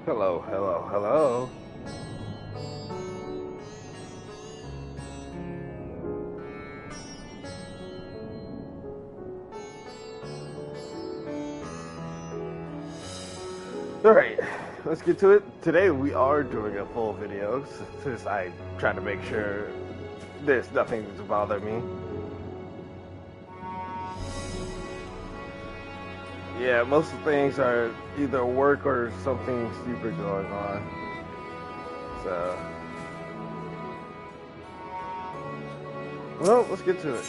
Hello, hello, hello. Alright, let's get to it. Today we are doing a full video since I try to make sure there's nothing to bother me. Yeah, most of the things are either work or something stupid going on. So, well, let's get to it.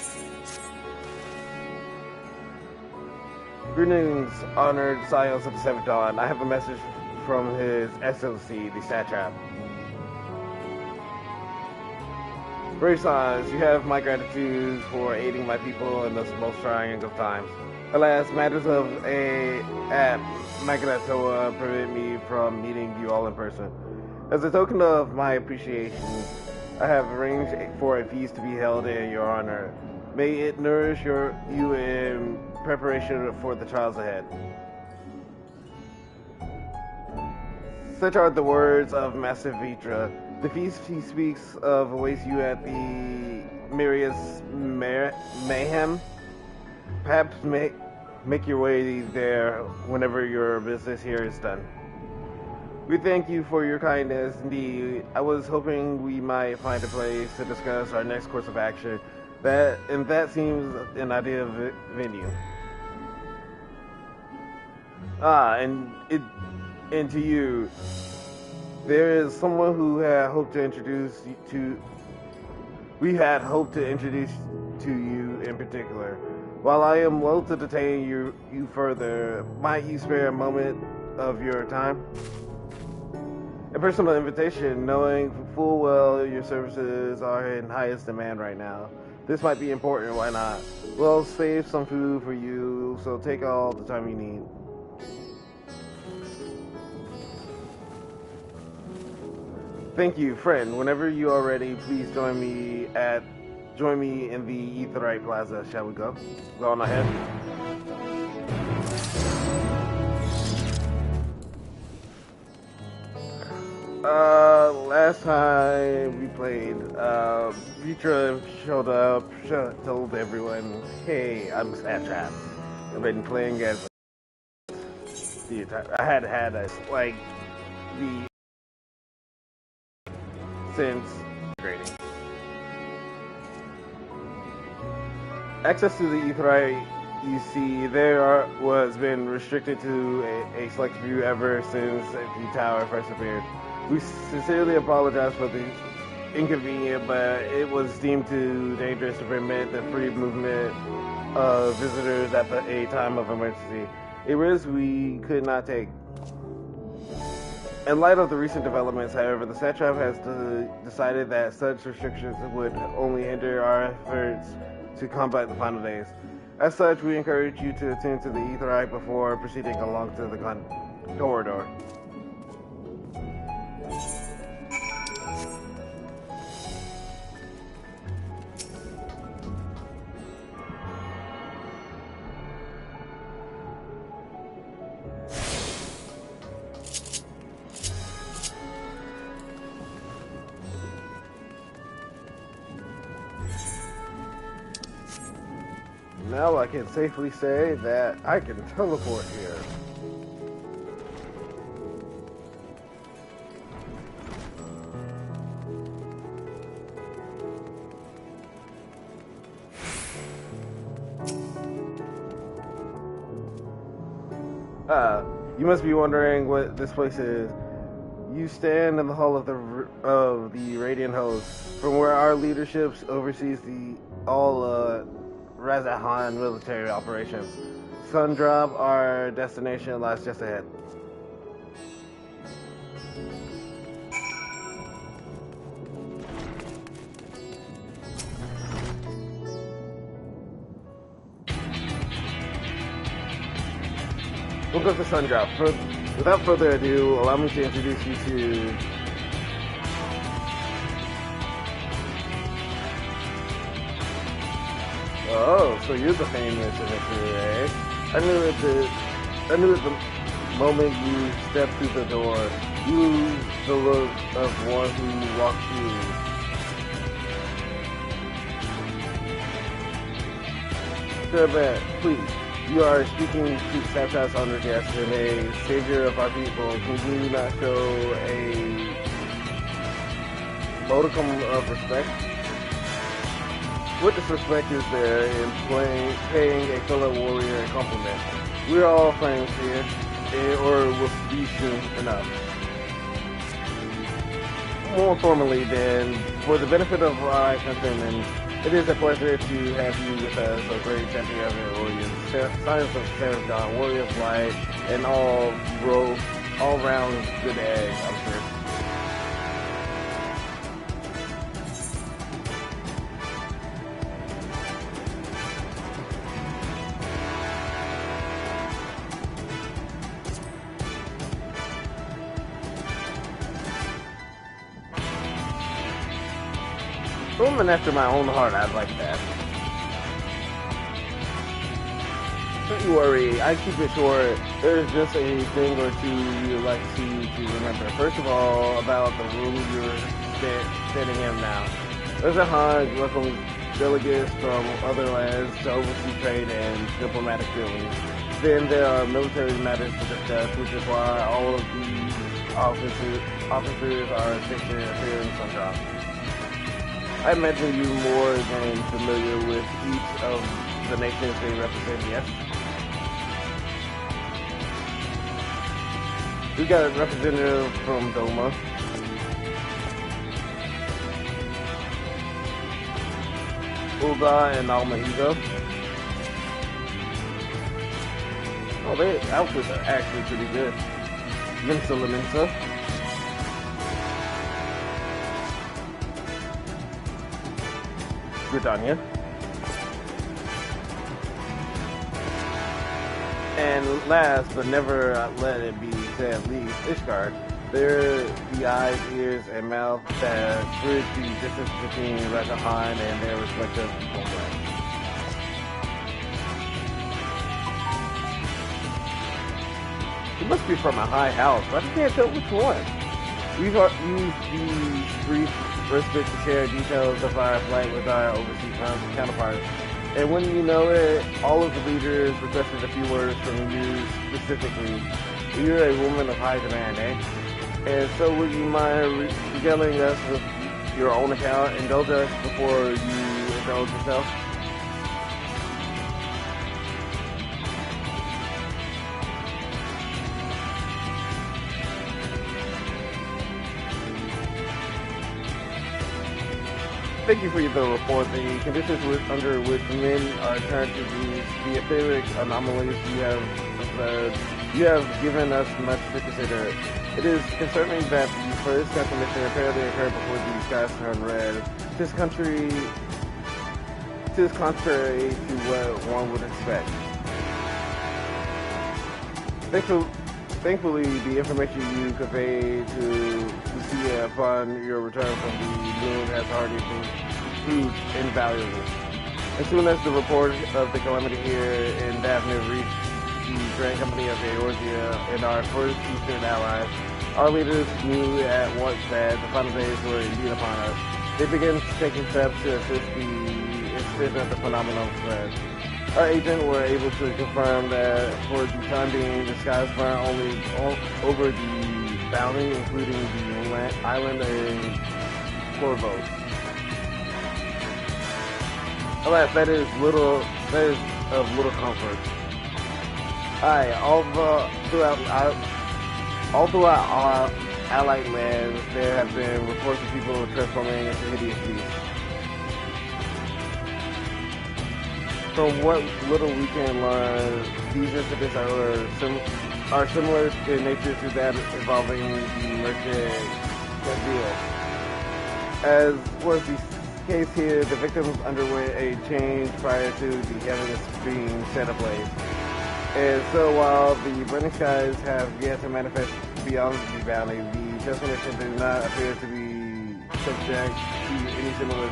Greetings, honored scions of the Seventh Dawn. I have a message from His Excellency, the Satrap. Brave sons, you have my gratitude for aiding my people in this most trying of times. Alas, matters of at Maganatoa prevent me from meeting you all in person. As a token of my appreciation, I have arranged for a feast to be held in your honor. May it nourish you in preparation for the trials ahead. Such are the words of Master Vitra. The feast he speaks of awaits you at the Marius Mayhem. Perhaps make your way there whenever your business here is done. We thank you for your kindness. Indeed, I was hoping we might find a place to discuss our next course of action. That seems an ideal venue. And to you, there is someone who had hoped to introduce you to. We had hoped to introduce to you in particular. While I am loath to detain you further, might you spare a moment of your time? A personal invitation, knowing full well your services are in highest demand right now. This might be important, why not? We'll save some food for you, so take all the time you need. Thank you, friend. Whenever you are ready, please join me in the Aetheryte Plaza. Shall we go? Go on ahead. Last time we played, Vitra showed up, told everyone, "Hey, I'm Satrap. I've been playing as the entire. I had us like the since grading. Access to the Aetheryte, you see, was been restricted to a select few ever since the tower first appeared. We sincerely apologize for the inconvenience, but it was deemed too dangerous to permit the free movement of visitors at a time of emergency. A risk we could not take. In light of the recent developments, however, the Satrap has decided that such restrictions would only hinder our efforts to combat the final days. As such, we encourage you to attend to the Aetheryte before proceeding along to the corridor. Now I can safely say that I can teleport here. You must be wondering what this place is. You stand in the hall of the Radiant Host, from where our leadership oversees all Razahan military operations. Sundrop, our destination, lies just ahead. We'll go to Sundrop. Without further ado, allow me to introduce you to Oh, so you're the famous adventurer, eh? I knew it moment you step through the door, you lose the look of one who walked through. Sir Ben, please. You are speaking to Saptas Honored Guest and a savior of our people. Can you not show a modicum of respect? What disrespect is there in paying a fellow warrior a compliment? We're all friends here, or will be soon enough. More formally, then, for the benefit of our countrymen, it is a pleasure to have you with us, a great champion of the warriors, science of Sarah God, warrior of light, and all round good egg, I'm sure. A woman after my own heart, I'd like that. Don't you worry, I keep it short. There's just a thing or two you'd like to remember. First of all, about the room you're standing in now. There's a Hajj welcomes delegates from other lands to oversee trade and diplomatic dealings. Then there are military matters to discuss, which is why all of these officers are stationed here in Sundrop. I imagine you more than familiar with each of the nations they represent, yes? We got a representative from Doma. Ulga and Almahigo. Oh, their outfits are actually pretty good. Mensa Laminsa. Britannia. And last, but never let it be said least, Ishgard. They're the eyes, ears, and mouth that bridge the distance between Ragahan and their respective homelands. He must be from a high house, but I can't tell which one. We've used these brief respite to share details of our flight with our overseas counterparts. And when you know it, all of the leaders requested a few words from you specifically. You're a woman of high demand, eh? And so would you mind regaling us with your own account? Indulge us before you indulge yourself? Thank you for the report. The conditions under which men are turned to the etheric anomalies you have observed, you have given us much to consider. It is concerning that the first transmission apparently occurred before the skies turned red. Tis contrary to what one would expect. Thankfully, the information you conveyed to Lucia upon your return from the moon has already proved invaluable. As soon as the report of the calamity here in Daphne reached the Grand Company of Eorzea and our first Eastern allies, our leaders knew at once that the final days were indeed upon us. They began taking steps to assist the extent of the phenomenon spread. Our agents were able to confirm that for the time being, the skies burn only over the boundary, including the island and Corvo. Alas, that is of little comfort. Aye, all throughout our allied lands, there have been reports of people transforming into hideous beasts. From what little we can learn, these incidents are similar in nature to that involving the merchant Gabriel. As was the case here, the victims underwent a change prior to the heavens being set ablaze. And so while the burning skies have yet to manifest beyond the valley, the transformation does not appear to be subject to any similar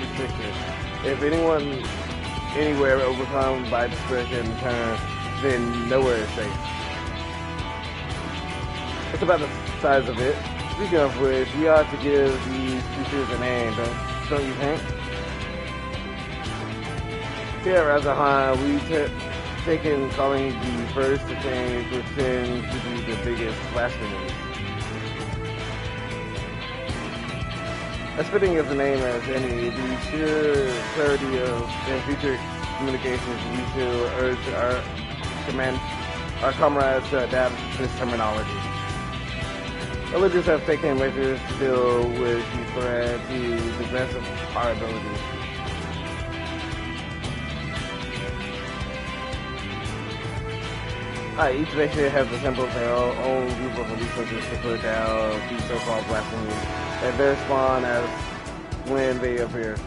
restriction. If anyone anywhere overcome by despair and turn, then nowhere is safe. That's about the size of it. Speaking of which, we ought to give these creatures a name, don't you think? Here at Razahan, we've taken calling the first to change, which tends to be the biggest blasphemies. As fitting as a name as any, the sheer clarity of and future communications lead to urge our comrades to adapt this terminology. Villagers have taken measures to deal with the threat to the best of our abilities. Each nation has assembled their own group of elite soldiers to put down these so-called blasphemies, and their spawn as when they appear.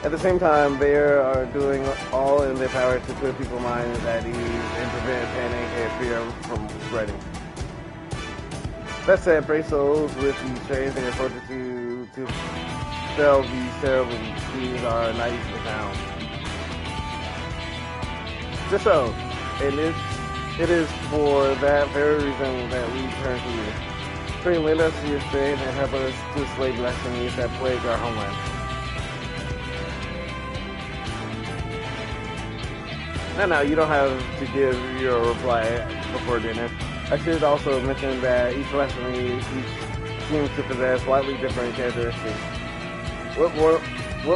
At the same time, they are doing all in their power to put people's minds at ease and prevent panic and fear from spreading. That said, brave souls with the strength and fortitude to spell these terrible deeds are not easily found. Just so, and it is for that very reason that we turn to you. Pray, lend us your strength and help us to slay blasphemies that plague our homeland. No, you don't have to give your reply before dinner. I should also mention that each blasphemy seems to possess slightly different characteristics. What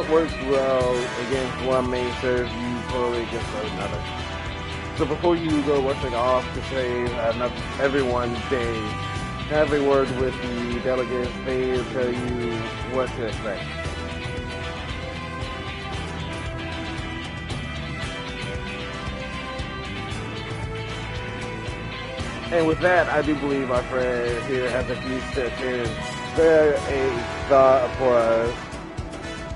works well against one may serve you poorly against another. So before you go rushing off to save everyone's day, have a word with the delegates. They tell you what to expect. And with that, I do believe our friend here has a few steps here. Spare a thought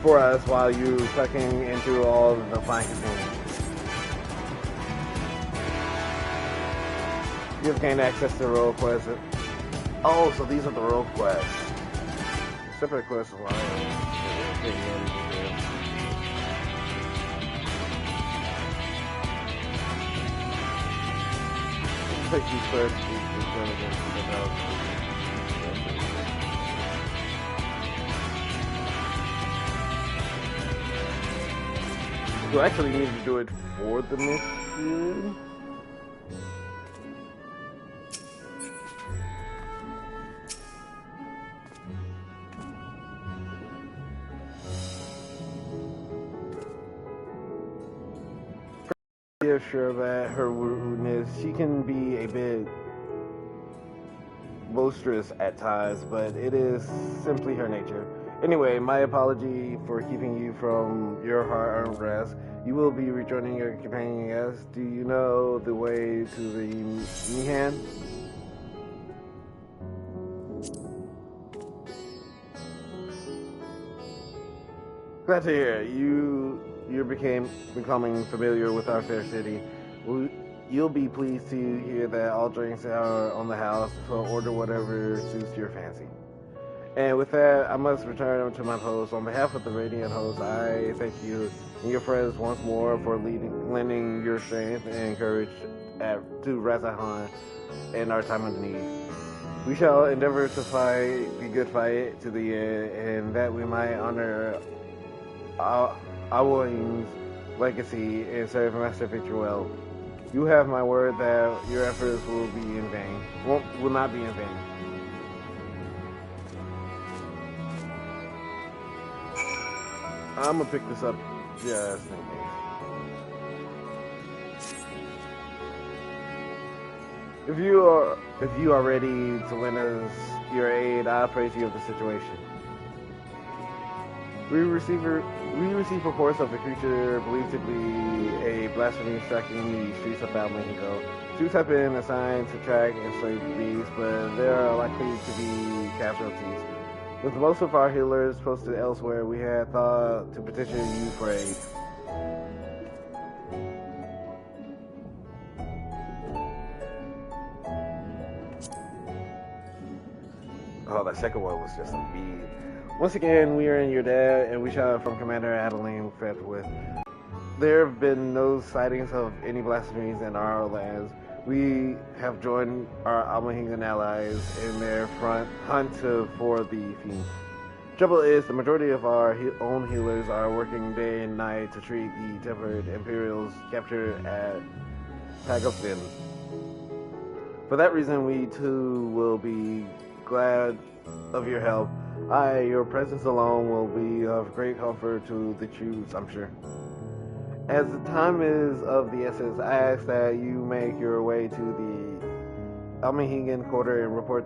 for us while you tucking into all the fine containers. You have gained access to role quests. Oh, so these are the role quests. Separate quests are take these first. You actually need to do it for the mission. Sure that her rudeness, she can be a bit boisterous at times, but it is simply her nature. Anyway, my apology for keeping you from your hard-earned rest. You will be rejoining your companion, yes? Do you know the way to the Mihan? Glad to hear you're becoming familiar with our fair city. You'll be pleased to hear that all drinks are on the house, so order whatever suits your fancy. And with that, I must return to my post. On behalf of the Radiant host, I thank you and your friends once more for lending your strength and courage to Razahan in our time of need. We shall endeavor to fight the good fight to the end, and that we might honor Awoing's legacy and serve Master Victor well. You have my word that your efforts will not be in vain. I'm gonna pick this up just in case. If you are ready to lend us your aid, I praise you of the situation. We receive reports of a creature believed to be a blasphemy striking the streets of Balmahingo. Troops have been assigned to track and slay the beast, but there are likely to be casualties. With most of our healers posted elsewhere, we had thought to petition you for aid. Oh, that second one was just a bead. Once again, we are in your debt, and we shall from Commander Adeline forthwith. There have been no sightings of any blasphemies in our lands. We have joined our Almahingan allies in their front hunt for the Fiend. Trouble is, the majority of our own healers are working day and night to treat the tempered Imperials captured at Pagofin. For that reason, we too will be glad of your help. Your presence alone will be of great comfort to the troops, I'm sure. As the time is of the essence, I ask that you make your way to the Almahingan quarter and report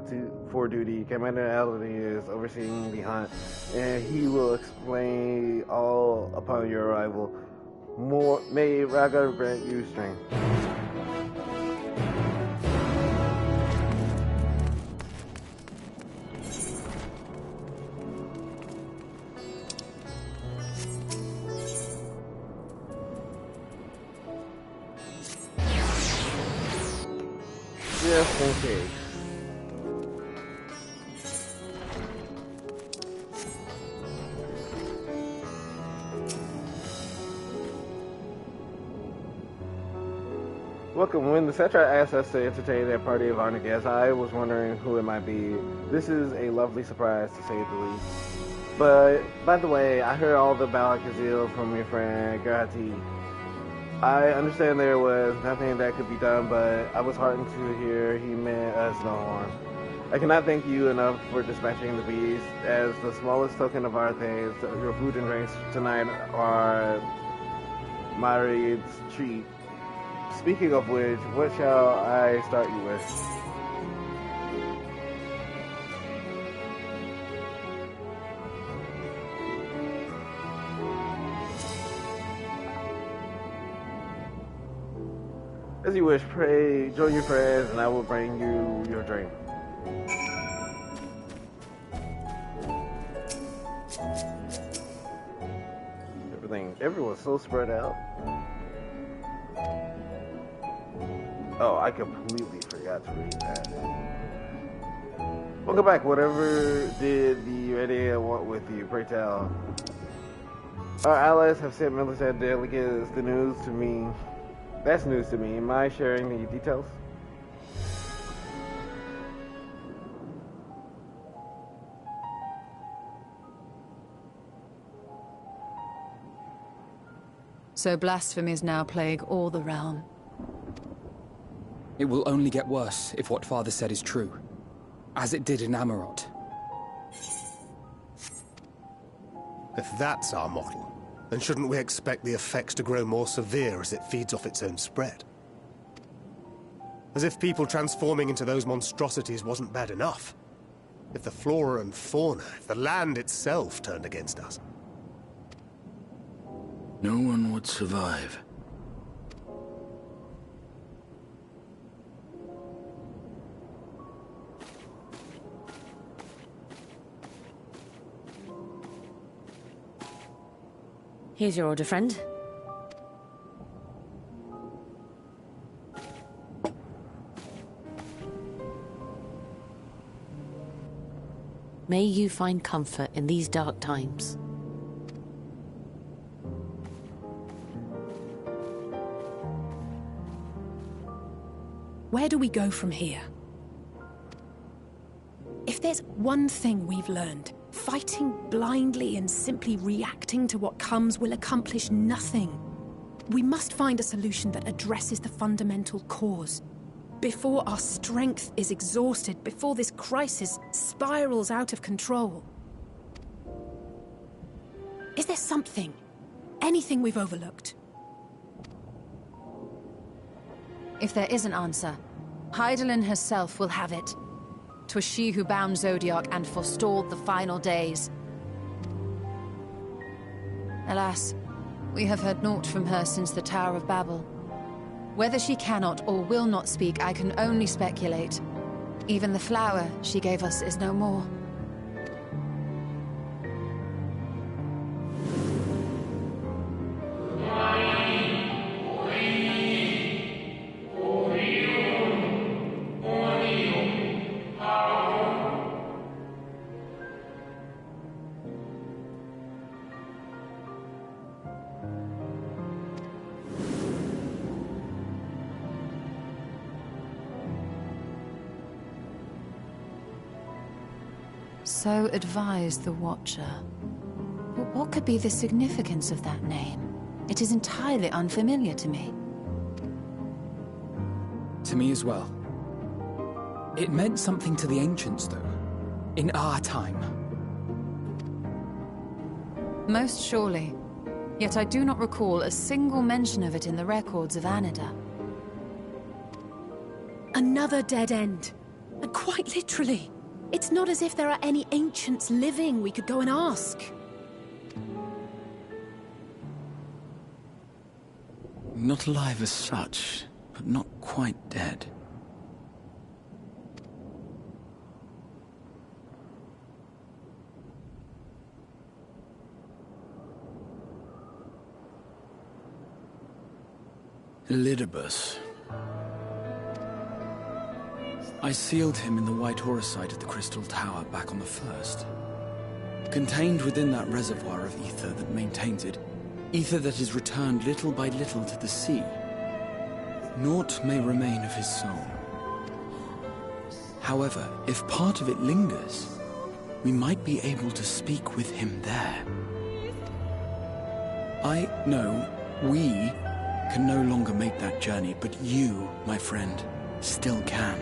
for duty. Commander Aldony is overseeing the hunt, and he will explain all upon your arrival. May Raga grant you strength. Just in case. Welcome. When the Cetra asked us to entertain a party of honored guests, I was wondering who it might be. This is a lovely surprise, to say the least. But, by the way, I heard all about Kazil from your friend Gerhati. I understand there was nothing that could be done, but I was heartened to hear he meant us no harm. I cannot thank you enough for dispatching the beast. As the smallest token of our thanks, your food and drinks tonight are Myriad's treat. Speaking of which, what shall I start you with? As you wish, pray, join your friends, and I will bring you your drink. Everyone's so spread out. Oh, I completely forgot to read that. Welcome back. Whatever did the Red Ale want with you, pray tell. Our allies have sent military delegates the news to me. That's news to me. Am I sharing the details? So blasphemies now plague all the realm. It will only get worse if what Father said is true, as it did in Amarot. If that's our model, then shouldn't we expect the effects to grow more severe as it feeds off its own spread? As if people transforming into those monstrosities wasn't bad enough. If the flora and fauna, if the land itself turned against us. No one would survive. Here's your order, friend. May you find comfort in these dark times. Where do we go from here? If there's one thing we've learned, fighting blindly and simply reacting to what comes will accomplish nothing. We must find a solution that addresses the fundamental cause. Before our strength is exhausted, before this crisis spirals out of control. Is there something, anything we've overlooked? If there is an answer, Hydaelyn herself will have it. 'Twas she who bound Zodiac and forestalled the final days. Alas, we have heard naught from her since the Tower of Babel. Whether she cannot or will not speak, I can only speculate. Even the flower she gave us is no more. So advised the Watcher. But what could be the significance of that name? It is entirely unfamiliar to me. To me as well. It meant something to the ancients, though. In our time. Most surely. Yet I do not recall a single mention of it in the records of Anida. Another dead end. And quite literally. It's not as if there are any ancients living we could go and ask. Not alive as such, but not quite dead. Elidibus. I sealed him in the White Auracite at the Crystal Tower back on the First. Contained within that reservoir of ether that maintains it, ether that is returned little by little to the sea. Naught may remain of his soul. However, if part of it lingers, we might be able to speak with him there. I know we can no longer make that journey, but you, my friend, still can.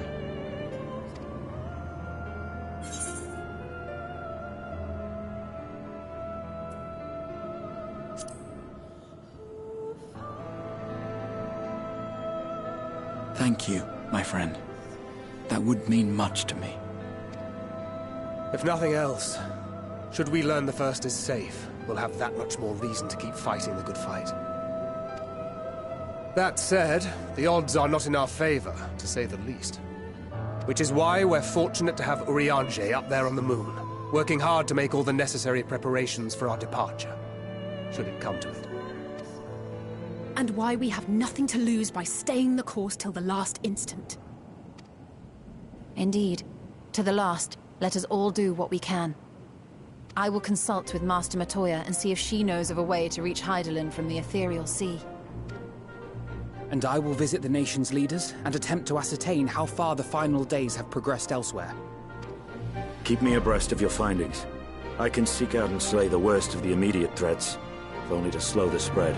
Thank you, my friend. That would mean much to me. If nothing else, should we learn the First is safe, we'll have that much more reason to keep fighting the good fight. That said, the odds are not in our favor, to say the least. Which is why we're fortunate to have Urianger up there on the moon, working hard to make all the necessary preparations for our departure, should it come to it. And why we have nothing to lose by staying the course till the last instant. Indeed. To the last, let us all do what we can. I will consult with Master Matoya and see if she knows of a way to reach Hydaelyn from the Ethereal Sea. And I will visit the nation's leaders and attempt to ascertain how far the final days have progressed elsewhere. Keep me abreast of your findings. I can seek out and slay the worst of the immediate threats, if only to slow the spread.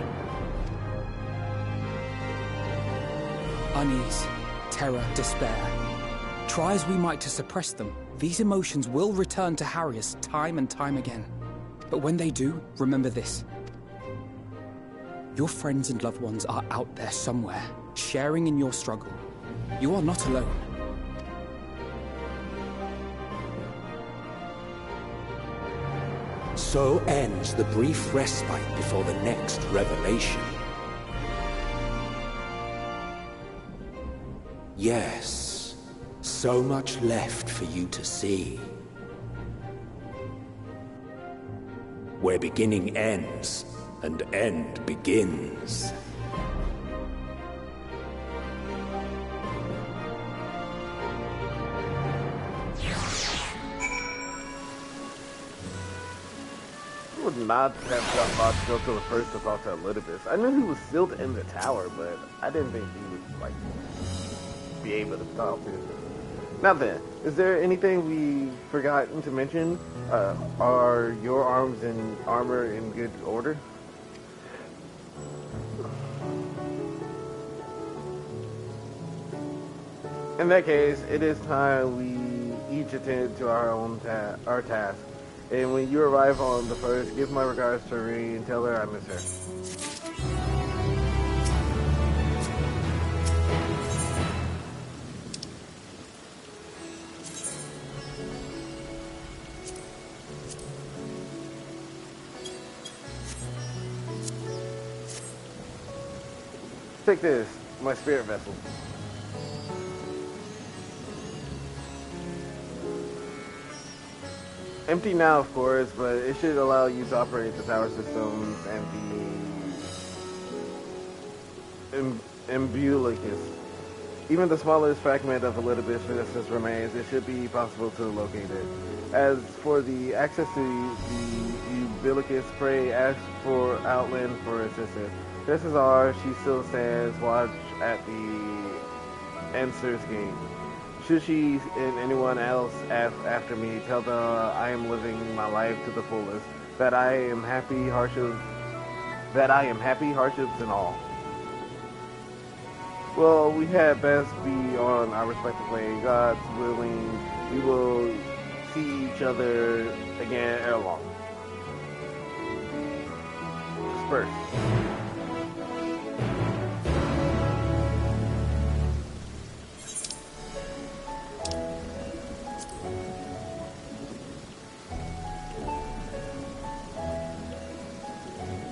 Unease, terror, despair. Try as we might to suppress them, these emotions will return to harry us time and time again. But when they do, remember this. Your friends and loved ones are out there somewhere, sharing in your struggle. You are not alone. So ends the brief respite before the next revelation. Yes, so much left for you to see. Where beginning ends, and end begins. I would not have thought to go to the First to talk to Elidibus. I knew he was sealed in the tower, but I didn't think he would, like, be able to talk to him. Now then, is there anything we forgotten to mention? Are your arms and armor in good order? In that case, it is time we each attend to our own our task. And when you arrive on the First, give my regards to Ree and tell her I miss her. Take this, my spirit vessel. Empty now, of course, but it should allow you to operate the tower systems and the Umbilicus. Even the smallest fragment of Elidibus remains, it should be possible to locate it. As for the access to the Umbilicus, pray ask for Outland for assistance. Chances are she still stands watch at the Answer's Gate. Should she and anyone else ask after me, tell them I am living my life to the fullest, that I am happy, hardships and all. Well, we had best be on our respective way. God's willing, we will see each other again ere long. Disperse.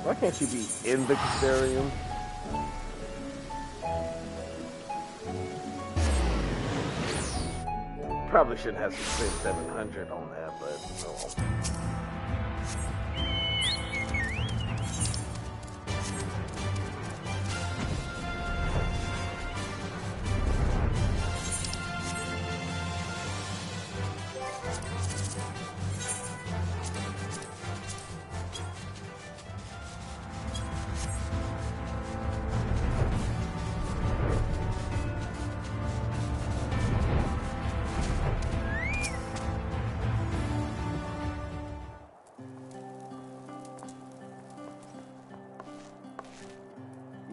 Why can't she be in the Castellarium? Probably shouldn't have spent 700 on that, but oh.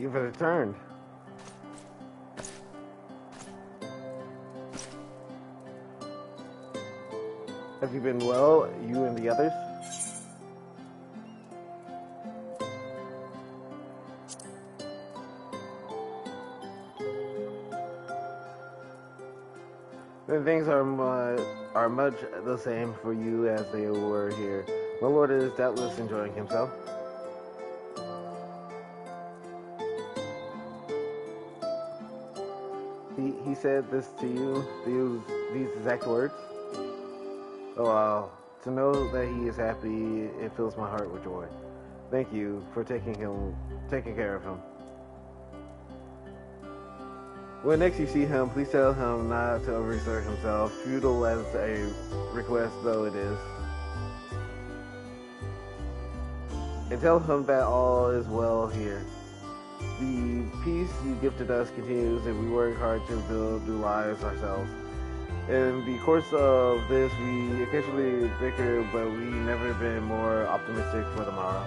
You've returned. Have you been well, you and the others? Then things are much the same for you as they were here. My lord is doubtless enjoying himself. He said this to you, these exact words? Oh wow, to know that he is happy, it fills my heart with joy. Thank you for taking care of him. When next you see him, please tell him not to overexert himself, futile as a request though it is. And tell him that all is well here. The peace you gifted us continues, and we work hard to build new lives ourselves. In the course of this, we occasionally bicker, but we never been more optimistic for tomorrow.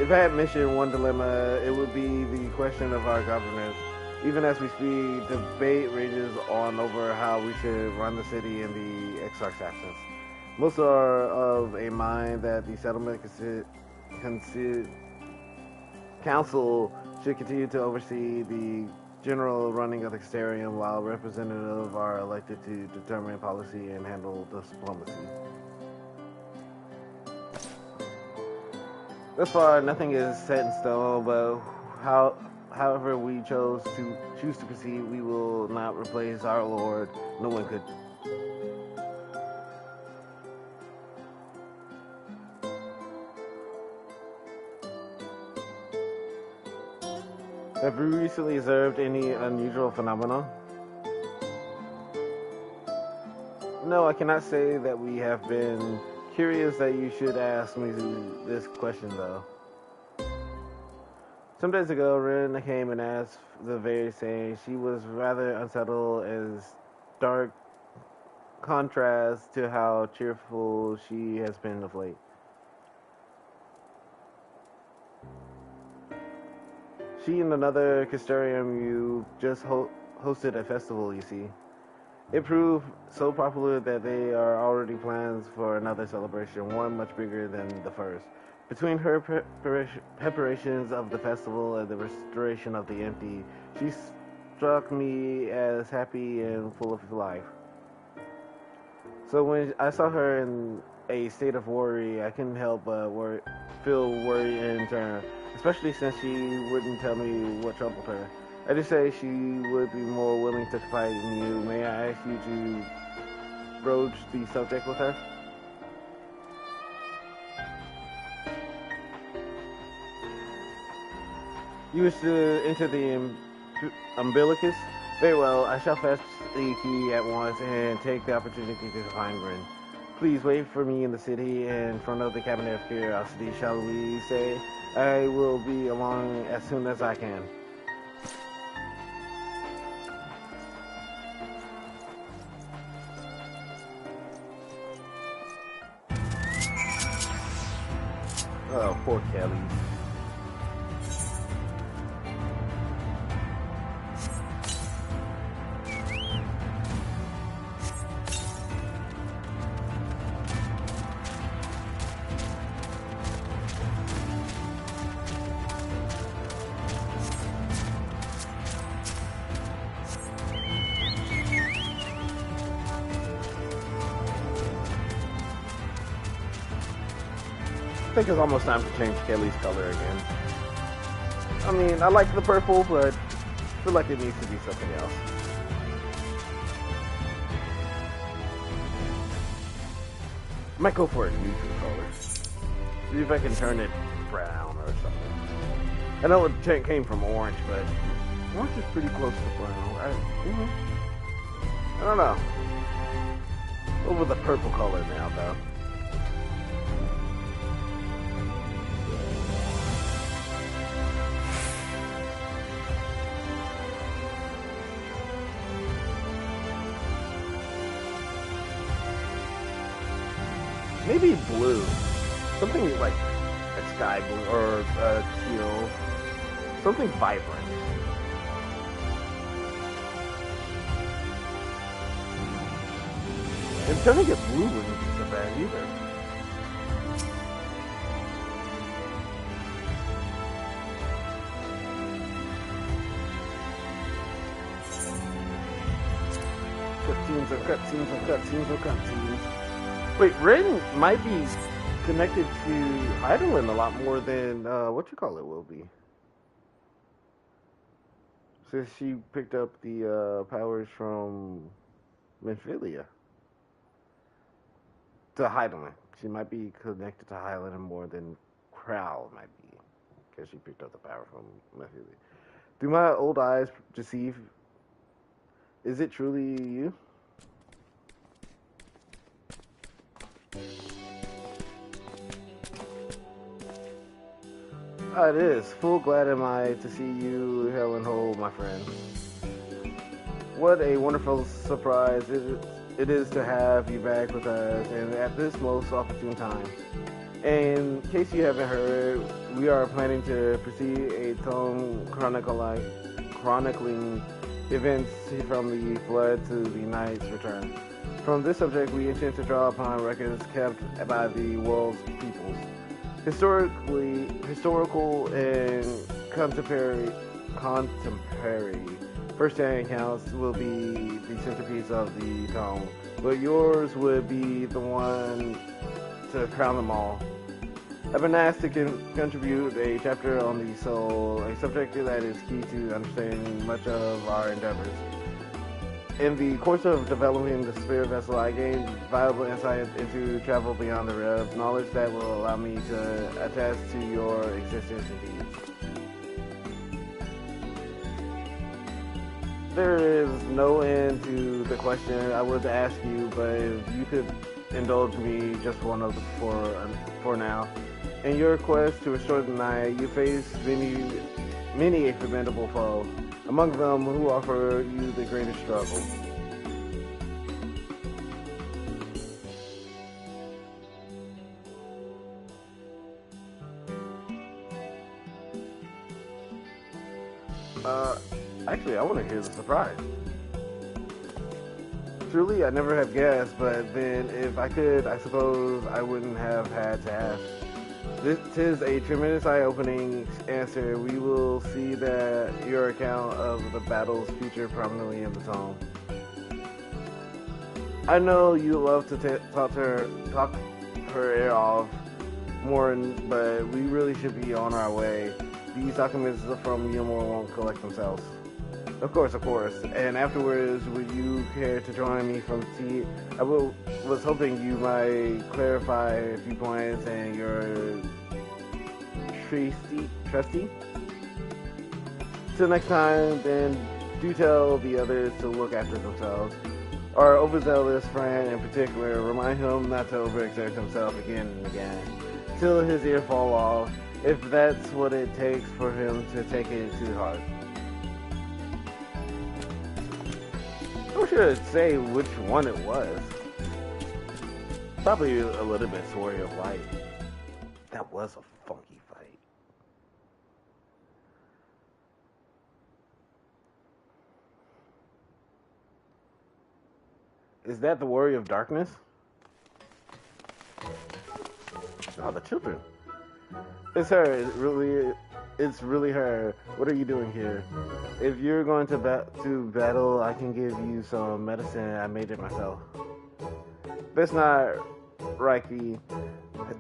If I had mentioned one dilemma, it would be the question of our governance. Even as we speak, debate rages on over how we should run the city in the Exarch's absence. Most are of a mind that the settlement council should continue to oversee the general running of the Castellarium, while representatives are elected to determine policy and handle diplomacy. Thus far, nothing is set in stone, but however we choose to proceed, we will not replace our Lord. No one could. Have you recently observed any unusual phenomena? No, I cannot say that we have been. Curious that you should ask me this question, though. Some days ago, Ren came and asked the very same. She was rather unsettled, as stark contrast to how cheerful she has been of late. She and another Castellarium you just hosted a festival, you see. It proved so popular that they are already plans for another celebration, one much bigger than the first. Between her preparations of the festival and the restoration of the empty, she struck me as happy and full of life. So when I saw her in a state of worry, I couldn't help but feel worry in turn, especially since she wouldn't tell me what troubled her. I just say she would be more willing to confide in you. May I ask you to broach the subject with her? You wish to enter the umbilicus? Very well, I shall fetch the key at once and take the opportunity to find Ren. Please wait for me in the city in front of the Cabinet of Curiosity, shall we say? I will be along as soon as I can. Oh, poor Kelly. I think it's almost time to change Kelly's color again. I mean, I like the purple, but I feel like it needs to be something else. I might go for a neutral color. See if I can turn it brown or something. I know it came from orange, but orange is pretty close to brown. I don't know. Over the purple color now, though. Maybe blue. Something like a sky blue or teal. Something vibrant. And turning it blue wouldn't be so bad either. Cutscenes. Wait, Rin might be connected to Hydaelyn a lot more than will be. Since she picked up the powers from Minfilia to Hydaelyn. She might be connected to Hydaelyn more than Crowl might be, because she picked up the power from Minfilia. Do my old eyes deceive? Is it truly you? It is. Full glad am I to see you, Helen Hole, my friend. What a wonderful surprise it is to have you back with us, and at this most opportune time. In case you haven't heard, we are planning to proceed a tome chronicling events from the flood to the knight's return. From this subject, we intend to draw upon records kept by the world's peoples. Historical and contemporary first-hand accounts will be the centerpiece of the tome, but yours would be the one to crown them all. I've been asked to contribute a chapter on the soul, a subject that is key to understanding much of our endeavors. In the course of developing the spirit vessel, I gained valuable insight into travel beyond the realm, knowledge that will allow me to attest to your existence and deeds. There is no end to the question I would ask you, but if you could indulge me just for now. In your quest to restore the night, you face many a formidable foe. Among them who offer you the greatest struggle. Actually, I want to hear the surprise. Truly, I never have guessed, but then if I could, I suppose I wouldn't have had to ask. This is a tremendous eye-opening answer. We will see that your account of the battles feature prominently in the tome. I know you love to talk her ear off more, but we really should be on our way. These documents from Yumor won't collect themselves. Of course. And afterwards, would you care to join me from tea? I was hoping you might clarify a few points and your trustee. Till next time, then do tell the others to look after themselves. Our overzealous friend in particular, remind him not to overexert himself again and again, till his ear fall off, if that's what it takes for him to take it to heart. I should say which one it was. Probably a little bit Story of Light. That was a funky fight. Is that the Warrior of Darkness? Oh, the children. It's her. It's really her. What are you doing here? If you're going to battle, I can give you some medicine. I made it myself. That's not Riki.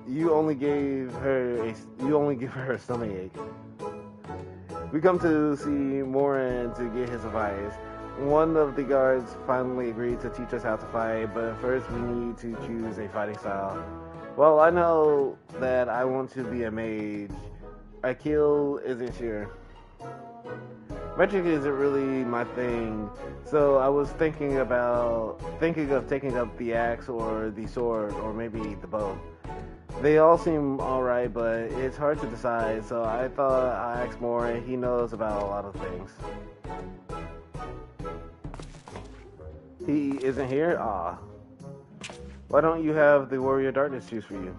You only give her a stomachache. We come to see Morin to get his advice. One of the guards finally agreed to teach us how to fight, but first we need to choose a fighting style. Well, I know that I want to be a mage. Akil isn't sure. Magic isn't really my thing, so I was thinking of taking up the axe or the sword or maybe the bow. They all seem alright, but it's hard to decide, so I thought I'd ask Morin. He knows about a lot of things. He isn't here? Ah. Why don't you have the Warrior Darkness choose for you?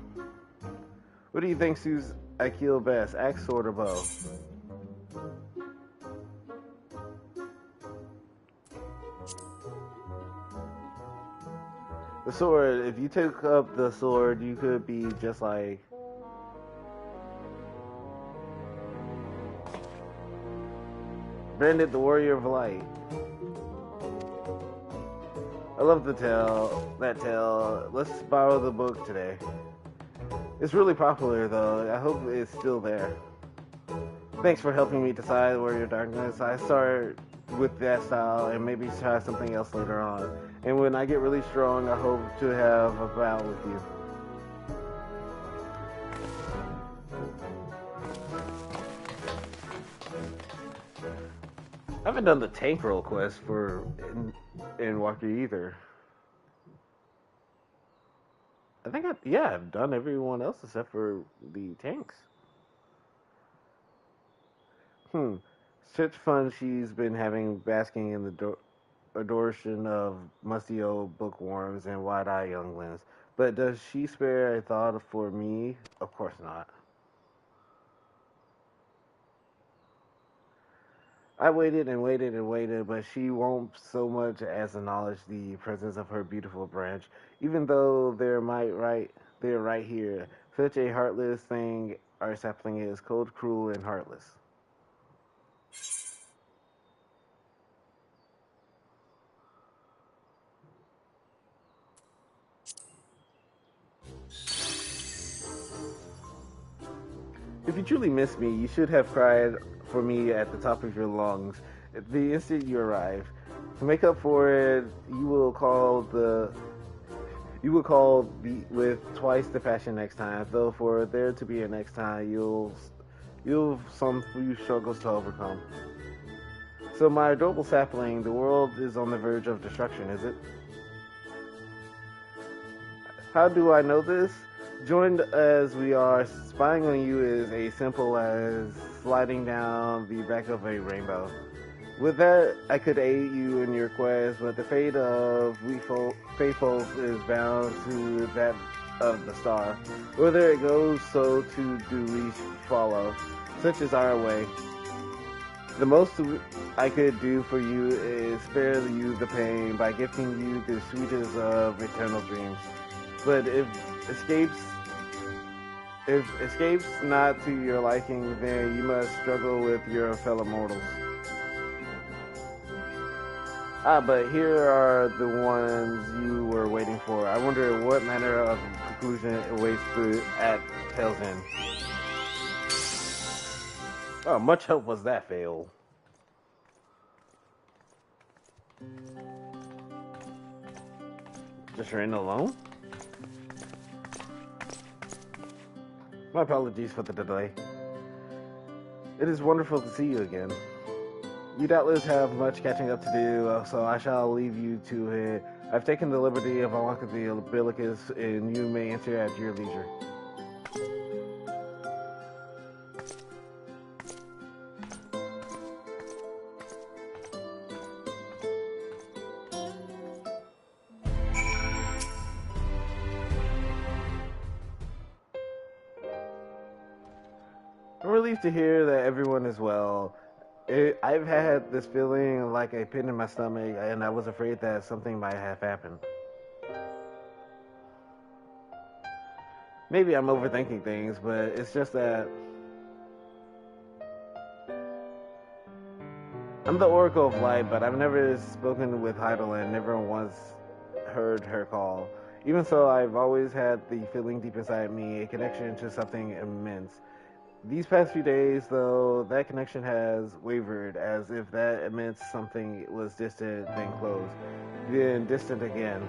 What do you think suits Akil best, axe, sword, or bow? The sword, if you took up the sword, you could be just like... Branded the Warrior of Light. I love that tale. Let's borrow the book today. It's really popular though. I hope it's still there. Thanks for helping me decide Warrior Darkness. I start with that style and maybe try something else later on. And when I get really strong, I hope to have a bout with you. I haven't done the tank roll quest for Walker either. I think I've done everyone else except for the tanks. Such fun she's been having basking in the adoration of musty old bookworms and wide-eyed younglings. But does she spare a thought for me? Of course not. I waited and waited and waited, but she won't so much as acknowledge the presence of her beautiful branch, even though they're right here. Such a heartless thing our sapling is, cold, cruel, and heartless. If you truly miss me, you should have cried for me at the top of your lungs the instant you arrive. To make up for it, you will call with twice the passion next time. Though for there to be a next time, you'll some few struggles to overcome. So my adorable sapling, the world is on the verge of destruction, is it? How do I know this? Joined as we are, spying on you is as simple as sliding down the back of a rainbow. With that, I could aid you in your quest, but the fate of we faithful is bound to that of the star. Whether it goes, so too do we follow. Such is our way. The most I could do for you is spare you the pain by gifting you the sweetest of eternal dreams. But if escapes not to your liking, then you must struggle with your fellow mortals. But here are the ones you were waiting for. I wonder what manner of conclusion awaits at Tale's End. Oh, much help was that fail. Just ran alone? My apologies for the delay. It is wonderful to see you again. You doubtless have much catching up to do, so I shall leave you to it. I've taken the liberty of unlocking the umbilicus, and you may enter at your leisure. I'm relieved to hear that everyone is well. I've had this feeling like a pit in my stomach, and I was afraid that something might have happened. Maybe I'm overthinking things, but it's just that I'm the Oracle of Light, but I've never spoken with Heidelin, never once heard her call. Even so, I've always had the feeling deep inside me, a connection to something immense. These past few days, though, that connection has wavered, as if that immense something was distant, then close, then distant again.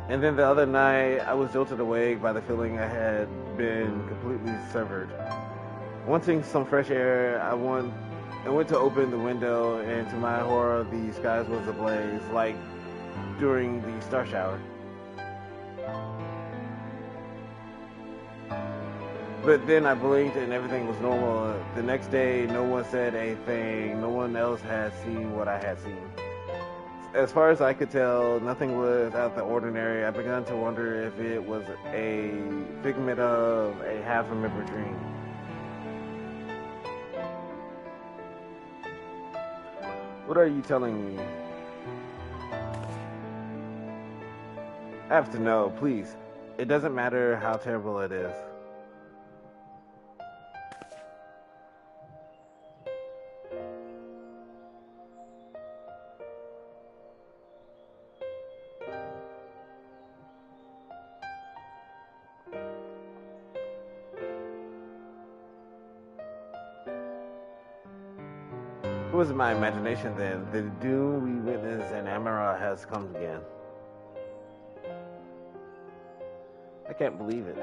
And then the other night, I was jolted awake by the feeling I had been completely severed. Wanting some fresh air, I went to open the window, and to my horror, the skies was ablaze, like during the star shower. But then I blinked and everything was normal. The next day, no one said a thing. No one else had seen what I had seen. As far as I could tell, nothing was out of the ordinary. I began to wonder if it was a figment of a half-remembered dream. What are you telling me? I have to know, please. It doesn't matter how terrible it is. It was my imagination then. The doom we witnessed in Amara has come again. I can't believe it.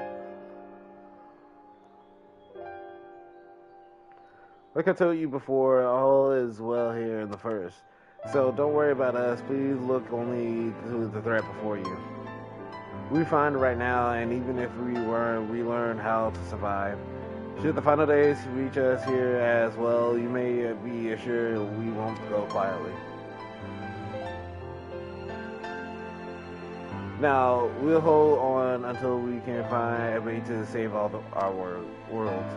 Like I told you before, all is well here in the first. So don't worry about us. Please look only to the threat before you. We're fine right now, and even if we weren't, we learned how to survive. Should the final days reach us here as well, you may be assured we won't go quietly. Now, we'll hold on until we can find a way to save our worlds.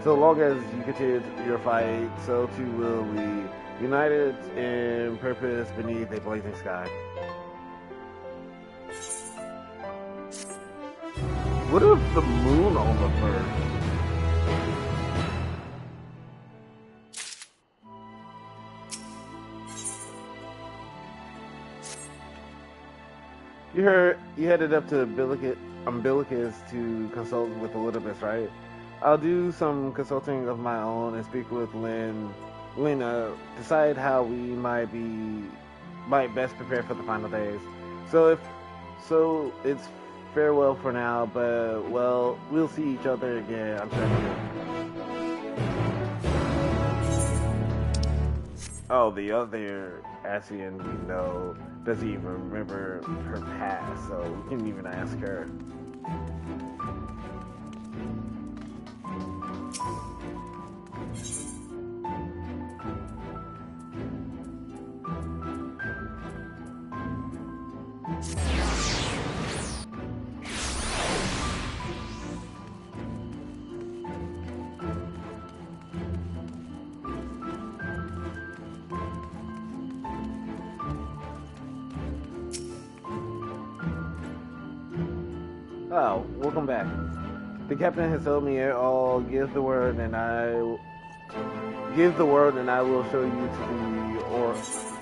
So long as you continue your fight, so too will we, united in purpose beneath a blazing sky. What if the moon on the bird? You headed up to Umbilicus to consult with Elidibus, right? I'll do some consulting of my own and speak with Lena, decide how we might best prepare for the final days. So it's farewell for now, but well, we'll see each other again, I'm sure. Oh, the other Ascian we know doesn't even remember her past, so we can't even ask her. Oh, welcome back. The captain has told me I'll give the word and I will show you to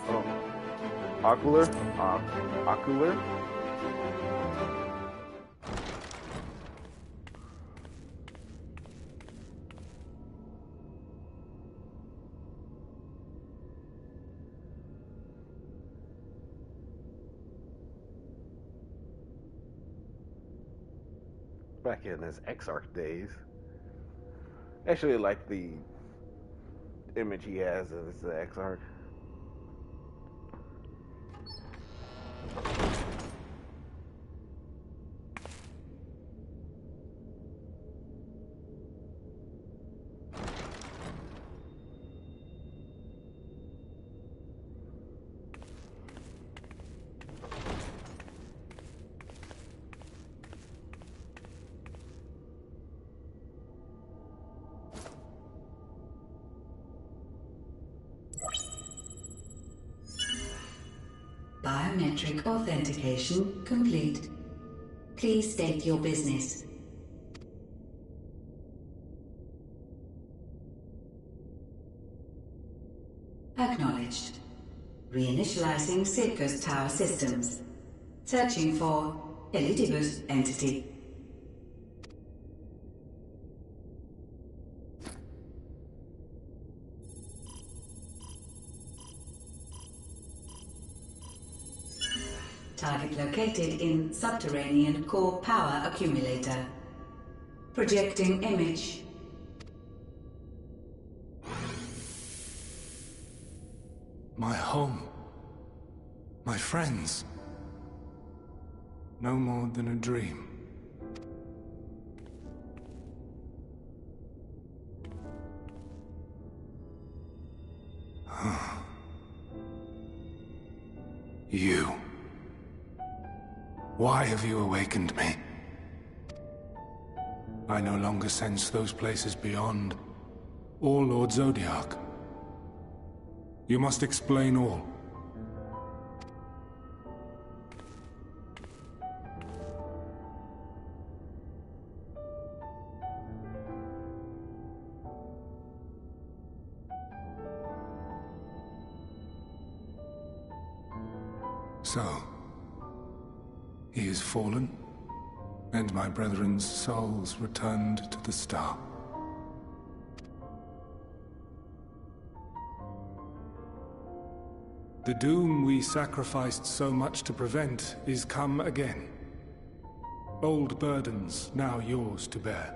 the ocular. Back in his Exarch days. Actually, like the image he has as the Exarch. Biometric authentication complete. Please state your business. Acknowledged. Reinitializing Sitkus Tower systems. Searching for Elidibus entity. Target located in subterranean core power accumulator. Projecting image. My home. My friends. No more than a dream. You. Why have you awakened me? I no longer sense those places beyond, or Lord Zodiark. You must explain all. So, he is fallen, and my brethren's souls returned to the star. The doom we sacrificed so much to prevent is come again. Old burdens now yours to bear.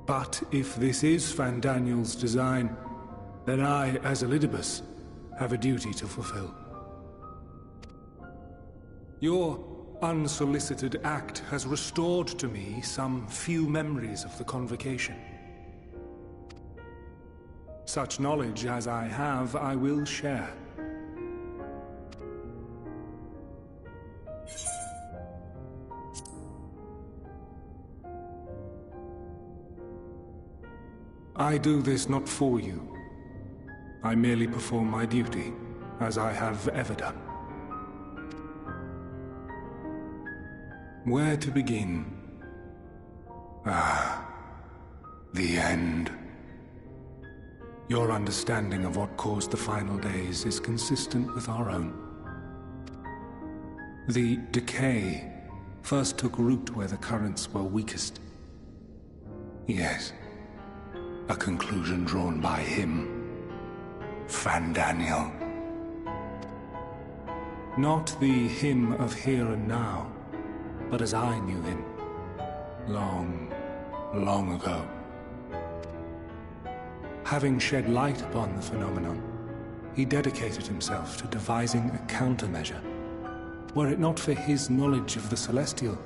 But if this is Fandaniel's design, then I, as Elidibus, have a duty to fulfill. Your unsolicited act has restored to me some few memories of the Convocation. Such knowledge as I have, I will share. I do this not for you. I merely perform my duty, as I have ever done. Where to begin? The end. Your understanding of what caused the final days is consistent with our own. The decay first took root where the currents were weakest. Yes, a conclusion drawn by him, Fandaniel. Not the him of here and now, but as I knew him, long, long ago. Having shed light upon the phenomenon, he dedicated himself to devising a countermeasure. Were it not for his knowledge of the Celestial,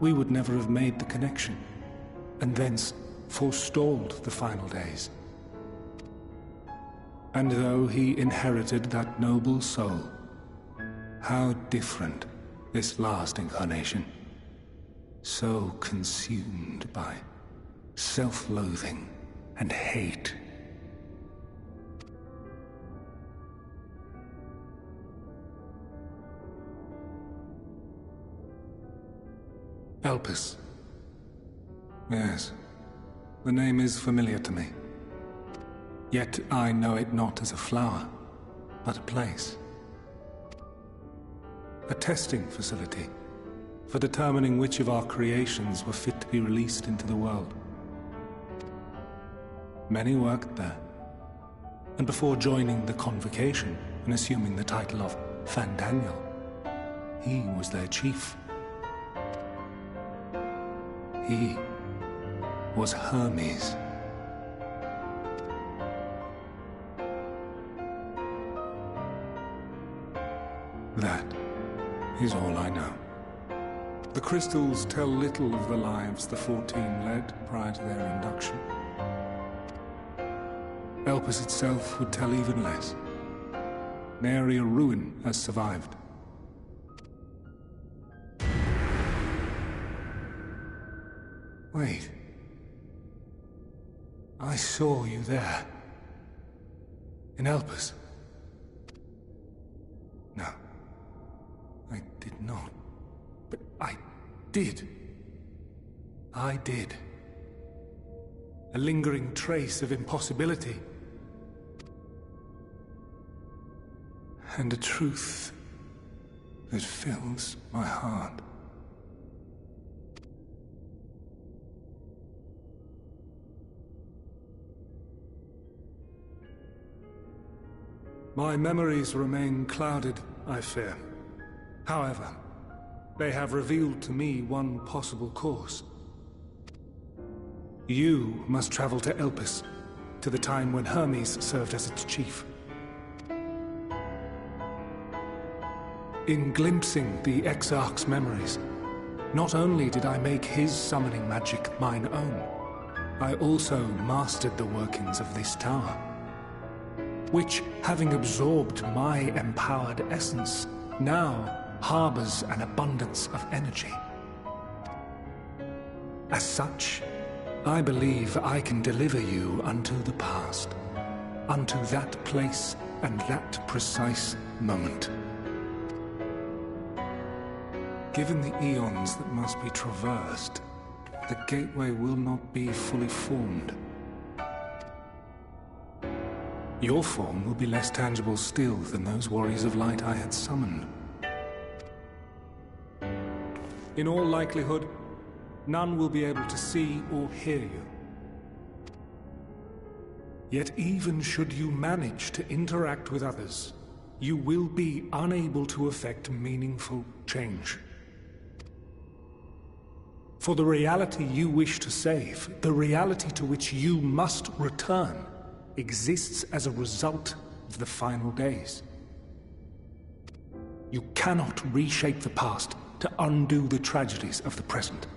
we would never have made the connection, and thence forestalled the final days. And though he inherited that noble soul, how different this last incarnation, so consumed by self-loathing and hate. Elpis. Yes, the name is familiar to me. Yet I know it not as a flower, but a place. A testing facility for determining which of our creations were fit to be released into the world. Many worked there, and before joining the Convocation and assuming the title of Fandaniel, he was their chief. He was Hermes. That is all I know. The crystals tell little of the lives the 14 led prior to their induction. Elpis itself would tell even less. Nary a ruin has survived. Wait. I saw you there. In Elpis. No. not. But I did. I did. A lingering trace of impossibility. And a truth that fills my heart. My memories remain clouded, I fear. However, they have revealed to me one possible course. You must travel to Elpis, to the time when Hermes served as its chief. In glimpsing the Exarch's memories, not only did I make his summoning magic mine own, I also mastered the workings of this tower, which, having absorbed my empowered essence, now harbors an abundance of energy. As such, I believe I can deliver you unto the past, unto that place and that precise moment. Given the eons that must be traversed, the gateway will not be fully formed. Your form will be less tangible still than those warriors of light I had summoned. In all likelihood, none will be able to see or hear you. Yet even should you manage to interact with others, you will be unable to effect meaningful change. For the reality you wish to save, the reality to which you must return, exists as a result of the final days. You cannot reshape the past to undo the tragedies of the present.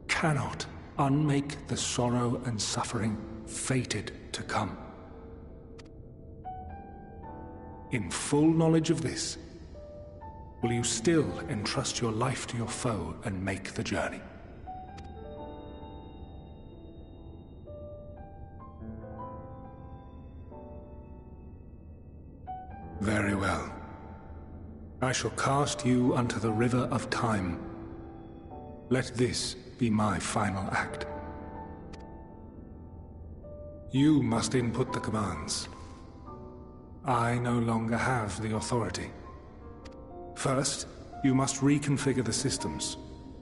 Cannot unmake the sorrow and suffering fated to come. In full knowledge of this, will you still entrust your life to your foe and make the journey? Very well. I shall cast you unto the river of time. Let this be my final act. You must input the commands. I no longer have the authority. First, you must reconfigure the systems,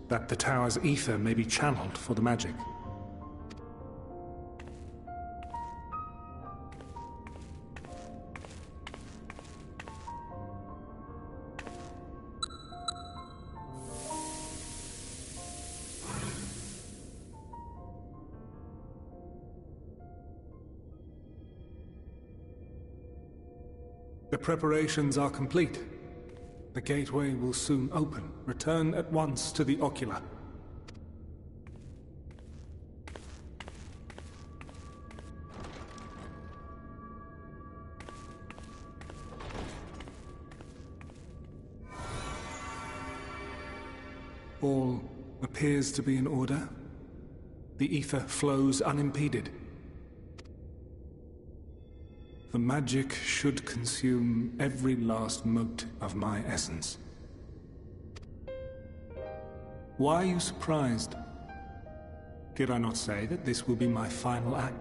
that the tower's ether may be channeled for the magic. The preparations are complete. The gateway will soon open. Return at once to the Ocula. All appears to be in order. The ether flows unimpeded. The magic should consume every last mote of my essence. Why are you surprised? Did I not say that this will be my final act?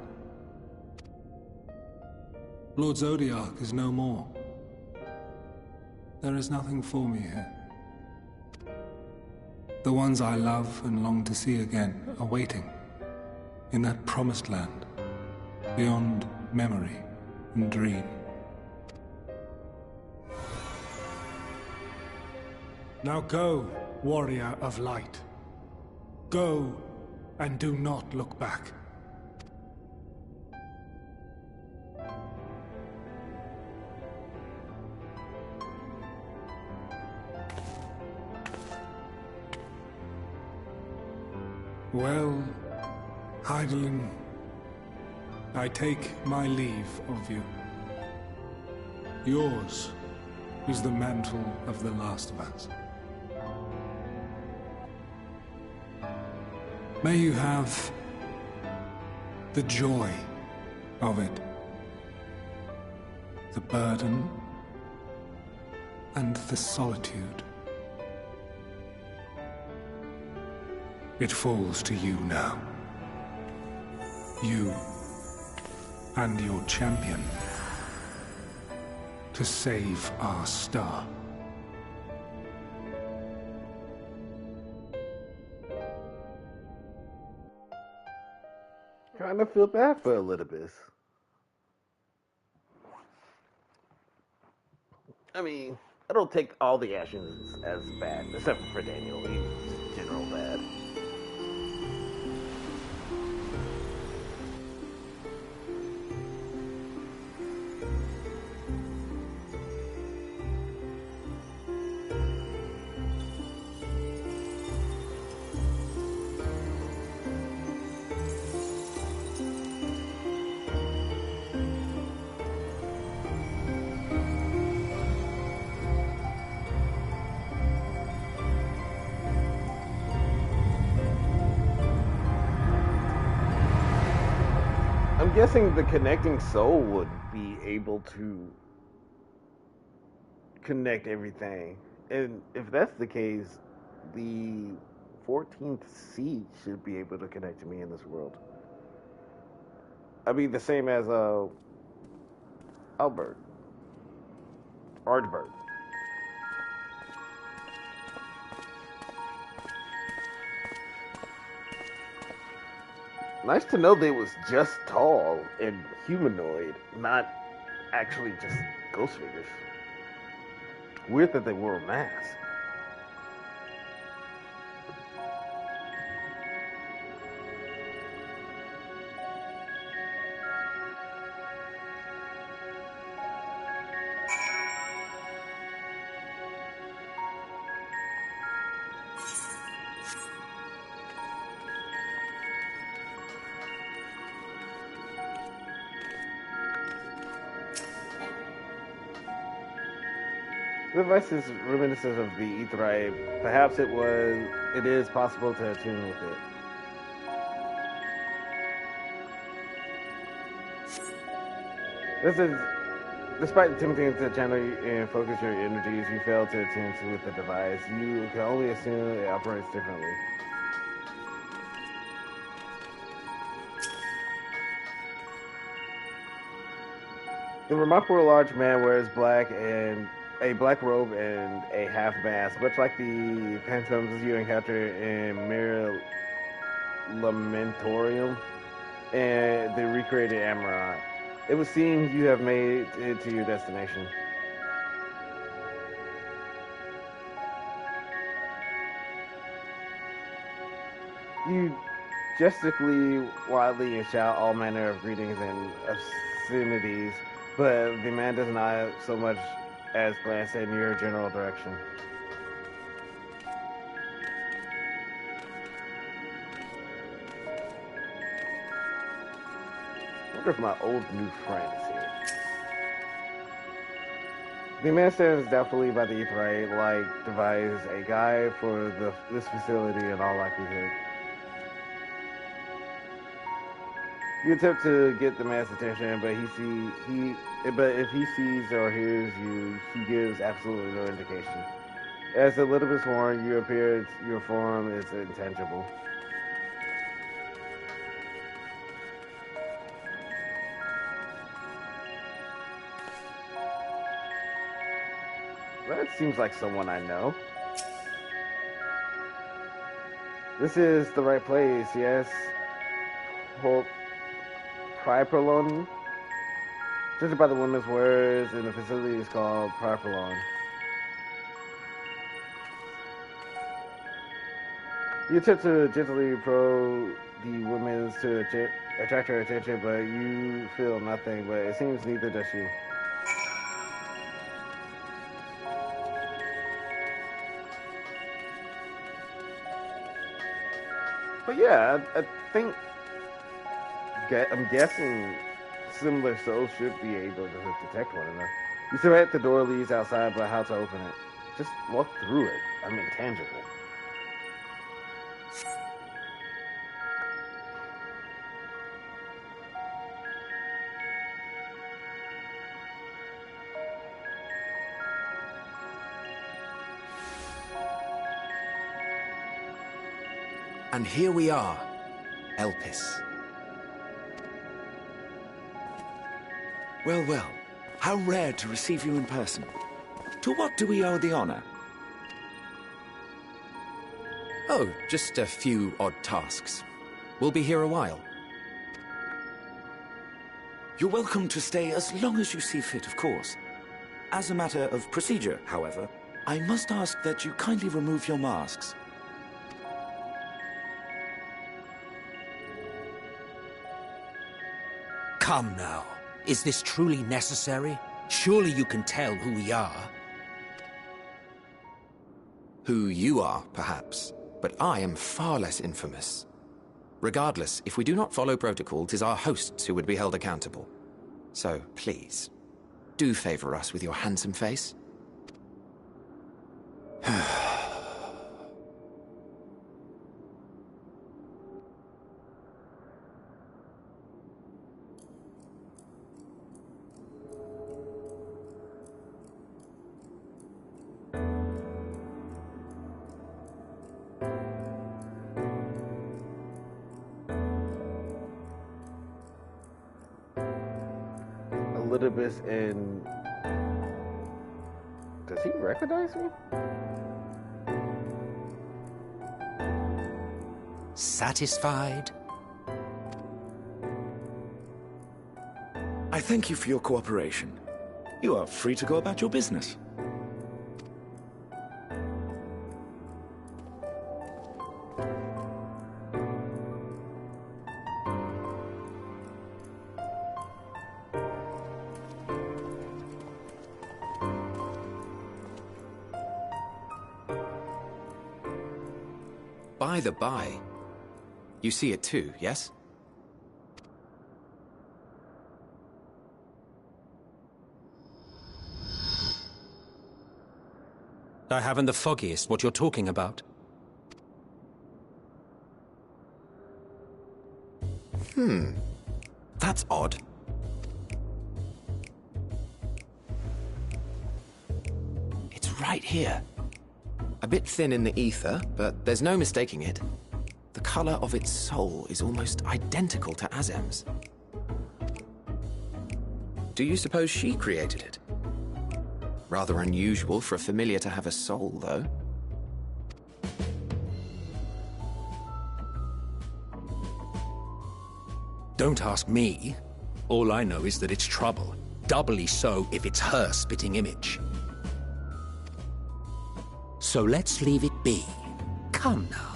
Lord Zodiark is no more. There is nothing for me here. The ones I love and long to see again are waiting, in that promised land, beyond memory and dream. Now go, warrior of light. Go, and do not look back. Well, Hydaelyn, I take my leave of you. Yours is the mantle of the last of us. May you have the joy of it, the burden and the solitude It falls to you now. You and your champion to save our star. Kind of feel bad for Elidibus. I mean, I don't take all the actions as bad, except for Daniel. He's just general bad. I'm guessing the connecting soul would be able to connect everything. And if that's the case, the 14th seed should be able to connect to me in this world. I mean, the same as Albert. Ardbert. Nice to know they was just tall and humanoid, not actually just ghost figures. Weird that they wore a mask. The device is reminiscent of the Aetheryte. Perhaps it is possible to attune with it. Despite attempting to channel and focus your energies, you fail to attune with the device. You can only assume it operates differently. The remarkable large man wears a black robe and a half mask, much like the phantoms you encounter in Mirror Lamentorium and the recreated Amaranth. It would seem you have made it to your destination. You gestically, wildly, and shout all manner of greetings and obscenities, but the man does not so much as glance in your general direction. I wonder if my old new friend is here. The man stands doubtfully by the Aetheryte device, a guide for this facility in all likelihood. You attempt to get the man's attention, but if he sees or hears you, he gives absolutely no indication. As Elidibus warned, your form is intangible. That seems like someone I know. This is the right place, yes? Priapolon? Judging by the women's words, and the facility is called Priapolon. You attempt to gently probe the women to attract her attention, but you feel nothing, but it seems neither does she. But yeah, I think I'm guessing similar souls should be able to detect one another. You survey the door leads outside, but how to open it? Just walk through it. I'm intangible. And here we are, Elpis. Well, well. How rare to receive you in person. To what do we owe the honor? Oh, just a few odd tasks. We'll be here a while. You're welcome to stay as long as you see fit, of course. As a matter of procedure, however, I must ask that you kindly remove your masks. Come now. Is this truly necessary? Surely you can tell who we are. Who you are, perhaps, but I am far less infamous. Regardless, if we do not follow protocol, 'tis our hosts who would be held accountable. So, please, do favor us with your handsome face. Elidibus and... Does he recognize me? Satisfied? I thank you for your cooperation. You are free to go about your business. By the by, you see it too, yes? I haven't the foggiest what you're talking about. That's odd. It's right here. A bit thin in the ether, but there's no mistaking it. The color of its soul is almost identical to Azem's. Do you suppose she created it? Rather unusual for a familiar to have a soul, though. Don't ask me. All I know is that it's trouble. Doubly so if it's her spitting image. So let's leave it be. Come now.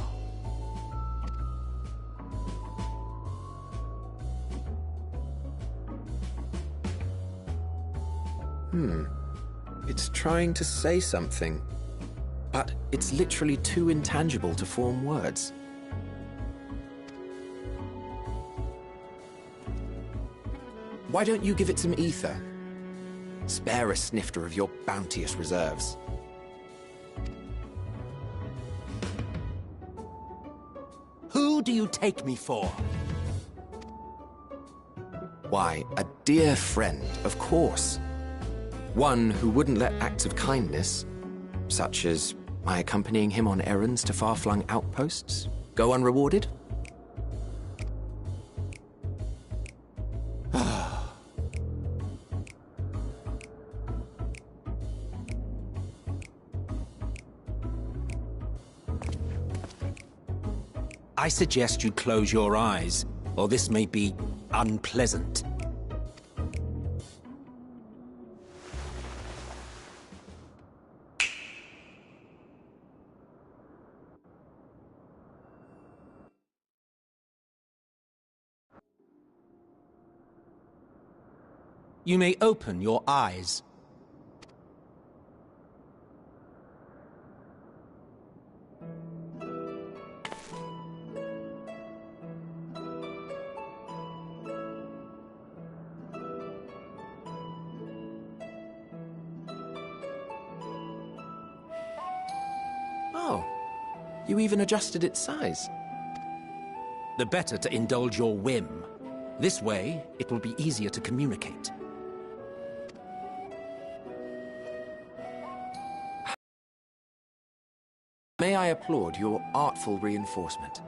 It's trying to say something, but it's literally too intangible to form words. Why don't you give it some ether? Spare a snifter of your bounteous reserves. Who do you take me for? Why, a dear friend, of course. One who wouldn't let acts of kindness, such as my accompanying him on errands to far-flung outposts, go unrewarded. I suggest you close your eyes, or this may be unpleasant. You may open your eyes. Oh, you even adjusted its size. The better to indulge your whim. This way, it will be easier to communicate. May I applaud your artful reinforcement?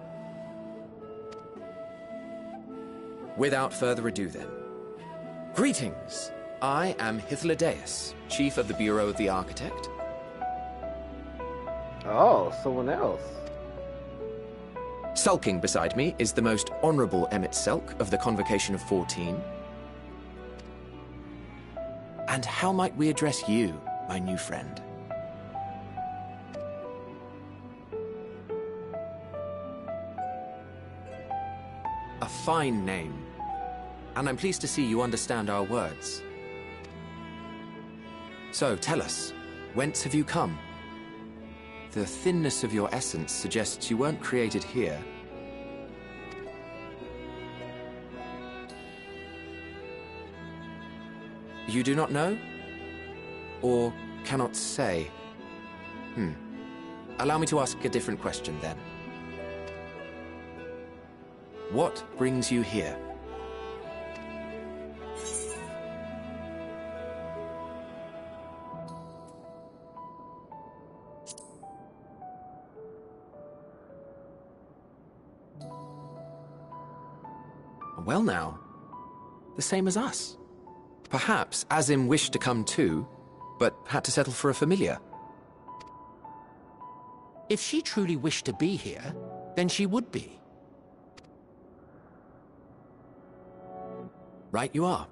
Without further ado then. Greetings! I am Hythlodaeus, Chief of the Bureau of the Architect. Oh, someone else. Sulking beside me is the most honorable Emmett Selk of the Convocation of 14. And how might we address you, my new friend? A fine name. And I'm pleased to see you understand our words. So, tell us, whence have you come? The thinness of your essence suggests you weren't created here. You do not know? Or cannot say? Allow me to ask a different question, then. What brings you here? Well now, the same as us. Perhaps Azim wished to come too, but had to settle for a familiar. If she truly wished to be here, then she would be. Right you are.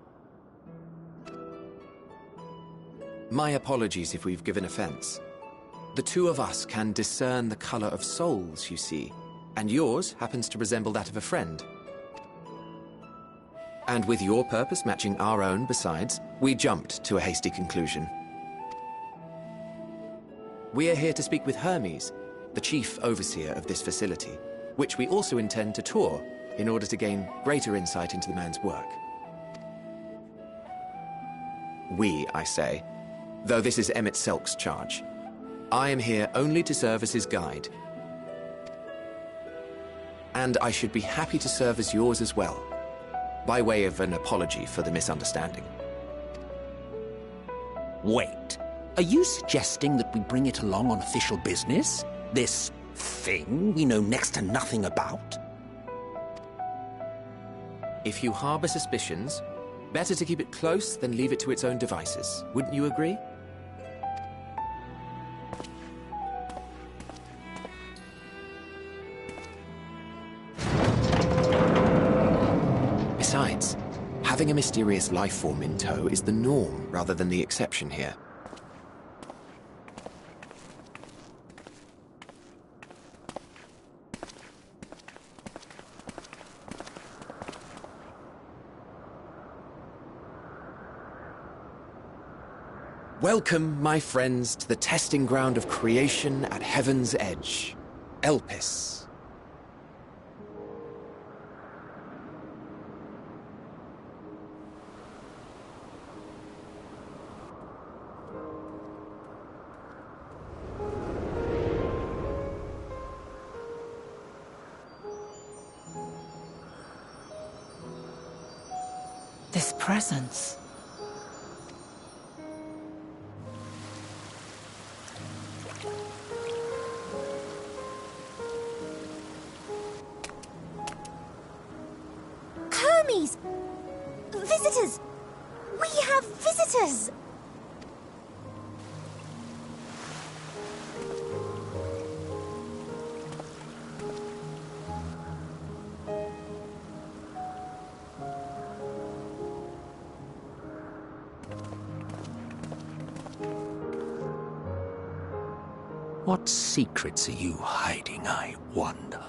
My apologies if we've given offense. The two of us can discern the color of souls, you see, and yours happens to resemble that of a friend. And with your purpose matching our own besides, we jumped to a hasty conclusion. We are here to speak with Hermes, the chief overseer of this facility, which we also intend to tour in order to gain greater insight into the man's work. We, I say, though this is Emmett Selk's charge. I am here only to serve as his guide. And I should be happy to serve as yours as well, by way of an apology for the misunderstanding. Wait, are you suggesting that we bring it along on official business? This thing we know next to nothing about? If you harbor suspicions, better to keep it close than leave it to its own devices. Wouldn't you agree? Besides, having a mysterious life form in tow is the norm rather than the exception here. Welcome, my friends, to the testing ground of creation at Heaven's Edge, Elpis. This presence. Hermes! Visitors! We have visitors! What secrets are you hiding, I wonder?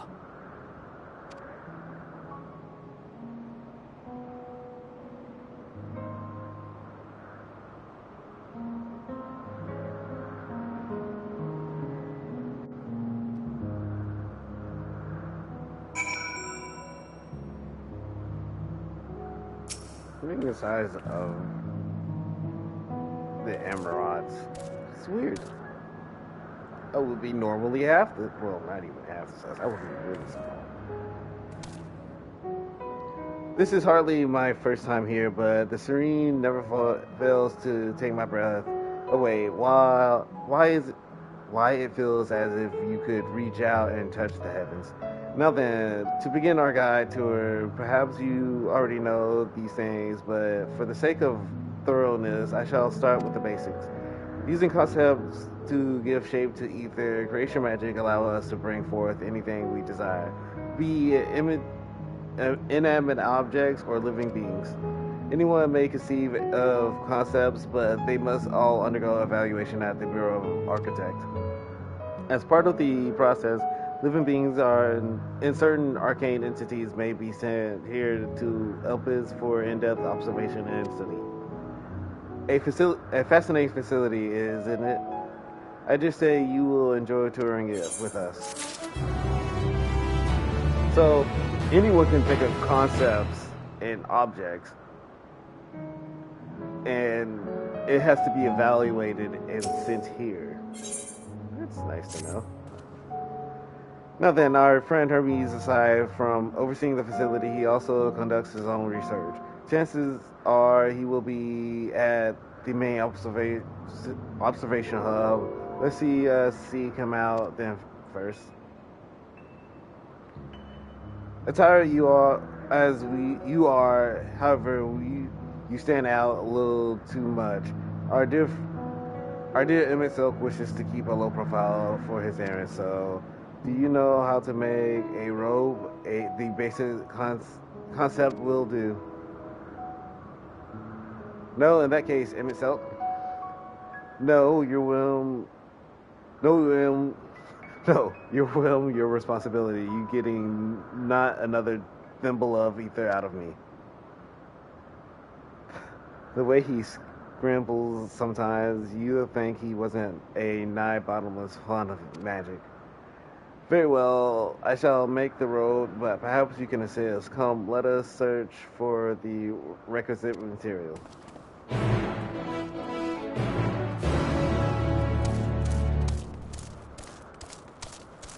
Look at the size of the emeralds. It's weird. I would be normally half the, well, not even half the size. I would be really small. This is hardly my first time here, but the serene never fails to take my breath away. Why is it? why it feels as if you could reach out and touch the heavens. Now then, to begin our guide tour, perhaps you already know these things, but for the sake of thoroughness, I shall start with the basics. Using concepts to give shape to ether, creation magic allow us to bring forth anything we desire, be it inanimate objects or living beings. Anyone may conceive of concepts, but they must all undergo evaluation at the Bureau of Architect. As part of the process, living beings and certain arcane entities may be sent here to help us for in-depth observation and study. A fascinating facility, isn't it? I just say you will enjoy touring it with us. So, anyone can think of concepts and objects, and it has to be evaluated and sent here. That's nice to know. Now then, our friend Hermes, aside from overseeing the facility, he also conducts his own research. Chances are he will be at the main observation hub. Let's see him out then first. Attired you are as you are, however, you stand out a little too much. Our dear Emmett Silk wishes to keep a low profile for his errand, so do you know how to make a robe? The basic concept will do. No, in that case, Emmett Silk. No, your whim. No, your whim, your responsibility. You getting not another thimble of ether out of me. The way he scrambles sometimes, you'll think he wasn't a nigh bottomless fond of magic. Very well, I shall make the road, but perhaps you can assist. Come, let us search for the requisite material.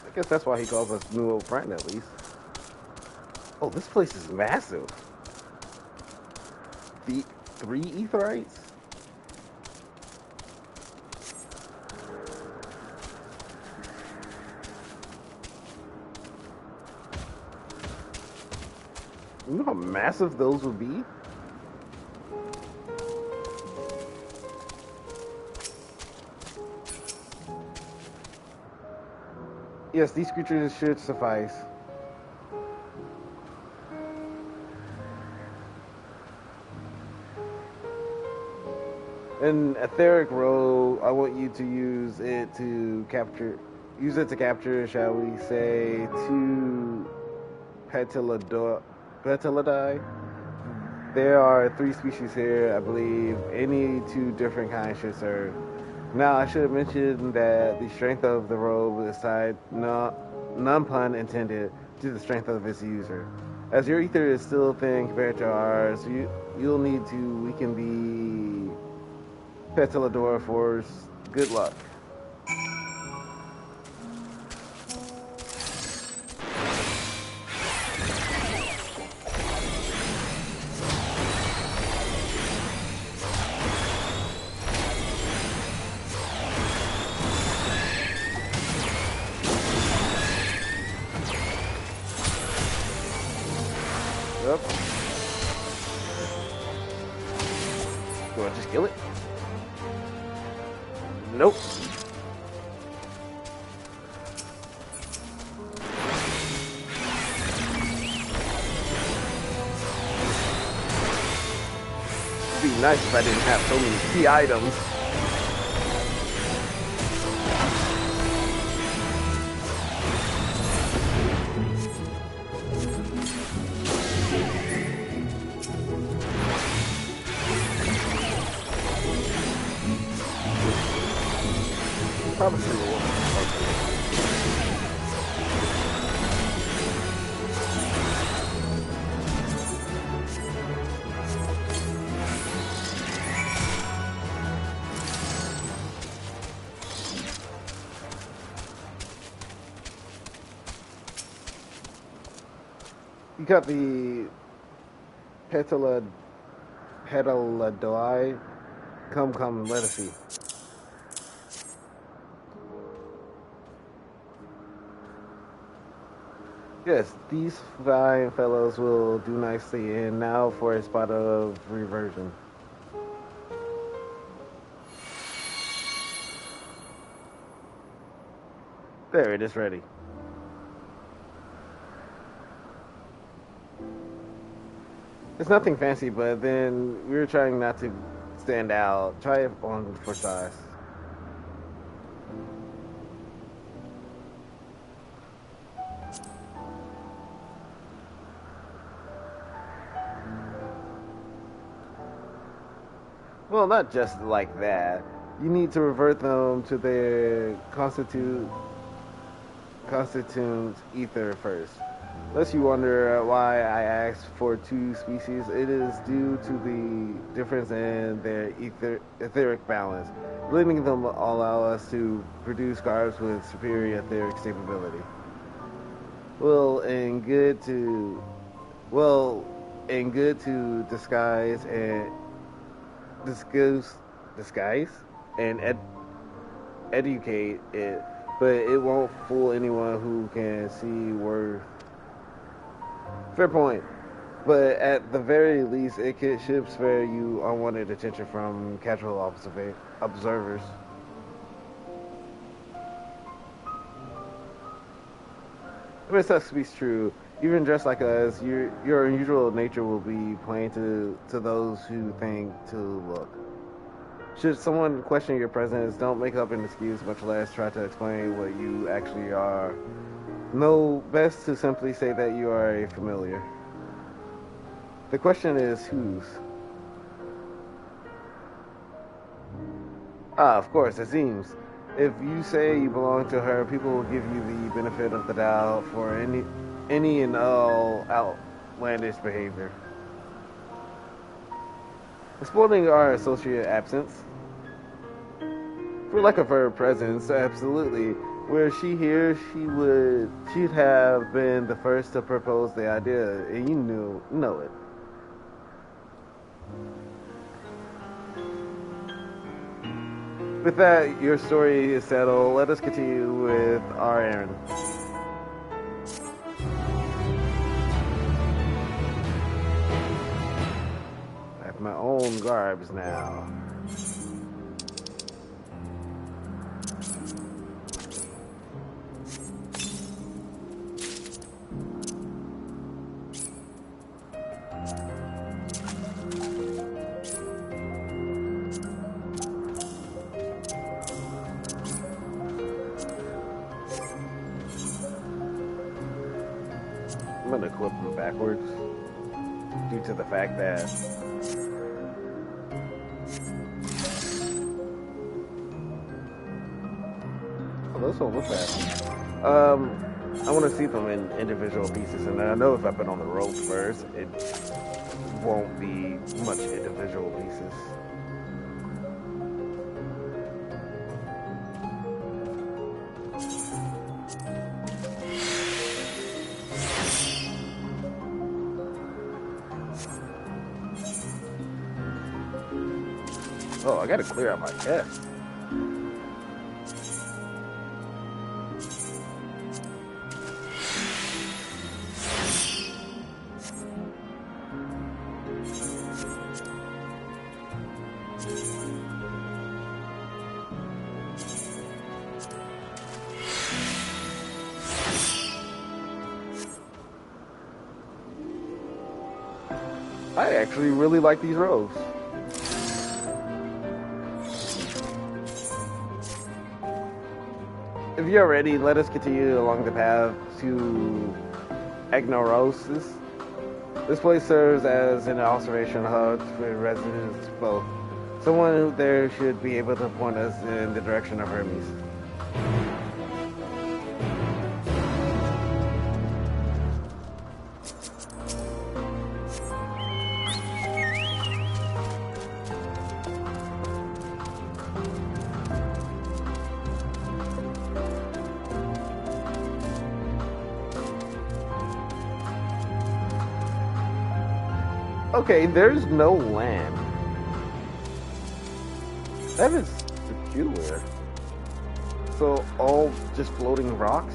I guess that's why he calls us new old friend, at least. Oh, this place is massive. The 3 Aetherites? You know how massive those would be? Yes, these creatures should suffice. An etheric robe, I want you to use it to capture, shall we say, 2 Petalidae. There are 3 species here, I believe. Any 2 different kinds should serve. Now, I should mention that the strength of the robe is tied, none pun intended, to the strength of its user. As your ether is still thin compared to ours, you'll need to weaken the Petalidor force. Good luck. Yep. Do I just kill it? Nope. It'd be nice if I didn't have so many key items. Probably will. You got the Petalidoi. Come, let us see. Yes, these fine fellows will do nicely, and now for a spot of reversion. There, it is ready. It's nothing fancy, but then we were trying not to stand out. Try it on for size. Well, not just like that. You need to revert them to their constituent ether first. Lest you wonder why I asked for 2 species, it is due to the difference in their etheric balance. Blending them allow us to produce garbs with superior etheric stability. And good to disguise and educate it, but it won't fool anyone who can see worth. Fair point. But at the very least, it should spare you unwanted attention from casual observers. If it sucks to be true, even dressed like us, your unusual nature will be plain to those who think to look. Should someone question your presence, don't make up an excuse, much less try to explain what you actually are. No, best to simply say that you are a familiar. The question is whose? Of course, it seems. If you say you belong to her, people will give you the benefit of the doubt for any and all outlandish behavior. Exploiting our associate absence. For lack of her presence, absolutely. Were she here, she'd have been the first to propose the idea, and you know it. With that, your story is settled. Let us continue with our errand. I have my own garbs now. I'm gonna clip them backwards due to the fact that those don't look bad. I want to see them in individual pieces, and I know if I put on the ropes first, it won't be much individual pieces. Oh, I gotta clear out my chest. I actually really like these robes. If you're ready, let us continue along the path to Agnorosis. This place serves as an observation hub for residents both. Someone there should be able to point us in the direction of Hermes. Okay, there's no land. That is peculiar. So, all just floating rocks?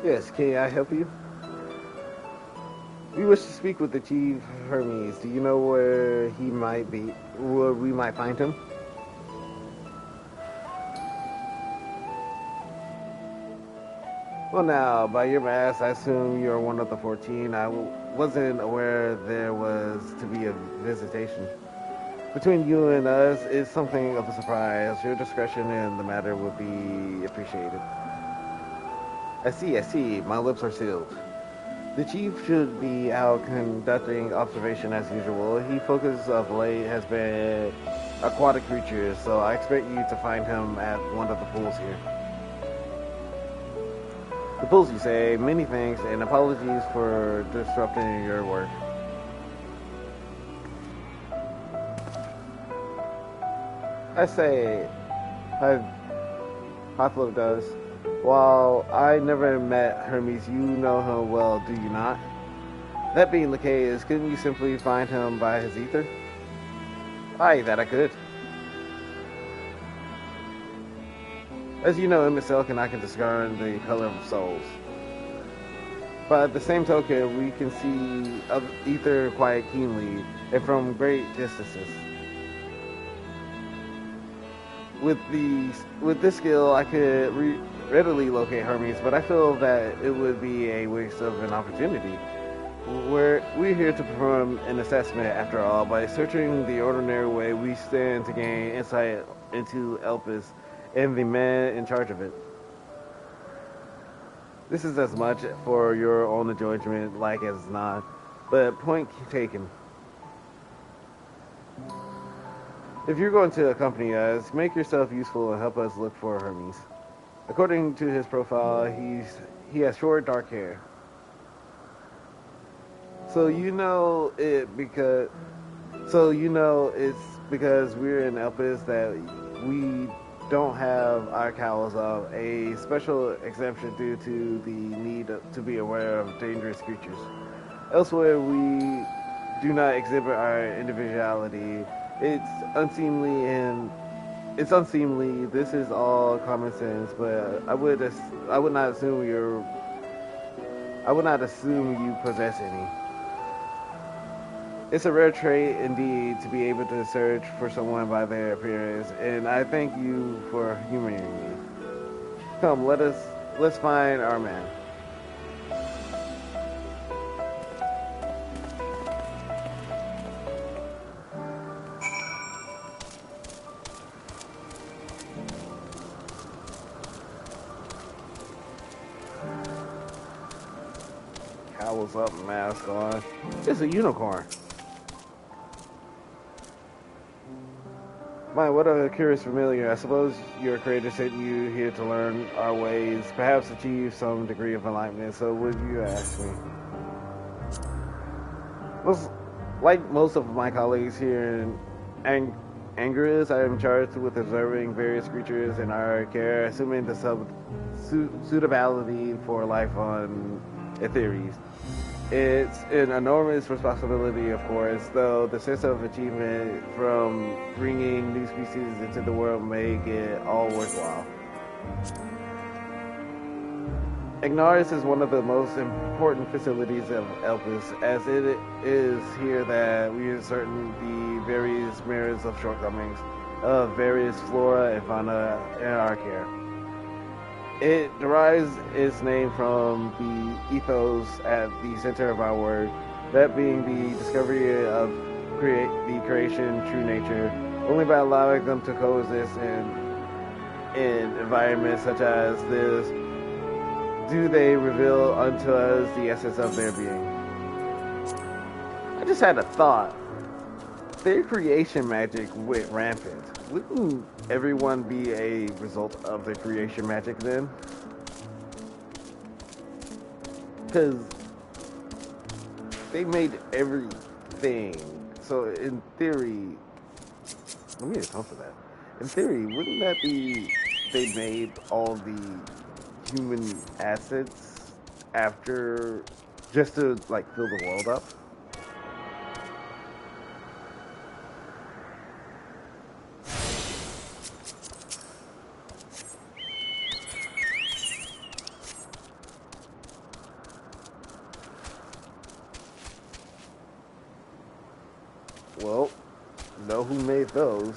Yes, can I help you? We wish to speak with the Chief Hermes. Do you know where he might be? Where we might find him? Well, now, by your math, I assume you're one of the 14. I wasn't aware there was to be a visitation. Between you and us is something of a surprise. Your discretion in the matter would be appreciated. I see. My lips are sealed. The Chief should be out conducting observation as usual. His focus of late has been aquatic creatures, so I expect you to find him at one of the pools here. The pools, you say? Many thanks, and apologies for disrupting your work. I say, Hothlo does. While I never met Hermes, you know him well, do you not? That being the case, couldn't you simply find him by his ether? Aye, that I could. As you know, MSL cannot discern the color of souls. But at the same token, we can see ether quite keenly and from great distances. With this skill, I could readily locate Hermes, but I feel that it would be a waste of an opportunity. We're here to perform an assessment, after all. By searching the ordinary way, we stand to gain insight into Elpis and the man in charge of it. This is as much for your own enjoyment like as not, but point taken. If you're going to accompany us, make yourself useful and help us look for Hermes. According to his profile, he has short, dark hair. So you know it's because we're in Elpis that we don't have our cowls off, a special exemption due to the need to be aware of dangerous creatures. Elsewhere, we do not exhibit our individuality. It's unseemly. This is all common sense, but I would not assume you possess any. It's a rare trait indeed to be able to search for someone by their appearance, and I thank you for humoring me. Come, let's find our man. Cowls up, mask on. It's a unicorn. My, what a curious familiar. I suppose your creator sent you here to learn our ways, perhaps achieve some degree of enlightenment, so would you ask me? Like most of my colleagues here in Angerus, I am charged with observing various creatures in our care, assuming the suitability for life on Etheres. It's an enormous responsibility, of course, though the sense of achievement from bringing new species into the world make it all worthwhile. Ignaris is one of the most important facilities of Elpis, as it is here that we ascertain the various merits of shortcomings of various flora and fauna in our care. It derives its name from the ethos at the center of our work, that being the discovery of the creation true nature. Only by allowing them to coexist in environments such as this do they reveal unto us the essence of their being. I just had a thought. Their creation magic went rampant. Wouldn't everyone be a result of the creation magic then? Because they made everything. So in theory, let me account for that. In theory, wouldn't that be they made all the human assets after just to like fill the world up? Well, know who made those.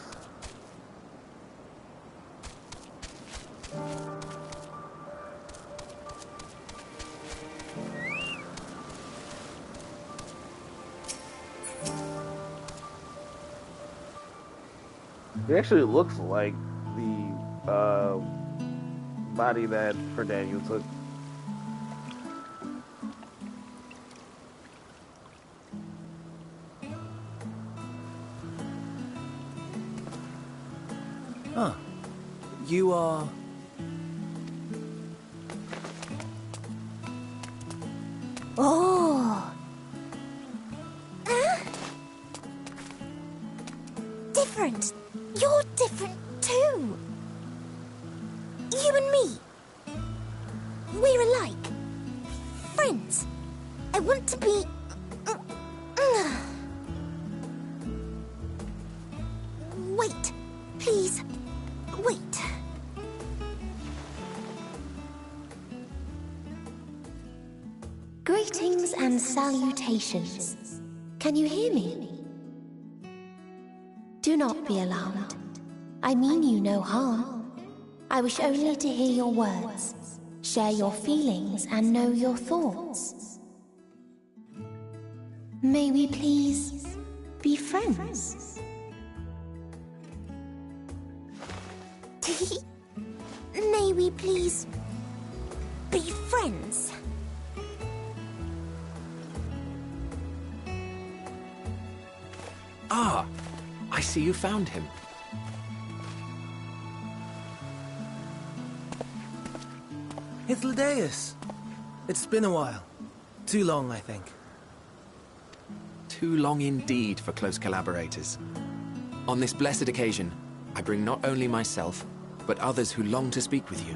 It actually looks like the body that Daniel took. Huh. You are... Oh! Different. You're different too. You and me. We're alike. Friends. I want to be... Wait. Please. Wait. Greetings and salutations. Can you hear me? Do not be alarmed. I mean you no harm. I wish only to hear your words, share your feelings, and know your thoughts. May we please be friends? May we please be friends? Ah, I see you found him. Hythlodaeus. It's been a while. Too long, I think. Too long indeed for close collaborators. On this blessed occasion, I bring not only myself, but others who long to speak with you.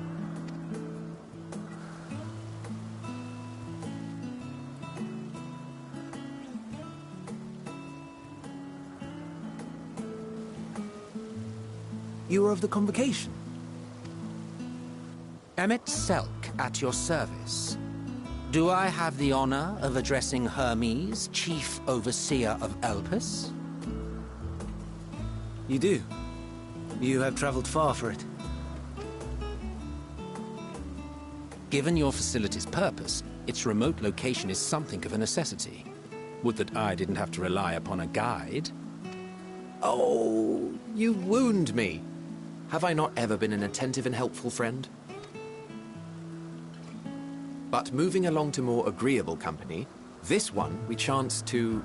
You are of the Convocation? Emmet Selk at your service. Do I have the honor of addressing Hermes, Chief Overseer of Elpis? You do. You have traveled far for it. Given your facility's purpose, its remote location is something of a necessity. Would that I didn't have to rely upon a guide. Oh, you wound me. Have I not ever been an attentive and helpful friend? But moving along to more agreeable company, this one we chance to...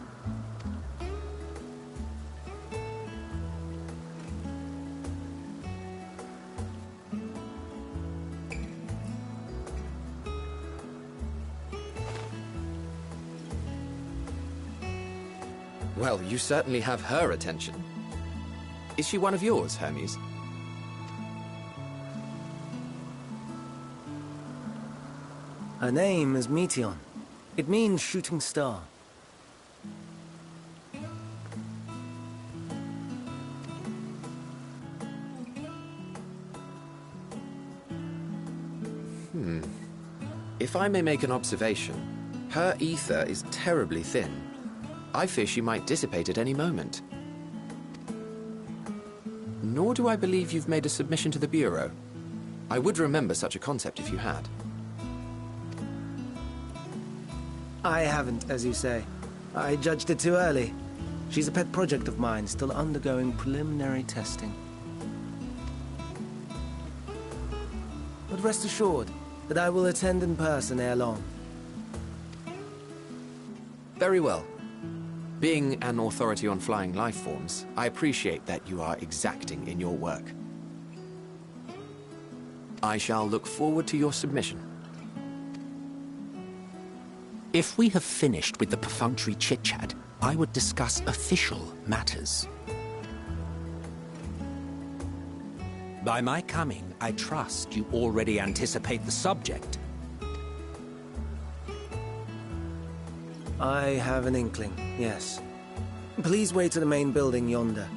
Well, you certainly have her attention. Is she one of yours, Hermes? Her name is Meteion. It means shooting star. If I may make an observation, her ether is terribly thin. I fear she might dissipate at any moment. Nor do I believe you've made a submission to the Bureau. I would remember such a concept if you had. I haven't, as you say. I judged it too early. She's a pet project of mine, still undergoing preliminary testing. But rest assured that I will attend in person ere long. Very well. Being an authority on flying life forms, I appreciate that you are exacting in your work. I shall look forward to your submission. If we have finished with the perfunctory chit-chat, I would discuss official matters. By my coming, I trust you already anticipate the subject. I have an inkling, yes. Please wait to the main building yonder.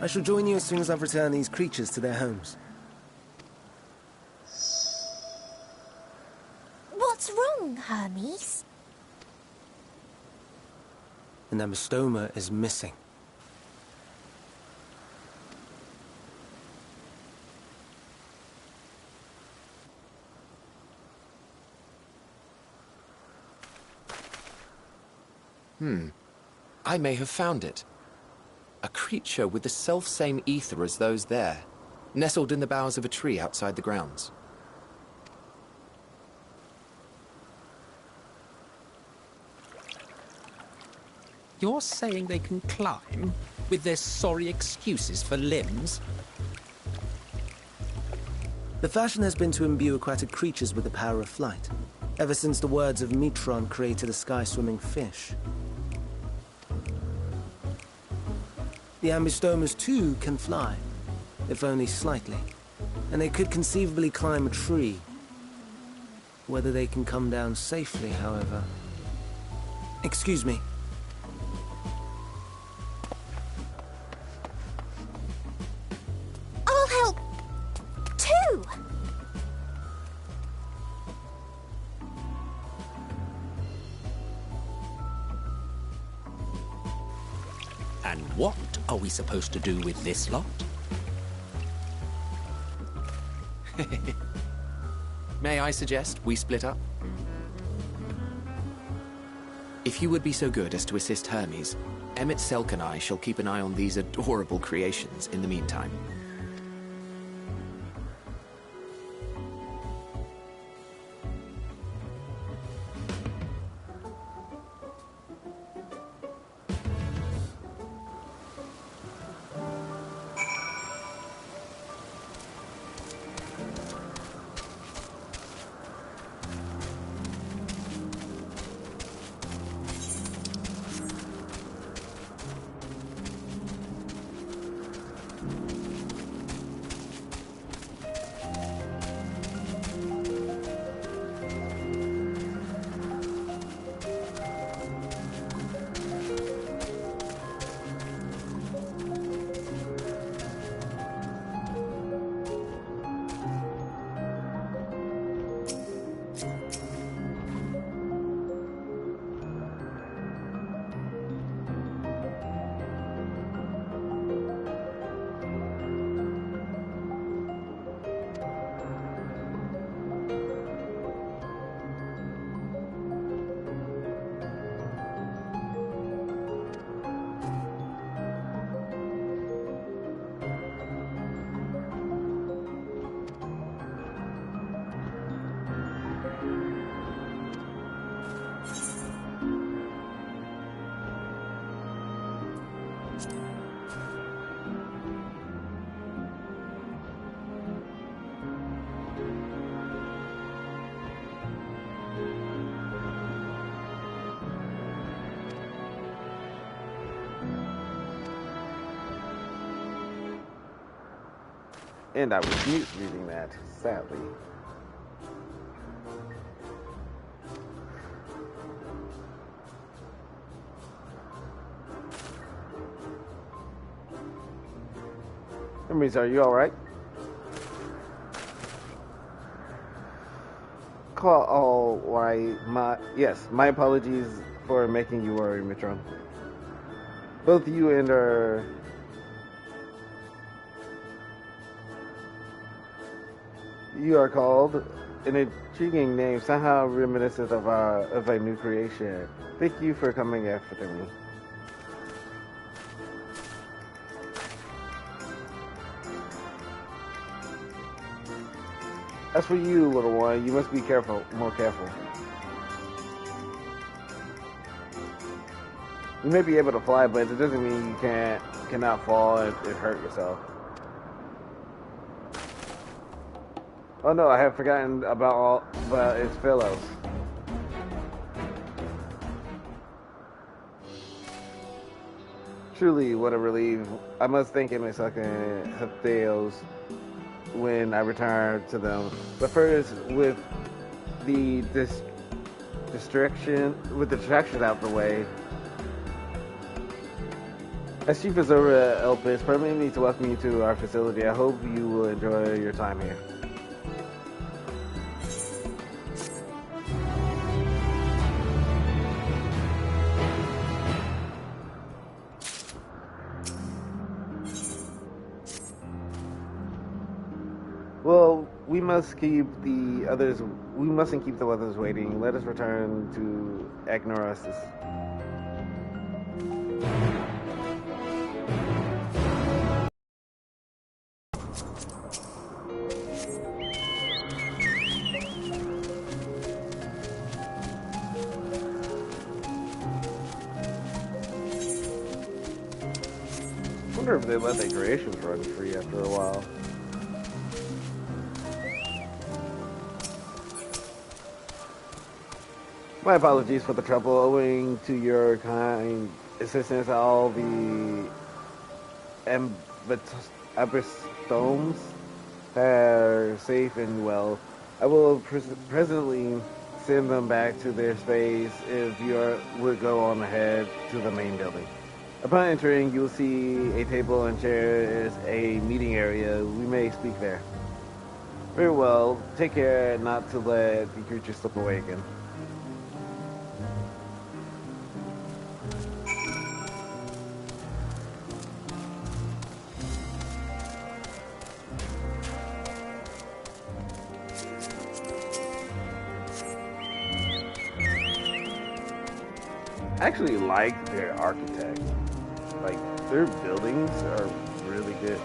I shall join you as soon as I've returned these creatures to their homes. What's wrong, Hermes? and Ambystoma is missing. I may have found it. A creature with the self-same ether as those there, nestled in the boughs of a tree outside the grounds. You're saying they can climb, with their sorry excuses for limbs? The fashion has been to imbue aquatic creatures with the power of flight, ever since the words of Metron created a sky-swimming fish. The Ambystomas too can fly, if only slightly, and they could conceivably climb a tree. Whether they can come down safely, however... Excuse me. I'll help, too! And what are we supposed to do with this lot? May I suggest we split up? If you would be so good as to assist Hermes, Emmett Selk and I shall keep an eye on these adorable creations in the meantime. And I was mute reading that, sadly. Hermes, are you alright? Yes, my apologies for making you worry, Metron. Both you and you are called an intriguing name, somehow reminiscent of a new creation. Thank you for coming after me. As for you, little one, you must be careful, more careful. You may be able to fly, but it doesn't mean you cannot fall and hurt yourself. Oh no, I have forgotten about its fellows. Truly, what a relief. I must thank him and Hephaestus when I return to them. But first, with the distractions out the way, as Chief Azura Elpis, permit me to welcome you to our facility. I hope you will enjoy your time here. Well, we mustn't keep the others waiting. Let us return to Agnorasis. I wonder if they let their creations run free after a while. My apologies for the trouble. Owing to your kind assistance, all the Abristomes are safe and well. I will presently send them back to their space if you would go on ahead to the main building. Upon entering, you'll see a table and chairs, a meeting area. We may speak there. Very well. Take care not to let the creature slip away again. I actually like their architect. Like, their buildings are really good.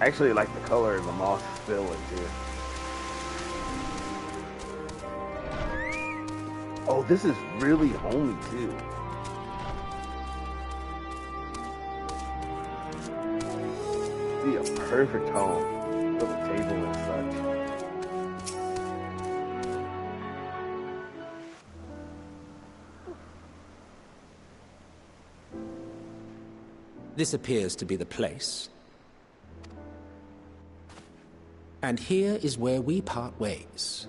I actually like the color of the moss filling too. Oh, this is really homey too. Be a perfect home for the table and such. This appears to be the place. And here is where we part ways.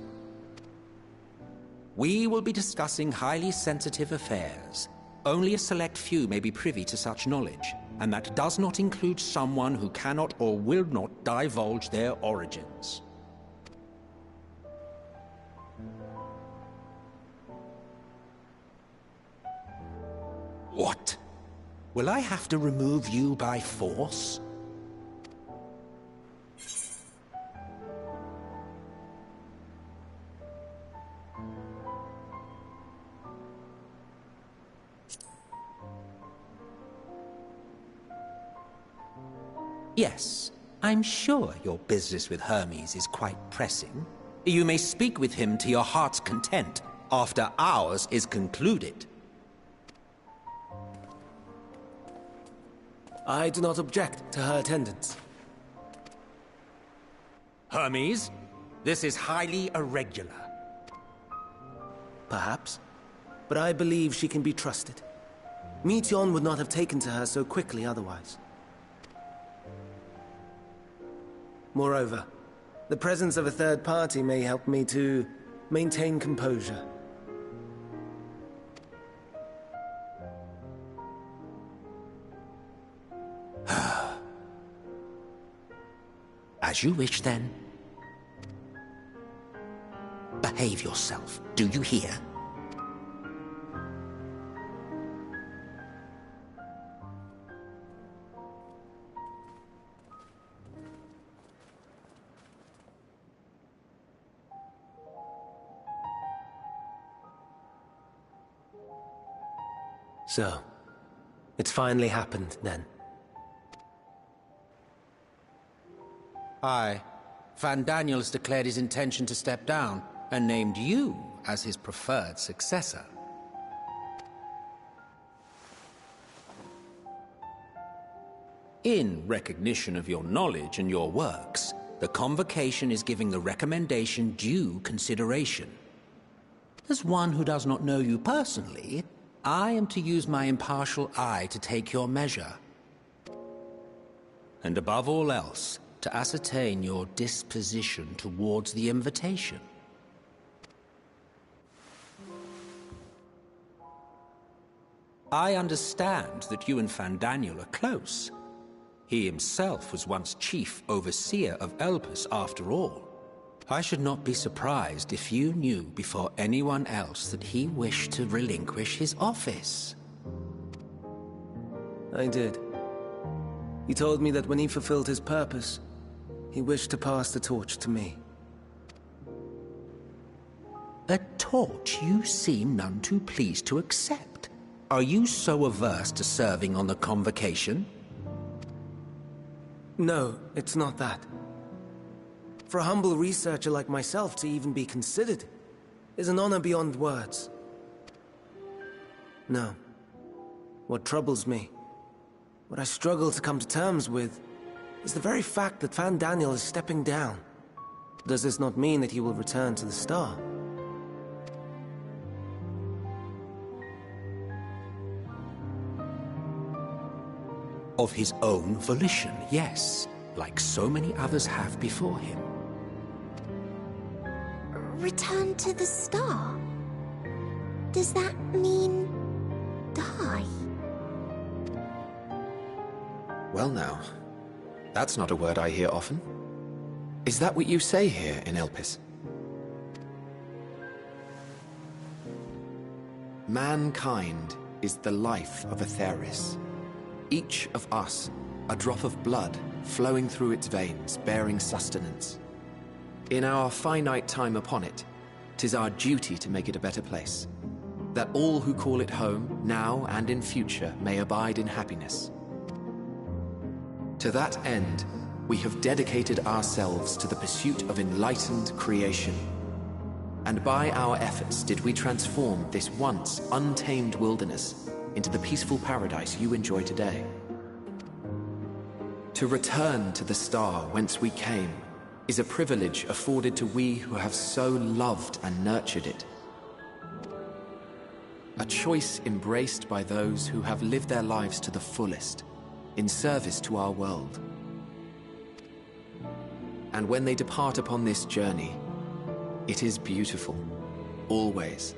We will be discussing highly sensitive affairs. Only a select few may be privy to such knowledge, and that does not include someone who cannot or will not divulge their origins. What? Will I have to remove you by force? Yes, I'm sure your business with Hermes is quite pressing. You may speak with him to your heart's content after ours is concluded. I do not object to her attendance. Hermes, this is highly irregular. Perhaps, but I believe she can be trusted. Meteion would not have taken to her so quickly otherwise. Moreover, the presence of a third party may help me to maintain composure. As you wish, then. Behave yourself, do you hear? So, it's finally happened, then. Aye. Fandaniel's declared his intention to step down, and named you as his preferred successor. In recognition of your knowledge and your works, the Convocation is giving the recommendation due consideration. As one who does not know you personally, I am to use my impartial eye to take your measure. And above all else, to ascertain your disposition towards the invitation. I understand that you and Fandaniel are close. He himself was once chief overseer of Elpis after all. I should not be surprised if you knew before anyone else that he wished to relinquish his office. I did. He told me that when he fulfilled his purpose, he wished to pass the torch to me. A torch you seem none too pleased to accept. Are you so averse to serving on the Convocation? No, it's not that. For a humble researcher like myself to even be considered is an honor beyond words. No. What troubles me, what I struggle to come to terms with, is the very fact that Fandaniel is stepping down. Does this not mean that he will return to the Star? Of his own volition, yes, like so many others have before him. Return to the Star? Does that mean die? Well now, that's not a word I hear often. Is that what you say here in Elpis? Mankind is the life of Atheris. Each of us, a drop of blood flowing through its veins, bearing sustenance. In our finite time upon it, 'tis our duty to make it a better place, that all who call it home, now and in future, may abide in happiness. To that end, we have dedicated ourselves to the pursuit of enlightened creation. And by our efforts did we transform this once untamed wilderness into the peaceful paradise you enjoy today. To return to the Star whence we came is a privilege afforded to we who have so loved and nurtured it. A choice embraced by those who have lived their lives to the fullest, in service to our world. And when they depart upon this journey, it is beautiful, always.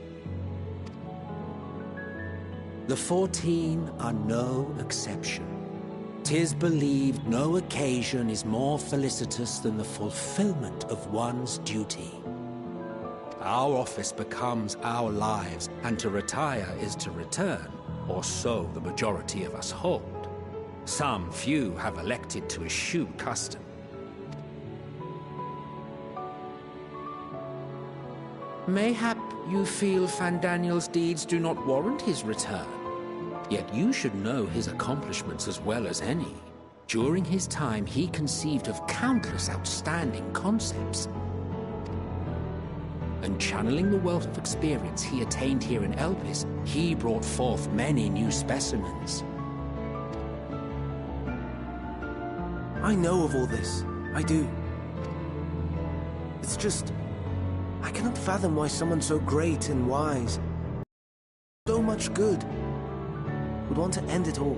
The 14 are no exception. 'Tis believed no occasion is more felicitous than the fulfillment of one's duty. Our office becomes our lives, and to retire is to return, or so the majority of us hold. Some few have elected to eschew custom. Mayhap you feel Fandaniel's deeds do not warrant his return. Yet you should know his accomplishments as well as any. During his time, he conceived of countless outstanding concepts. And channeling the wealth of experience he attained here in Elpis, he brought forth many new specimens. I know of all this. I do. It's just, I cannot fathom why someone so great and wise, so much good, would want to end it all.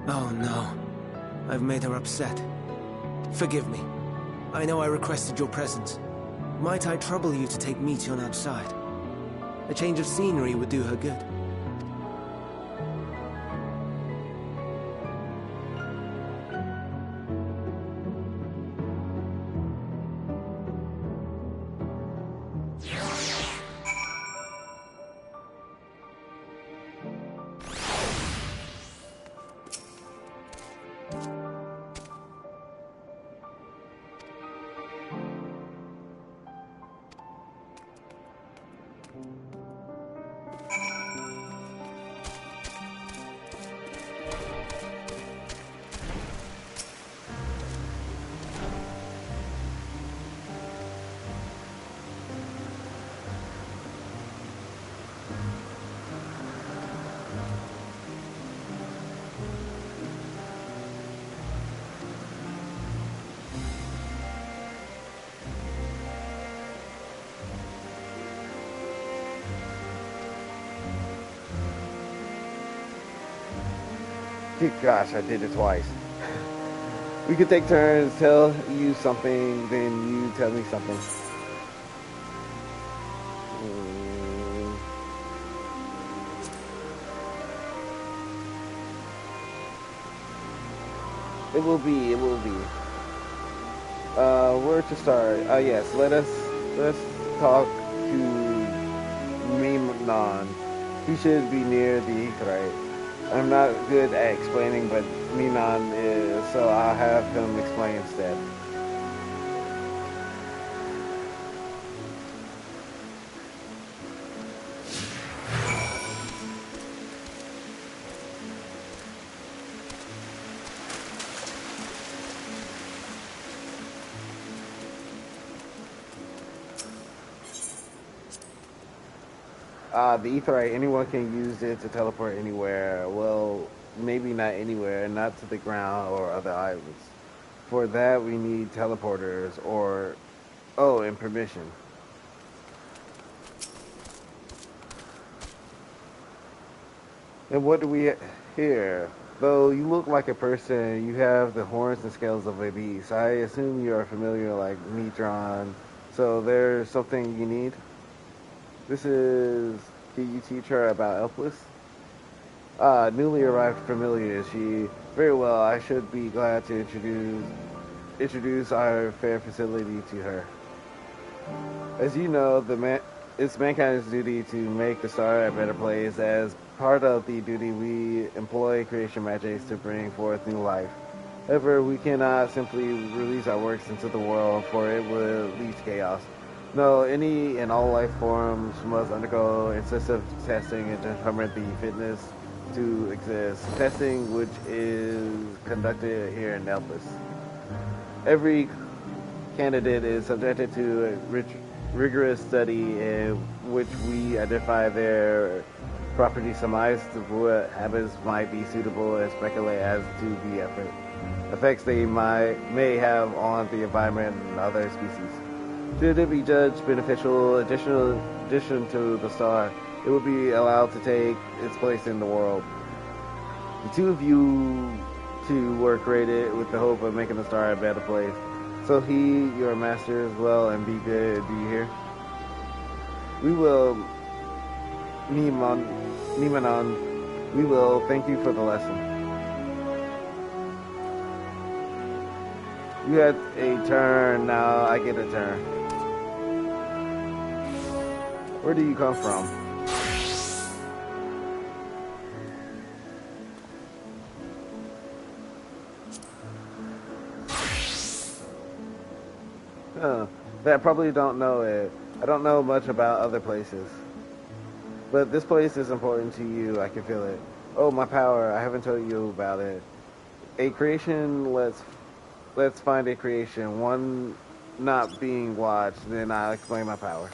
Oh no, I've made her upset. Forgive me. I know I requested your presence. Might I trouble you to take Meteion outside? A change of scenery would do her good. Gosh, I did it twice. We could take turns, tell you something, then you tell me something. It will be. Where to start? Yes, let's talk to Mimnon. He should be near the Aetheryte. I'm not good at explaining, but Mimnon is, so I'll have him explain instead. The Aetheryte, anyone can use it to teleport anywhere. Well, maybe not anywhere, not to the ground or other islands. For that, we need teleporters or... Oh, and permission. And what do we here? Though you look like a person, you have the horns and scales of a beast. I assume you are familiar like Metron. So there's something you need? This is... Can you teach her about Elpis? Newly arrived familiar is she? Very well, I should be glad to introduce our fair facility to her. As you know, it's mankind's duty to make the star a better place. As part of the duty, we employ creation magics to bring forth new life. However, we cannot simply release our works into the world, for it would lead to chaos. No, any and all life forms must undergo excessive testing and determine the fitness to exist. Testing which is conducted here in Elpis. Every candidate is subjected to a rigorous study in which we identify their properties, surmise what habits might be suitable, and speculate as to the effects they may have on the environment and other species. Should it be judged beneficial addition to the star, it will be allowed to take its place in the world. The two of you two were created with the hope of making the star a better place. So he, your master as well, and be good. Do you hear? We will, Nimanon, we will thank you for the lesson. You had a turn, now I get a turn. Where do you come from? That probably don't know it. I don't know much about other places. But this place is important to you, I can feel it. Oh, my power, I haven't told you about it. A creation, let's find a creation. One not being watched, then I'll explain my power.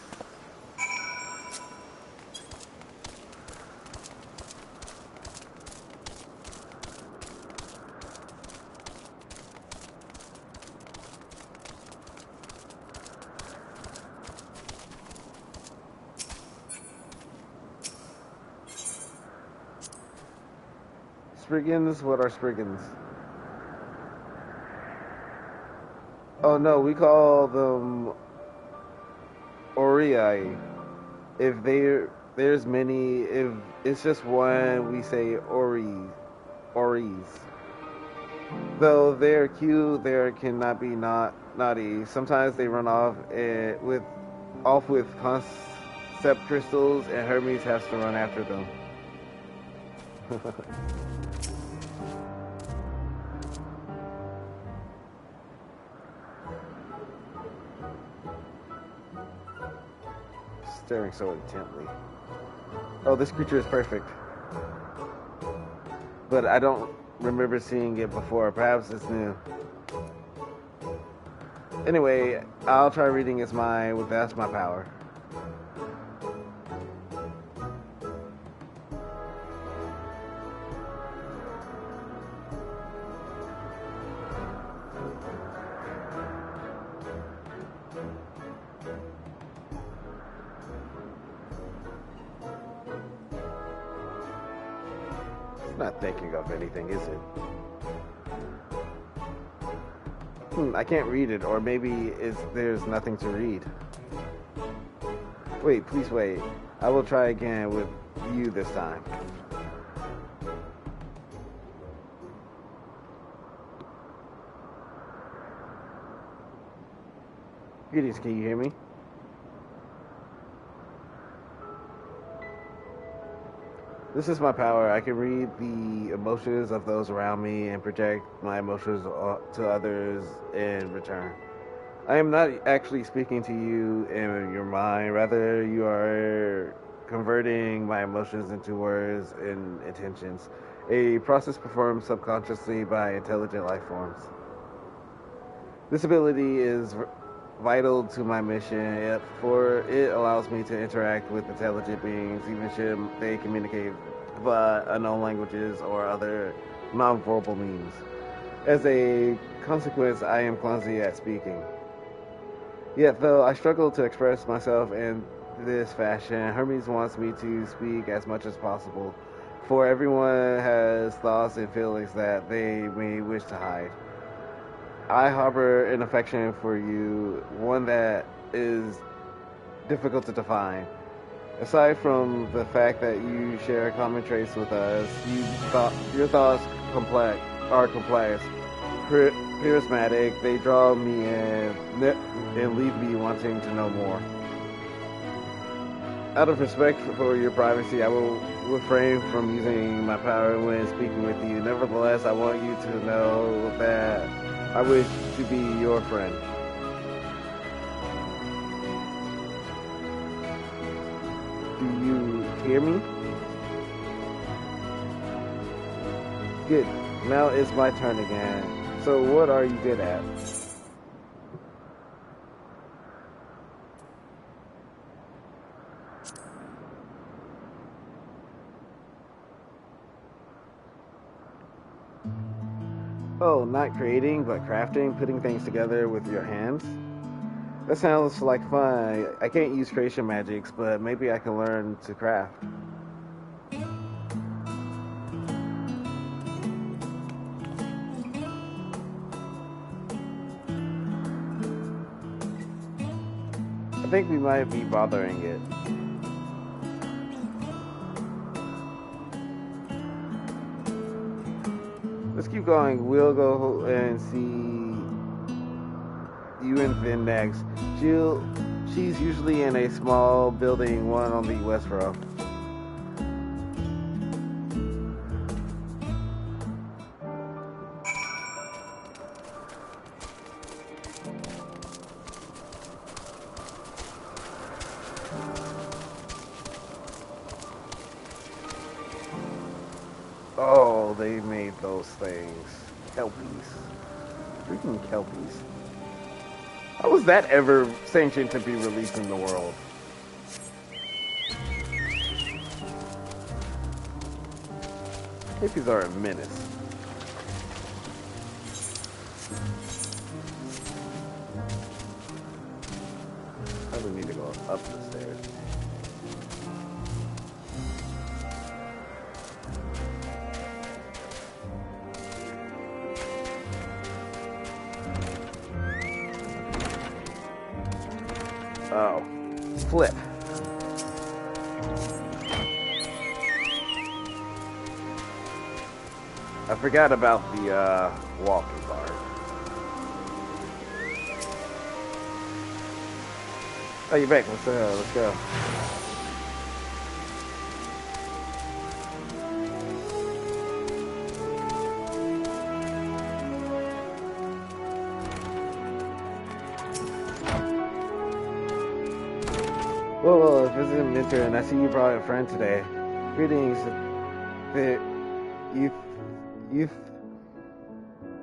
Spriggans? What are Spriggans? Oh no, we call them Oriai. If there's many, if it's just one, we say Oris. Though they're cute, they cannot be naughty. Sometimes they run off with concept crystals, and Hermes has to run after them. Staring so intently. Oh, this creature is perfect. But I don't remember seeing it before. Perhaps it's new. Anyway, I'll try reading its mind. That's my power. Not thinking of anything, is it? I can't read it, or maybe there's nothing to read. Wait, please wait. I will try again with you this time. Greetings, can you hear me? This is my power. I can read the emotions of those around me and project my emotions to others in return. I am not actually speaking to you in your mind. Rather, you are converting my emotions into words and intentions, a process performed subconsciously by intelligent life forms. This ability is vital to my mission, for it allows me to interact with intelligent beings, even should they communicate via unknown languages or other nonverbal means. As a consequence, I am clumsy at speaking. Yet, though I struggle to express myself in this fashion, Hermes wants me to speak as much as possible, for everyone has thoughts and feelings that they may wish to hide. I harbor an affection for you, one that is difficult to define. Aside from the fact that you share common traits with us, your thoughts are complex, charismatic. They draw me in and leave me wanting to know more. Out of respect for your privacy, I will refrain from using my power when speaking with you. Nevertheless, I want you to know that I wish to be your friend. Do you hear me? Good. Now it's my turn again. So what are you good at? Oh, not creating, but crafting, putting things together with your hands? That sounds like fun. I can't use creation magics, but maybe I can learn to craft. I think we might be bothering it. Let's keep going. We'll go and see you and Finn next. She's usually in a small building, one on the west row. Oh, they made those things. Kelpies. Freaking Kelpies. How was that ever sanctioned to be released in the world? Kelpies are a menace. Probably need to go up the stairs. Oh, flip. I forgot about the walking part. Oh, you're back. Let's go. Whoa, visit Minter, and I see you brought a friend today. Greetings.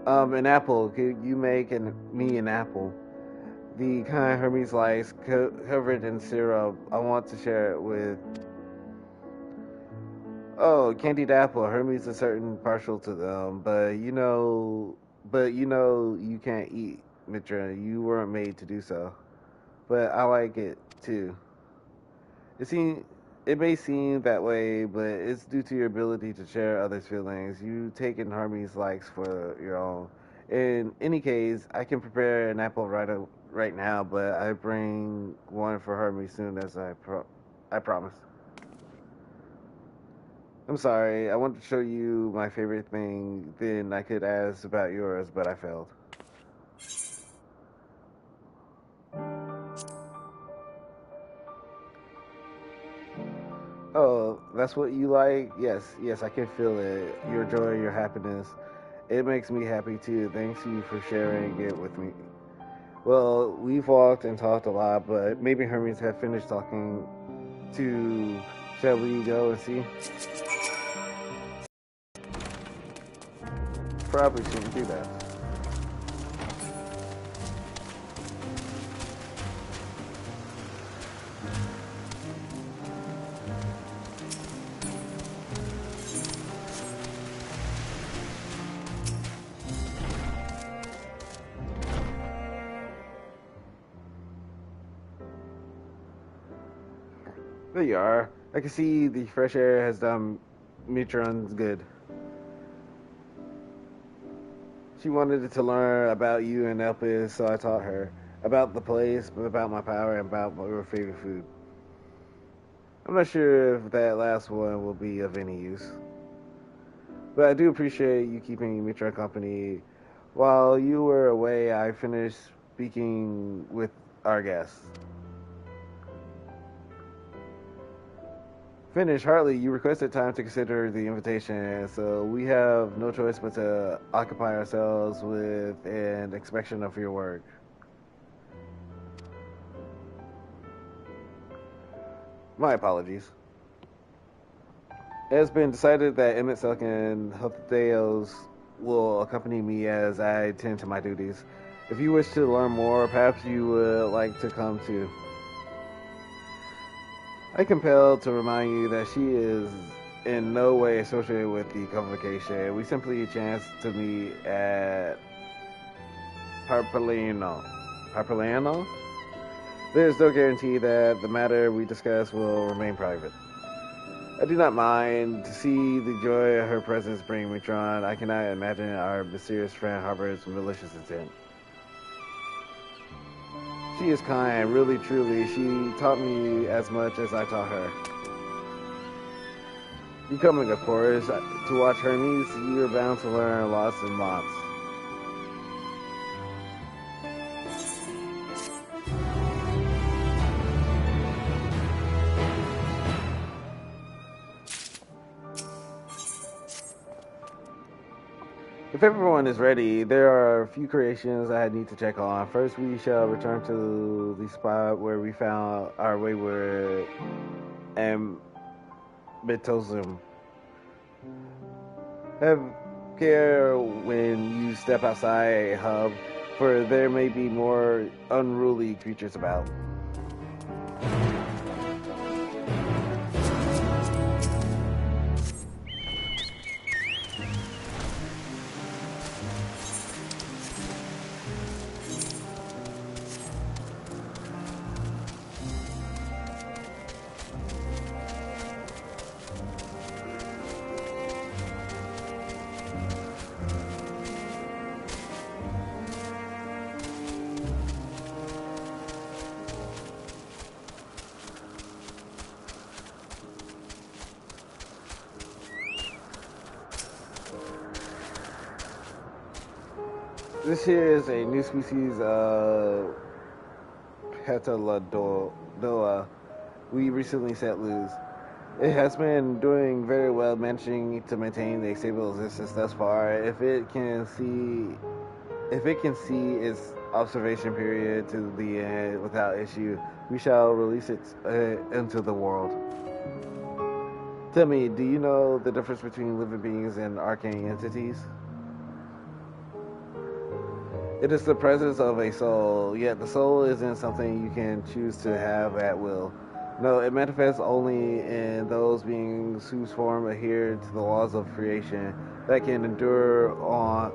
An apple. Could you make me an apple? The kind Hermes likes, covered in syrup. I want to share it with. Oh, candied apple. Hermes is certain partial to them, but you know you can't eat, Mitra. You weren't made to do so. But I like it too. It may seem that way, but it's due to your ability to share others' feelings. You've taken Hermes' likes for your own. In any case, I can prepare an apple right now, but I bring one for Hermes soon as I promise. I'm sorry, I wanted to show you my favorite thing, then I could ask about yours, but I failed. That's what you like? Yes, I can feel it. Your joy, your happiness. It makes me happy too. Thanks you for sharing it with me. Well, we've walked and talked a lot, but maybe Hermes have finished talking to... Shall we go and see? Probably shouldn't do that. There you are. I can see the fresh air has done Mitron's good. She wanted to learn about you and Elpis, so I taught her. About the place, about my power, and about her favorite food. I'm not sure if that last one will be of any use. But I do appreciate you keeping Mitron company. While you were away, I finished speaking with our guests. Finish, Hartley, you requested time to consider the invitation, so we have no choice but to occupy ourselves with an inspection of your work. My apologies. It has been decided that Emmett Selk and Hothadeos will accompany me as I attend to my duties. If you wish to learn more, perhaps you would like to come too. I compelled to remind you that she is in no way associated with the convocation. We simply chanced to meet at Parpaliano. Parpaliano? There is no guarantee that the matter we discuss will remain private. I do not mind to see the joy of her presence bring Mitron. I cannot imagine our mysterious friend harbors malicious intent. She is kind, really, truly. She taught me as much as I taught her. You coming, of course, to watch Hermes, you are bound to learn lots and lots. If everyone is ready, there are a few creations I need to check on. First, we shall return to the spot where we found our wayward Ambitosum. Have care when you step outside a hub, for there may be more unruly creatures about. This here is a new species of Petalodoa we recently set loose. It has been doing very well, managing to maintain a stable existence thus far. If it can see its observation period to the end without issue, we shall release it into the world. Tell me, do you know the difference between living beings and arcane entities? It is the presence of a soul, yet the soul isn't something you can choose to have at will. No, it manifests only in those beings whose form adhere to the laws of creation that can endure on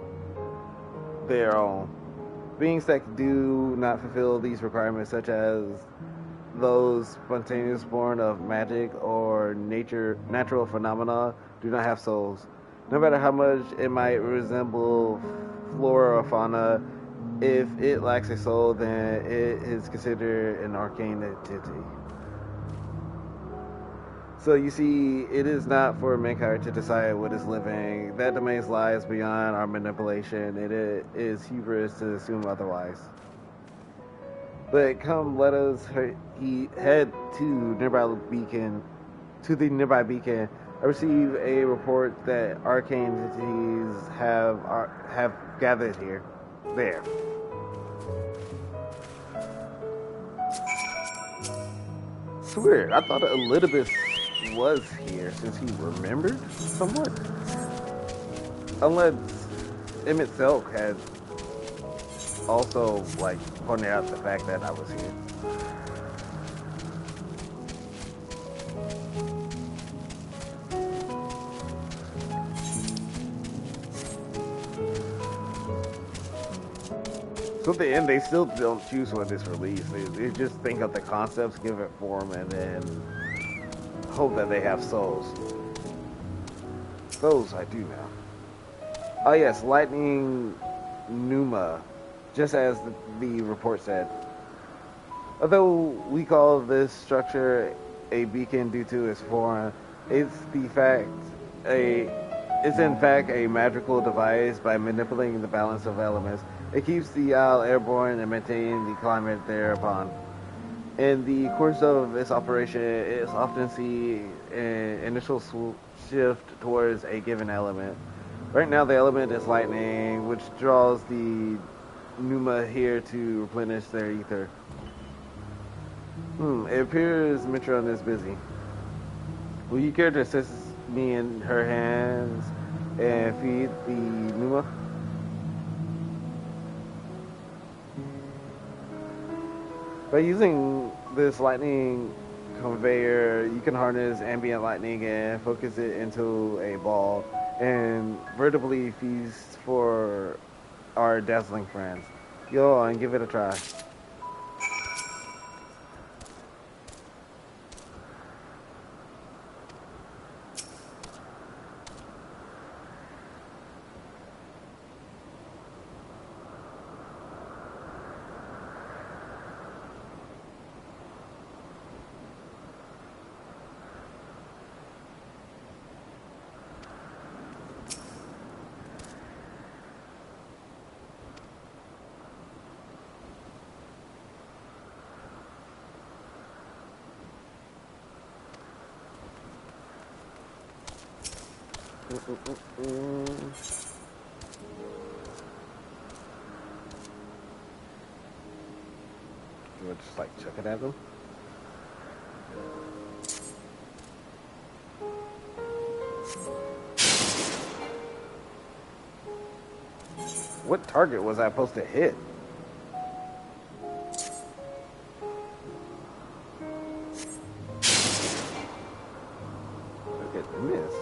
their own. Beings that do not fulfill these requirements, such as those spontaneous born of magic or natural phenomena, do not have souls. No matter how much it might resemble flora or fauna, if it lacks a soul, then it is considered an arcane entity. So you see, it is not for mankind to decide what is living. That domain lies beyond our manipulation. It is hubris to assume otherwise. But come, let us head to nearby beacon to the nearby beacon, I receive a report that arcane entities have gathered here. There. It's weird. I thought Elidibus was here since he remembered somewhat. Unless Emmett Selk had also, like, pointed out the fact that I was here. So at the end, they still don't choose when it's released. They just think of the concepts, give it form, and then hope that they have souls. Those I do now. Oh yes, Lightning Pneuma, just as the report said. Although we call this structure a beacon due to its form, it's in fact a magical device. By manipulating the balance of elements, it keeps the Isle airborne and maintaining the climate thereupon. In the course of its operation, it is often seen an initial shift towards a given element. Right now, the element is lightning, which draws the Pneuma here to replenish their ether. It appears Mitron is busy. Will you care to assist me in her hands and feed the Pneuma? By using this lightning conveyor, you can harness ambient lightning and focus it into a ball and vertically feast for our dazzling friends. Go on, give it a try. You would just like chuck it at them? What target was I supposed to hit? Look at miss.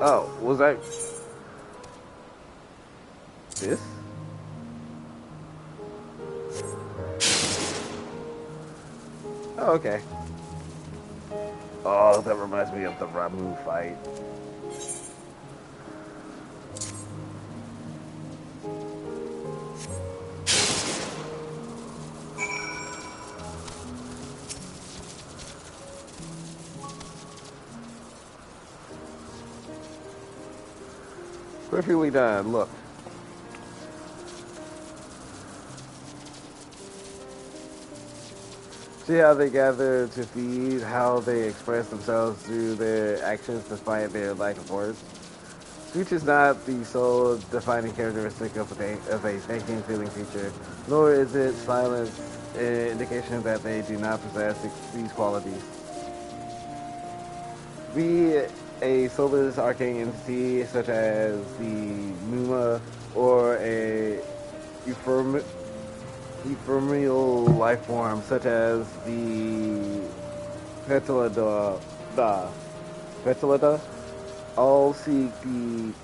Oh, was I this? Oh, okay. Oh, that reminds me of the Ramuh fight. Perfectly done. Look. See how they gather to feed, how they express themselves through their actions despite their lack of words. Speech is not the sole defining characteristic of a thinking, feeling creature, nor is it silence an indication that they do not possess these qualities. Be a soulless arcane entity such as the Pneuma or a ephemeral life form such as the Petalida, all seek to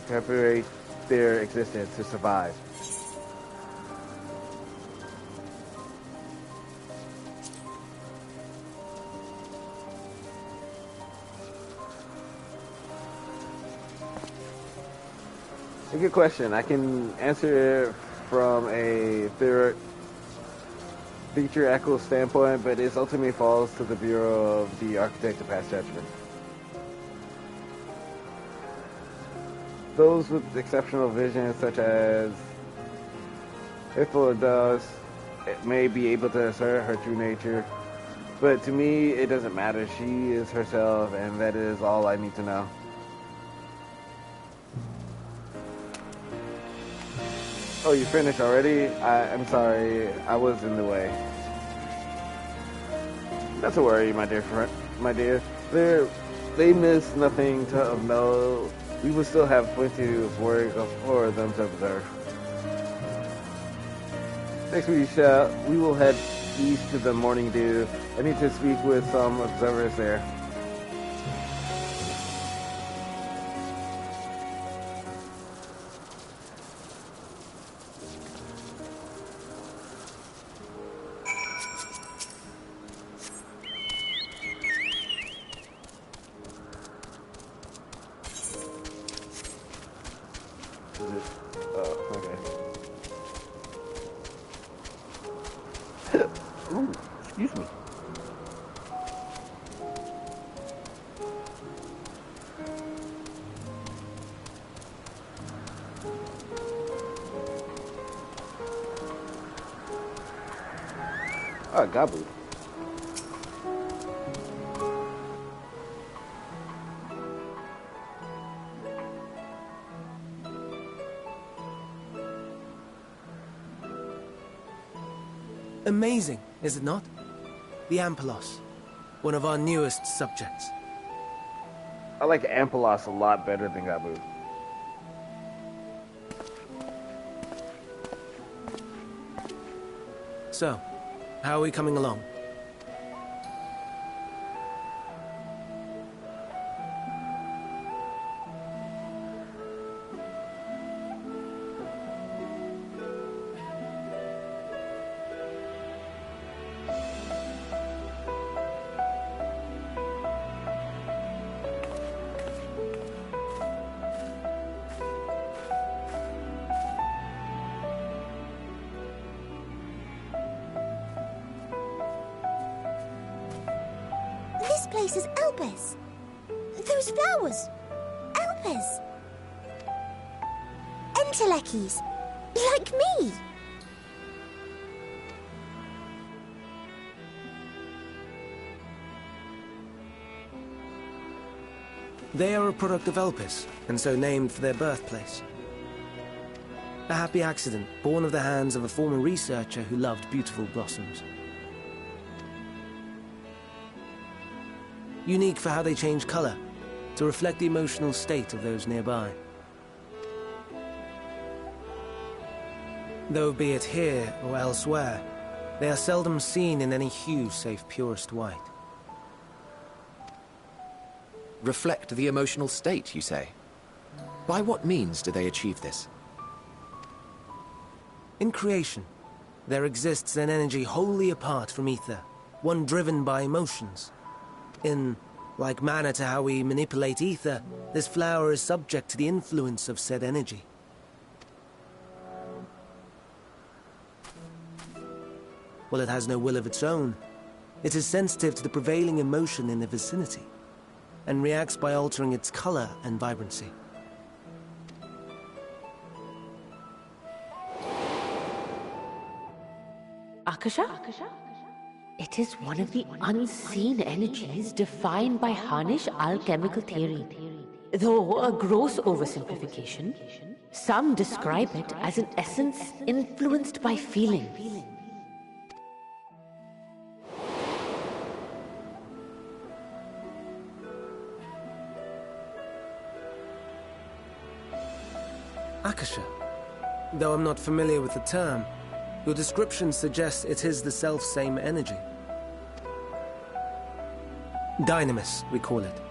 perpetuate their existence to survive. A good question. I can answer from a theoretical standpoint, but it ultimately falls to the Bureau of the Architect to pass judgment. those with exceptional vision, such as Ithla does, it may be able to assert her true nature. But to me, it doesn't matter. She is herself, and that is all I need to know. Oh, you finished already? I'm sorry, I was in the way. Not to worry, my dear friend, my dear. They miss nothing of note. We will still have plenty of work for them to observe. Next we will head east to the Morning Dew. I need to speak with some observers there. Ooh, excuse me. Ah, Gabu. Amazing, is it not? The Ampelos, one of our newest subjects. I like Ampelos a lot better than Gabu. So, how are we coming along? This place is Elpis. Those flowers. Elpis. Entelechy's. Like me. They are a product of Elpis, and so named for their birthplace. A happy accident, born of the hands of a former researcher who loved beautiful blossoms. Unique for how they change color, to reflect the emotional state of those nearby. Though be it here or elsewhere, they are seldom seen in any hue save purest white. Reflect the emotional state, you say? By what means do they achieve this? In creation, there exists an energy wholly apart from ether, one driven by emotions. In like manner to how we manipulate ether, this flower is subject to the influence of said energy. While it has no will of its own, it is sensitive to the prevailing emotion in the vicinity, and reacts by altering its color and vibrancy. Akasha? It is one of the unseen energies defined by Harnish alchemical theory. Though a gross oversimplification, some describe it as an essence influenced by feelings. Akasha. Though I'm not familiar with the term, your description suggests it is the self-same energy. Dynamis, we call it.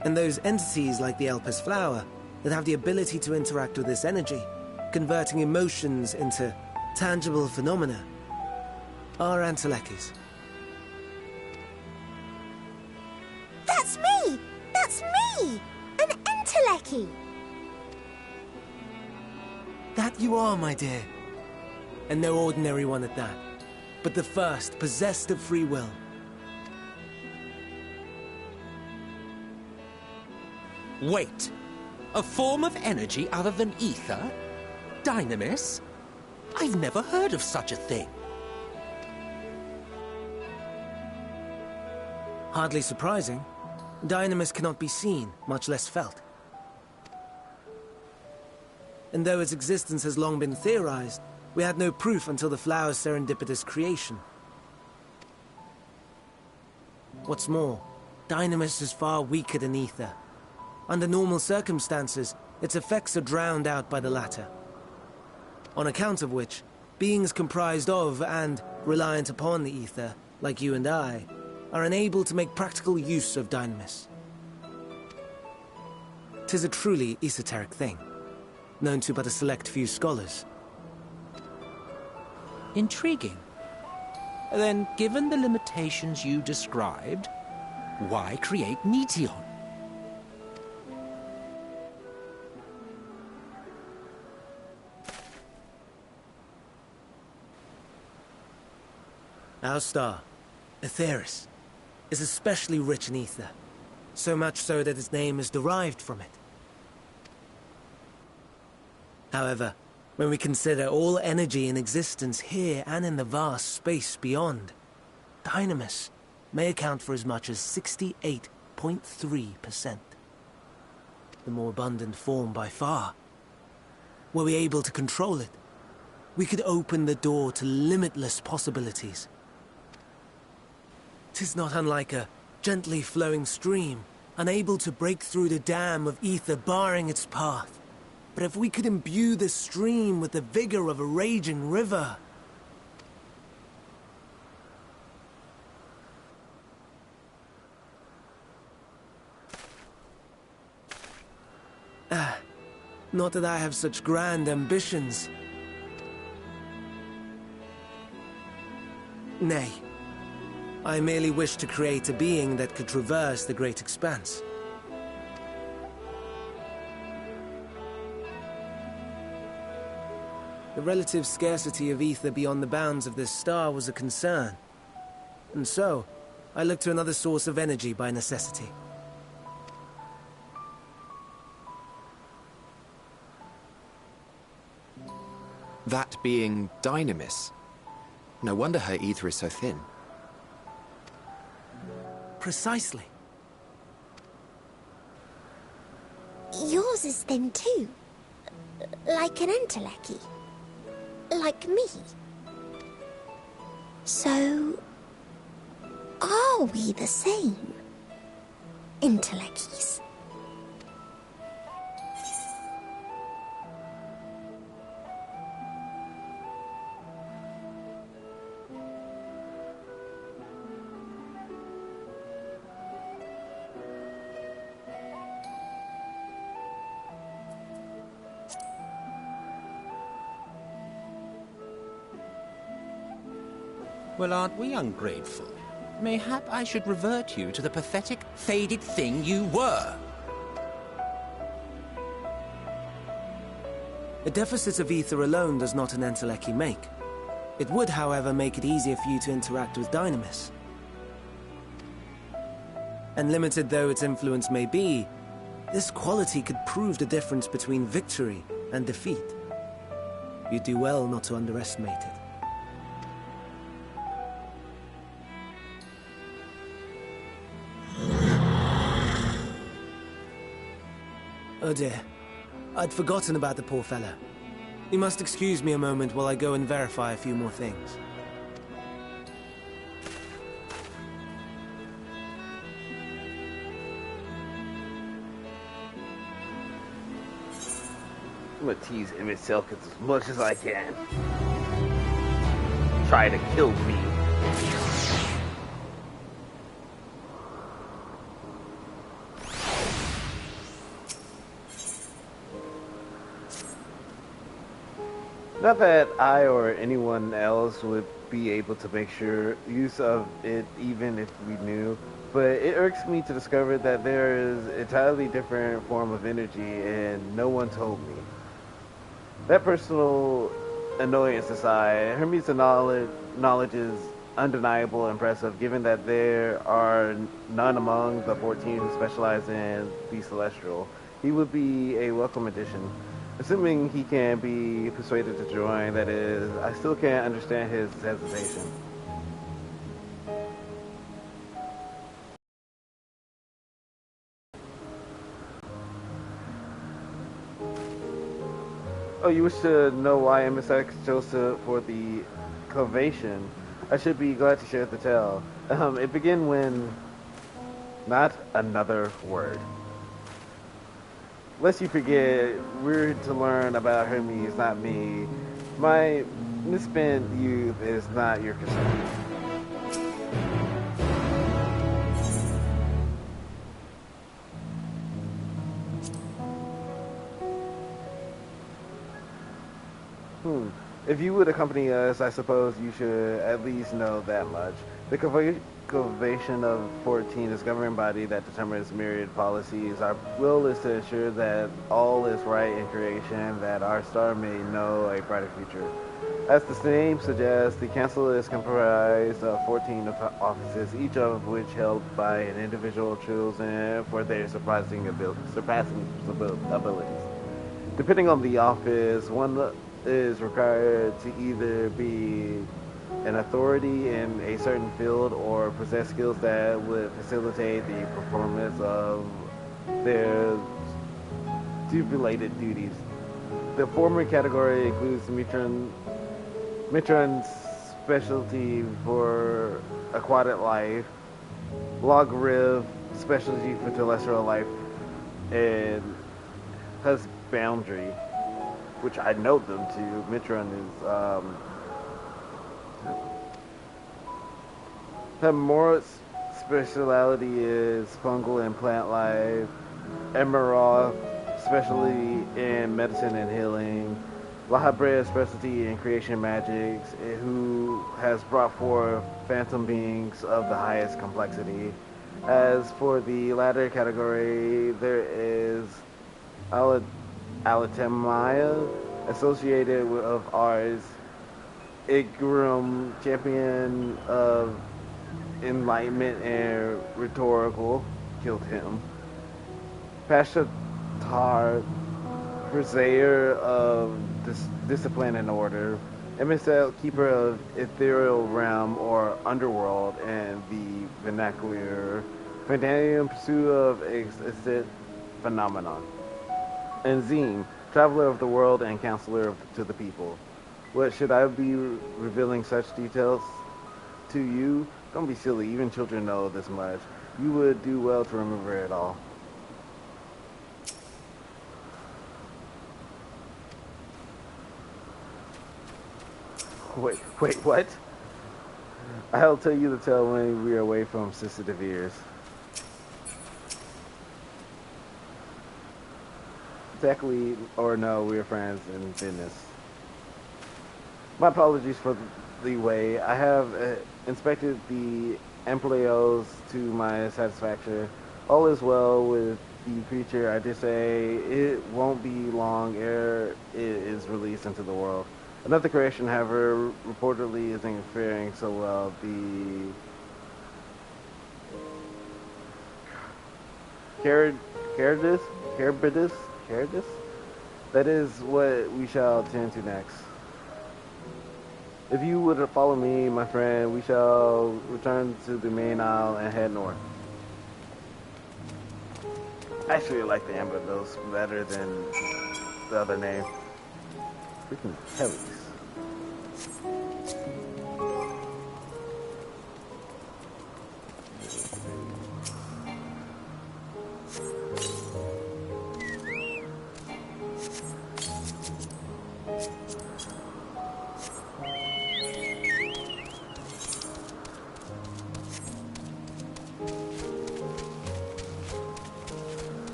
And those entities like the Elpis flower that have the ability to interact with this energy, converting emotions into tangible phenomena, are Entelechy's. That's me! That's me! An Entelechy! That you are, my dear. And no ordinary one at that, but the first possessed of free will. Wait. A form of energy other than ether? Dynamis? I've never heard of such a thing. Hardly surprising. Dynamis cannot be seen, much less felt. And though its existence has long been theorized, we had no proof until the flower's serendipitous creation. What's more, Dynamis is far weaker than ether. Under normal circumstances, its effects are drowned out by the latter. On account of which, beings comprised of and reliant upon the ether, like you and I, are unable to make practical use of Dynamis. 'Tis a truly esoteric thing, known to but a select few scholars. Intriguing. Then, given the limitations you described, why create Meteion? Our star, Aetheris, is especially rich in ether, so much so that its name is derived from it. However, when we consider all energy in existence here and in the vast space beyond, Dynamis may account for as much as 68.3%. The more abundant form by far. Were we able to control it, we could open the door to limitless possibilities. 'Tis not unlike a gently flowing stream, unable to break through the dam of ether barring its path. But if we could imbue this stream with the vigor of a raging river... Not that I have such grand ambitions. Nay. I merely wish to create a being that could traverse the great expanse. The relative scarcity of ether beyond the bounds of this star was a concern. And so, I looked to another source of energy by necessity. That being Dynamis. No wonder her ether is so thin. Precisely. Yours is thin too. Like an entelechy. Like me. So... are we the same? Entelechies. Well, aren't we ungrateful? Mayhap I should revert you to the pathetic, faded thing you were. A deficit of ether alone does not an Entelechi make. It would, however, make it easier for you to interact with Dynamis. And limited though its influence may be, this quality could prove the difference between victory and defeat. You'd do well not to underestimate it. Oh dear. I'd forgotten about the poor fellow. You must excuse me a moment while I go and verify a few more things. I'm gonna tease Image Selkins as much as I can. Try to kill me. Not that I or anyone else would be able to make sure use of it even if we knew, but it irks me to discover that there is an entirely different form of energy and no one told me. That personal annoyance aside, Hermes' knowledge is undeniable and impressive given that there are none among the 14 who specialize in the Celestial. He would be a welcome addition. Assuming he can be persuaded to join, that is, I still can't understand his hesitation. Oh, you wish to know why MSX chose for the Covation? I should be glad to share the tale. It began when... Not another word. Lest you forget, we're to learn about Hermes, not me. My misspent youth is not your concern. If you would accompany us, I suppose you should at least know that much. The Covation of 14 is a governing body that determines myriad policies. Our will is to ensure that all is right in creation, that our star may know a brighter future. As the name suggests, the council is comprised of 14 offices, each of which held by an individual chosen for their surpassing abilities. Depending on the office, one is required to either be an authority in a certain field or possess skills that would facilitate the performance of their stipulated duties. The former category includes Mitron's specialty for aquatic life, Logriv specialty for terrestrial life, and husbandry, which I know them to. Mitron is Hemorrhoid's specialty is fungal and plant life. Emerald specialty in medicine and healing. Lahabre's specialty in creation magics, who has brought forth phantom beings of the highest complexity. As for the latter category, there is Alatemaya, associated of ours, Igrum, champion of enlightenment and rhetorical, killed him. Pashatar, purveyor of discipline and order. MSL, keeper of ethereal realm or underworld and the vernacular. Fandanian, pursuit of exit phenomenon. And Zine, traveler of the world and counselor to the people. What, should I be revealing such details to you? Don't be silly, even children know this much. You would do well to remember it all. Wait, what? I'll tell you the tale when we are away from Sister DeVere's. Exactly, or no, we are friends in business. My apologies for the way. I have inspected the empleos to my satisfaction. All is well with the creature. I just say it won't be long ere it is released into the world. Another creation, however, reportedly isn't faring so well. The Caribidus? That is what we shall attend to next. If you would follow me, my friend, we shall return to the main aisle and head north. I actually like the Amberdos better than the other name. Freaking Kellys.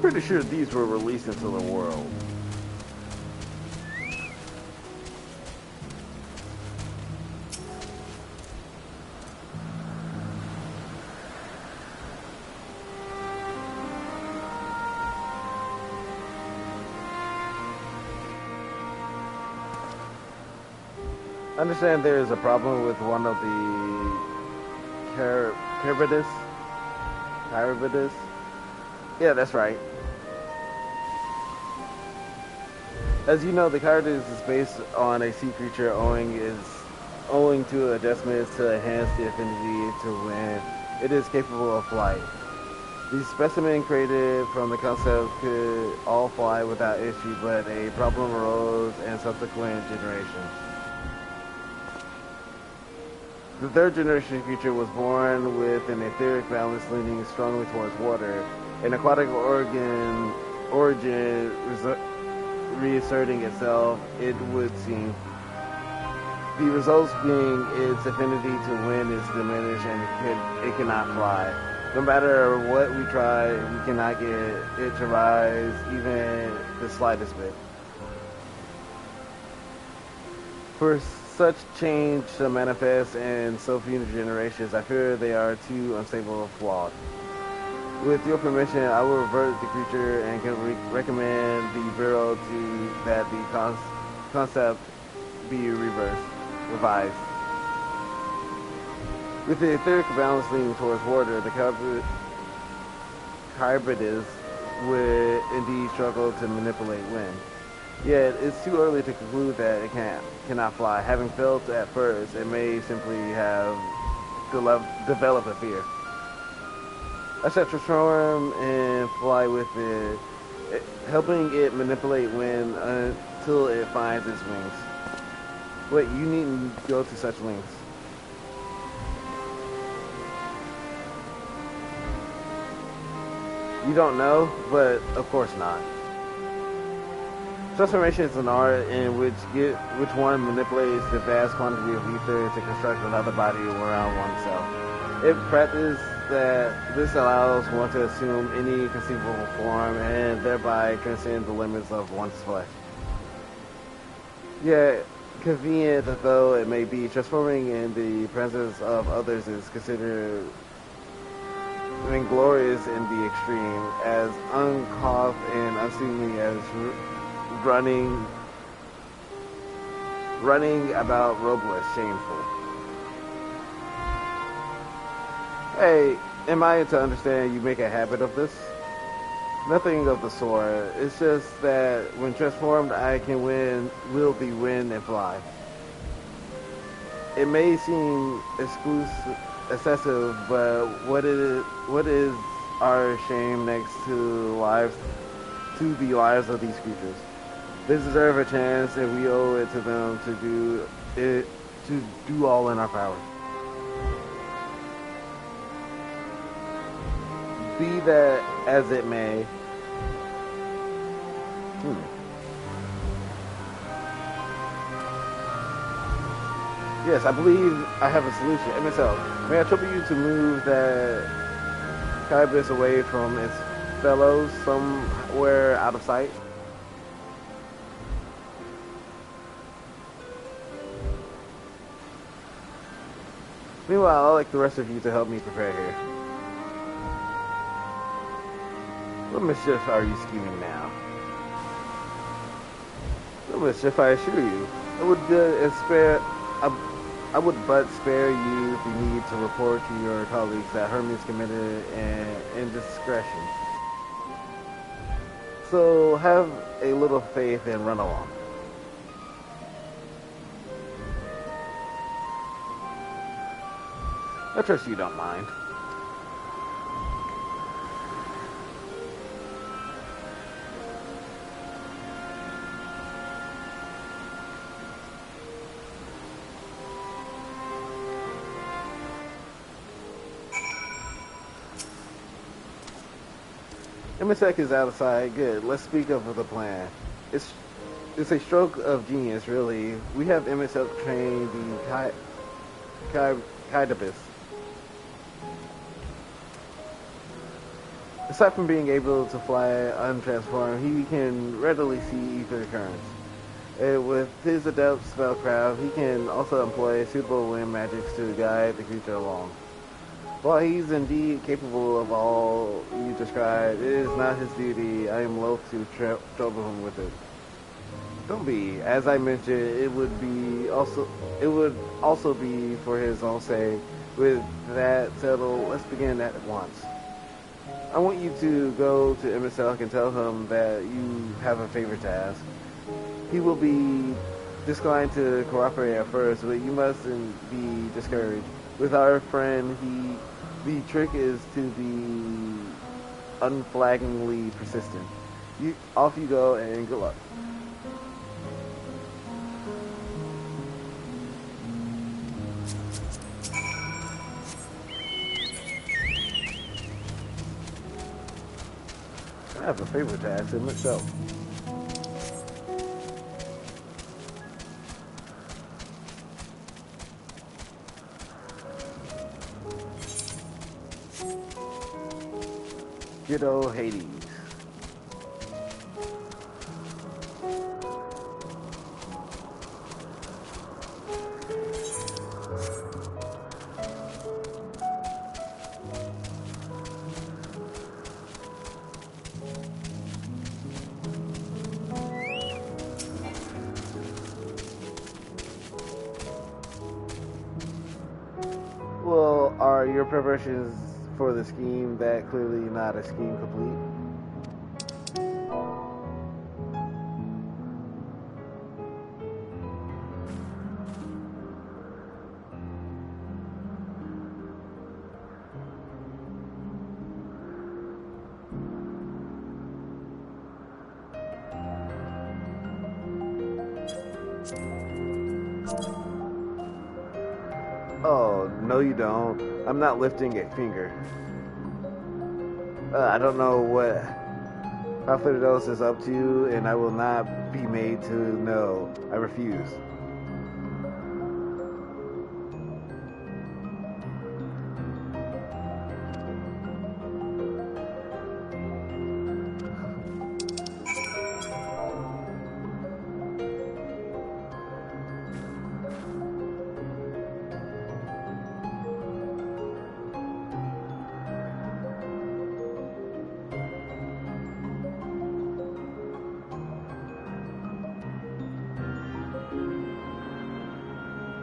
Pretty sure these were released into the world. I understand there is a problem with one of the Caribidus. Yeah, that's right. As you know, the Caribidus is based on a sea creature owing to adjustments to enhance the affinity to when it is capable of flight. The specimen created from the concept could all fly without issue, but a problem arose in subsequent generations. The third generation creature was born with an etheric balance leaning strongly towards water, an aquatic origin reasserting itself, it would seem. The results being its affinity to wind is diminished and it cannot fly. No matter what we try, we cannot get it to rise even the slightest bit. For such change to manifest in so few generations, I fear they are too unstable and flawed. With your permission, I will revert the creature and can recommend the Bureau that the concept be revised. With the etheric balance leaning towards water, the Caribidus would indeed struggle to manipulate wind. Yet, it's too early to conclude that it cannot fly. Having failed at first, it may simply have developed a fear. I shall transform and fly with it, helping it manipulate wind until it finds its wings. Wait, you needn't go to such lengths. You don't know, but of course not. Transformation is an art in which one manipulates the vast quantity of ether to construct another body around oneself. In practice, this allows one to assume any conceivable form and thereby transcend the limits of one's flesh. Yet, convenient though it may be, transforming in the presence of others is considered inglorious in the extreme, as uncouth and unseemly as running about robeless, shameful. Hey, am I to understand you make a habit of this? Nothing of the sort. It's just that when transformed, I can wield the wind and fly. It may seem excessive, but what is our shame next to the lives of these creatures? They deserve a chance, and we owe it to them to do all in our power. Be that as it may. Yes, I believe I have a solution. MSL, may I trouble you to move that Caribidus away from its fellows somewhere out of sight? Meanwhile, I'd like the rest of you to help me prepare here. What mischief are you scheming now? No mischief, I assure you. I would but spare you the need to report to your colleagues that Hermes committed an indiscretion. So have a little faith and run along. I trust you don't mind. MSEC is out of sight. Good. Let's speak of the plan. It's a stroke of genius, really. We have MSEC train the Caribidus. Aside from being able to fly untransformed, he can readily see ether currents. With his adept spellcraft, he can also employ suitable wind magics to guide the creature along. While he's indeed capable of all you described, it is not his duty. I am loath to trouble him with it. Don't be. As I mentioned, it would also be for his own sake. With that settled, let's begin at once. I want you to go to Emmett Selk and tell him that you have a favor to ask. He will be disinclined to cooperate at first, but you mustn't be discouraged. With our friend, the trick is to be unflaggingly persistent. Off you go, and good luck. I have a favor to ask him myself. Good old Hades. Well, are your preparations for the scheme that clearly not a scheme complete? Oh, no you don't. I'm not lifting a finger. I don't know what Halflitos is up to, and I will not be made to know. I refuse.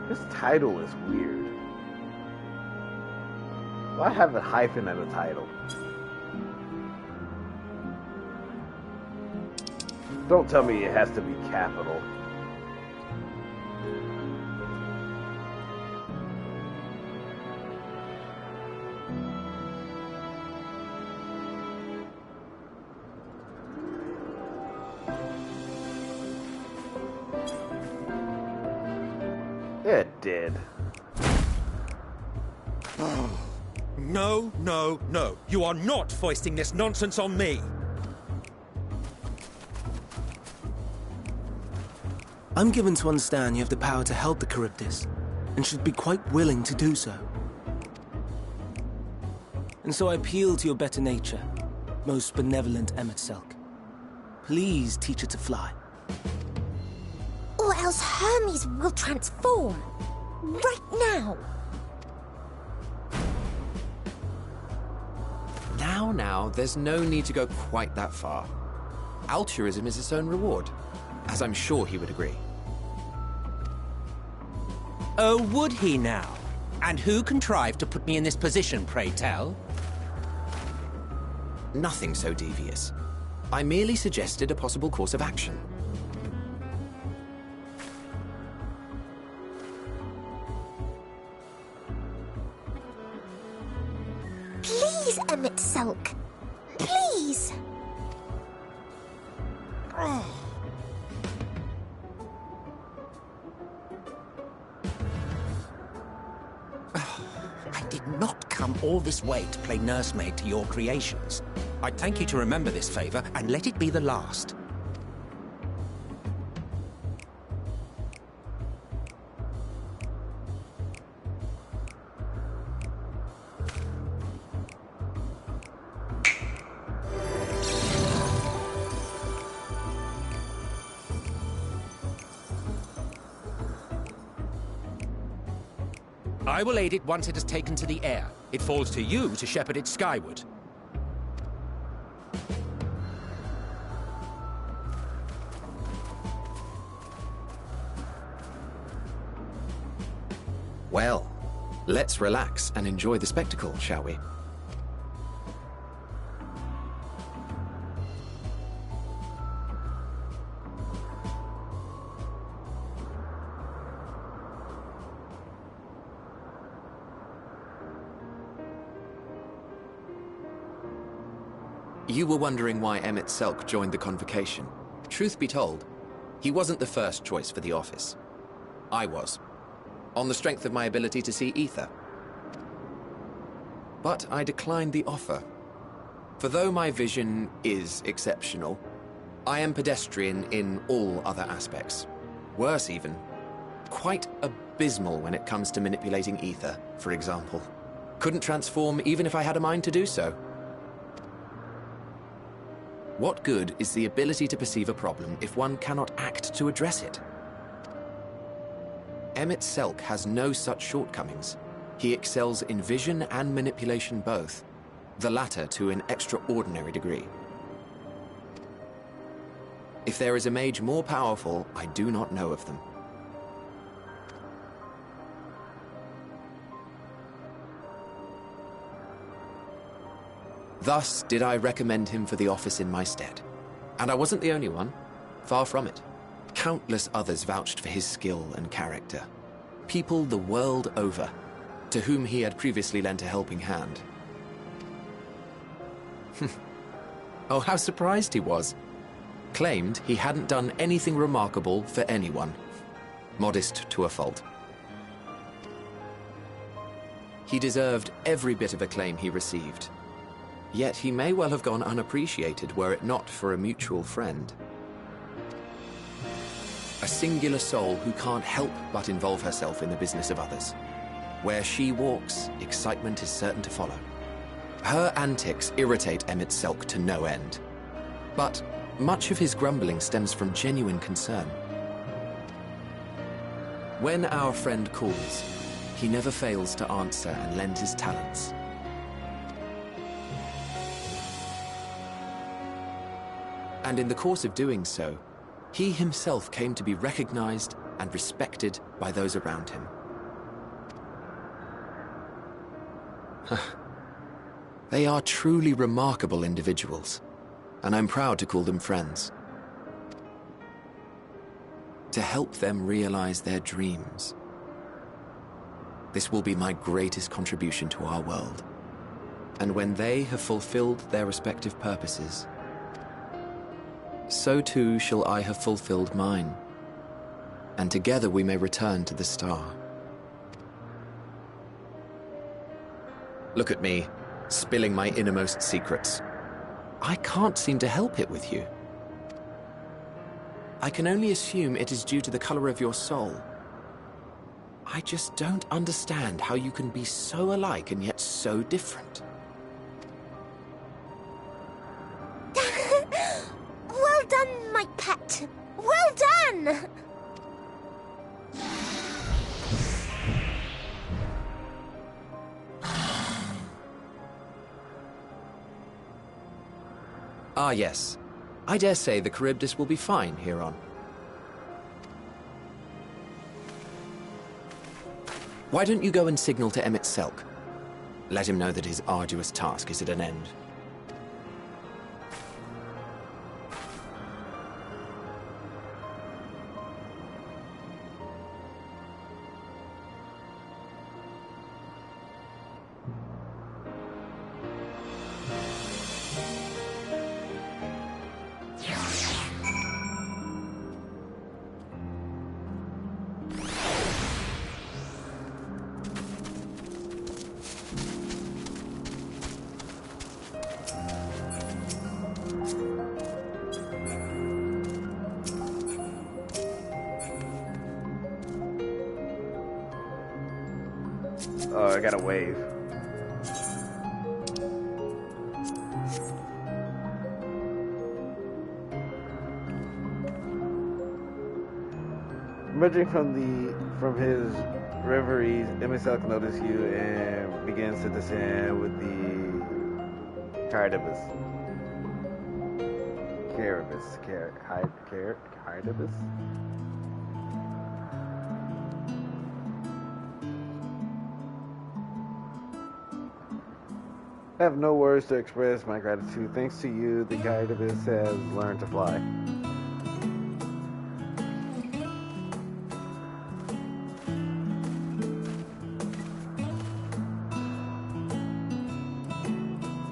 This title is weird. Why have a hyphen at a title? Don't tell me it has to be capital. It did. No, no, no. You are not foisting this nonsense on me. I'm given to understand you have the power to help the Charybdis, and should be quite willing to do so. And so I appeal to your better nature, most benevolent Emmett Selk. Please teach her to fly. Or else Hermes will transform. Right now. Now, there's no need to go quite that far. Altruism is its own reward, as I'm sure he would agree. Oh, would he now? And who contrived to put me in this position, pray tell? Nothing so devious. I merely suggested a possible course of action. Please, Emmett Selk. Please. I did not come all this way to play nursemaid to your creations. I'd thank you to remember this favor and let it be the last. I will aid it once it has taken to the air. It falls to you to shepherd it skyward. Well, let's relax and enjoy the spectacle, shall we? You were wondering why Emmett Selk joined the Convocation. Truth be told, he wasn't the first choice for the office. I was, on the strength of my ability to see ether. But I declined the offer. For though my vision is exceptional, I am pedestrian in all other aspects. Worse even, quite abysmal when it comes to manipulating ether, for example. Couldn't transform even if I had a mind to do so. What good is the ability to perceive a problem if one cannot act to address it? Emmett Selk has no such shortcomings. He excels in vision and manipulation both, the latter to an extraordinary degree. If there is a mage more powerful, I do not know of them. Thus did I recommend him for the office in my stead. And I wasn't the only one. Far from it. Countless others vouched for his skill and character. People the world over, to whom he had previously lent a helping hand. Oh, how surprised he was. Claimed he hadn't done anything remarkable for anyone. Modest to a fault. He deserved every bit of acclaim he received. Yet he may well have gone unappreciated were it not for a mutual friend. A singular soul who can't help but involve herself in the business of others. Where she walks, excitement is certain to follow. Her antics irritate Emmett Selk to no end. But much of his grumbling stems from genuine concern. When our friend calls, he never fails to answer and lend his talents. And in the course of doing so, he himself came to be recognized and respected by those around him. They are truly remarkable individuals, and I'm proud to call them friends. To help them realize their dreams. This will be my greatest contribution to our world. And when they have fulfilled their respective purposes, so too shall I have fulfilled mine, and together we may return to the star. Look at me, spilling my innermost secrets. I can't seem to help it with you. I can only assume it is due to the color of your soul. I just don't understand how you can be so alike and yet so different. Well done, my pet. Well done! Ah, yes. I dare say the Charybdis will be fine here on. Why don't you go and signal to Emmett Selk? Let him know that his arduous task is at an end. Oh, I gotta wave. Emerging from his reveries, Emmett Selk notices you and begins to descend with the Charybdis. Charybdis? I have no words to express my gratitude. Thanks to you, the Gyarados has learned to fly.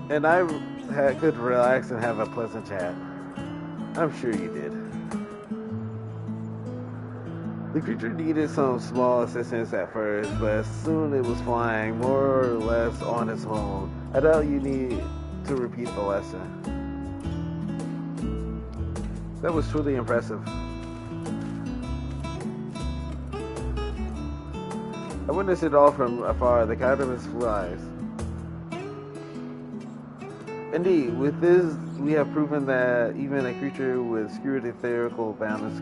And I could relax and have a pleasant chat. I'm sure you did. The creature needed some small assistance at first, but soon it was flying more or less on its own. I doubt you need to repeat the lesson. That was truly impressive. I witnessed it all from afar. The Gyarados flies. Indeed, with this, we have proven that even a creature with skewed etherical balance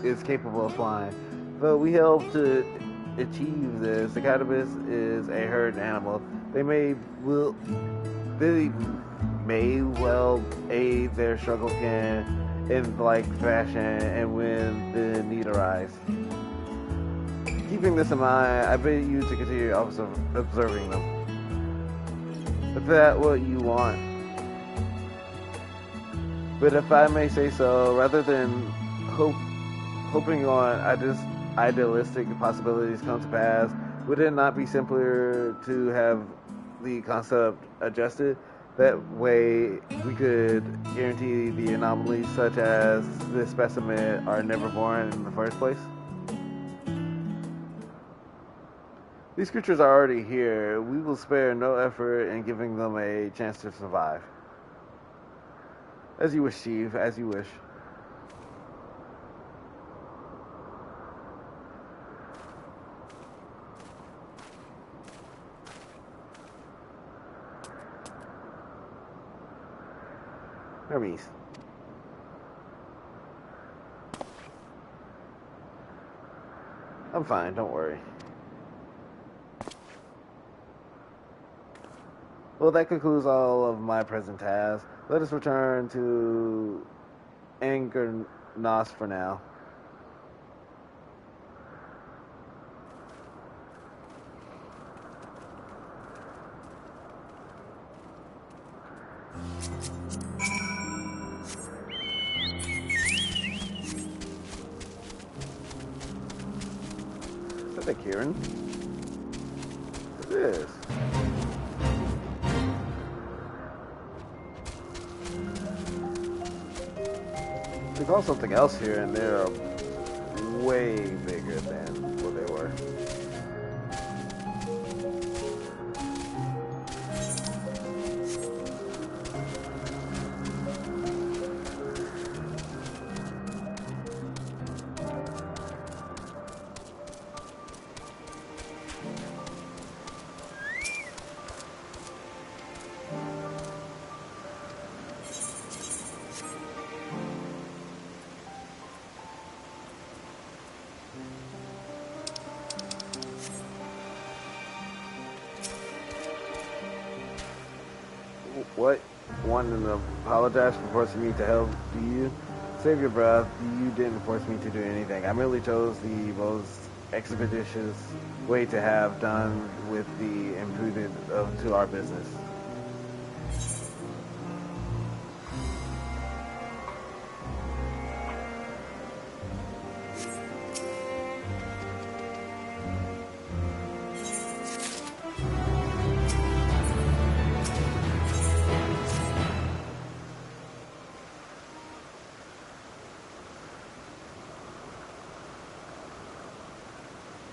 is capable of flying. But we help to achieve this. The Gyarados is a herd animal. They may well aid their struggle in like fashion and when the need arises. Keeping this in mind, I beg you to continue observing them. Is that what you want? But if I may say so, rather than hoping on idealistic possibilities come to pass, would it not be simpler to have the concept adjusted? That way we could guarantee the anomalies such as this specimen are never born in the first place? These creatures are already here. We will spare no effort in giving them a chance to survive. As you wish, Chief, as you wish. Hermes. I'm fine, don't worry. Well, that concludes all of my present tasks. Let us return to Angernos for now. Is that Kieran? It is. There's also something else here, and they're way bigger than what they were. What? Wanting to apologize for forcing me to help you? Save your breath. You didn't force me to do anything. I merely chose the most expeditious way to have done with the imprudent to our business.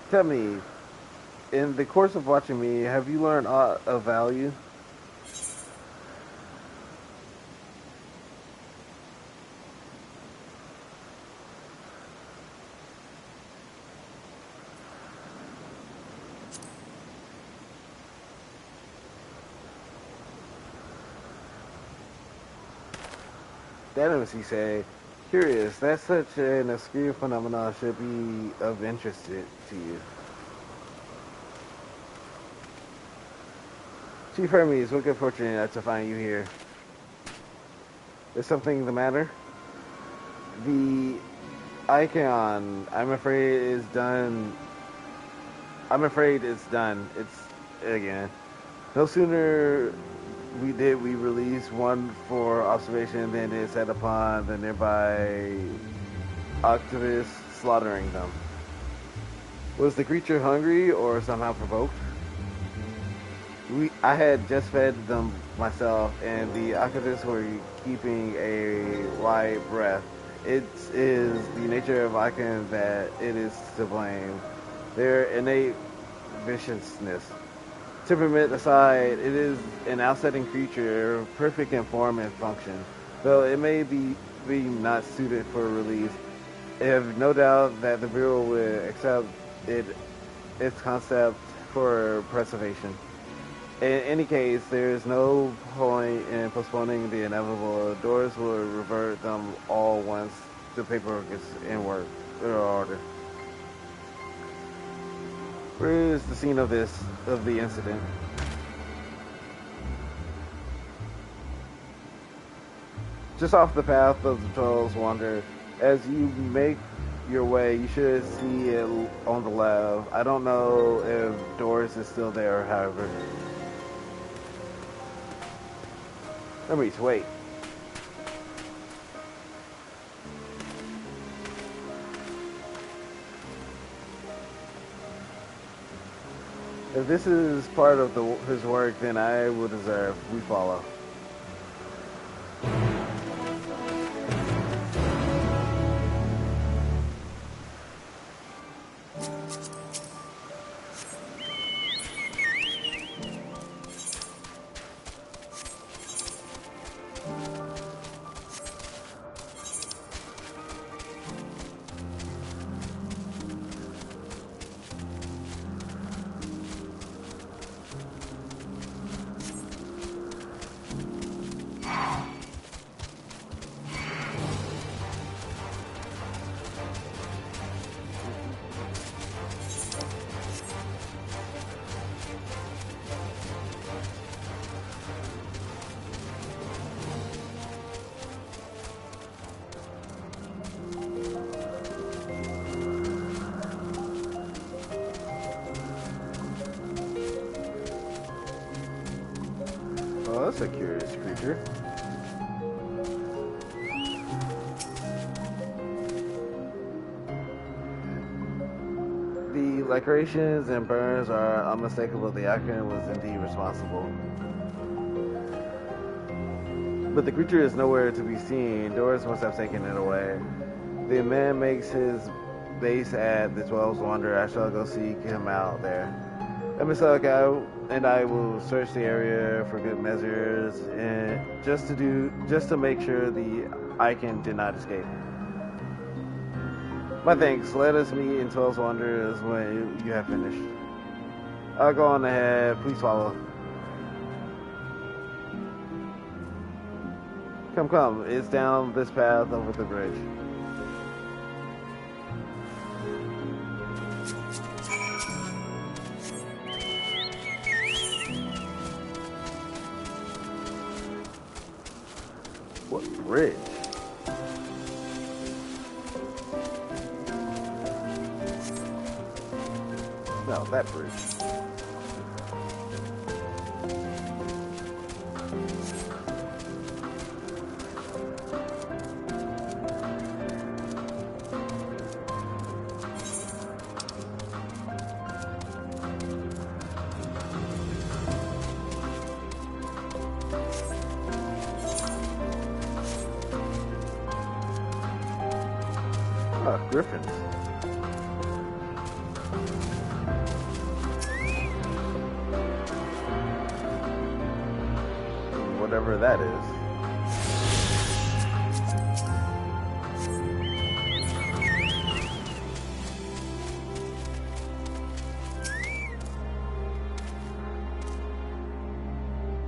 Tell me, in the course of watching me, have you learned aught of value? That he say, curious, that such an obscure phenomenon should be of interest to you. Chief Hermes, what good fortune to find you here. Is something the matter? The icon, I'm afraid, is done. I'm afraid it's done. It's again. No sooner we released one for observation than it set upon the nearby octopus, slaughtering them. Was the creature hungry or somehow provoked? I had just fed them myself, and the octopus were keeping a wide breath. It is the nature of Icon that it is to blame. Their innate viciousness. Temperament aside, it is an outsetting creature, perfect in form and function. Though it may be not suited for release, I have no doubt that the Bureau will accept its concept for preservation. In any case, there is no point in postponing the inevitable. Doors will revert them all once the paperwork is in order. Where is the scene of the incident? Just off the path of the Trolls Wander. As you make your way, you should see it on the left. I don't know if Doris is still there, however. Hermes, wait. If this is part of his work, then I will deserve. We follow. Oh, that's a curious creature. The lacerations and burns are unmistakable. The Icon was indeed responsible. But the creature is nowhere to be seen. Doris must have taken it away. The man makes his base at the 12's Wander. I shall go seek him out there. Let me look out, and I will search the area for good measures, and just to make sure the Icon did not escape. My thanks. Let us meet in 12's Wonders when you have finished. I'll go on ahead. Please follow. Come. It's down this path over the bridge. What bridge? No, that bridge. Griffins. Whatever that is.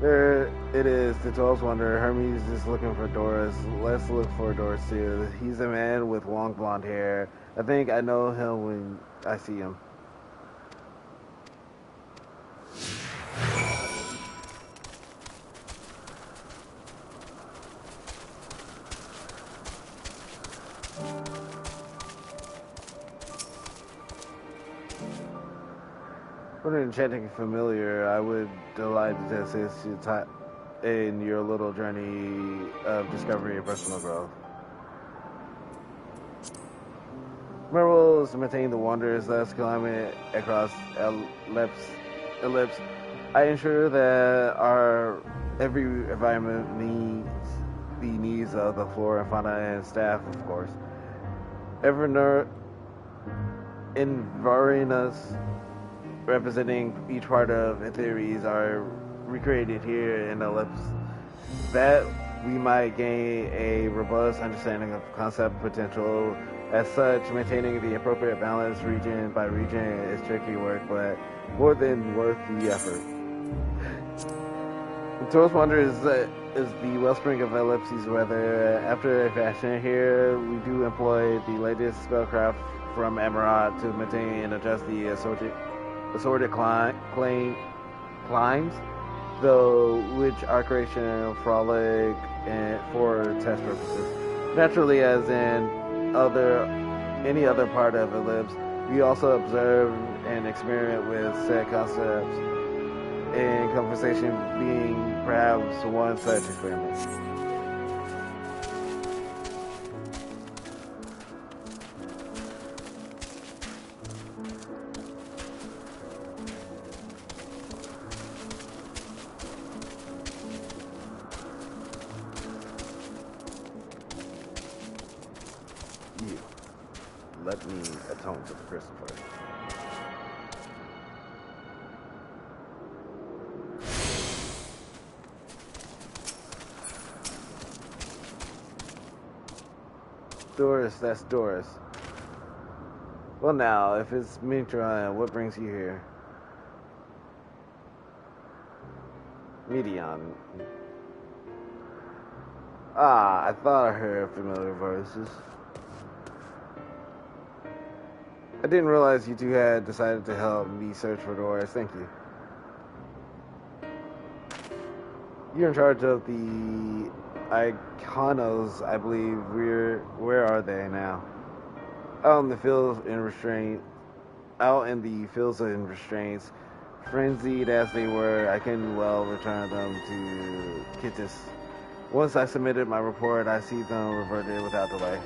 There it is, the 12's Wonder. Hermes is looking for Doris. Let's look for Doris too. He's a man with long blonde hair. I think I know him when I see him. For an enchanting familiar, I would delight to assist you in your little journey of discovery and personal growth. My role is to maintain the wondrous climate across Ellipse. I ensure that our every environment meets the needs of the flora and fauna and staff, of course. Environing us, representing each part of theories are recreated here in Ellipse, that we might gain a robust understanding of concept potential. As such, maintaining the appropriate balance region by region is tricky work, but more than worth the effort. The Taurus Wonder is the wellspring of Ellipse's weather. After a fashion here, we do employ the latest spellcraft from Amarat to maintain and adjust the assorted climes, though which are creation frolic and for test purposes. Naturally, as in any other part of Ellipse, we also observe and experiment with set concepts, and conversation being perhaps one such experiment. Let me atone to the crystal first. Doris, that's Doris. Well now, if it's Mitron, what brings you here? Medion. Ah, I thought I heard familiar voices. I didn't realize you two had decided to help me search for Doris. Thank you. You're in charge of the Iconos, I believe. Where are they now? Out in the fields in restraints, frenzied as they were, I couldn't well return them to Kittis. Once I submitted my report, I see them reverted without delay.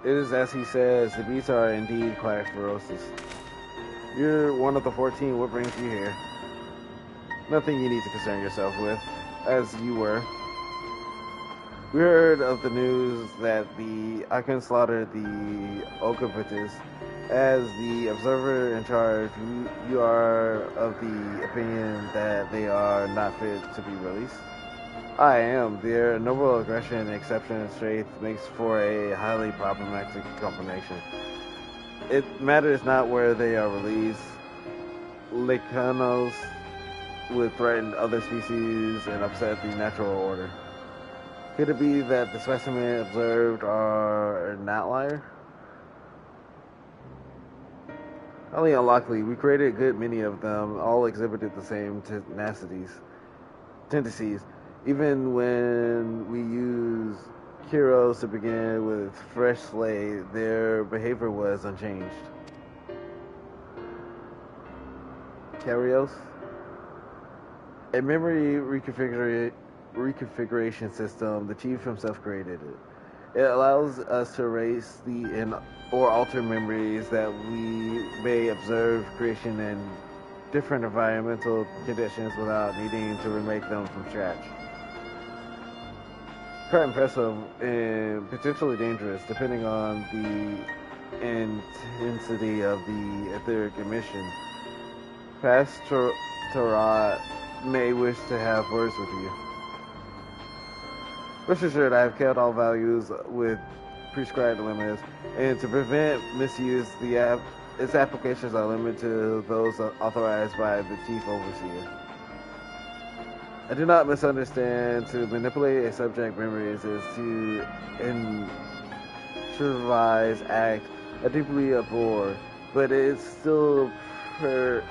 It is as he says, the beasts are indeed quite ferocious. You're one of the 14, what brings you here? Nothing you need to concern yourself with, as you were. We heard of the news that the Icon slaughtered the Okopitis. As the observer in charge, you are of the opinion that they are not fit to be released? I am. Their noble aggression and exceptional strength makes for a highly problematic combination. It matters not where they are released. Lycanos would threaten other species and upset the natural order. Could it be that the specimen observed are an outlier? Highly unlikely. We created a good many of them. All exhibited the same tendencies. Even when we use Kyros to begin with fresh slate, their behavior was unchanged. Kyros? A memory reconfiguration system. The chief himself created it. It allows us to erase or alter memories that we may observe creation in different environmental conditions without needing to remake them from scratch. Quite impressive and potentially dangerous, depending on the intensity of the etheric emission. Pastorat may wish to have words with you. Rest assured, I have kept all values with prescribed limits, and to prevent misuse, its applications are limited to those authorized by the Chief Overseer. I do not misunderstand. To manipulate a subject memories is to improvise act. I deeply abhor, but it's still preferable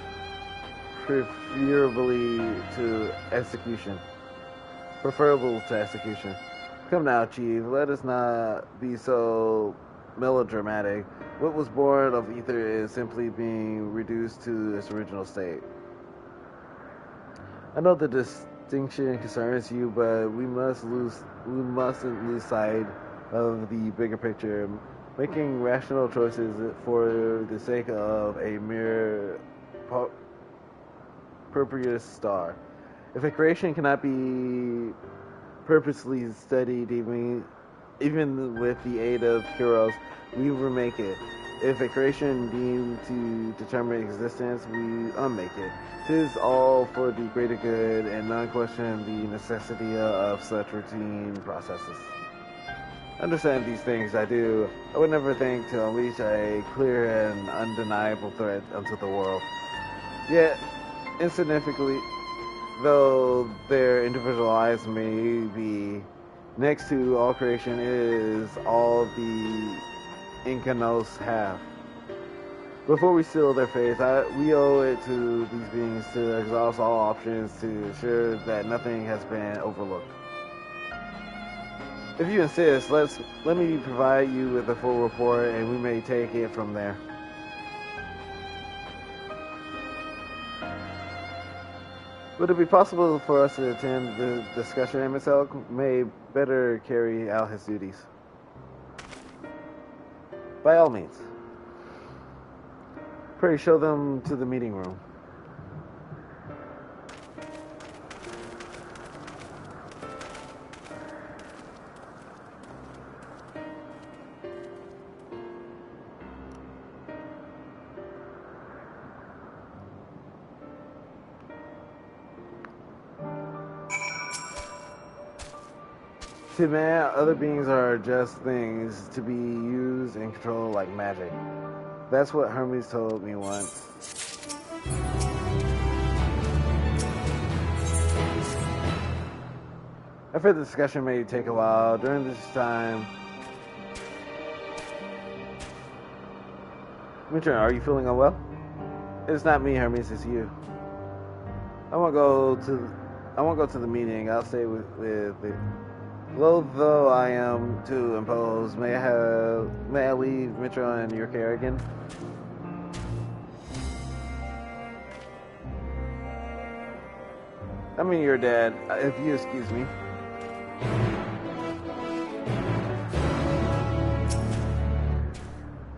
to execution. Come now, Chief, let us not be so melodramatic. What was born of ether is simply being reduced to its original state. I know the distinction concerns you, but we mustn't lose sight of the bigger picture. Making rational choices for the sake of a mere purposeless star. If a creation cannot be purposely studied, even with the aid of heroes, we remake it. If a creation deemed to determine existence, we unmake it. 'Tis all for the greater good, and none question the necessity of such routine processes. Understand these things, I do. I would never think to unleash a clear and undeniable threat unto the world. Yet, insignificantly, though their individual lives may be, next to all creation is all the Incanos have. Before we seal their faith, we owe it to these beings to exhaust all options to ensure that nothing has been overlooked. If you insist, let me provide you with a full report, and we may take it from there. Would it be possible for us to attend the discussion? Emerald may better carry out his duties. By all means. Pray show them to the meeting room. To man, other beings are just things to be used and controlled like magic. That's what Hermes told me once. I've heard the discussion may take a while. During this time... Mitra, are you feeling unwell? It's not me, Hermes, it's you. I won't go to the meeting. I'll stay with the... Loath though I am to impose, may I leave Mitra in your care again? I mean your dad, if you excuse me.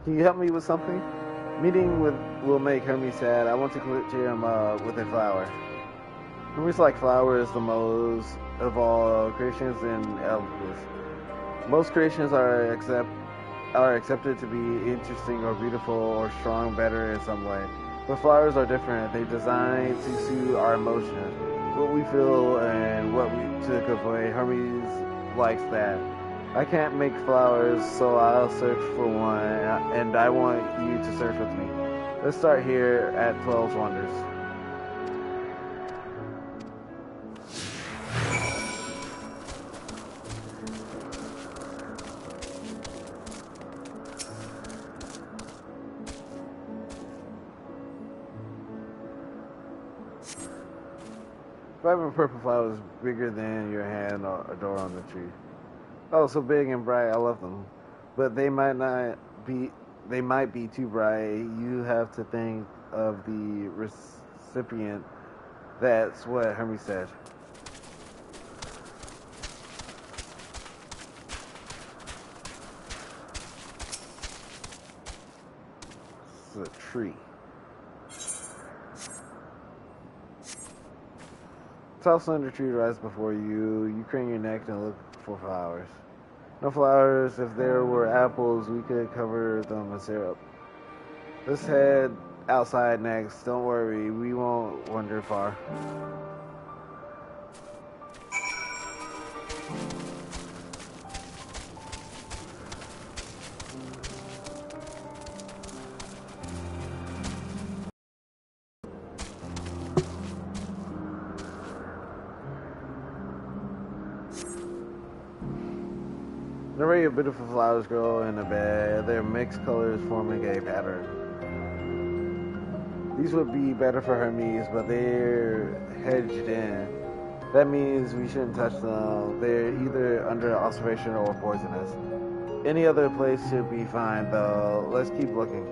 Can you help me with something? Meeting will make Hermes sad. I want to cheer him up with a flower. Hermes like flowers the most of all creations in Elpis. Most creations are accepted to be interesting or beautiful or strong better in some way. But flowers are different. They're designed to suit our emotions, what we feel and what we to convey. Hermes likes that. I can't make flowers, so I'll search for one, and I want you to search with me. Let's start here at 12 Wonders. Vibrant purple flowers bigger than your hand or a door on the tree. Oh, so big and bright. I love them, but they might be too bright. You have to think of the recipient. That's what Hermes said. This is a tree. Tall slender tree rises before you. You crane your neck and look for flowers. No flowers. If there were apples, we could cover them in syrup. Let's head outside next. Don't worry, we won't wander far. An array of beautiful flowers grow in a bed, their mixed colors forming a pattern. These would be better for Hermes, but they're hedged in. That means we shouldn't touch them. They're either under observation or poisonous. Any other place should be fine, though. Let's keep looking.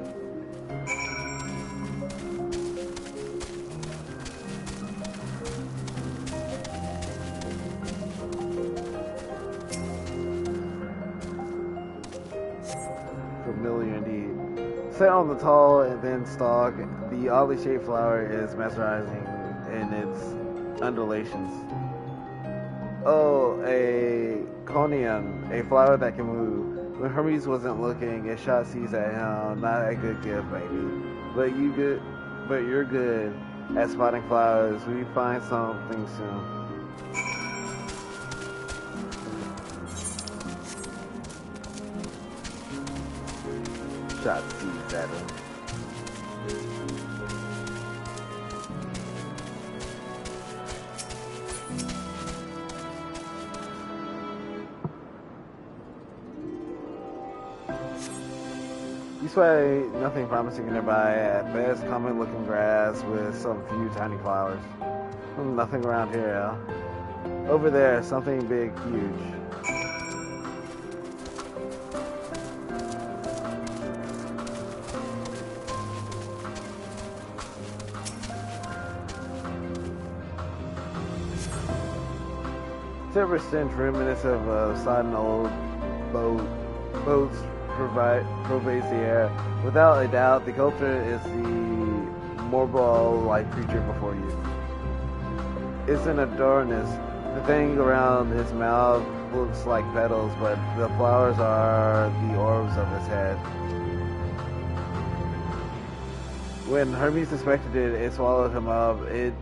Familiar indeed. Set on the tall and thin stalk, the oddly shaped flower is mesmerizing in its undulations. Oh, a conium, a flower that can move. When Hermes wasn't looking, it shot seeds at him. Not a good gift, maybe. But you're good at spotting flowers. We find something soon. Shot seeds at him. You spy nothing promising nearby. At best, common looking grass with some few tiny flowers. Nothing around here, Al. Over there, something big, huge. Silver stench reminiscent of a sodden old boats pervades the air. Without a doubt, the culprit is the Morbol-like creature before you. It's an Adonis. The thing around his mouth looks like petals, but the flowers are the orbs of his head. When Hermes suspected it, it swallowed him up. He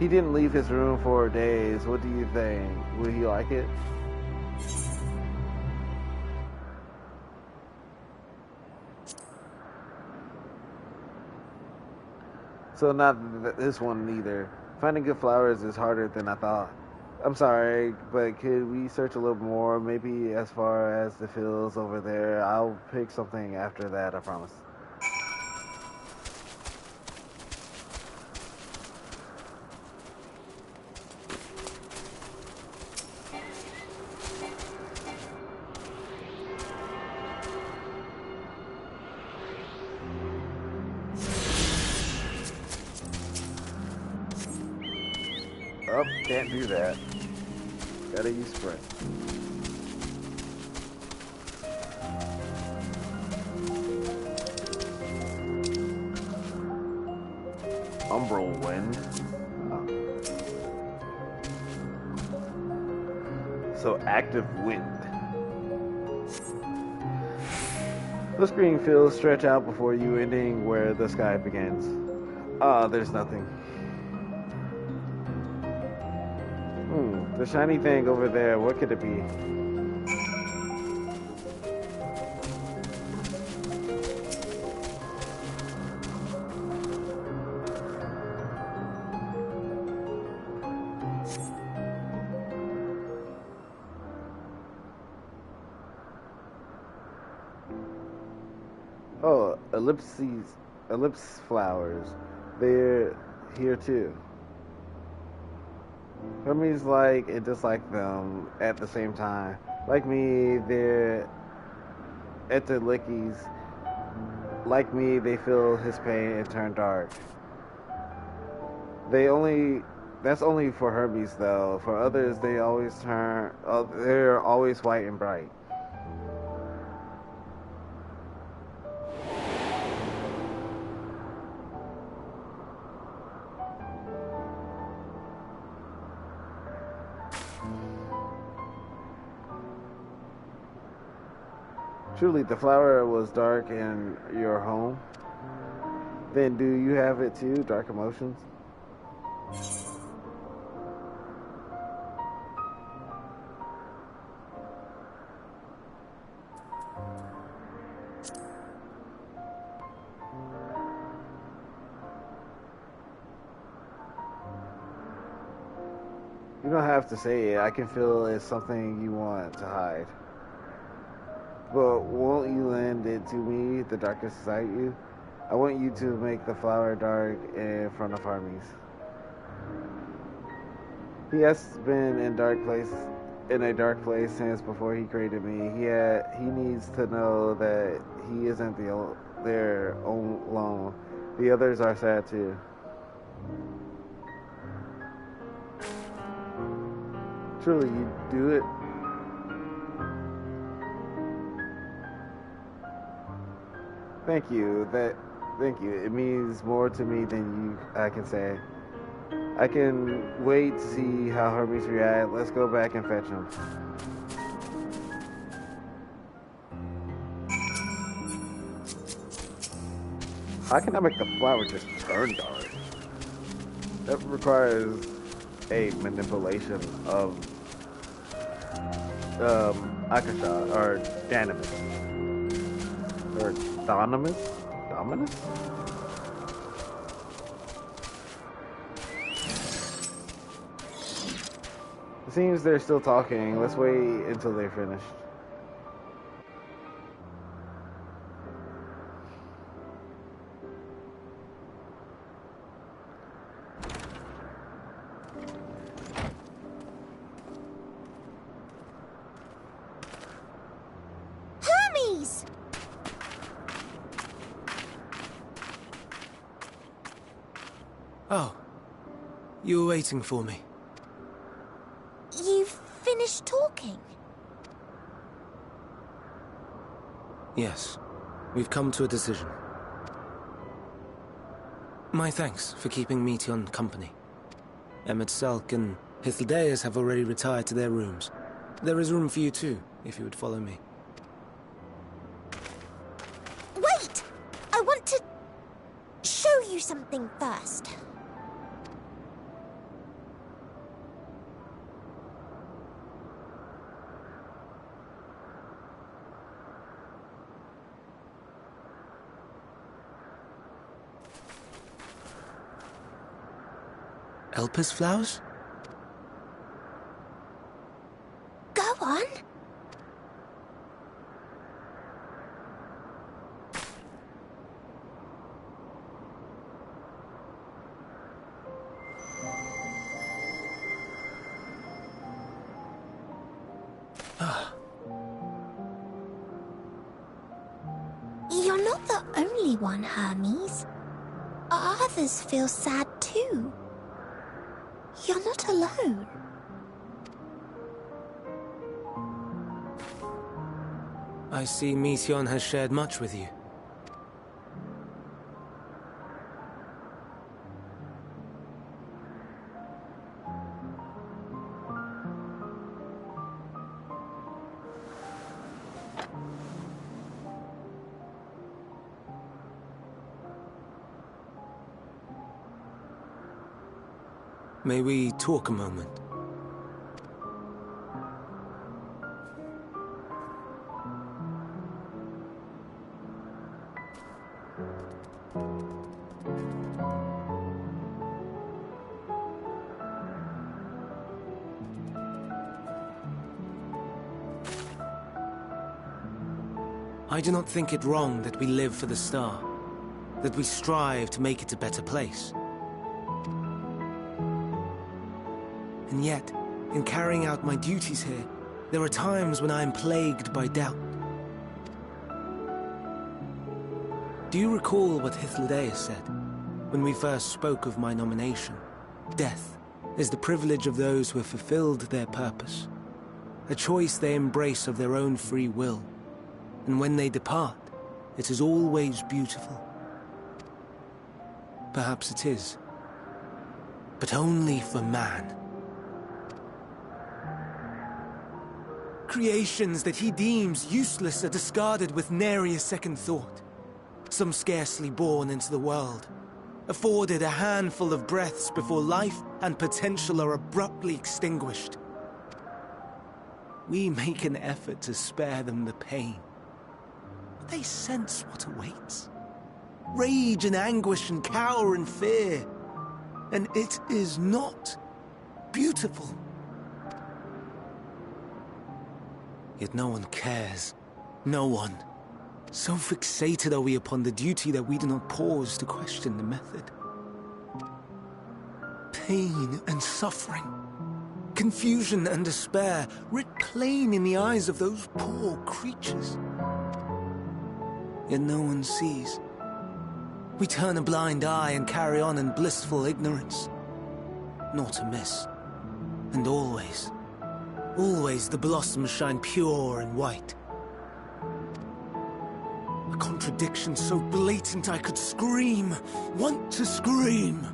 didn't leave his room for days. What do you think? Would he like it? So not this one either. Finding good flowers is harder than I thought. I'm sorry, but could we search a little more? Maybe as far as the fields over there. I'll pick something after that, I promise. Oh, can't do that. Gotta use sprint. Umbral wind. Oh. So active wind. Those green fields stretch out before you, ending where the sky begins. Ah, there's nothing. The shiny thing over there, what could it be? Oh, ellipse flowers. They're here too. Hermes like and dislike them at the same time. Like me, they're Etalikis. Like me, they feel his pain and turn dark. That's only for Hermes though. For others, they're always white and bright. Truly, the flower was dark in your home. Then do you have it too, dark emotions? You don't have to say it. I can feel it's something you want to hide. But won't you lend it to me, the darkest inside you? I want you to make the flower dark in front of Hermes. He has been in dark in a dark place since before he created me. He needs to know that he isn't there alone. The others are sad too. Truly, you do it. Thank you. Thank you. It means more to me than I can say. I can wait to see how Hermes react. Let's go back and fetch him. How can I make the flower just turn dark? That requires a manipulation of Akasha or Danamus or Dominus? It seems they're still talking. Let's wait until they're finished. Hermes! Oh, you were waiting for me. You've finished talking? Yes, we've come to a decision. My thanks for keeping Meteion company. Emet-Selch and Hythlodaeus have already retired to their rooms. There is room for you too, if you would follow me. Wait! I want to show you something first. Elpis flowers? Go on. You're not the only one, Hermes. Others feel sad too. You're not alone. I see Meteion has shared much with you. May we talk a moment? I do not think it wrong that we live for the star, that we strive to make it a better place. And yet, in carrying out my duties here, there are times when I am plagued by doubt. Do you recall what Hythlodaeus said when we first spoke of my nomination? Death is the privilege of those who have fulfilled their purpose, a choice they embrace of their own free will. And when they depart, it is always beautiful. Perhaps it is, but only for man. Creations that he deems useless are discarded with nary a second thought. Some scarcely born into the world, afforded a handful of breaths before life and potential are abruptly extinguished. We make an effort to spare them the pain. But they sense what awaits. Rage and anguish and cower and fear. And it is not beautiful. Yet no one cares. No one. So fixated are we upon the duty that we do not pause to question the method. Pain and suffering. Confusion and despair writ plain in the eyes of those poor creatures. Yet no one sees. We turn a blind eye and carry on in blissful ignorance. Not amiss. And always, always the blossoms shine pure and white. A contradiction so blatant I could scream, want to scream.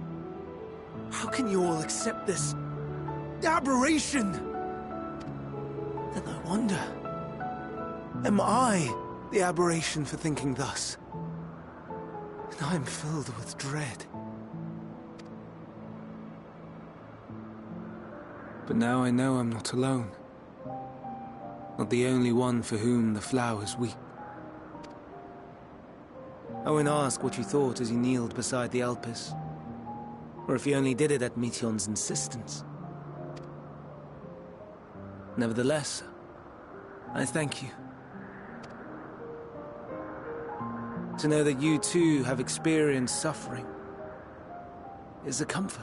How can you all accept this aberration? Then I wonder, am I the aberration for thinking thus? And I am filled with dread. But now I know I'm not alone. Not the only one for whom the flowers weep. I won't ask what you thought as you kneeled beside the Elpis, or if you only did it at Meteion's insistence. Nevertheless, I thank you. To know that you too have experienced suffering is a comfort.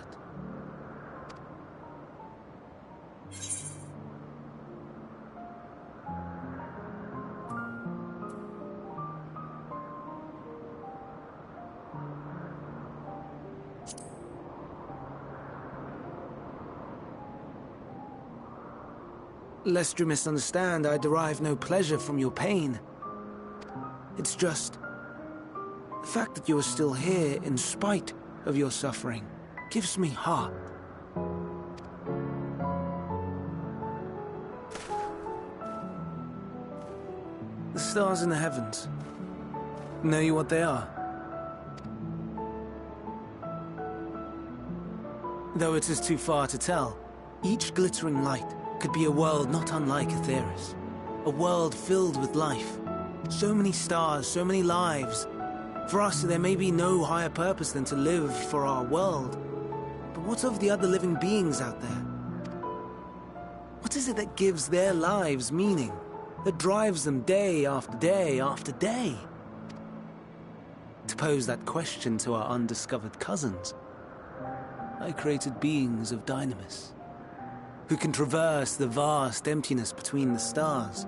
Lest you misunderstand, I derive no pleasure from your pain. It's just the fact that you are still here in spite of your suffering gives me heart. The stars in the heavens. Know you what they are? Though it is too far to tell, each glittering light could be a world not unlike Aetheris. A world filled with life. So many stars, so many lives. For us, there may be no higher purpose than to live for our world. But what of the other living beings out there? What is it that gives their lives meaning? That drives them day after day after day? To pose that question to our undiscovered cousins, I created beings of Dynamis, who can traverse the vast emptiness between the stars.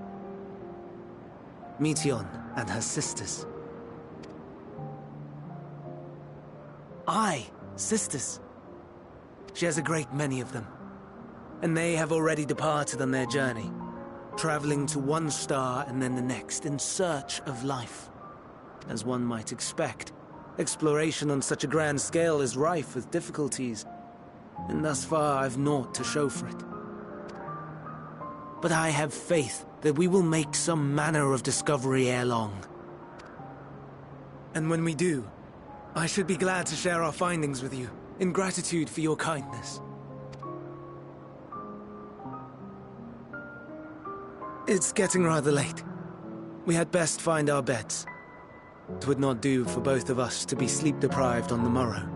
Meteion and her sisters. Aye, sisters. She has a great many of them, and they have already departed on their journey, traveling to one star and then the next in search of life. As one might expect, exploration on such a grand scale is rife with difficulties, and thus far I've naught to show for it. But I have faith that we will make some manner of discovery ere long. And when we do, I should be glad to share our findings with you, in gratitude for your kindness. It's getting rather late. We had best find our beds. It would not do for both of us to be sleep-deprived on the morrow.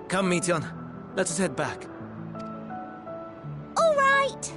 Come, Meteion. Let us head back. All right!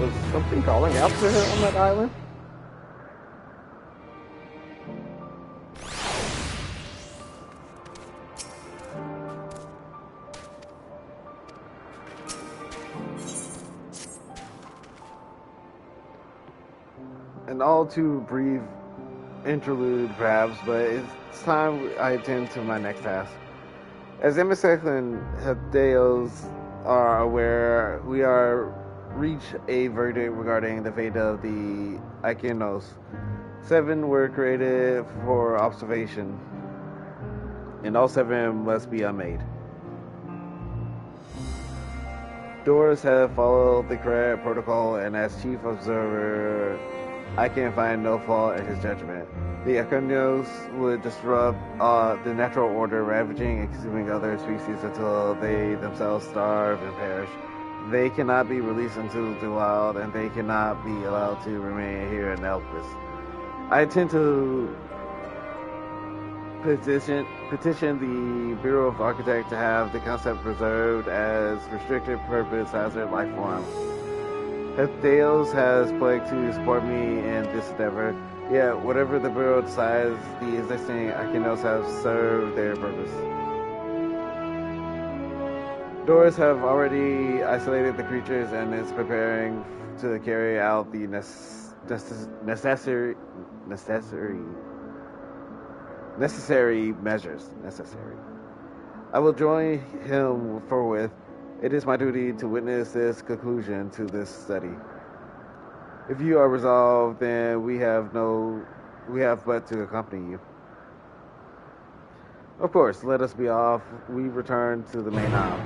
Was something calling out to her on that island? An all too brief interlude, perhaps, but it's time I attend to my next task. As Emisek and Hephaestos are aware, we are reached a verdict regarding the fate of the Ikenos. 7 were created for observation, and all 7 must be unmade. Doris have followed the correct protocol, and as chief observer, I can find no flaw in his judgment. The Ikenos would disrupt the natural order, ravaging and consuming other species until they themselves starve and perish. They cannot be released into the wild, and they cannot be allowed to remain here in Elpis. I intend to petition the Bureau of Architects to have the concept preserved as restricted purpose hazard life form. Deus has pledged to support me in this endeavor, yet whatever the Bureau decides, the existing Arcanos have served their purpose. Doris have already isolated the creatures and is preparing to carry out the necessary measures. I will join him forthwith. It is my duty to witness this conclusion to this study. If you are resolved, then we have but to accompany you. Of course, let us be off. We return to the main aisle.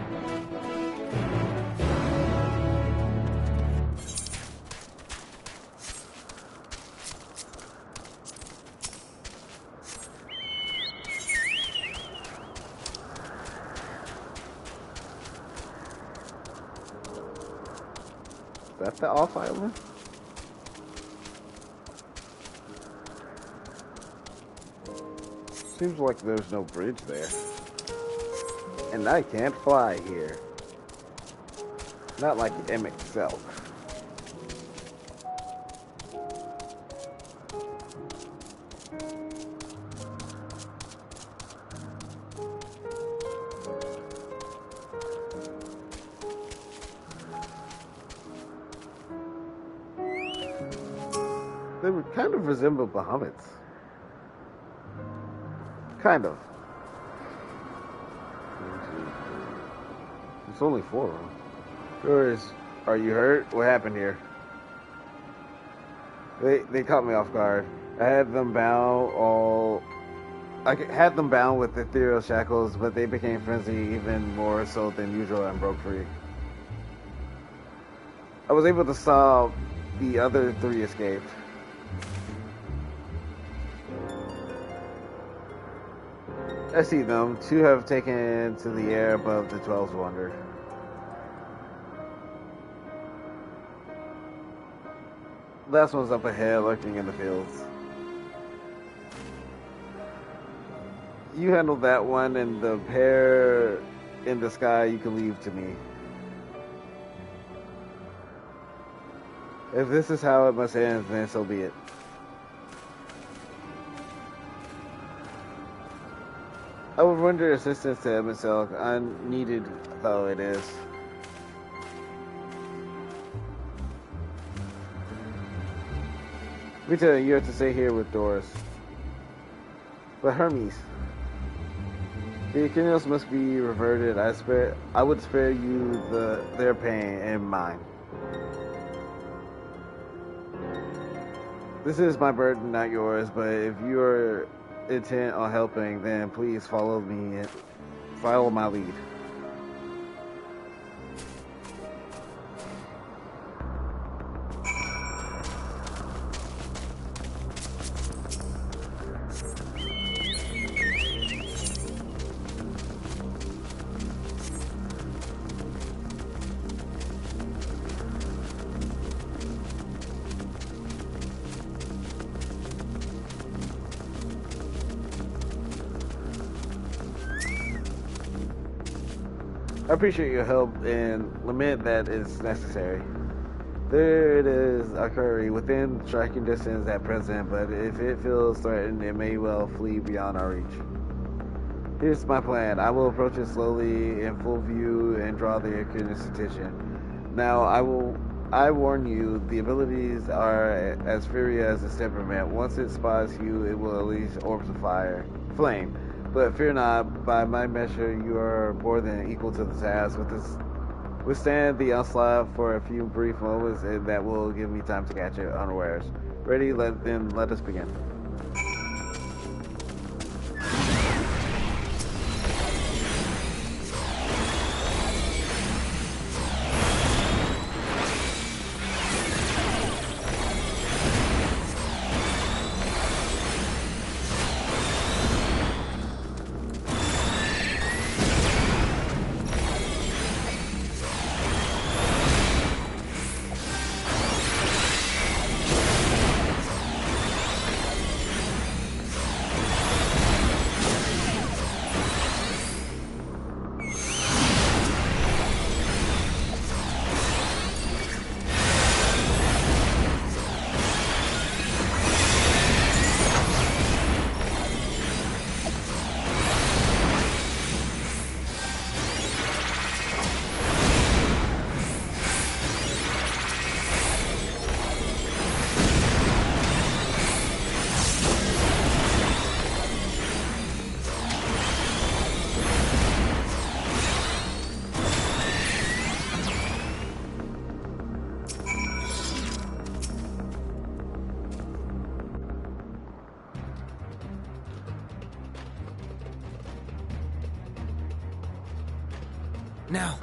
Is that the off island? Seems like there's no bridge there. And I can't fly here. Not like M itself. They would kind of resemble Bahamut's. Kind of. It's only 4 of them. Doris, are you hurt? What happened here? They caught me off guard. I had them bound with ethereal shackles, but they became frenzied even more so than usual and broke free. I was able to stop. The other 3 escaped. I see them. 2 have taken to the air above the 12's wonder. Last one's up ahead, lurking in the fields. You handled that one, and the pair in the sky you can leave to me. If this is how it must end, then so be it. I would render assistance to myself, unneeded though it is. Rita, you have to stay here with Doris. But Hermes, the Arcanos must be reverted. I would spare you their pain and mine. This is my burden, not yours, but if you are intent on helping, then please follow me and follow my lead. I appreciate your help and lament that it's necessary. There it is, Akari, within striking distance at present, but if it feels threatened, it may well flee beyond our reach. Here's my plan. I will approach it slowly in full view and draw the Arcanist's attention. Now, I warn you, the abilities are as fury as its temperament. Once it spots you, it will release orbs of flame. But fear not, by my measure, you are more than equal to the task. Withstand the onslaught for a few brief moments, and that will give me time to catch it unawares. Ready? Then let us begin. Now.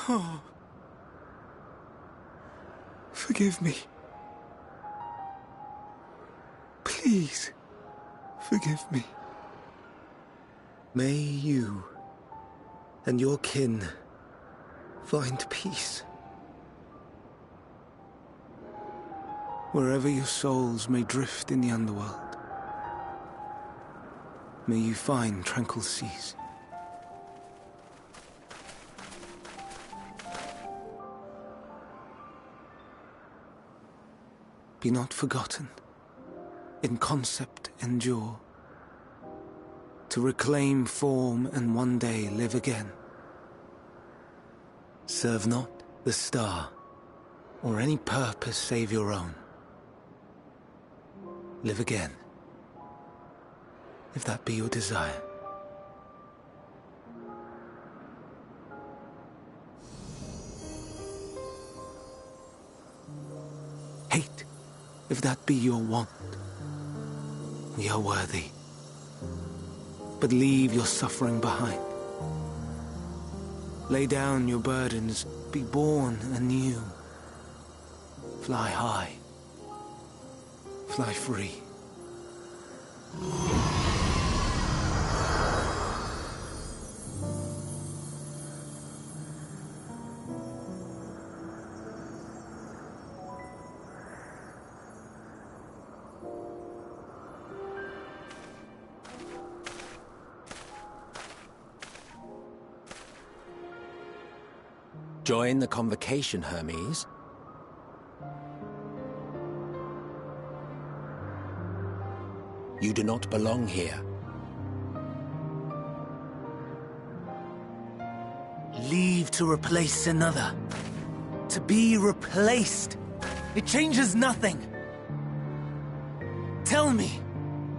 Oh. Forgive me. Please, forgive me. May you and your kin find peace. Wherever your souls may drift in the underworld, may you find tranquil seas. Be not forgotten, in concept endure, to reclaim form and one day live again. Serve not the star, or any purpose save your own. Live again, if that be your desire. Hate, if that be your want. We are worthy. But leave your suffering behind. Lay down your burdens, be born anew. Fly high. Fly free. Join the convocation, Hermes. You do not belong here. Leave to replace another. To be replaced. It changes nothing. Tell me,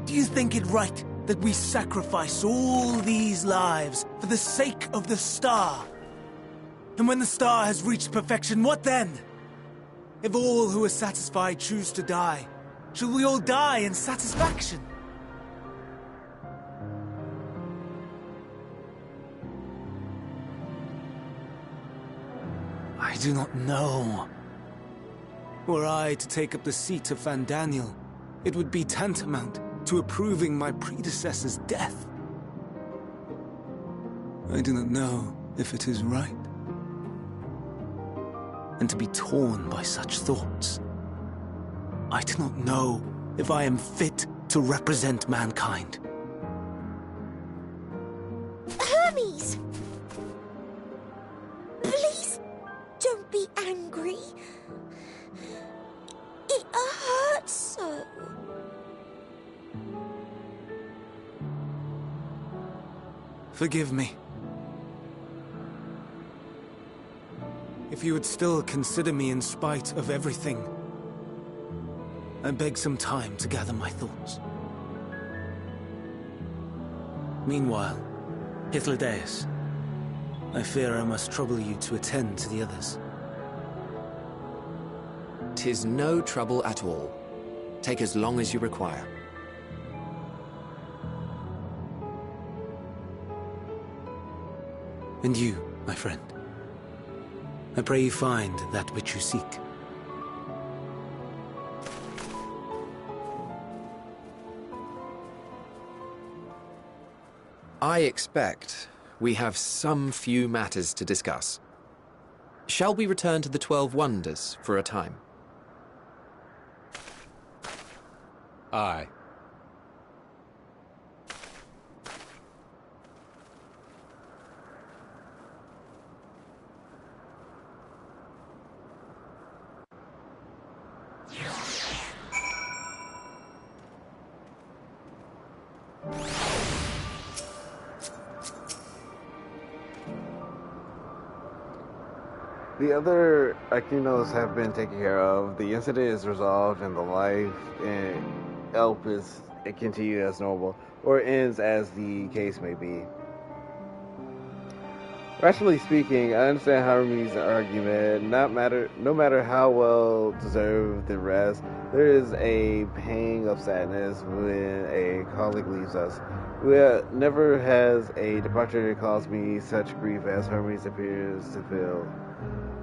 do you think it right that we sacrifice all these lives for the sake of the star? And when the star has reached perfection, what then? If all who are satisfied choose to die, shall we all die in satisfaction? I do not know. Were I to take up the seat of Fandaniel, it would be tantamount to approving my predecessor's death. I do not know if it is right. And to be torn by such thoughts. I do not know if I am fit to represent mankind. Hermes! Please, don't be angry. It hurts so. Forgive me. If you would still consider me in spite of everything, I beg some time to gather my thoughts. Meanwhile, Hythlodaeus, I fear I must trouble you to attend to the others. 'Tis no trouble at all. Take as long as you require. And you, my friend, I pray you find that which you seek. I expect we have some few matters to discuss. Shall we return to the 12 Wonders for a time? Aye. The other Akinos have been taken care of. The incident is resolved, and the life in Elpis it continue as normal, or ends as the case may be. Rationally speaking, I understand Harumi's argument. No matter how well deserved the rest, there is a pang of sadness when a colleague leaves us. Never has a departure caused me such grief as Hermes appears to feel.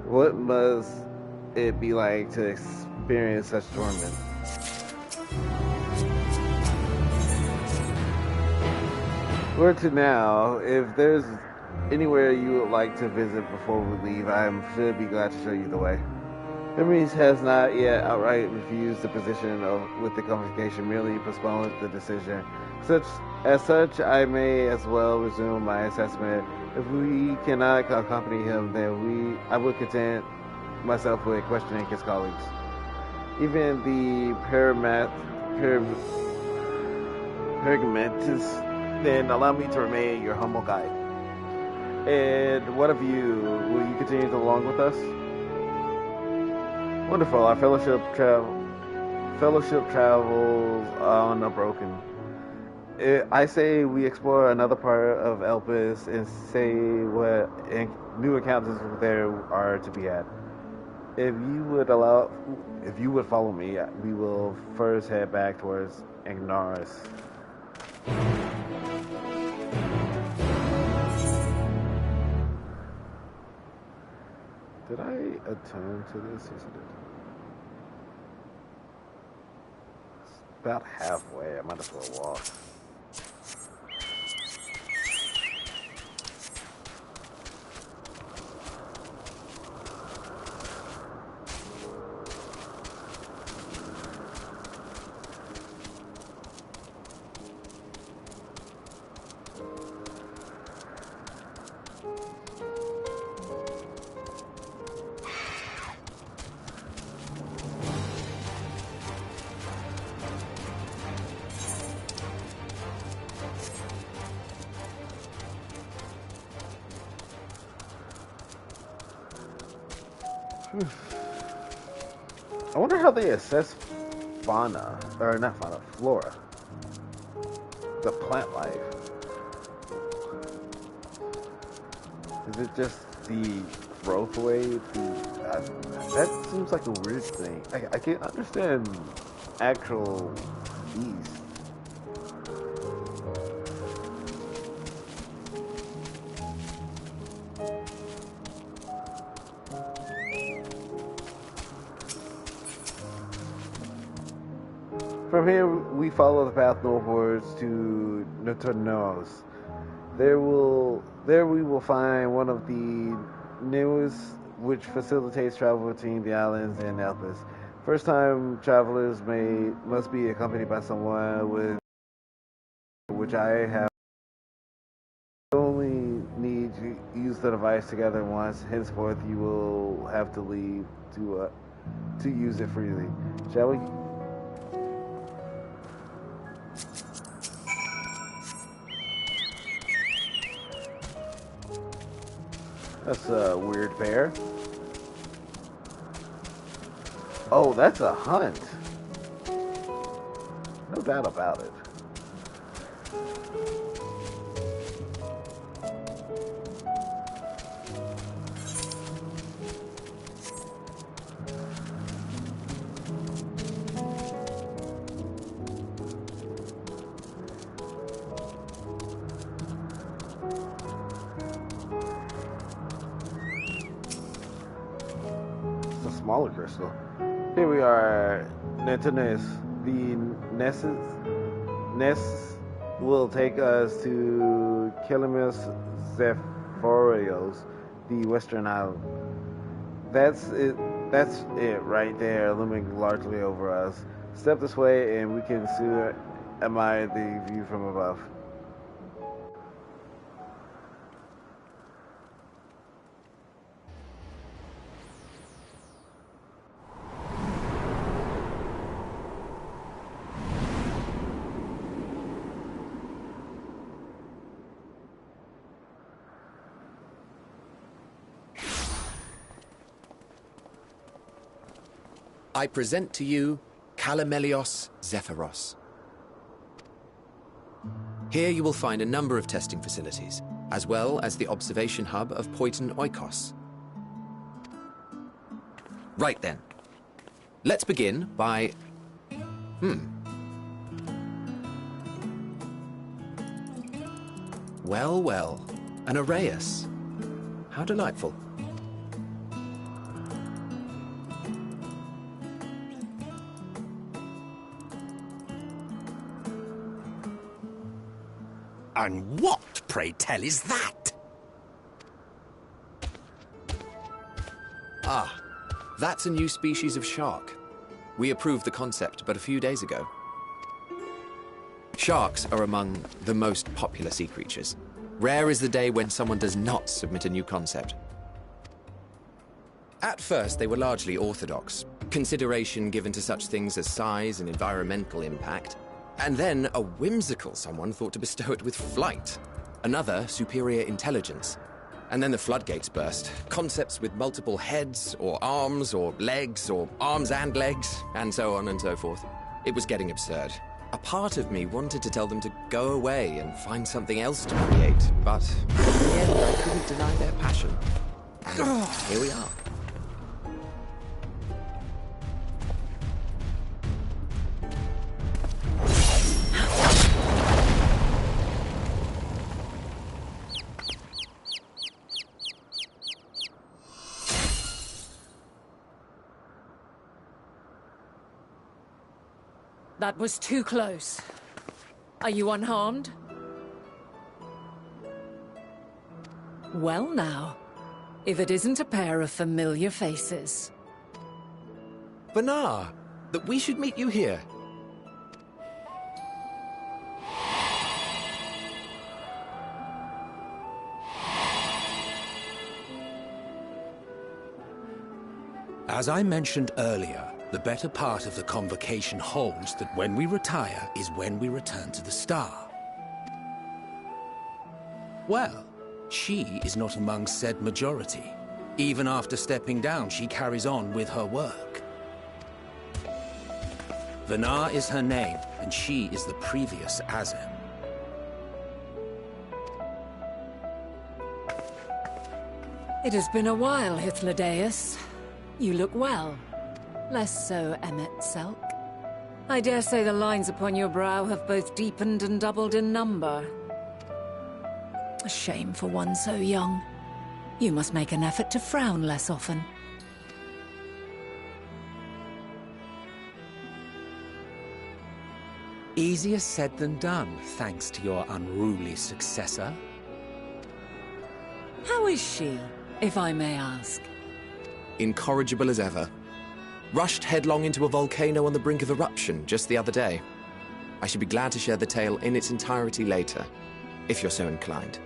What must it be like to experience such torment? Word to now, if there's anywhere you would like to visit before we leave, I should be glad to show you the way. Hermes has not yet outright refused the position with the convocation, merely postponed the decision. As such, I may as well resume my assessment. If we cannot accompany him, then I will content myself with questioning his colleagues. Even the Pergamentus, then allow me to remain your humble guide. And what of you? Will you continue along with us? Wonderful. Our fellowship travels unbroken. I say we explore another part of Elpis and say what new encounters there are to be had. If you would follow me, we will first head back towards Ignaris. Did I attune to this? Yes, I did. It's about halfway. I might as well walk. I wonder how they assess flora. The plant life. Is it just the growth rate? That seems like a weird thing. I can't understand actual bees. From here, we follow the path northwards to Notornos. There we will find one of the newest, which facilitates travel between the islands and Elpis. First-time travelers must be accompanied by someone with which I have. Only need to use the device together once. Henceforth, you will have to leave to use it freely. Shall we? That's a weird bear. Oh, that's a hunt. No doubt about it. Smaller crystal. Here we are, Netonis. The Ness will take us to Kilimus Zephorios, the western island. That's it right there, looming largely over us. Step this way and we can soon admire the view from above. I present to you Calamelios Zephyros. Here you will find a number of testing facilities, as well as the observation hub of Poiton Oikos. Right then. Let's begin by... Well, well. An Arrhaeus. How delightful. And what, pray tell, is that? Ah, that's a new species of shark. We approved the concept but a few days ago. Sharks are among the most popular sea creatures. Rare is the day when someone does not submit a new concept. At first, they were largely orthodox, consideration given to such things as size and environmental impact, and then a whimsical someone thought to bestow it with flight, another superior intelligence. And then the floodgates burst. Concepts with multiple heads, or arms and legs, and so on and so forth. It was getting absurd. A part of me wanted to tell them to go away and find something else to create, but in the end, I couldn't deny their passion. And here we are. That was too close. Are you unharmed? Well now, if it isn't a pair of familiar faces. Venar, that we should meet you here. As I mentioned earlier, the better part of the convocation holds that when we retire is when we return to the star. Well, she is not among said majority. Even after stepping down, she carries on with her work. Venar is her name, and she is the previous Azem. It has been a while, Hythlodaeus. You look well. Less so, Emmet Selk. I dare say the lines upon your brow have both deepened and doubled in number. A shame for one so young. You must make an effort to frown less often. Easier said than done, thanks to your unruly successor. How is she, if I may ask? Incorrigible as ever. Rushed headlong into a volcano on the brink of eruption just the other day. I should be glad to share the tale in its entirety later, if you're so inclined.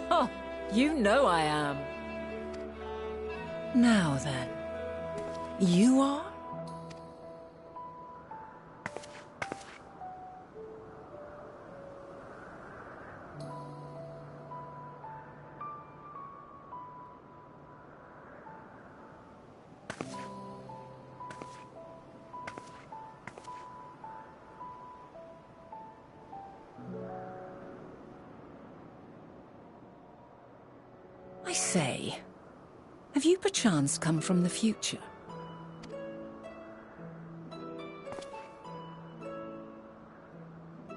Oh, you know I am. Now then, you are? I say, have you perchance come from the future?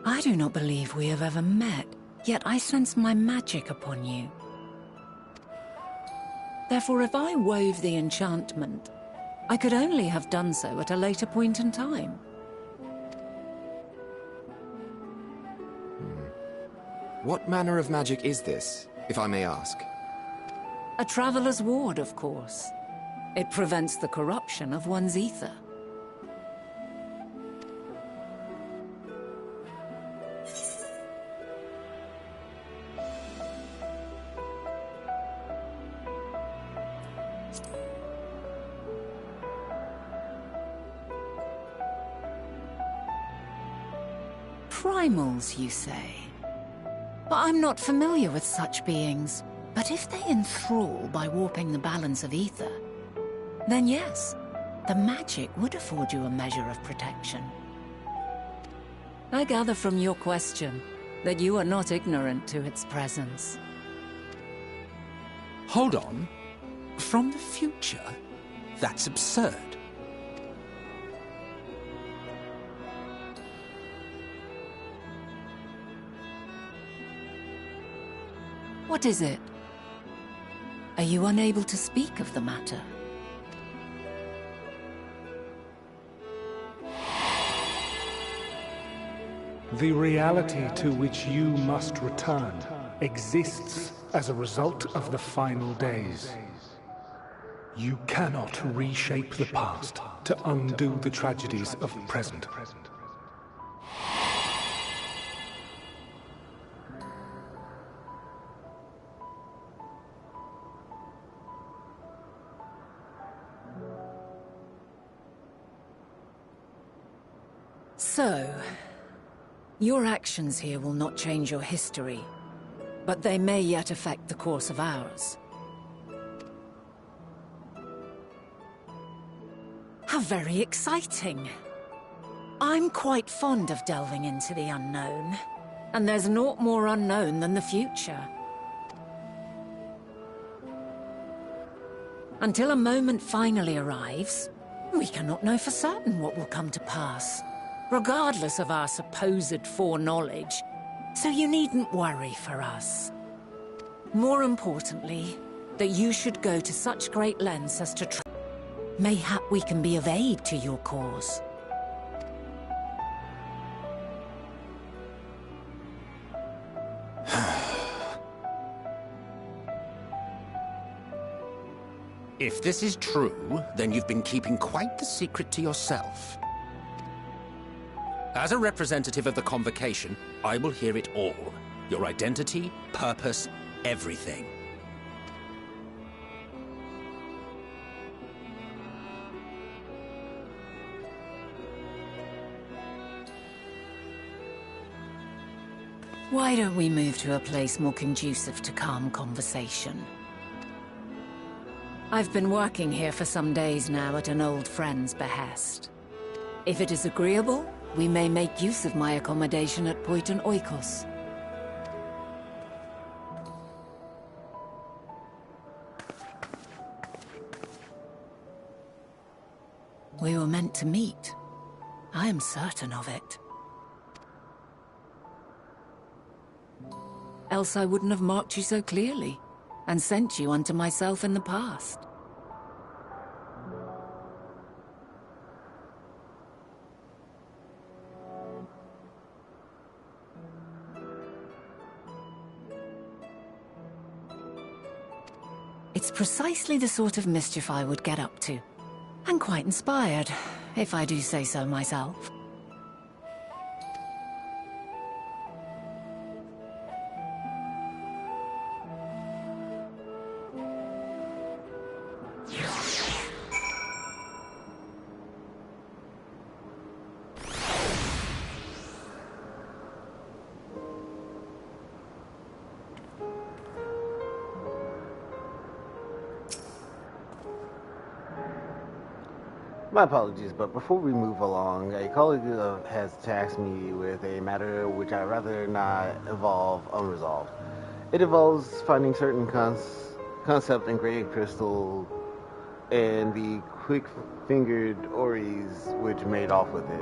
I do not believe we have ever met, yet I sense my magic upon you. Therefore, if I wove the enchantment, I could only have done so at a later point in time. What manner of magic is this, if I may ask? A traveler's ward, of course. It prevents the corruption of one's ether. Primals, you say? But I'm not familiar with such beings. But if they enthrall by warping the balance of ether, then yes, the magic would afford you a measure of protection. I gather from your question that you are not ignorant to its presence. Hold on. From the future? That's absurd. What is it? Are you unable to speak of the matter? The reality to which you must return exists as a result of the final days. You cannot reshape the past to undo the tragedies of the present. So, your actions here will not change your history, but they may yet affect the course of ours. How very exciting! I'm quite fond of delving into the unknown, and there's naught more unknown than the future. Until a moment finally arrives, we cannot know for certain what will come to pass, regardless of our supposed foreknowledge, so you needn't worry for us. More importantly, that you should go to such great lengths as to try. Mayhap we can be of aid to your cause. If this is true, then you've been keeping quite the secret to yourself. As a representative of the Convocation, I will hear it all. Your identity, purpose, everything. Why don't we move to a place more conducive to calm conversation? I've been working here for some days now at an old friend's behest. If it is agreeable, we may make use of my accommodation at Poiton Oikos. We were meant to meet. I am certain of it. Else I wouldn't have marked you so clearly, and sent you unto myself in the past. It's precisely the sort of mischief I would get up to. And quite inspired, if I do say so myself. My apologies, but before we move along, a colleague has tasked me with a matter which I'd rather not evolve unresolved. It involves finding certain concept in Grey Crystal and the quick-fingered Oris which made off with it.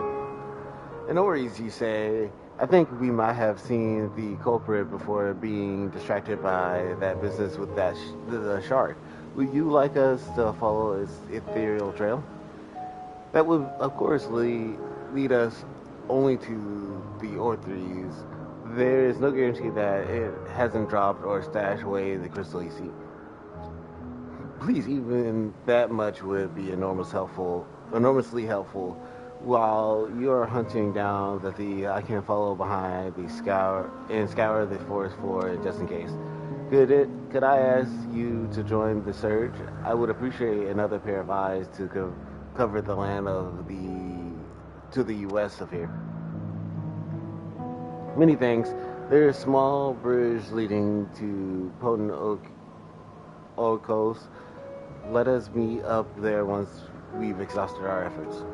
And Oris, you say, I think we might have seen the culprit before being distracted by that business with the shard. Would you like us to follow its ethereal trail? That would, of course, lead us only to the Orthries. There is no guarantee that it hasn't dropped or stashed away the crystal you seek. Please, even that much would be enormously helpful. While you're hunting down the thief, I can follow behind the scour the forest for it, just in case. Could I ask you to join the search? I would appreciate another pair of eyes to cover the land to the U.S. of here. Many thanks. There is a small bridge leading to Poiton Oikos. Let us meet up there once we've exhausted our efforts.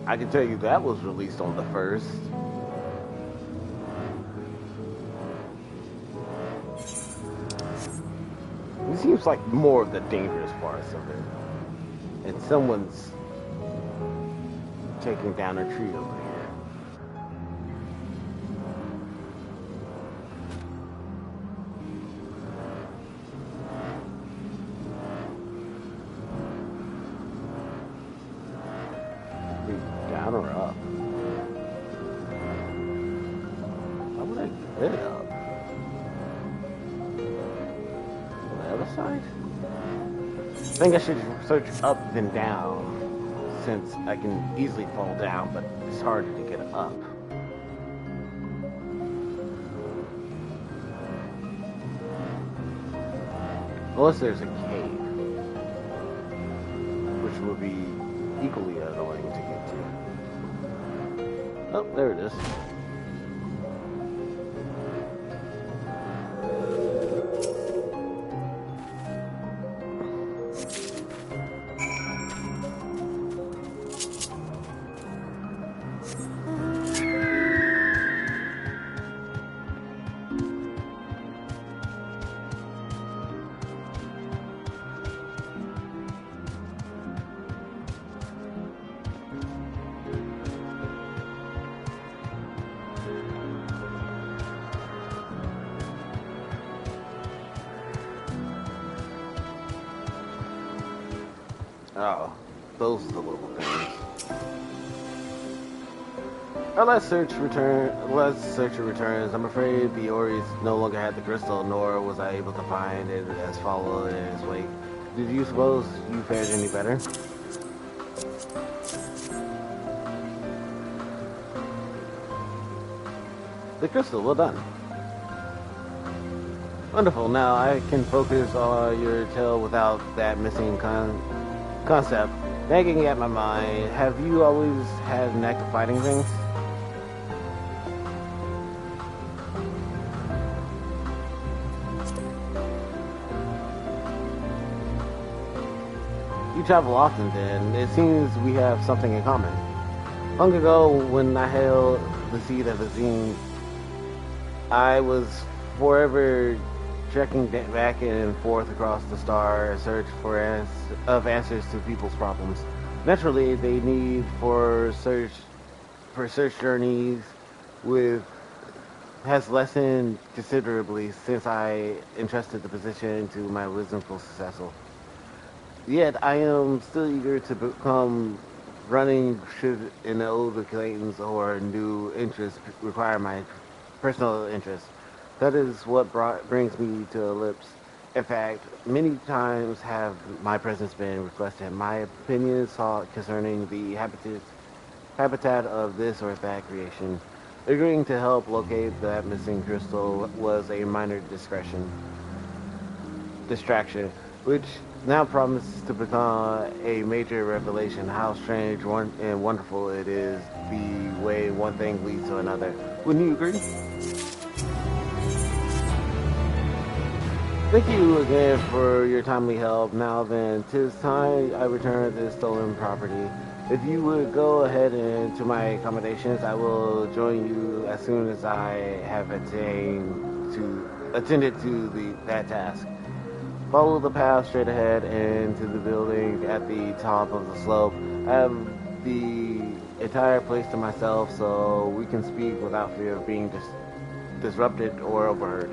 I can tell you that was released on the 1st. It seems like more of the dangerous parts of it. And someone's taking down a tree over here. Down or up? How would I get it up? On the other side? I think I should search up than down, since I can easily fall down, but it's harder to get up. Unless there's a cave, which would be equally annoying to get to. Oh, there it is. Oh, those are the little things. Let's search and returns. I'm afraid the Oris no longer had the crystal, nor was I able to find it as followed in its wake. Did you suppose you fared any better? The crystal, well done. Wonderful, now I can focus on your tale without that missing concept nagging at my mind. Have you always had a knack of fighting things? You travel often then. It seems we have something in common. Long ago, when I held the seat of Azim, I was forever trekking back and forth across the star in search of answers to people's problems. Naturally, they need for search journeys has lessened considerably since I entrusted the position to my wisdomful successor. Yet I am still eager to become running should an old acquaintance or new interest require my personal interest. That is what brings me to Ellipse. In fact, many times have my presence been requested. My opinions sought concerning the habitat of this or that creation. Agreeing to help locate that missing crystal was a minor distraction, which now promises to become a major revelation. How strange and wonderful it is the way one thing leads to another. Wouldn't you agree? Thank you again for your timely help. Now then, 'tis time I return this stolen property. If you would go ahead and to my accommodations, I will join you as soon as I have attended to that task. Follow the path straight ahead and to the building at the top of the slope. I have the entire place to myself, so we can speak without fear of being disrupted or overheard.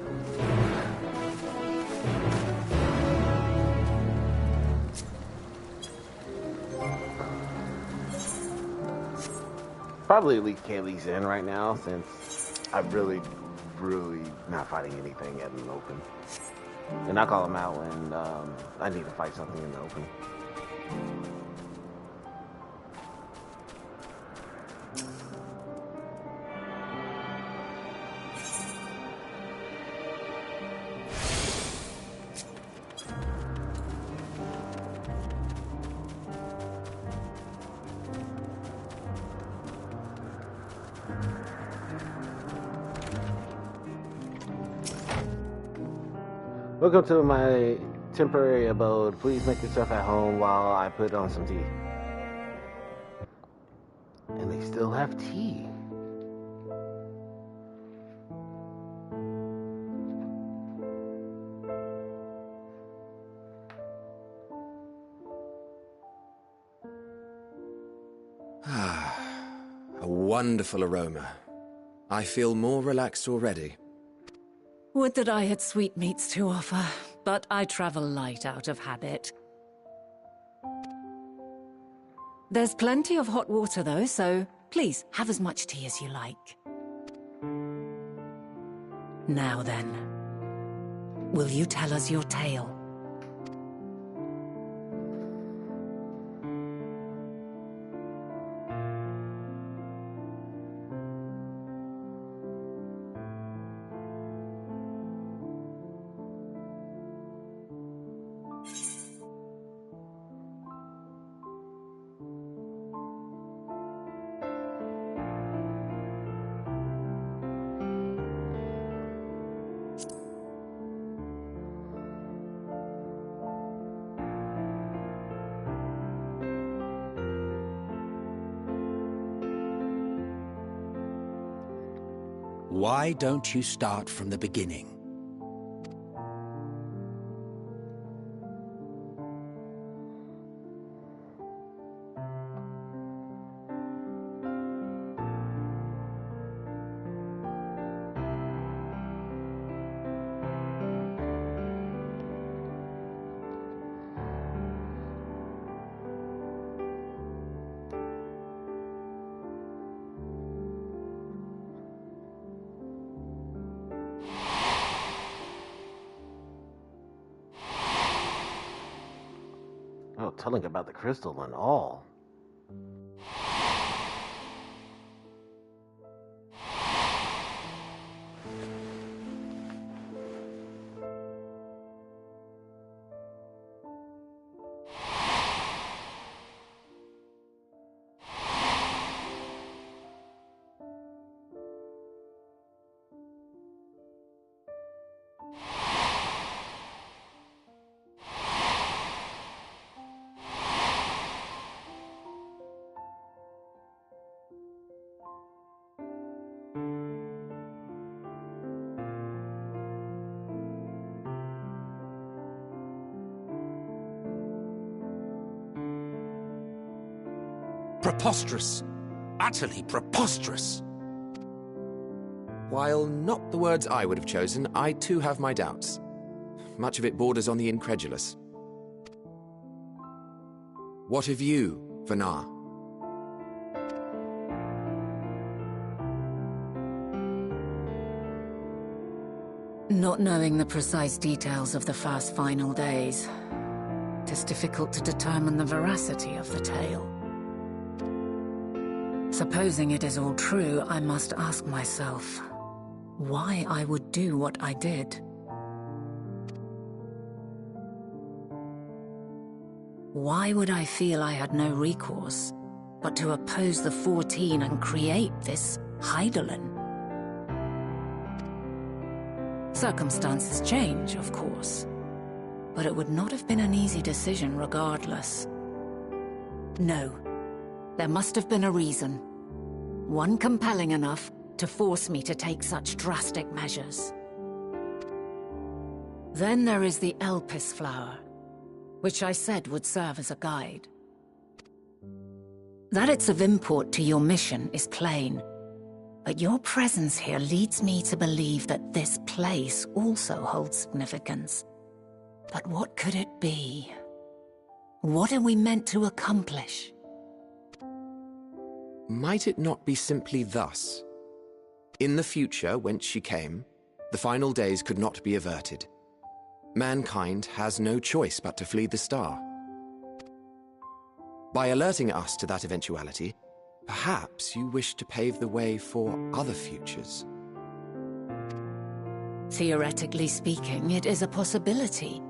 Probably leave Kaylee's in right now, since I'm really not fighting anything out in the open. And I'll call him out when I need to fight something in the open. Welcome to my temporary abode. Please make yourself at home while I put on some tea. And they still have tea. A wonderful aroma. I feel more relaxed already. Would that I had sweetmeats to offer, but I travel light out of habit. There's plenty of hot water though, so please have as much tea as you like. Now then, will you tell us your tale? Why don't you start from the beginning? Oh, telling about the crystal and all. Preposterous. Utterly preposterous. While not the words I would have chosen, I too have my doubts. Much of it borders on the incredulous. What of you, Vanar? Not knowing the precise details of the first final days, it is difficult to determine the veracity of the tale. Supposing it is all true, I must ask myself why I would do what I did. Why would I feel I had no recourse but to oppose the 14 and create this Hydaelyn? Circumstances change, of course, but it would not have been an easy decision regardless. No, there must have been a reason. One compelling enough to force me to take such drastic measures. Then there is the Elpis flower, which I said would serve as a guide. That it's of import to your mission is plain, but your presence here leads me to believe that this place also holds significance. But what could it be? What are we meant to accomplish? Might it not be simply thus? In the future, whence she came, the final days could not be averted. Mankind has no choice but to flee the star. By alerting us to that eventuality, perhaps you wish to pave the way for other futures. Theoretically speaking, it is a possibility.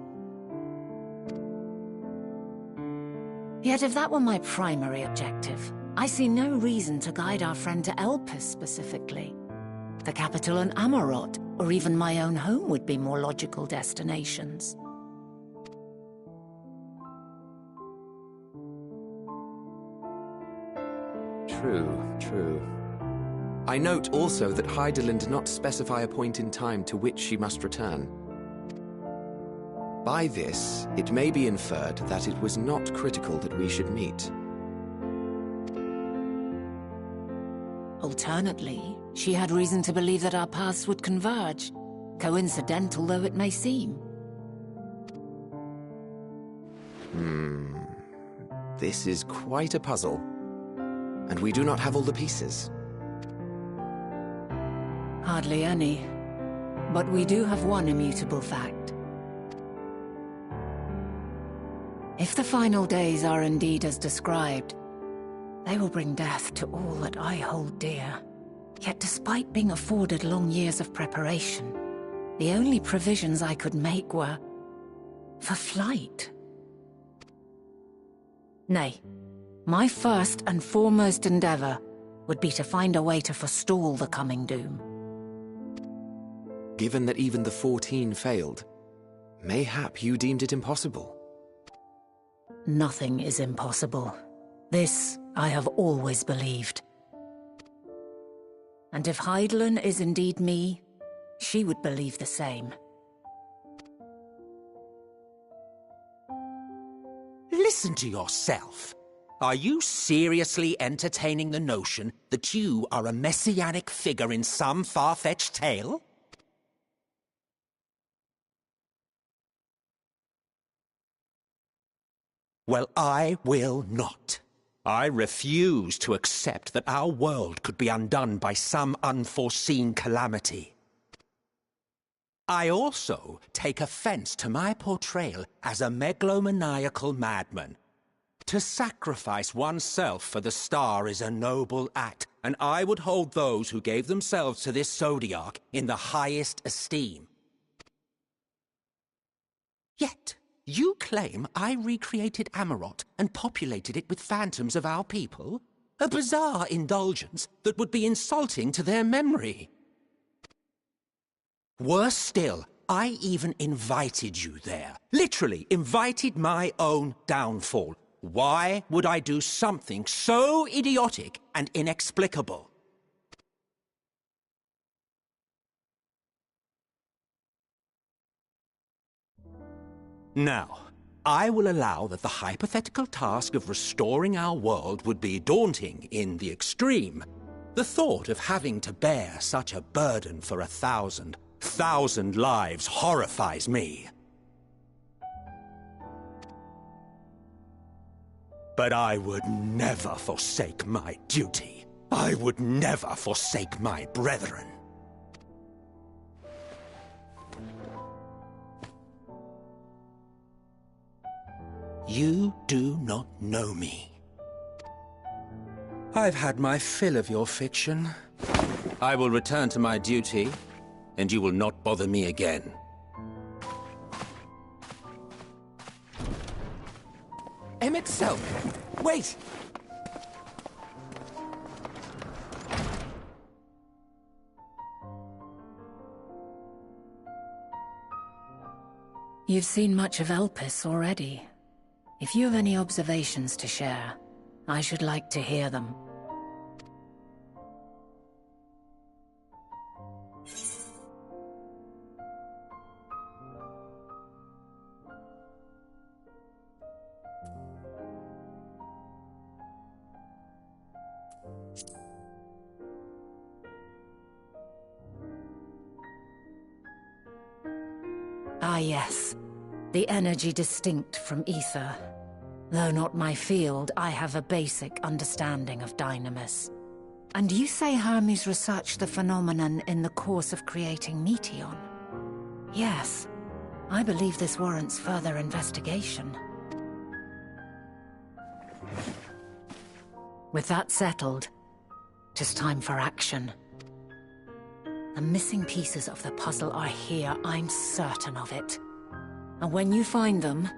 Yet if that were my primary objective, I see no reason to guide our friend to Elpis specifically. The capital and Amarot, or even my own home would be more logical destinations. True. I note also that Hydaelyn did not specify a point in time to which she must return. By this, it may be inferred that it was not critical that we should meet. Alternately, she had reason to believe that our paths would converge, coincidental though it may seem. This is quite a puzzle, and we do not have all the pieces. Hardly any. But we do have one immutable fact. If the final days are indeed as described, they will bring death to all that I hold dear. Yet despite being afforded long years of preparation, the only provisions I could make were for flight. Nay, my first and foremost endeavor would be to find a way to forestall the coming doom. Given that even the 14 failed, mayhap you deemed it impossible. Nothing is impossible. This I have always believed. And if Hydaelyn is indeed me, she would believe the same. Listen to yourself. Are you seriously entertaining the notion that you are a messianic figure in some far-fetched tale? Well, I will not. I refuse to accept that our world could be undone by some unforeseen calamity. I also take offense to my portrayal as a megalomaniacal madman. To sacrifice oneself for the star is a noble act, and I would hold those who gave themselves to this zodiac in the highest esteem. Yet, you claim I recreated Amarot and populated it with phantoms of our people? A bizarre indulgence that would be insulting to their memory. Worse still, I even invited you there. Literally invited my own downfall. Why would I do something so idiotic and inexplicable? Now, I will allow that the hypothetical task of restoring our world would be daunting in the extreme. The thought of having to bear such a burden for 1,000 lives horrifies me. But I would never forsake my duty. I would never forsake my brethren. You do not know me. I've had my fill of your fiction. I will return to my duty, and you will not bother me again. Emet-Selch! Wait! You've seen much of Elpis already. If you have any observations to share, I should like to hear them. Ah yes, the energy distinct from ether. Though not my field, I have a basic understanding of Dynamis. And you say Hermes researched the phenomenon in the course of creating Meteion? Yes, I believe this warrants further investigation. With that settled, 'tis time for action. The missing pieces of the puzzle are here, I'm certain of it. And when you find them,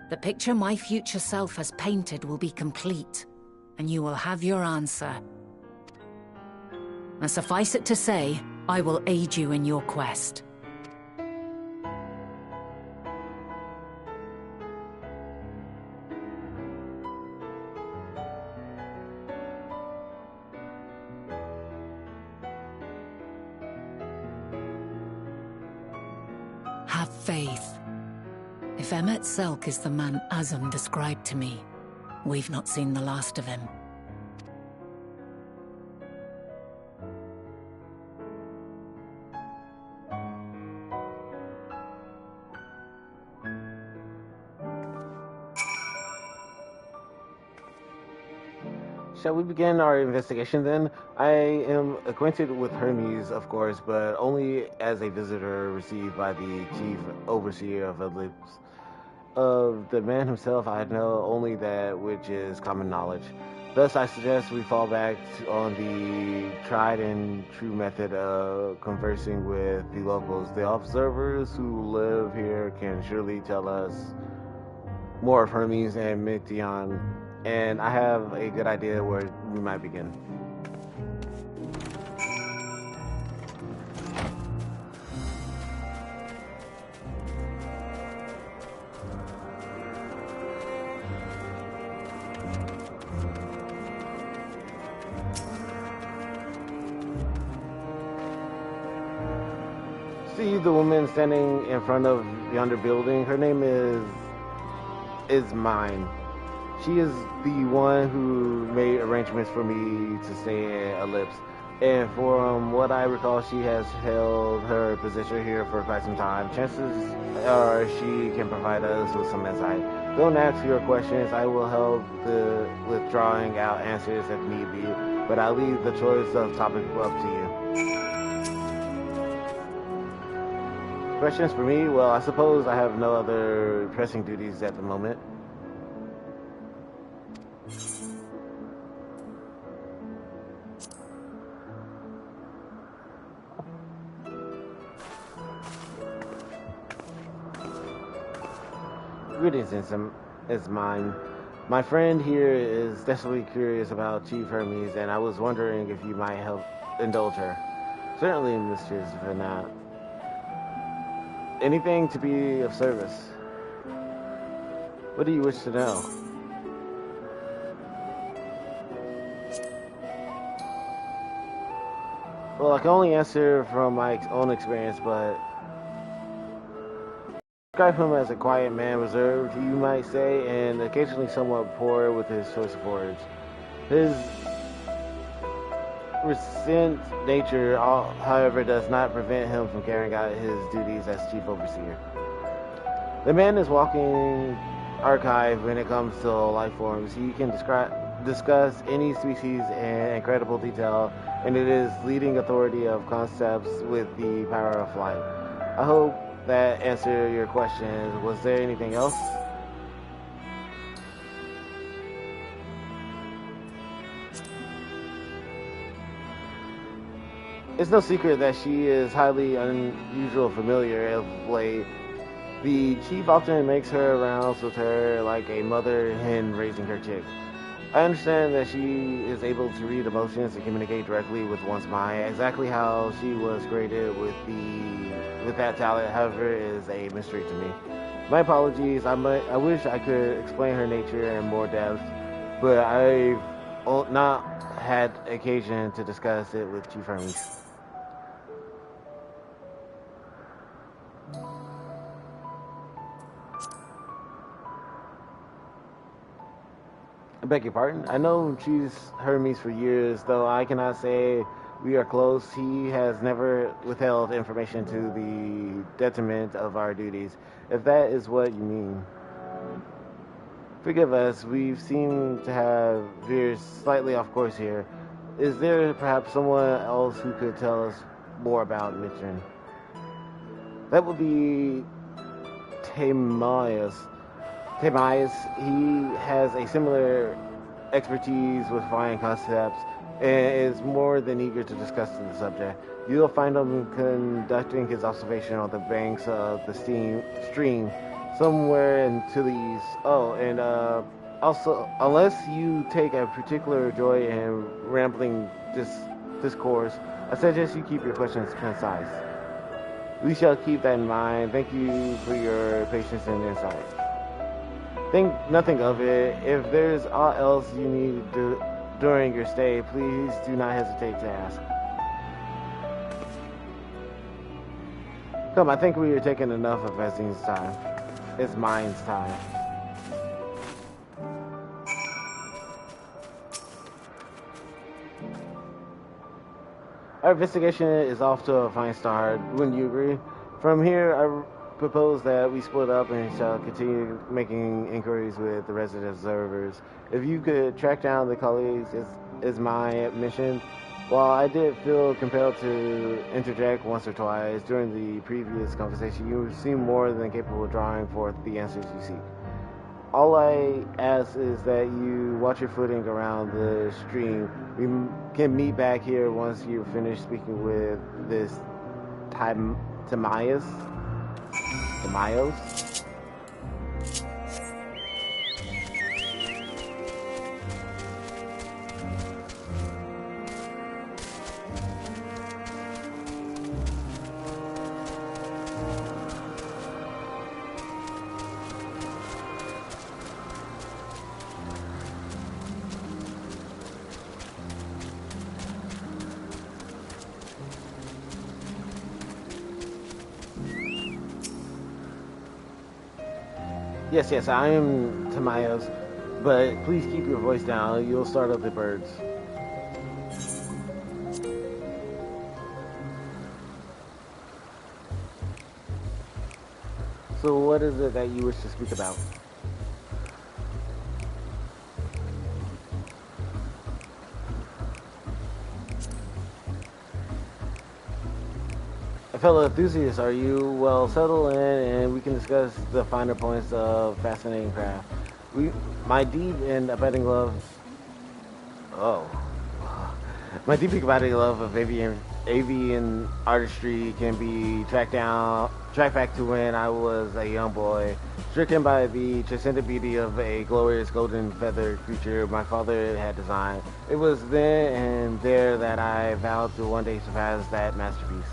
the picture my future self has painted will be complete, and you will have your answer. And suffice it to say, I will aid you in your quest. faith. If Emmet Selk is the man Azum described to me, we've not seen the last of him. Shall we begin our investigation then? I am acquainted with Hermes, of course, but only as a visitor received by the chief overseer of Ellipse. Of the man himself, I know only that which is common knowledge. Thus, I suggest we fall back on the tried and true method of conversing with the locals. The observers who live here can surely tell us more of Hermes and Mithian, and I have a good idea where we might begin. See the woman standing in front of yonder building? Her name is mine. She is the one who made arrangements for me to stay at Ellipse. And from what I recall, she has held her position here for quite some time. Chances are she can provide us with some insight. Don't ask your questions. I will help with drawing out answers if need be, but I'll leave the choice of topic up to you. Questions for me? Well, I suppose I have no other pressing duties at the moment. Greetings, is mine. My friend here is desperately curious about Chief Hermes, and I was wondering if you might help indulge her. Certainly, Mistress Venat. Anything to be of service. What do you wish to know? Well, I can only answer from my own experience, but describe him as a quiet man, reserved, you might say, and occasionally somewhat poor with his choice of words. His recent nature, however, does not prevent him from carrying out his duties as chief overseer. The man is walking archive when it comes to life forms. He can discuss any species in incredible detail, and it is leading authority of concepts with the power of flight. I hope that answered your question. Was there anything else? It's no secret that she is highly unusual familiar of late. The chief often makes her rounds with her like a mother hen raising her chick. I understand that she is able to read emotions and communicate directly with one's mind. Exactly how she was created with that talent, however, is a mystery to me. My apologies. I wish I could explain her nature in more depth, but I've not had occasion to discuss it with Chief Hermes. I beg your pardon? I know Chief Hermes for years, though I cannot say we are close. He has never withheld information to the detriment of our duties, if that is what you mean. Forgive us, we seem to have veered slightly off course here. Is there perhaps someone else who could tell us more about Mithian? That would be Timaeus. Timaeus, he has a similar expertise with flying concepts and is more than eager to discuss the subject. You'll find him conducting his observation on the banks of the stream somewhere to the east. Oh, and also, unless you take a particular joy in rambling discourse, I suggest you keep your questions concise. We shall keep that in mind. Thank you for your patience and insight. Think nothing of it. If there's aught else you need during your stay, please do not hesitate to ask. Come, I think we are taking enough of Vezin's time. It's mine's time. Our investigation is off to a fine start. Wouldn't you agree? From here, I propose that we split up and shall continue making inquiries with the resident observers. If you could track down the colleagues, is my mission. While I did feel compelled to interject once or twice during the previous conversation, you seem more than capable of drawing forth the answers you seek. All I ask is that you watch your footing around the stream. We can meet back here once you finish speaking with this Timaeus. Yes, I am Timaeus, but please keep your voice down. You'll startle the birds. So what is it that you wish to speak about? Fellow enthusiasts, are you well settled in, and we can discuss the finer points of fascinating craft. My deep and abiding love of avian artistry can be tracked back to when I was a young boy, stricken by the transcendent beauty of a glorious golden feathered creature my father had designed. It was then and there that I vowed to one day surpass that masterpiece.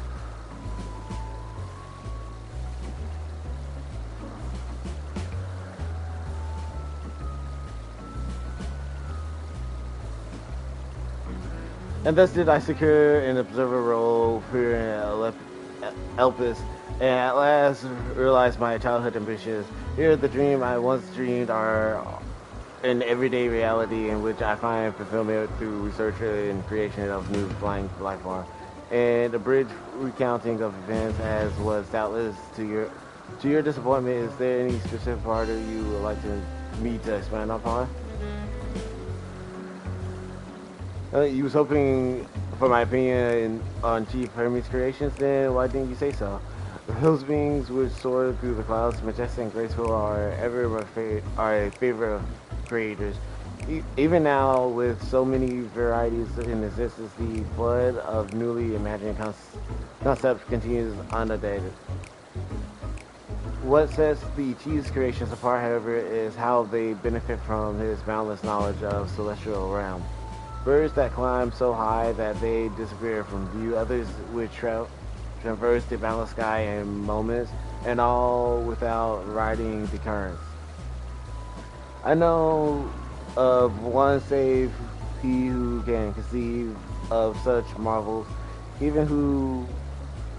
And thus did I secure an observer role here in Elpis, and at last realized my childhood ambitions. Here, the dream I once dreamed are an everyday reality in which I find fulfillment through research and creation of new flying life form. And a bridge recounting of events as was doubtless to your disappointment. Is there any specific part that you would like me to expand upon? You was hoping for my opinion on Chief Hermes' creations, then why didn't you say so? Those beings which soar through the clouds, majestic and graceful, are a favorite of creators. Even now, with so many varieties in existence, the flood of newly imagined concepts continues unabated. What sets the Chief's creations apart, however, is how they benefit from his boundless knowledge of celestial realm. Birds that climb so high that they disappear from view, others which traverse the boundless sky in moments, and all without riding the currents. I know of one save he who can conceive of such marvels, even who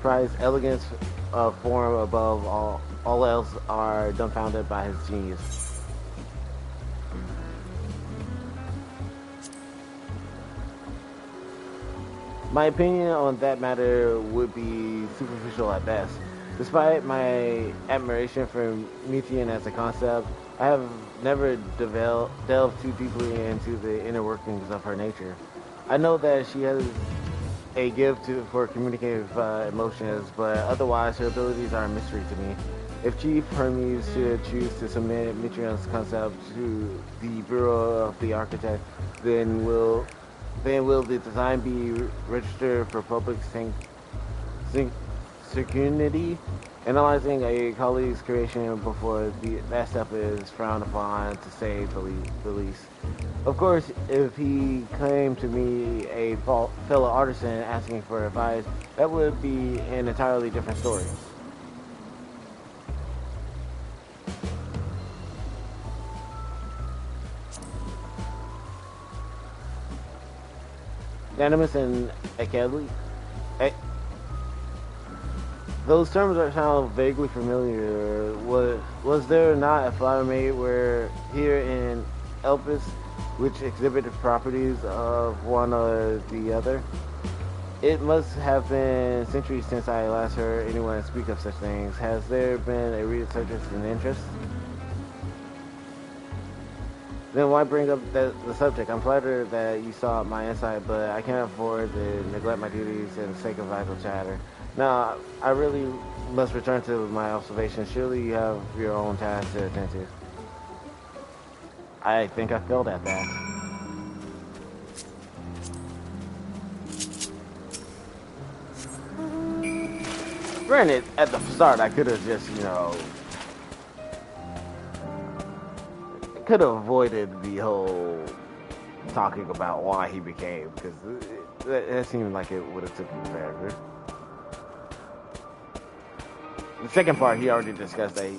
prize elegance of form above all else are dumbfounded by his genius. My opinion on that matter would be superficial at best. Despite my admiration for Methian as a concept, I have never delved too deeply into the inner workings of her nature. I know that she has a gift for communicative emotions, but otherwise her abilities are a mystery to me. If Chief Hermes should choose to submit Methian's concept to the Bureau of the Architect, then will the design be registered for public security? Analyzing a colleague's creation before that step is frowned upon, to say the least. Of course, if he came to me, a fellow artisan, asking for advice, that would be an entirely different story. Animus and Achilles. Those terms sound vaguely familiar. Was there not a flower made here in Elpis which exhibited properties of one or the other? It must have been centuries since I last heard anyone speak of such things. Has there been a resurgence in interest? Then why bring up the subject? I'm flattered that you saw my insight, but I can't afford to neglect my duties for the sake of idle chatter. Now, I really must return to my observations. Surely you have your own tasks to attend to. I think I failed at that. Granted, at the start, I could have just, could have avoided the whole talking about why he became, because that seemed like it would have taken forever. The second part, he already discussed that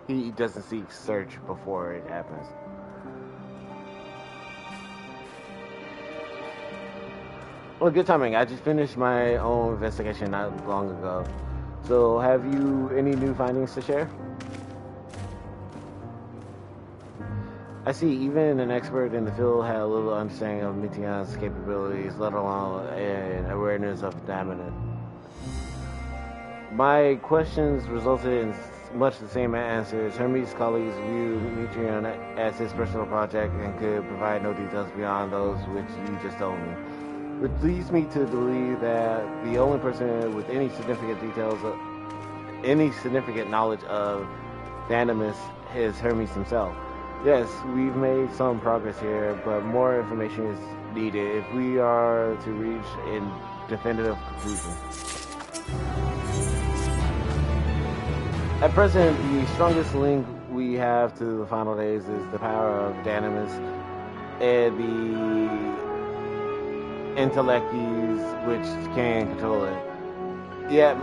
he doesn't seek search before it happens. Well, good timing. I just finished my own investigation not long ago. So, have you any new findings to share? I see even an expert in the field had a little understanding of Mityan's capabilities, let alone an awareness of Daminate. My questions resulted in much the same answers. Hermes' colleagues view Mityan as his personal project and could provide no details beyond those which you just told me. Which leads me to believe that the only person with any significant knowledge of Danimus is Hermes himself. Yes, we've made some progress here, but more information is needed if we are to reach a definitive conclusion. At present, the strongest link we have to the final days is the power of Danimus and the intellects which can control it. Yet,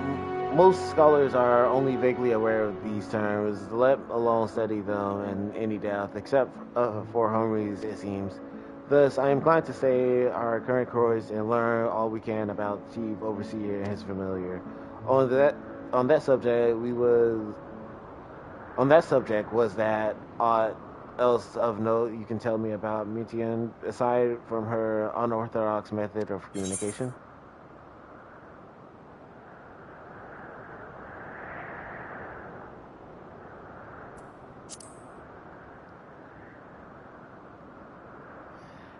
most scholars are only vaguely aware of these terms, let alone study them in any depth, except for Hermes, it seems. Thus, I am inclined to say our current course and learn all we can about Chief Overseer and his familiar. On that subject, was that aught else of note you can tell me about Mityan, aside from her unorthodox method of communication?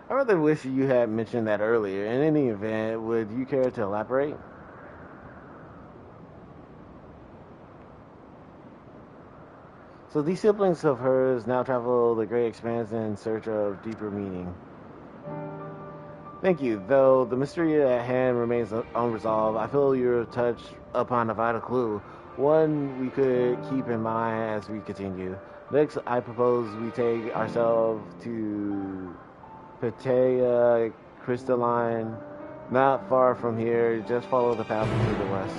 I rather wish you had mentioned that earlier. In any event, would you care to elaborate? So these siblings of hers now travel the great expanse in search of deeper meaning. Thank you. Though the mystery at hand remains unresolved, I feel you've touched upon a vital clue, one we could keep in mind as we continue. Next, I propose we take ourselves to Patea Crystalline, not far from here. Just follow the path to the west.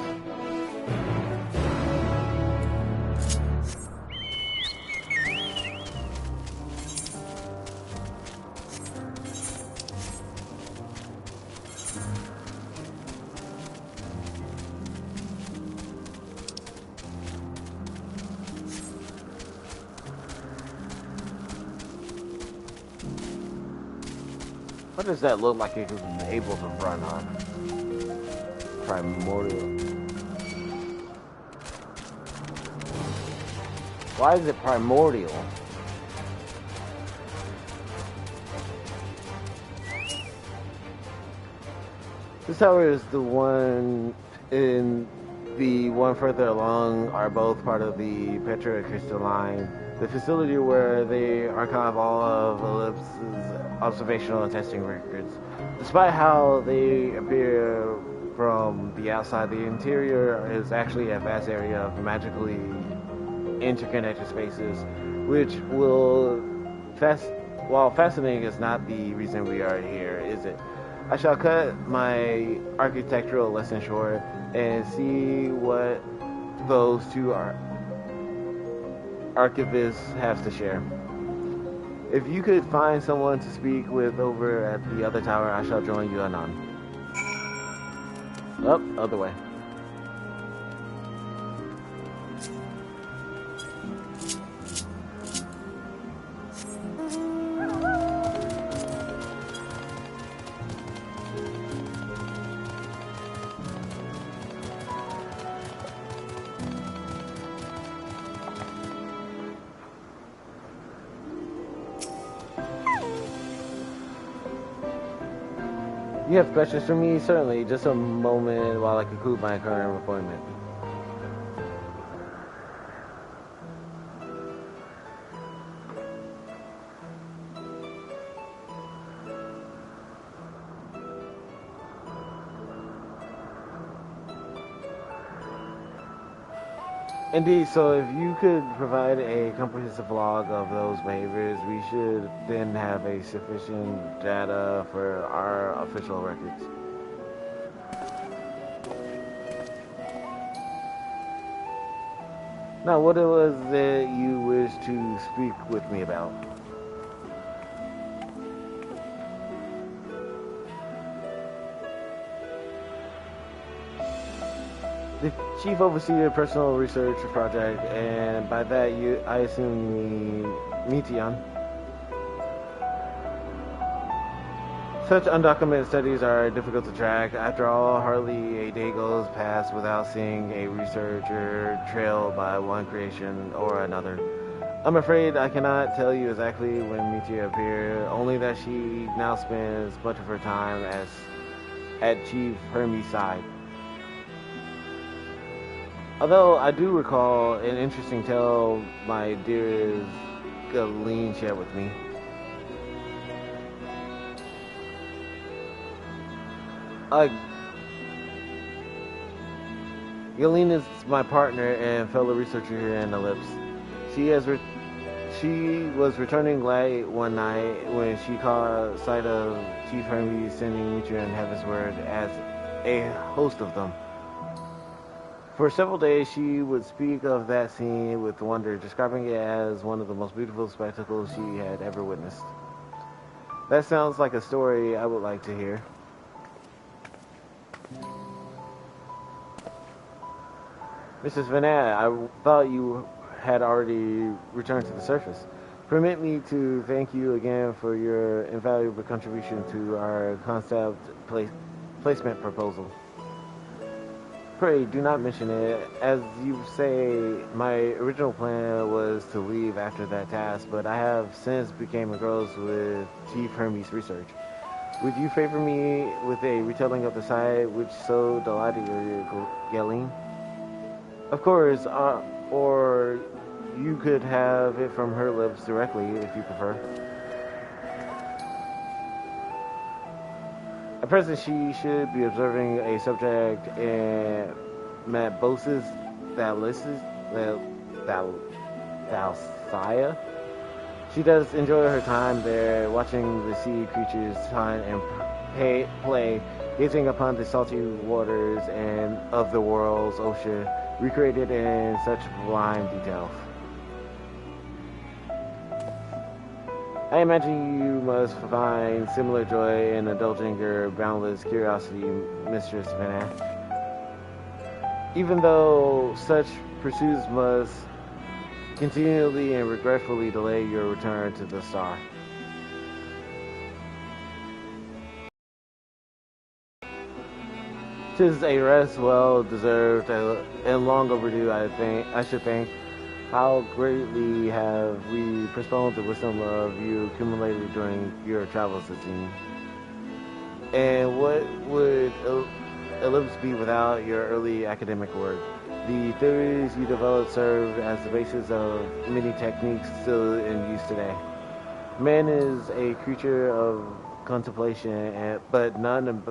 What does that look like it was able to run on? Primordial. Why is it primordial? This tower is the one and the one further along are both part of the Petra Crystalline, the facility where they archive all of Ellipse's observational and testing records. Despite how they appear from the outside, the interior is actually a vast area of magically interconnected spaces, which while fascinating is not the reason we are here, is it? I shall cut my architectural lesson short and see what those two archivists have to share. If you could find someone to speak with over at the other tower, I shall join you anon. Oh, other way. You have questions for me? Certainly. Just a moment while I conclude my current appointment. Indeed, so if you could provide a comprehensive log of those behaviors, we should then have a sufficient data for our official records. Now, what it was that you wish to speak with me about? The Chief Overseer Personal Research Project, and by that I assume you mean Meteion. Such undocumented studies are difficult to track. After all, hardly a day goes past without seeing a researcher trailed by one creation or another. I'm afraid I cannot tell you exactly when Meteion appeared, only that she now spends much of her time at Chief Hermes' side. Although I do recall an interesting tale my dearest Galeen shared with me. Galeen is my partner and fellow researcher here in Ellipse. She was returning late one night when she caught sight of Chief Hermes sending Meteion heavenward as a host of them. For several days, she would speak of that scene with wonder, describing it as one of the most beautiful spectacles she had ever witnessed. That sounds like a story I would like to hear. Mrs. Vanat, I thought you had already returned to the surface. Permit me to thank you again for your invaluable contribution to our concept placement proposal. Pray, do not mention it. As you say, my original plan was to leave after that task, but I have since become engrossed with Chief Hermes' research. Would you favor me with a retelling of the sight which so delighted your Galeen? Of course, or you could have it from her lips directly if you prefer. At present, she should be observing a subject in Matbosis Thalsia. She does enjoy her time there, watching the sea creatures hunt and play, gazing upon the salty waters and of the world's ocean, recreated in such sublime details. I imagine you must find similar joy in indulging your boundless curiosity, Mistress Vanat. Even though such pursuits must continually and regretfully delay your return to the star. 'Tis a rest well deserved and long overdue, I should think. How greatly have we postponed the wisdom of you accumulated during your travels, it seems. And what would Ellipse be without your early academic work? The theories you developed served as the basis of many techniques still in use today. Man is a creature of contemplation, but none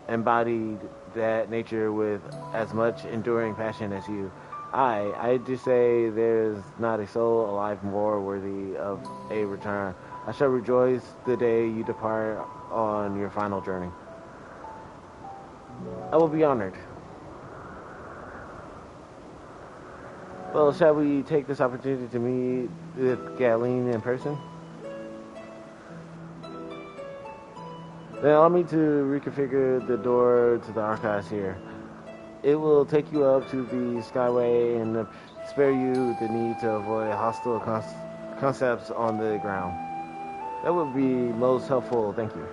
embodied that nature with as much enduring passion as you. I do say there's not a soul alive more worthy of a return. I shall rejoice the day you depart on your final journey. I will be honored. Well, shall we take this opportunity to meet with Galeen in person? Then allow me to reconfigure the door to the archives here. It will take you up to the Skyway and spare you the need to avoid hostile concepts on the ground. That would be most helpful, thank you.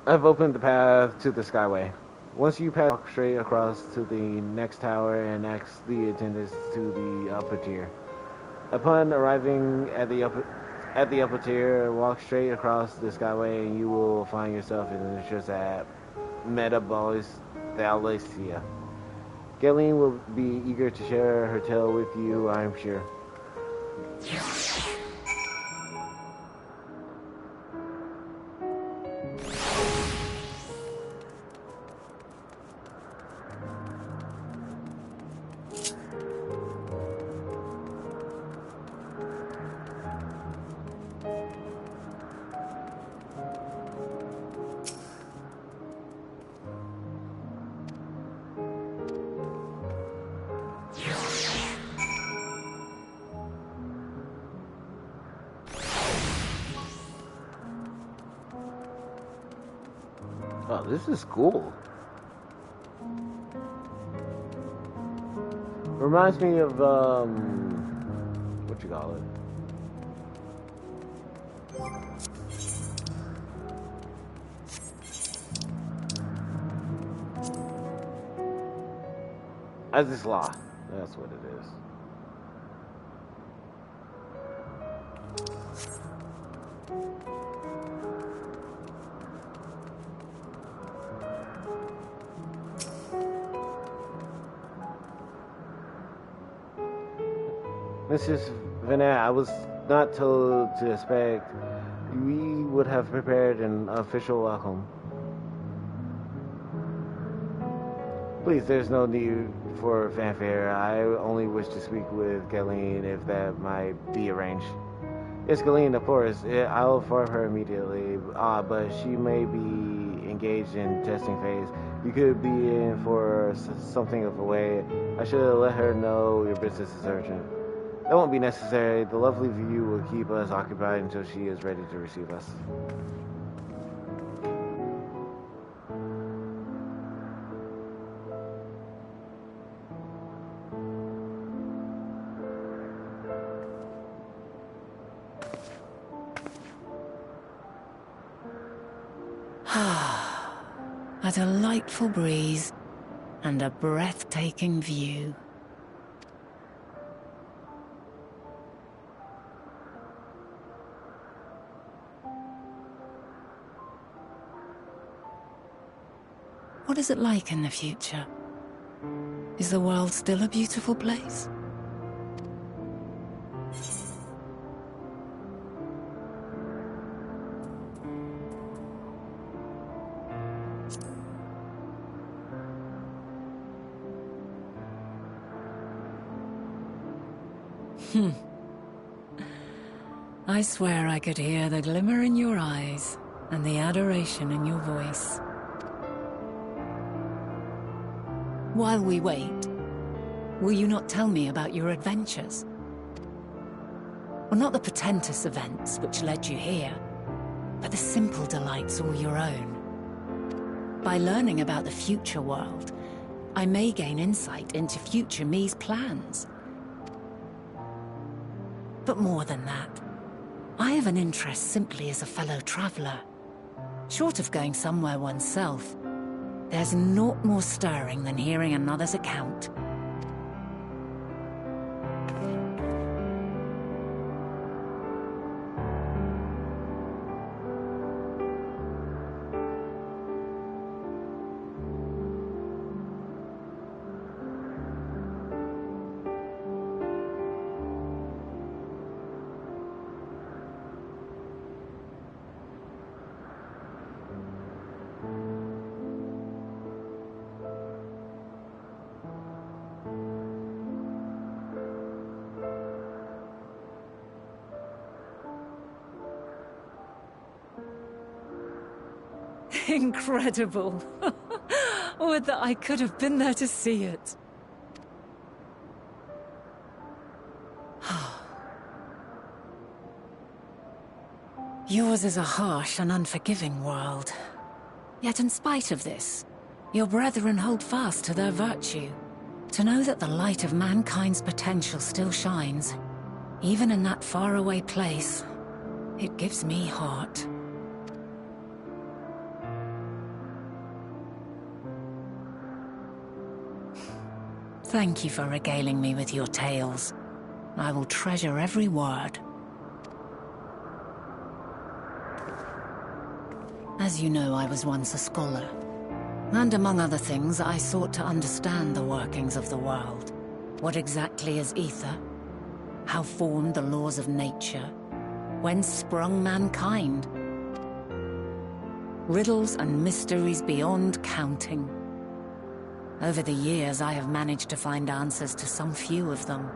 I've opened the path to the Skyway. Once you pass, walk straight across to the next tower and ask the attendants to the upper tier. Upon arriving at the upper tier, walk straight across the skyway and you will find yourself in the entrance at Metabolis Thalacia. Galen will be eager to share her tale with you, I'm sure. Oh, this is cool. Reminds me of, what you call it? Azizla. That's what it is. Mrs. Venet, I was not told to expect. We would have prepared an official welcome. Please, there's no need for fanfare. I only wish to speak with Galen if that might be arranged. Yes, Galen, of course. I'll inform her immediately. But she may be engaged in testing phase. You could be in for something of a way. I should let her know your business is urgent. That won't be necessary. The lovely view will keep us occupied until she is ready to receive us. A delightful breeze and a breathtaking view. What is it like in the future? Is the world still a beautiful place? I swear I could hear the glimmer in your eyes and the adoration in your voice. While we wait, will you not tell me about your adventures? Well, not the portentous events which led you here, but the simple delights all your own. By learning about the future world, I may gain insight into future me's plans. But more than that, I have an interest simply as a fellow traveler. Short of going somewhere oneself, there's naught more stirring than hearing another's account. Incredible. Would that I could have been there to see it. Yours is a harsh and unforgiving world. Yet in spite of this, your brethren hold fast to their virtue. To know that the light of mankind's potential still shines, even in that faraway place, it gives me heart. Thank you for regaling me with your tales. I will treasure every word. As you know, I was once a scholar. And among other things, I sought to understand the workings of the world. What exactly is ether? How formed the laws of nature? Whence sprung mankind? Riddles and mysteries beyond counting. Over the years, I have managed to find answers to some few of them.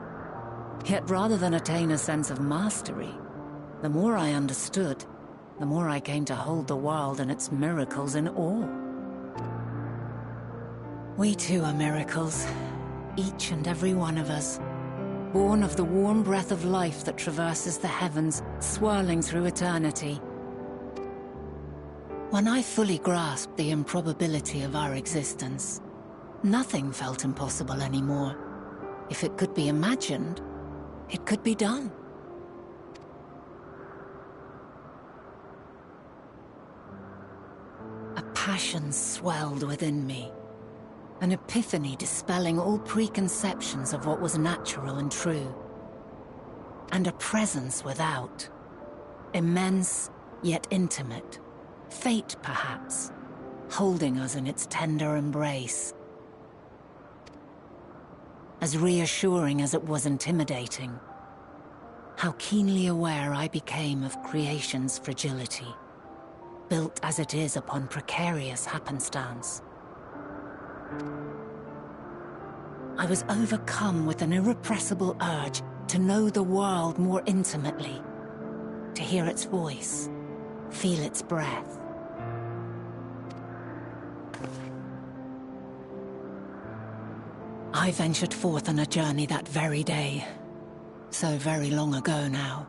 Yet rather than attain a sense of mastery, the more I understood, the more I came to hold the world and its miracles in awe. We too are miracles, each and every one of us, born of the warm breath of life that traverses the heavens, swirling through eternity. When I fully grasped the improbability of our existence, nothing felt impossible anymore. If it could be imagined, it could be done. A passion swelled within me, an epiphany dispelling all preconceptions of what was natural and true. And a presence without, immense yet intimate, fate perhaps, holding us in its tender embrace. As reassuring as it was intimidating, how keenly aware I became of creation's fragility, built as it is upon precarious happenstance. I was overcome with an irrepressible urge to know the world more intimately, to hear its voice, feel its breath. I ventured forth on a journey that very day, so very long ago now.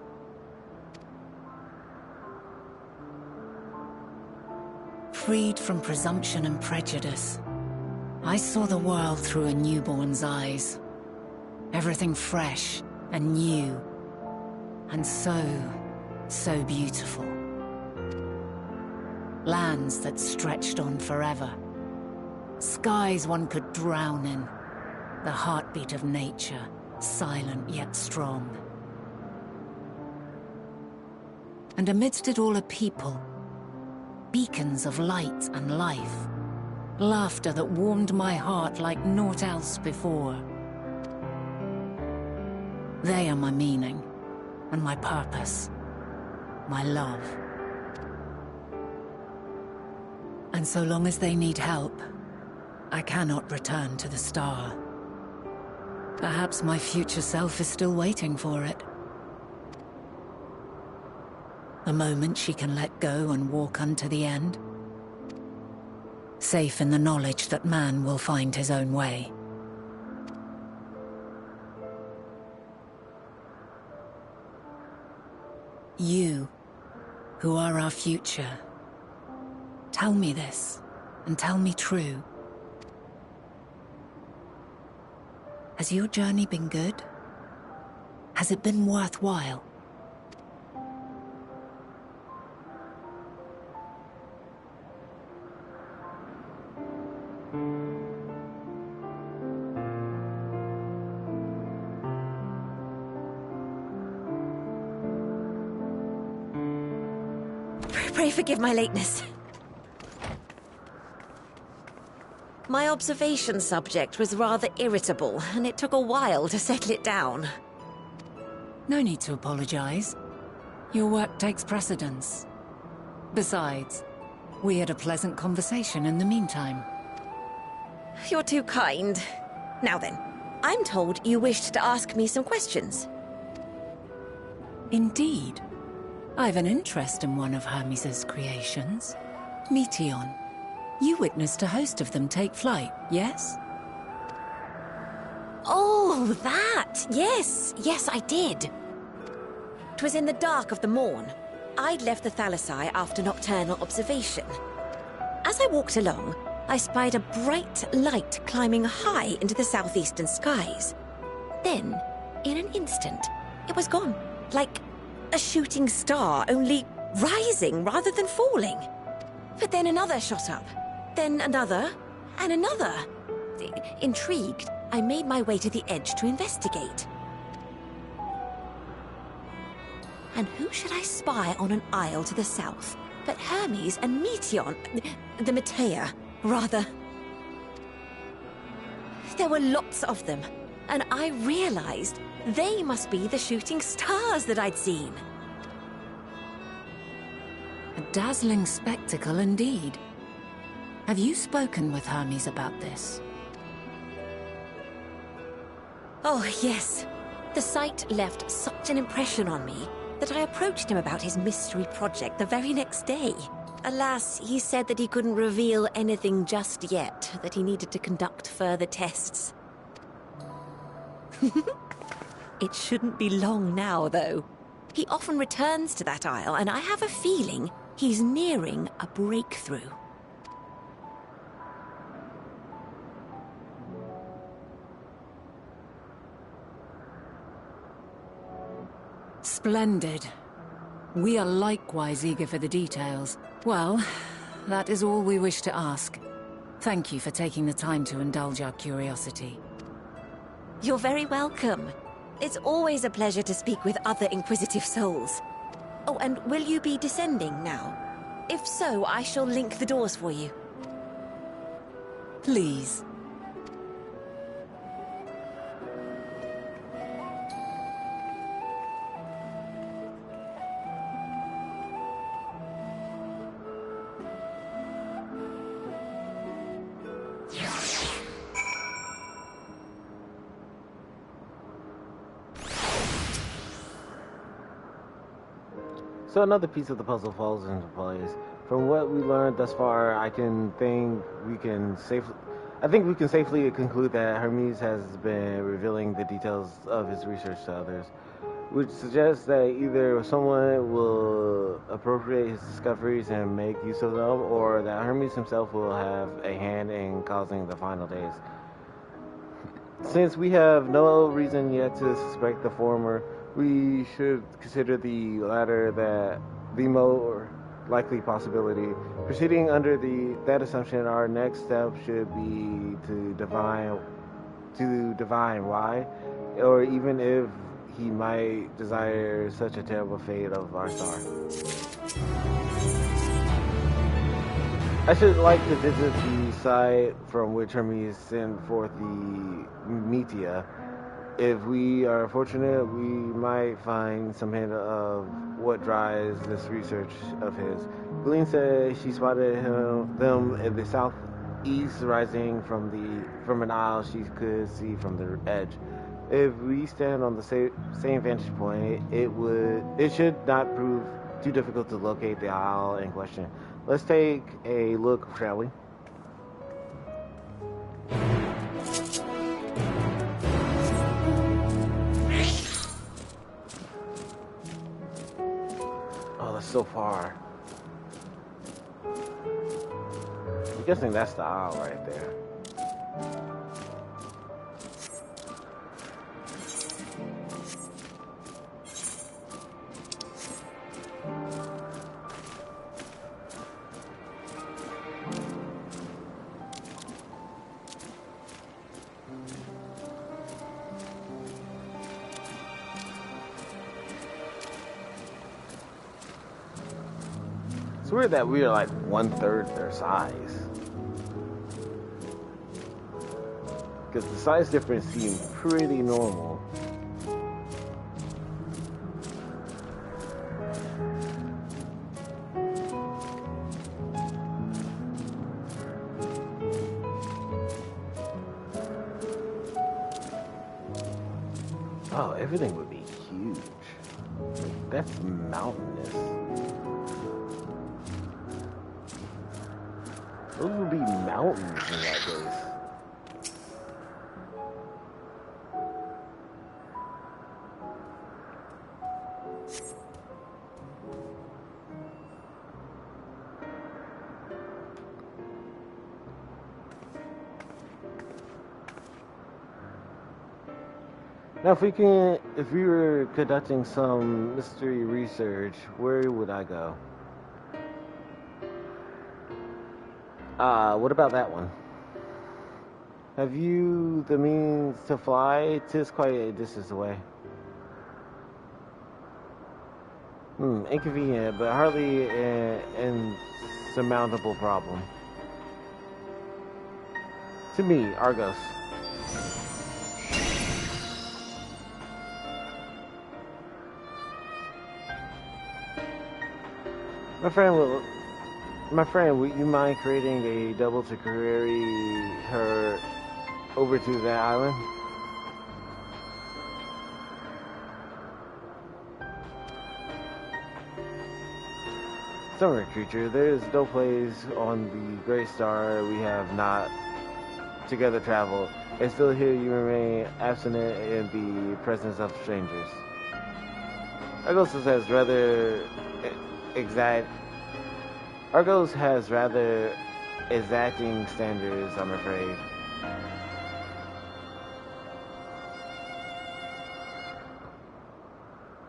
Freed from presumption and prejudice, I saw the world through a newborn's eyes. Everything fresh and new, and so beautiful. Lands that stretched on forever. Skies one could drown in. The heartbeat of nature, silent yet strong. And amidst it all a people, beacons of light and life, laughter that warmed my heart like naught else before. They are my meaning, and my purpose, my love. And so long as they need help, I cannot return to the star. Perhaps my future self is still waiting for it. The moment she can let go and walk unto the end. Safe in the knowledge that man will find his own way. You, who are our future, tell me this, and tell me true. Has your journey been good? Has it been worthwhile? Pray forgive my lateness. My observation subject was rather irritable, and it took a while to settle it down. No need to apologize. Your work takes precedence. Besides, we had a pleasant conversation in the meantime. You're too kind. Now then, I'm told you wished to ask me some questions. Indeed. I've an interest in one of Hermes' creations, Meteion. You witnessed a host of them take flight, yes? Oh, that! Yes, I did. 'Twas in the dark of the morn. I'd left the Thalassai after nocturnal observation. As I walked along, I spied a bright light climbing high into the southeastern skies. Then, in an instant, it was gone, like a shooting star, only rising rather than falling. But then another shot up. Then another, and another. Intrigued, I made my way to the edge to investigate. And who should I spy on an isle to the south but Hermes and Meteion, the Metea, rather. There were lots of them, and I realized they must be the shooting stars that I'd seen. A dazzling spectacle indeed. Have you spoken with Hermes about this? Oh, yes. The sight left such an impression on me that I approached him about his mystery project the very next day. Alas, he said that he couldn't reveal anything just yet, that he needed to conduct further tests. It shouldn't be long now, though. He often returns to that isle, and I have a feeling he's nearing a breakthrough. Splendid. We are likewise eager for the details. Well, that is all we wish to ask. Thank you for taking the time to indulge our curiosity. You're very welcome. It's always a pleasure to speak with other inquisitive souls. Oh, and will you be descending now? If so, I shall link the doors for you. Please. So another piece of the puzzle falls into place. From what we learned thus far, I think we can safely conclude that Hermes has been revealing the details of his research to others, which suggests that either someone will appropriate his discoveries and make use of them, or that Hermes himself will have a hand in causing the final days. Since we have no reason yet to suspect the former, we should consider the latter the more likely possibility. Proceeding under that assumption, our next step should be to divine why, or even if he might desire such a terrible fate of our star. I should like to visit the site from which Hermes sent forth the Metea. If we are fortunate, we might find some hint of what drives this research of his. Glean said she spotted them in the southeast, rising from an isle she could see from the edge. If we stand on the same vantage point, it should not prove too difficult to locate the isle in question. Let's take a look, shall we? So far. I'm guessing that's the aisle right there. It's weird that we are like 1/3 their size. Because the size difference seemed pretty normal. Oh, everything would be huge. Like, that's mountainous. Those would be mountains in that case. Now, if we were conducting some mystery research, where would I go? What about that one? Have you the means to fly? 'Tis quite a distance away. Inconvenient, but hardly an insurmountable problem. To me, Argos. My friend, would you mind creating a double to carry her over to that island? Summer creature, there is no place on the Great Star we have not together traveled, and still here you remain abstinent in the presence of strangers. Argos has rather exacting standards, I'm afraid.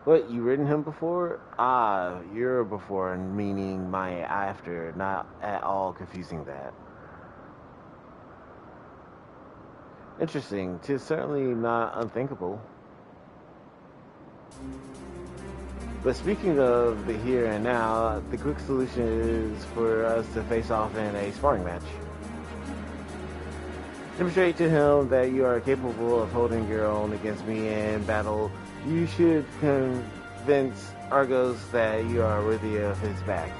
What, you ridden him before? Ah, you're before, meaning my after, not at all confusing that. Interesting, 'tis certainly not unthinkable. But speaking of the here and now, the quick solution is for us to face off in a sparring match. Demonstrate to him that you are capable of holding your own against me in battle. You should convince Argos that you are worthy of his back.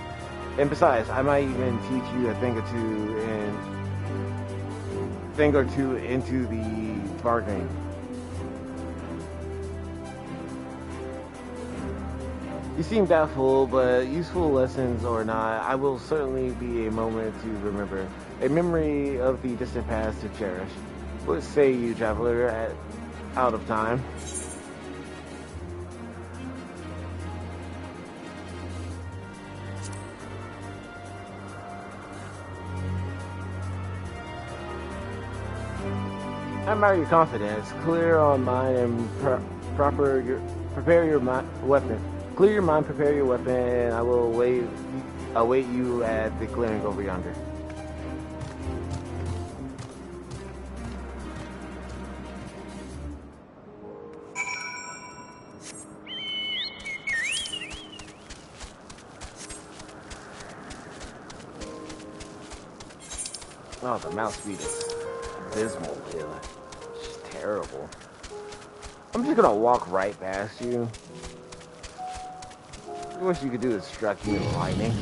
And besides, I might even teach you a thing or two into the bargaining. You seem doubtful, but useful lessons or not, I will certainly be a moment to remember. A memory of the distant past to cherish. What say you, traveler, out of time? I admire your confidence. Clear on mind and prepare your weapon. Clear your mind, prepare your weapon, and I will await you at the clearing over yonder. Oh, the mouse speed is abysmal, dude. It's terrible. I'm just gonna walk right past you. The worst you could do is struck you with lightning.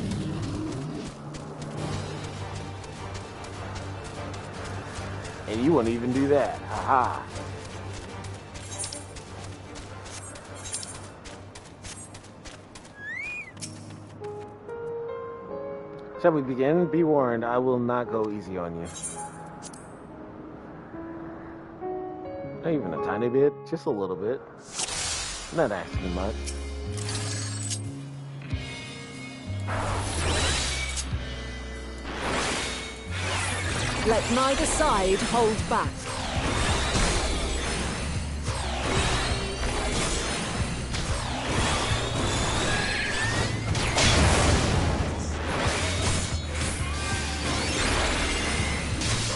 And you wouldn't even do that. Haha. Shall we begin? Be warned, I will not go easy on you. Not even a tiny bit, just a little bit. Not asking much. Let neither side hold back.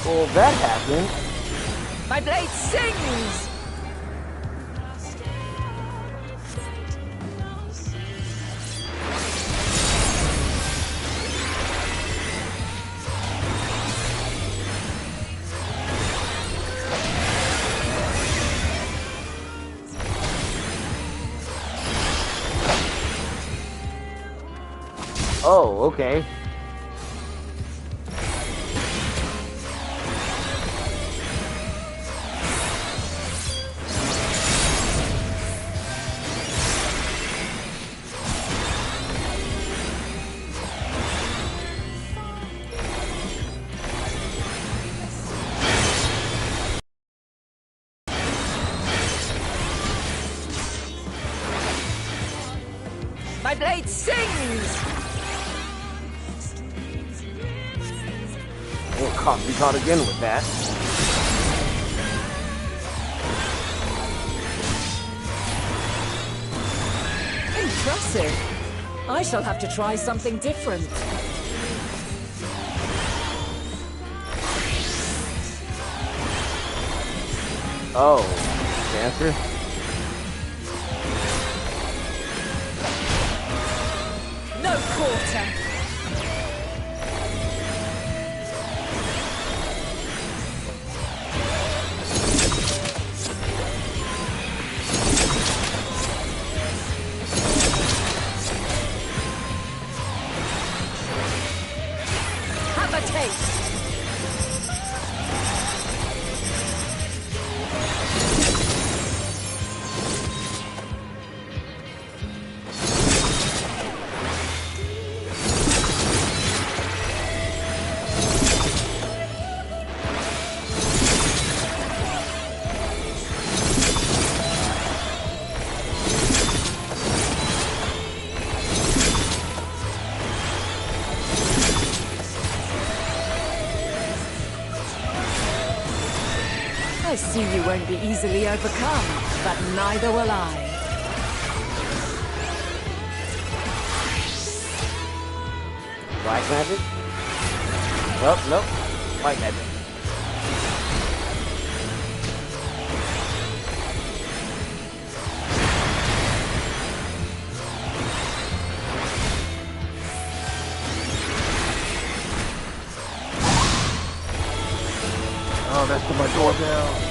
Well, that happened. My blade sings! Oh, okay. My blade sings! We'll be caught again with that. Impressive. I shall have to try something different. Oh, Dancer? No quarter! Have a taste! I see you won't be easily overcome, but neither will I. Black magic? Oh, nope. White magic. Oh, that's to my doorbell.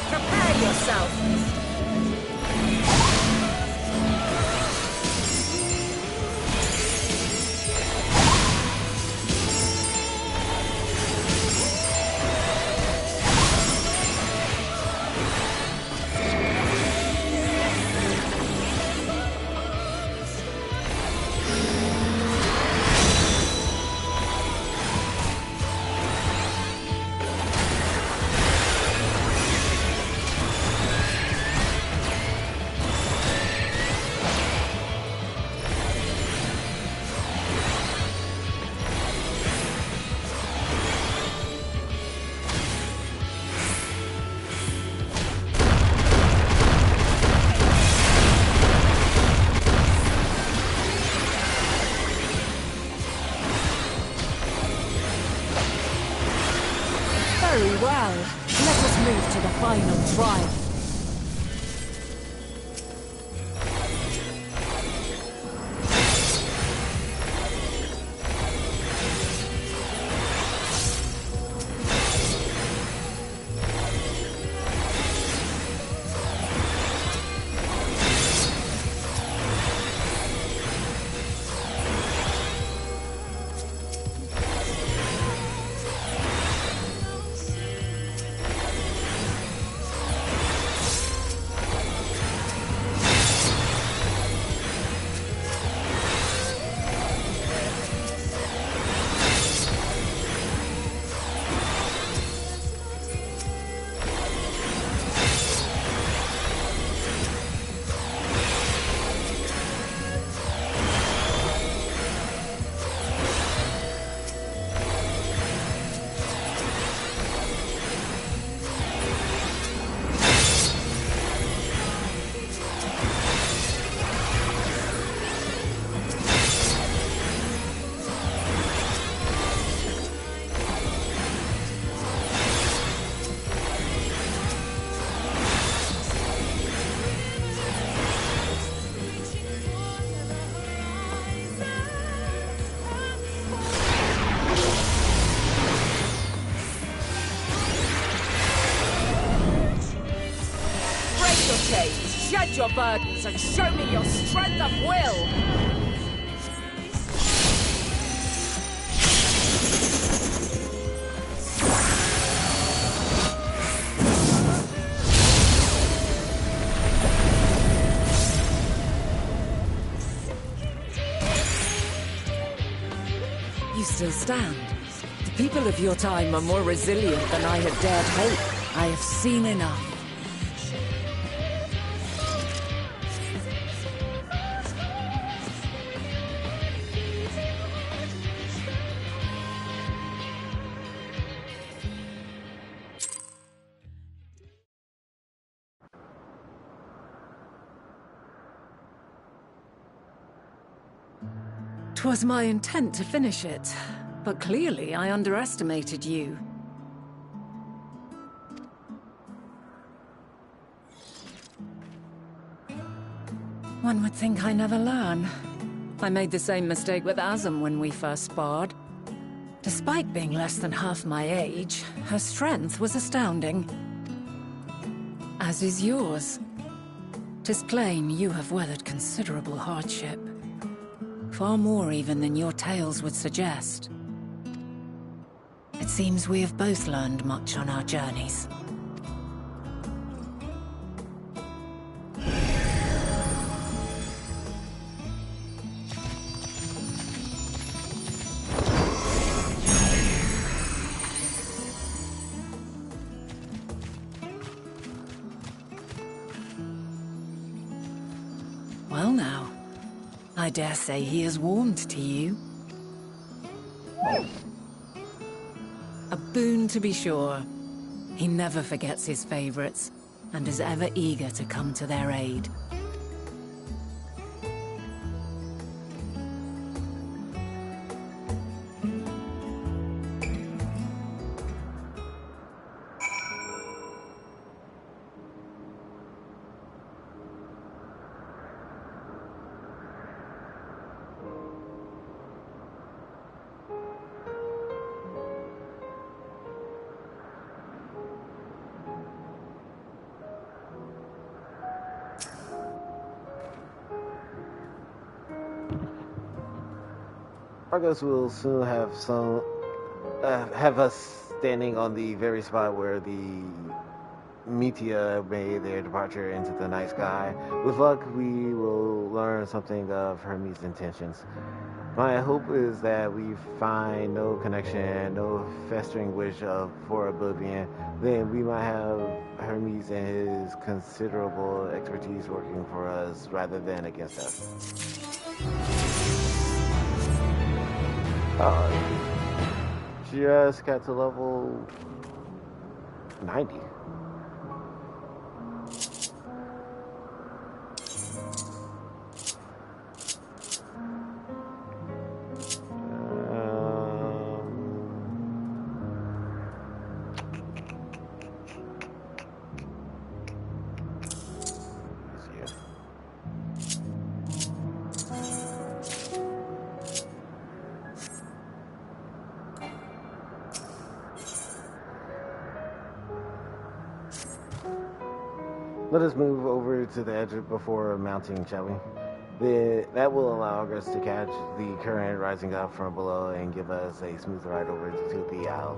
Prepare yourself! Very well. Let us move to the final trial. Shed your burdens and show me your strength of will! You still stand. The people of your time are more resilient than I had dared hope. I have seen enough. "'Twas my intent to finish it, but clearly I underestimated you. One would think I never learn. I made the same mistake with Azem when we first sparred. Despite being less than half my age, her strength was astounding. As is yours. 'Tis plain you have weathered considerable hardship. Far more even than your tales would suggest. It seems we have both learned much on our journeys. Well now, I dare say he is warmed to you. A boon to be sure. He never forgets his favorites, and is ever eager to come to their aid. Argos will soon have have us standing on the very spot where the Meteor made their departure into the night sky. With luck, we will learn something of Hermes' intentions. My hope is that we find no connection, no festering wish for oblivion. Then we might have Hermes and his considerable expertise working for us rather than against us. She just got to level 90. Let us move over to the edge before mounting, shall we? That will allow us to catch the current rising up from below and give us a smooth ride over to the owl.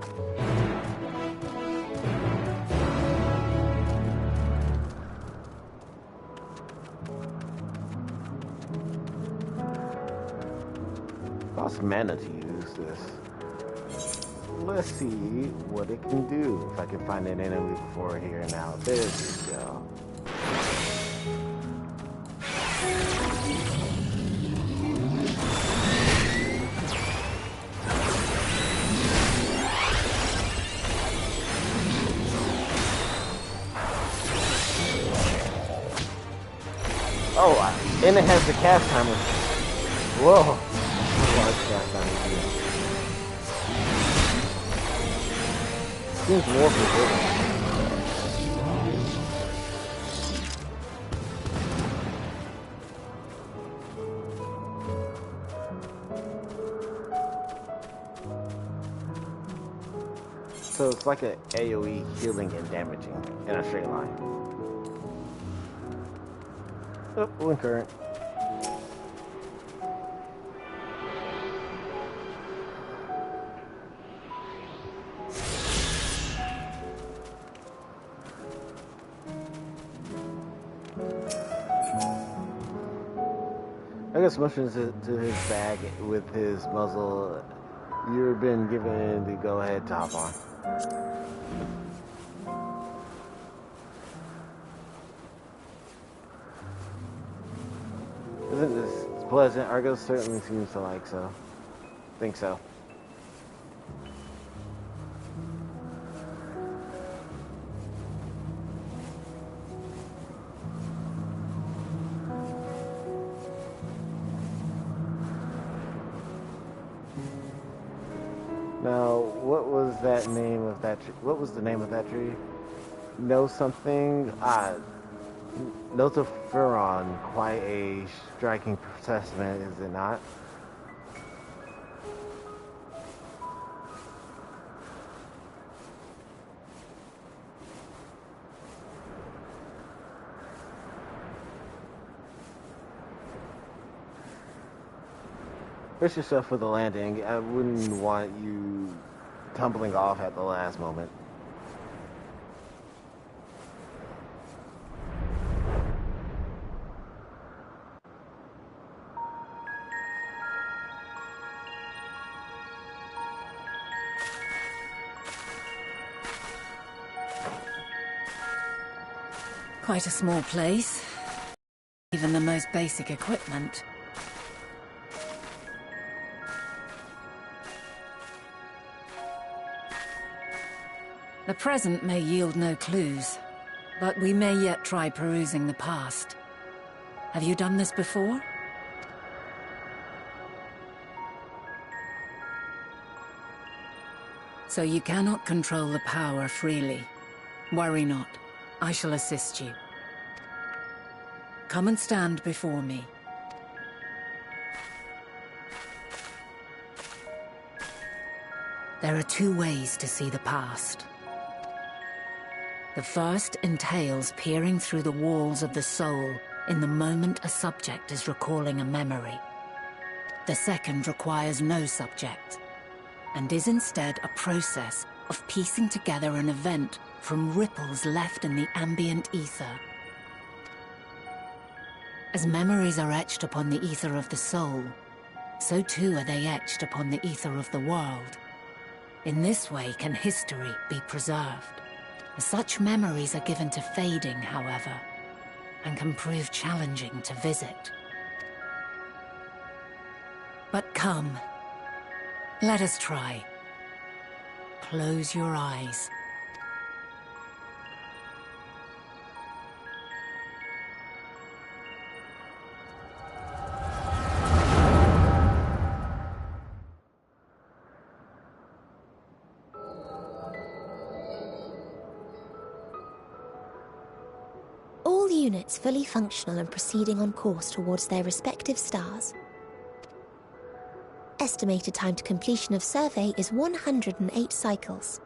Lost mana to use this. Let's see what it can do. If I can find an enemy before here now. There we go. Oh, and it has the cast timer. Whoa. Large cast timer here. Seems more forgiving. So it's like an AoE healing and damaging in a straight line. Oh, wind current. I guess motions to his bag with his muzzle. You've been given the go-ahead to hop on. Isn't this pleasant? Argos certainly seems to like so. Think so. Now, what was that name of that tree? What was the name of that tree? Know something? Notiferon, quite a striking specimen, is it not? Brace yourself for the landing. I wouldn't want you tumbling off at the last moment. Quite a small place. Even the most basic equipment. The present may yield no clues, but we may yet try perusing the past. Have you done this before? So you cannot control the power freely. Worry not. I shall assist you. Come and stand before me. There are two ways to see the past. The first entails peering through the walls of the soul in the moment a subject is recalling a memory. The second requires no subject, and is instead a process of piecing together an event from ripples left in the ambient ether. As memories are etched upon the ether of the soul, so too are they etched upon the ether of the world. In this way can history be preserved. Such memories are given to fading, however, and can prove challenging to visit. But come, let us try. Close your eyes. Units fully functional and proceeding on course towards their respective stars. Estimated time to completion of survey is 108 cycles.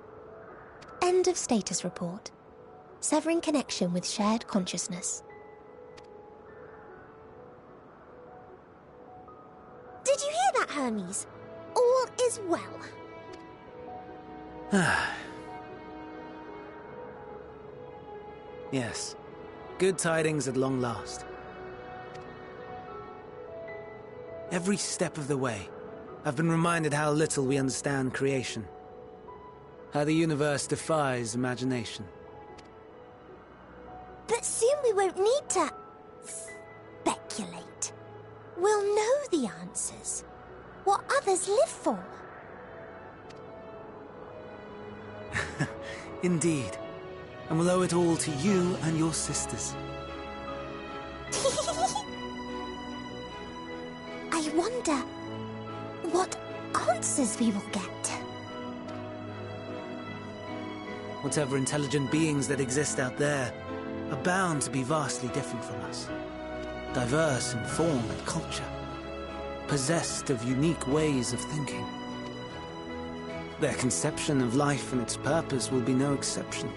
End of status report. Severing connection with shared consciousness. Did you hear that, Hermes? All is well. Yes. Good tidings at long last. Every step of the way, I've been reminded how little we understand creation. How the universe defies imagination. But soon we won't need to speculate. We'll know the answers. What others live for. Indeed. And we'll owe it all to you and your sisters. I wonder what answers we will get. Whatever intelligent beings that exist out there are bound to be vastly different from us. Diverse in form and culture. Possessed of unique ways of thinking. Their conception of life and its purpose will be no exception.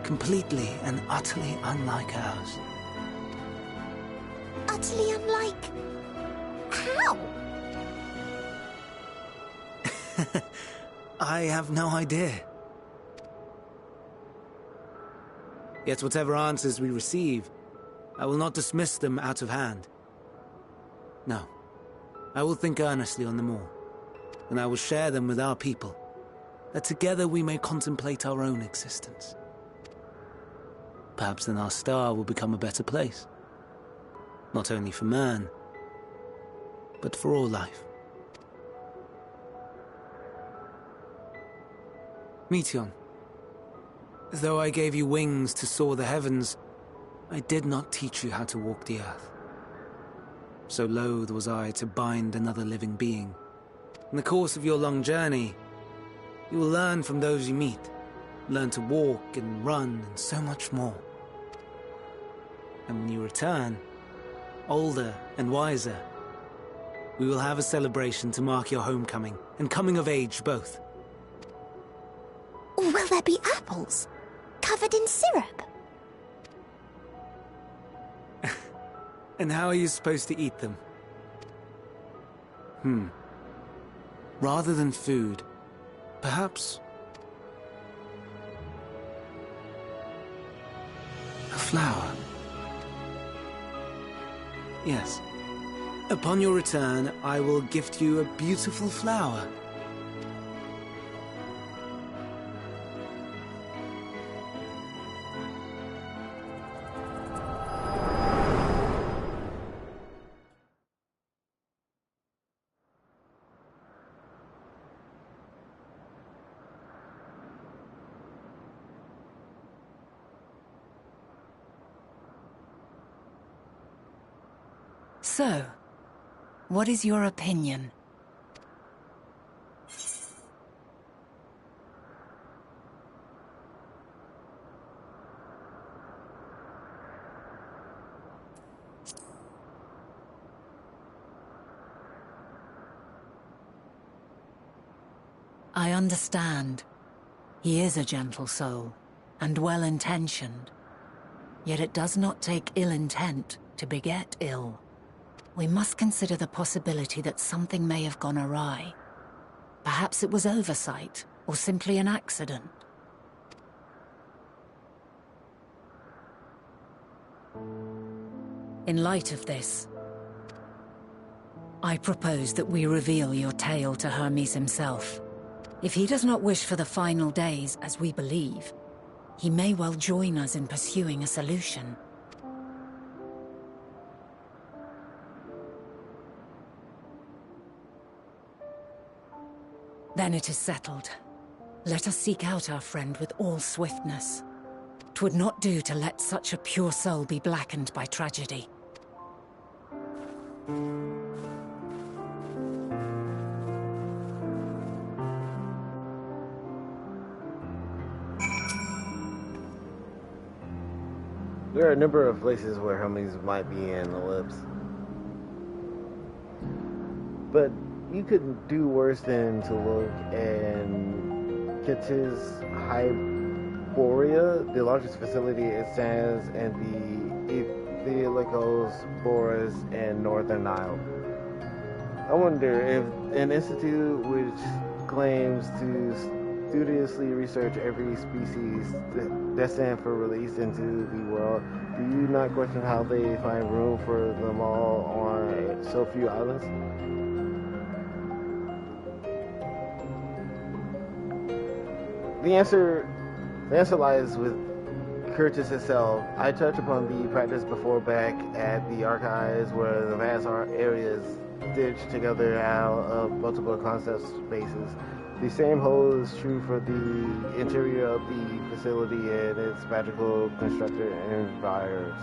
Completely and utterly unlike ours. Utterly unlike... how? I have no idea. Yet whatever answers we receive, I will not dismiss them out of hand. No. I will think earnestly on them all, and I will share them with our people, that together we may contemplate our own existence. Perhaps then our star will become a better place. Not only for man, but for all life. Meteion, though I gave you wings to soar the heavens, I did not teach you how to walk the earth. So loath was I to bind another living being. In the course of your long journey, you will learn from those you meet. Learn to walk and run and so much more. And when you return, older and wiser, we will have a celebration to mark your homecoming and coming of age both. Will there be apples? Covered in syrup? And how are you supposed to eat them? Rather than food, perhaps a flower. Yes. Upon your return, I will gift you a beautiful flower. So, what is your opinion? I understand. He is a gentle soul, and well-intentioned. Yet it does not take ill intent to beget ill. We must consider the possibility that something may have gone awry. Perhaps it was oversight, or simply an accident. In light of this, I propose that we reveal your tale to Hermes himself. If he does not wish for the final days, as we believe, he may well join us in pursuing a solution. Then it is settled. Let us seek out our friend with all swiftness. 'Twould not do to let such a pure soul be blackened by tragedy. There are a number of places where Hermes might be in Ellipse. But you could do worse than to look in Kittis Hyboria, the largest facility it stands in the Ethiolikos forest in northern Nile. I wonder if an institute which claims to studiously research every species destined for release into the world, do you not question how they find room for them all on so few islands? The answer lies with Curtis itself. I touched upon the practice before back at the archives, where the vast areas stitched together out of multiple concept spaces. The same holds true for the interior of the facility and its magical constructed environs.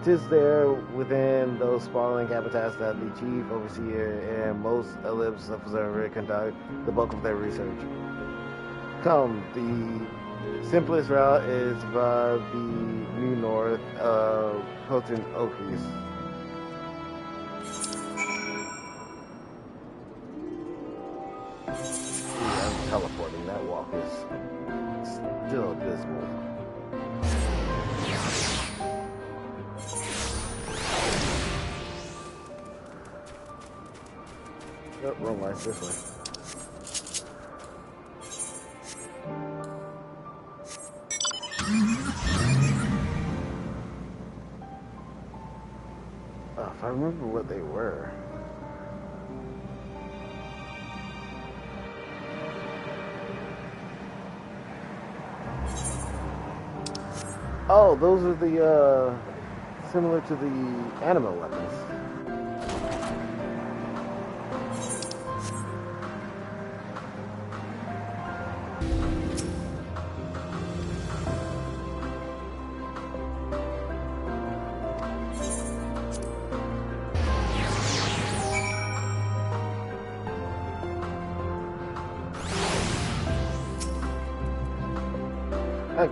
'Tis there, within those sprawling habitats, that the chief overseer and most Ellipse observers conduct the bulk of their research. Come, the simplest route is via the new north of Potent Okies. I'm teleporting. That walk is still abysmal. Oh, wrong way, this way. Oh, if I remember what they were. Oh, those are the, similar to the animal weapons.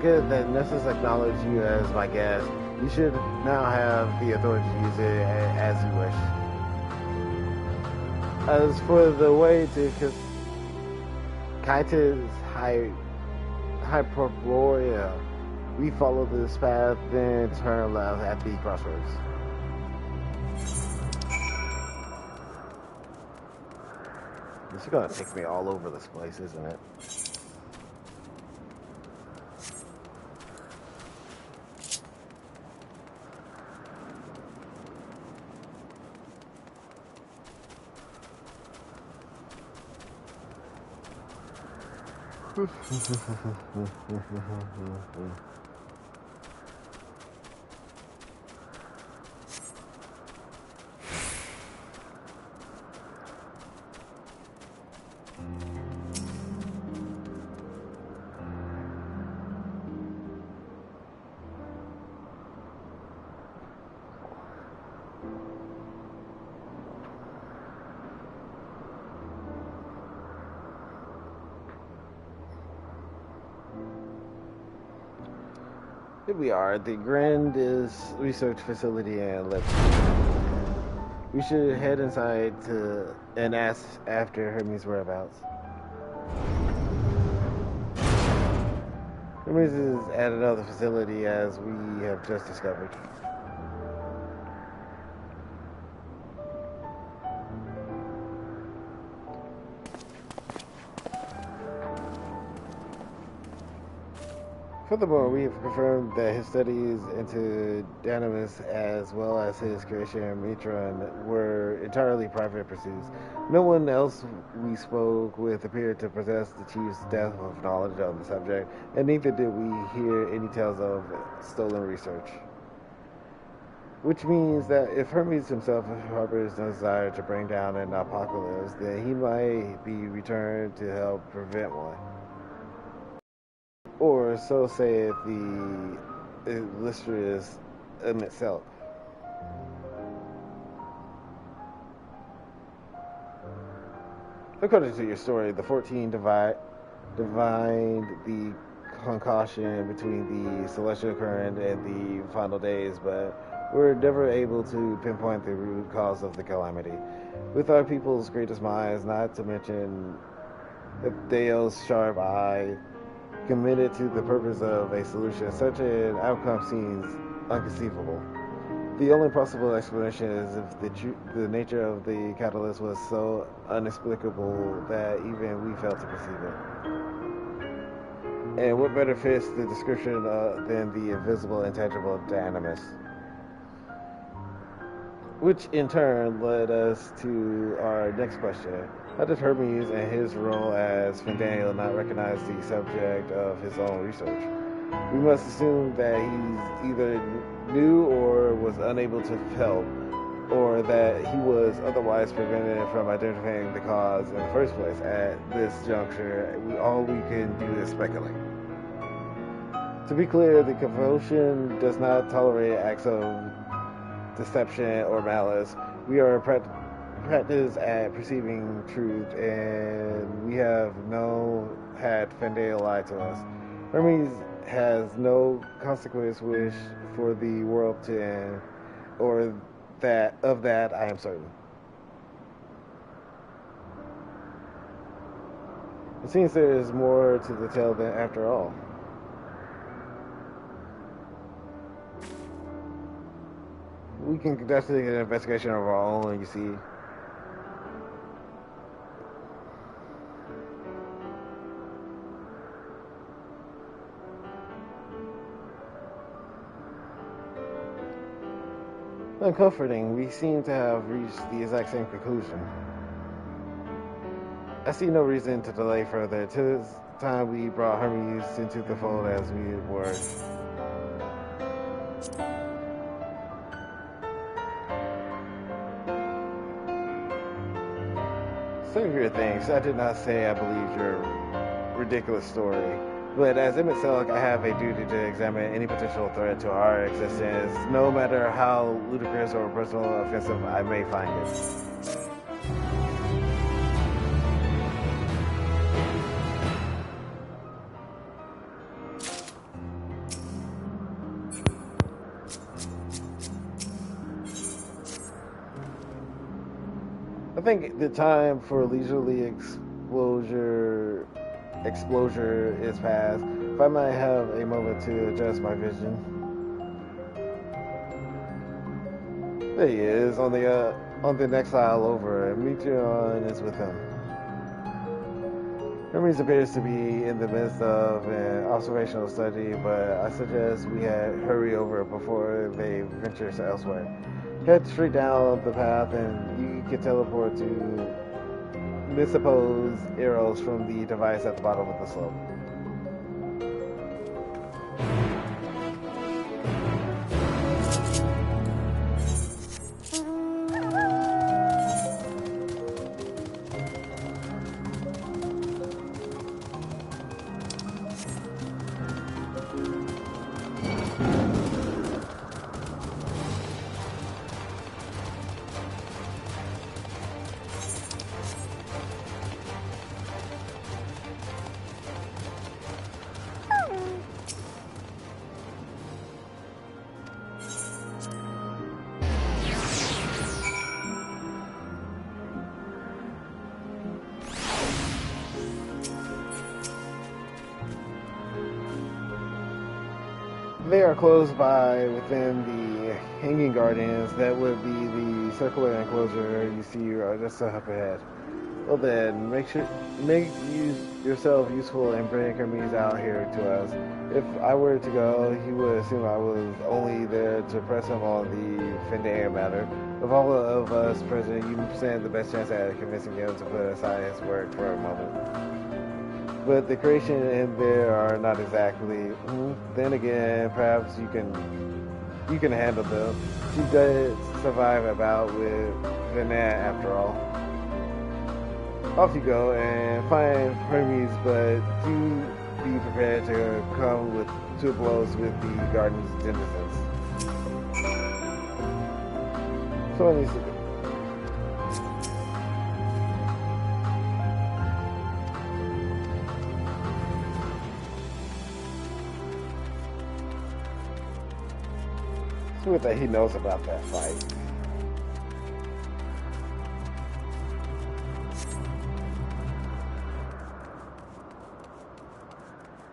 Good that Nessus acknowledged you as my guest. You should now have the authority to use it as you wish. As for the way to Kaita's Hyperborea, we follow this path, then turn left at the crossroads. This is gonna take me all over this place, isn't it? Here we are at the Grandis Research Facility in Lipton. We should head inside and ask after Hermes' whereabouts. Hermes is at another facility, as we have just discovered. Furthermore, we have confirmed that his studies into Dynamis, as well as his creation of Metron, were entirely private pursuits. No one else we spoke with appeared to possess the chief's depth of knowledge on the subject, and neither did we hear any tales of stolen research. Which means that if Hermes himself harbors no desire to bring down an apocalypse, then he might be returned to help prevent one. Or so saith the illustrious itself. According to your story, the 14 divined the concoction between the celestial current and the final days, but were never able to pinpoint the root cause of the calamity. With our people's greatest minds, not to mention Theo's sharp eye, committed to the purpose of a solution, such an outcome seems inconceivable. The only possible explanation is if the nature of the catalyst was so inexplicable that even we failed to perceive it. And what better fits the description than the invisible, intangible Dynamis? Which in turn led us to our next question. How did Hermes and his role as Fandaniel not recognize the subject of his own research? We must assume that he either knew or was unable to help, or that he was otherwise prevented from identifying the cause in the first place. At this juncture, all we can do is speculate. To be clear, the convulsion does not tolerate acts of deception or malice. We are practice at perceiving truth, and we have had Fandale lie to us. Hermes has no consequence wish for the world to end, or of that I am certain. It seems there is more to the tale than after all. We can conduct an investigation of our own, you see. Uncomforting, we seem to have reached the exact same conclusion. I see no reason to delay further. 'Tis time we brought Hermes into the fold as we were. Save your things. I did not say I believed your ridiculous story. But as Emmett Selleck, I have a duty to examine any potential threat to our existence, no matter how ludicrous or personal offensive I may find it. think the time for leisurely exposure is past. If I might have a moment to adjust my vision. There he is, on the next aisle over, and Metron is with him. Hermes appears to be in the midst of an observational study, but I suggest we hurry over before they venture elsewhere. Head straight down the path and you can teleport to mispose arrows from the device at the bottom of the slope. They are close by within the hanging gardens. That would be the circular enclosure you see just up ahead. Well then, make yourself useful and bring Hermes out here to us. If I were to go, he would assume I was only there to press him on the Fendair matter. Of all of us present, you stand the best chance at convincing him to put aside his work for a moment. But the creation in there are not exactly. Then again, perhaps you can handle them. She does survive about with Venat after all. Off you go and find Hermes, but do be prepared to come to blows with the garden's denizens. So let me see. See what he knows about that fight.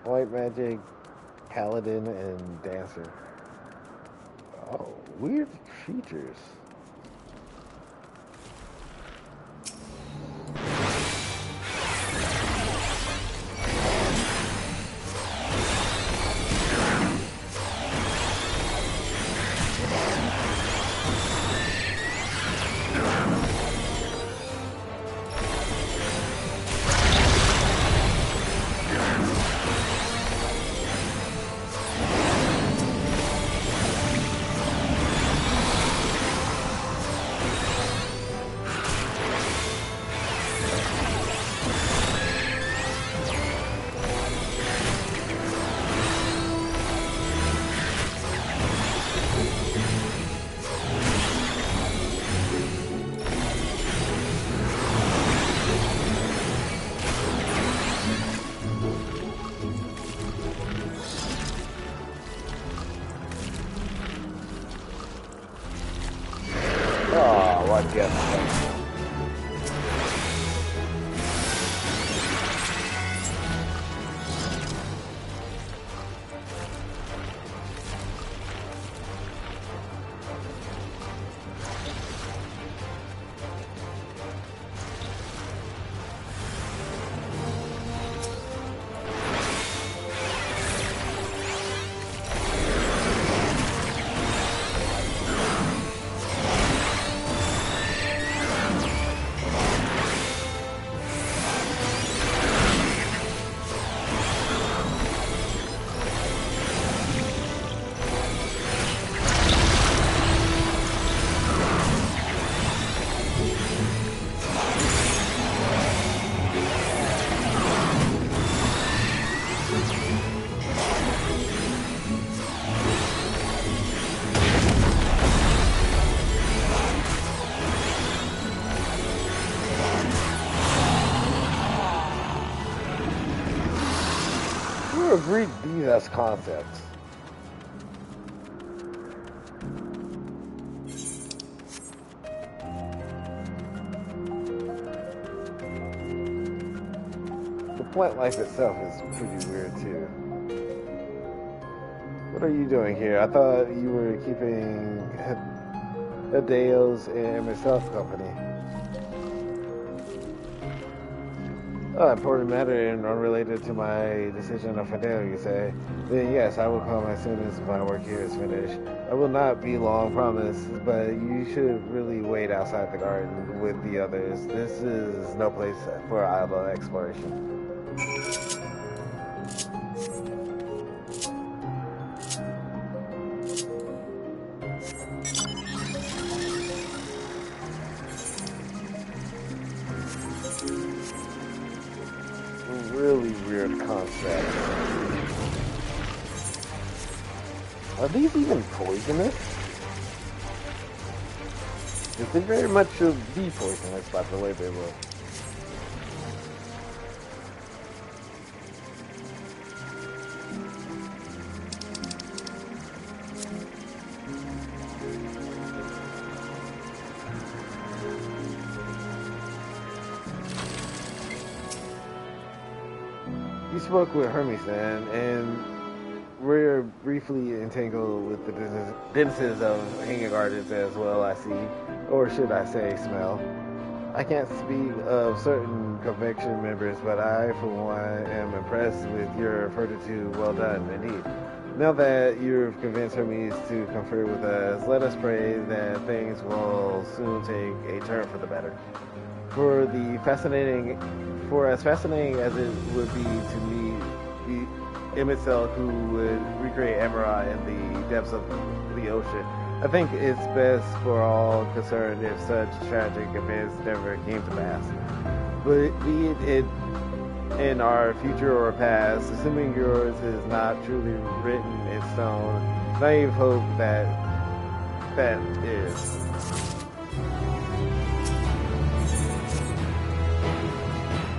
White magic, paladin, and dancer. Oh, weird features. Agreed these as concepts. plant life itself is pretty weird too. What are you doing here? I thought you were keeping Adeos and myself company. Oh, important matter and unrelated to my decision of Fidel, you say? Then yes, I will come as soon as my work here is finished. I will not be long, promise, but you should really wait outside the garden with the others. This is no place for idle exploration. Really weird concept. Are these even poisonous? They very much should be poisonous by the way they look. You spoke with Hermes then, and we're briefly entangled with the denizens of Hanging Gardens as well, I see. Or should I say, smell. I can't speak of certain convection members, but I, for one, am impressed with your fortitude. Well done, indeed. Now that you've convinced Hermes to confer with us, let us pray that things will soon take a turn for the better. For as fascinating as it would be to meet the Emmett Selk who would recreate Amarai in the depths of the ocean, I think it's best for all concerned if such tragic events never came to pass. But be it in our future or past, assuming yours is not truly written in stone, naive hope that is.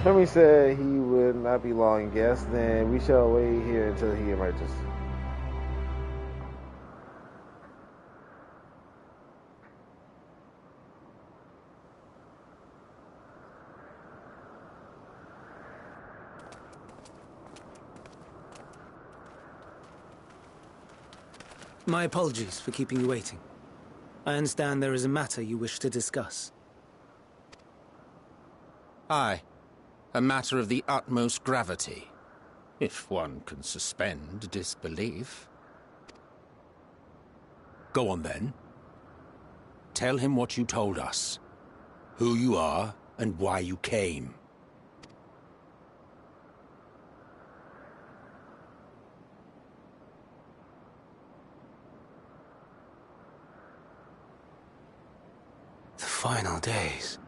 Hermes said he would not be long, guest, then we shall wait here until he emerges. My apologies for keeping you waiting. I understand there is a matter you wish to discuss. Aye. A matter of the utmost gravity, if one can suspend disbelief. Go on then. Tell him what you told us, who you are, and why you came. The final days.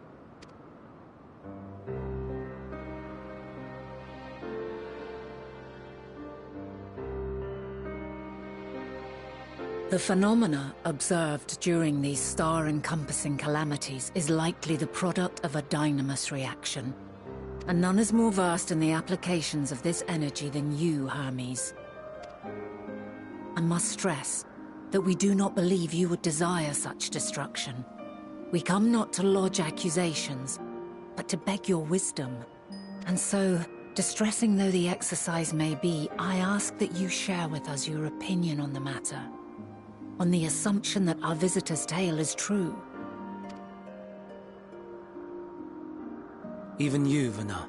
The phenomena observed during these star-encompassing calamities is likely the product of a dynamis reaction, and none is more versed in the applications of this energy than you, Hermes. I must stress that we do not believe you would desire such destruction. We come not to lodge accusations, but to beg your wisdom. And so, distressing though the exercise may be, I ask that you share with us your opinion on the matter, on the assumption that our visitor's tale is true. Even you, Vana.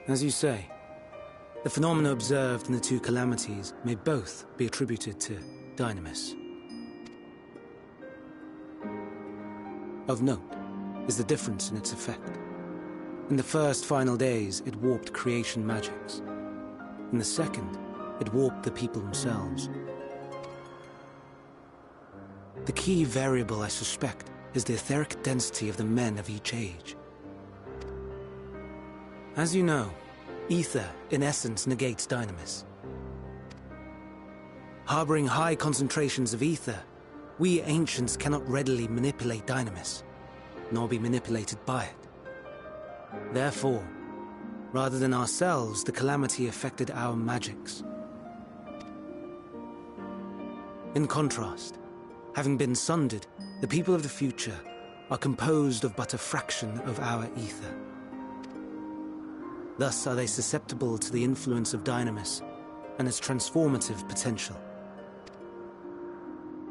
As you say, the phenomena observed in the two calamities may both be attributed to Dynamis. Of note is the difference in its effect. In the first final days, it warped creation magics. In the second, it warped the people themselves. The key variable, I suspect, is the etheric density of the men of each age. As you know, ether, in essence, negates Dynamis. Harboring high concentrations of ether, we ancients cannot readily manipulate Dynamis, nor be manipulated by it. Therefore, rather than ourselves, the calamity affected our magics. In contrast, having been sundered, The people of the future are composed of but a fraction of our ether. Thus are they susceptible to the influence of Dynamis and its transformative potential.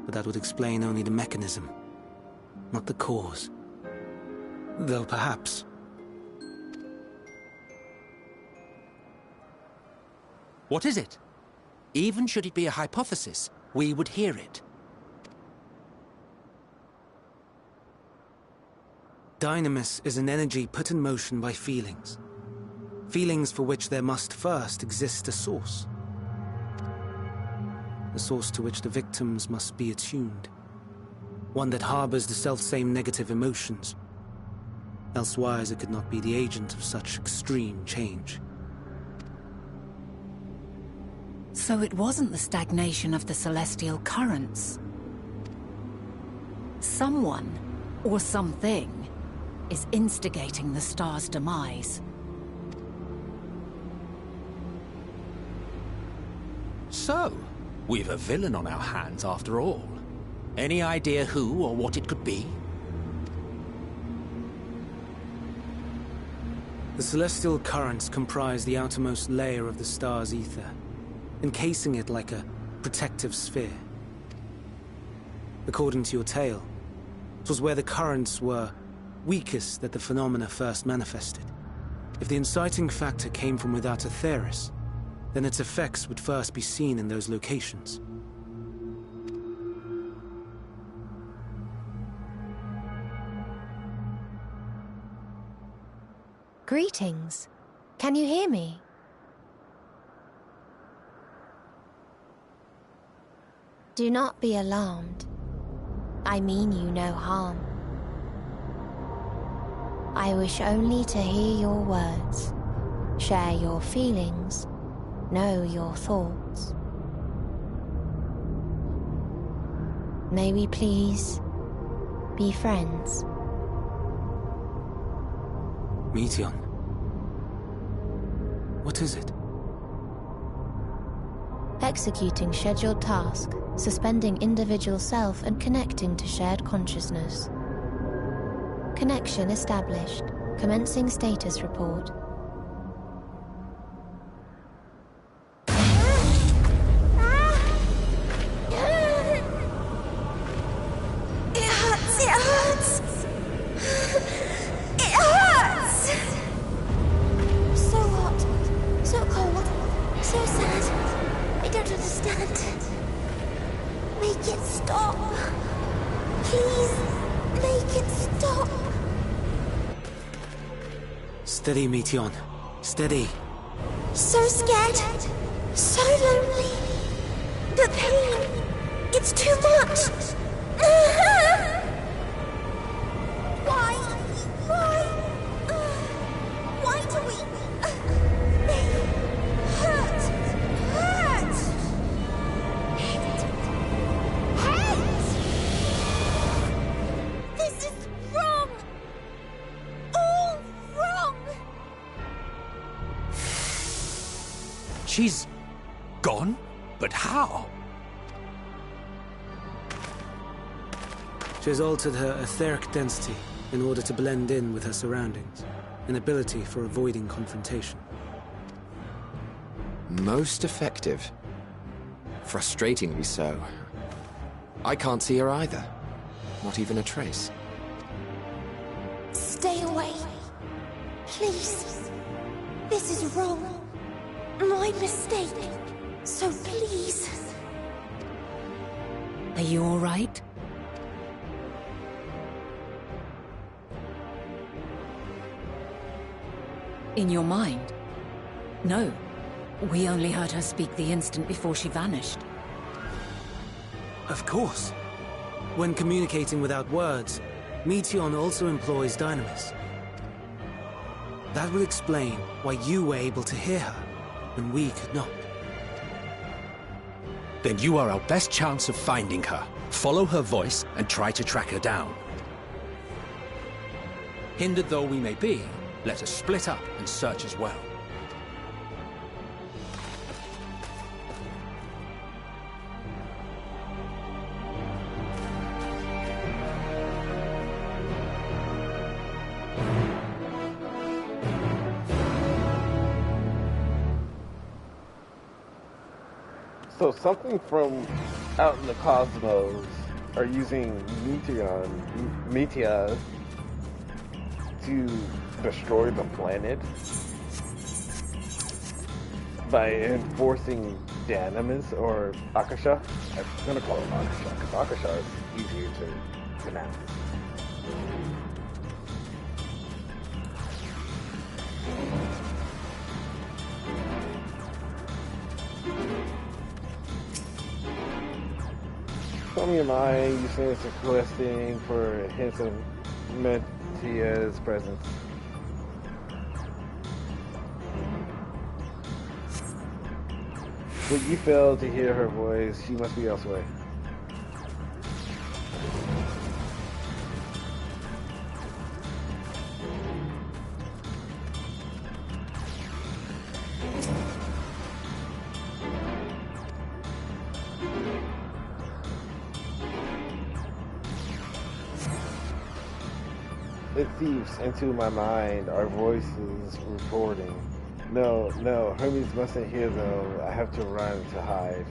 But that would explain only the mechanism, not the cause. Though perhaps... What is it? Even should it be a hypothesis, we would hear it. Dynamis is an energy put in motion by feelings. Feelings for which there must first exist a source. A source to which the victims must be attuned. One that harbors the selfsame negative emotions. Elsewise it could not be the agent of such extreme change. So it wasn't the stagnation of the celestial currents. Someone, or something, is instigating the star's demise. So, we've a villain on our hands after all. Any idea who or what it could be? The celestial currents comprise the outermost layer of the star's ether, encasing it like a protective sphere. According to your tale, it was where the currents were weakest that the phenomena first manifested. If the inciting factor came from without Aetheris, then its effects would first be seen in those locations. Greetings. Can you hear me? Do not be alarmed. I mean you no harm. I wish only to hear your words, share your feelings, know your thoughts. May we please be friends? Meteion. What is it? Executing scheduled task, suspending individual self and connecting to shared consciousness. Connection established. Commencing status report. Steady, Meteion. Steady. So scared. So lonely. The pain. It's too much. Why? Why do we... They hurt. Hate. This is wrong. All wrong. She's gone? But how? She has altered her etheric density in order to blend in with her surroundings, an ability for avoiding confrontation. Most effective. Frustratingly so. I can't see her either. Not even a trace. Stay away. Please. This is wrong. My mistake. So please. Are you all right? In your mind? No. We only heard her speak the instant before she vanished. Of course. When communicating without words, Meteion also employs Dynamis. That will explain why you were able to hear her, when we could not. Then you are our best chance of finding her. Follow her voice and try to track her down. Hindered though we may be, let us split up and search as well. So something from out in the cosmos are using meteors to destroy the planet by enforcing Danimus or Akasha. I'm gonna call it Akasha because Akasha is easier to pronounce. Tell me, am I using this requesting for hints of Metia's presence? But you failed to hear her voice. She must be elsewhere. It seeps into my mind, our voices recording. No, Hermes mustn't hear them. I have to run to hide.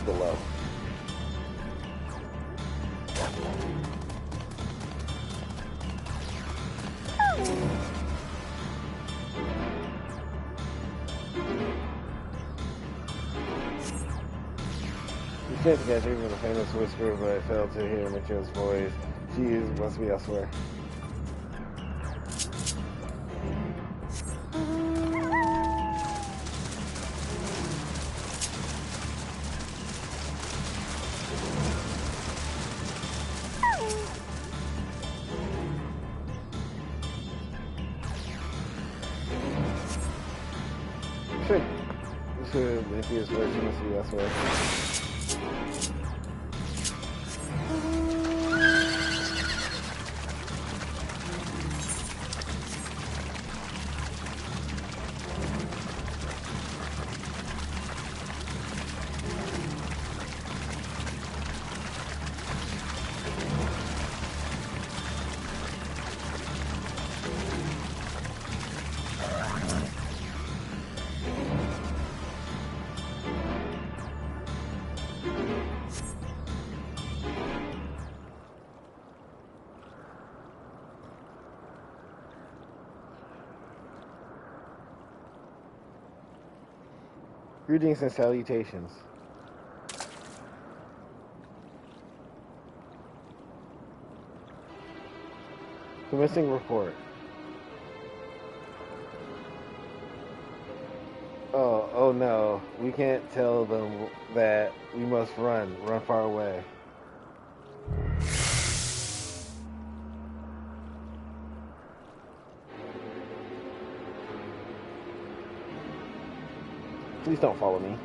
Below. You can't catch even a famous whisper, but I failed to hear Mitchell's voice. She must be elsewhere. Sure, Meteor's voice, she must be elsewhere. Greetings and salutations. Commencing report. Oh no, we can't tell them that we must run far away. Please don't follow me.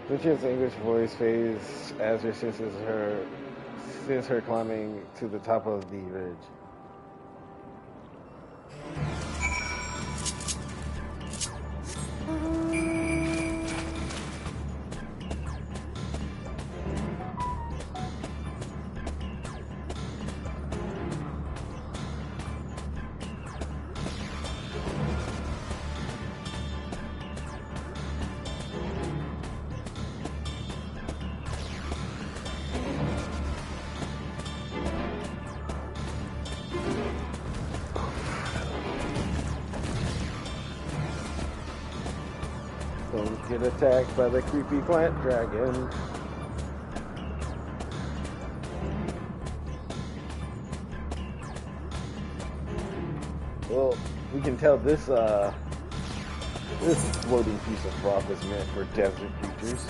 Richard's English voice fades as her senses her climbing to the top of the ridge. Don't get attacked by the creepy plant dragon. Well, we can tell this floating piece of rock is meant for desert creatures.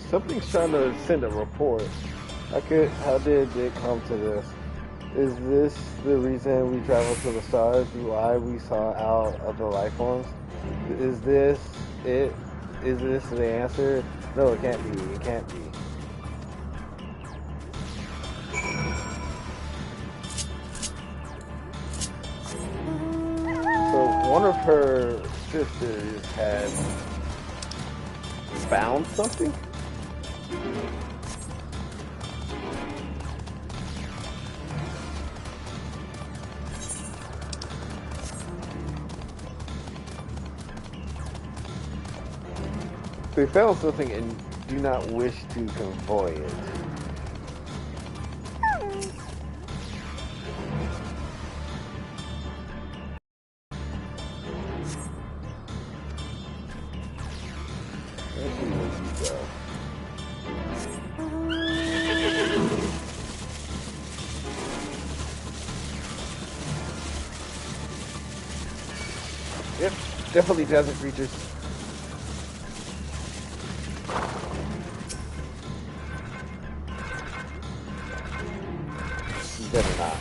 Something's trying to send a report. How did it come to this? Is this the reason we traveled to the stars? Why we saw out of the life forms? Is this it? Is this the answer? No, it can't be. It can't be. So one of her sisters had found something? They found something and do not wish to convoy it. Let's see where you go. Yep, definitely desert creatures. Better not.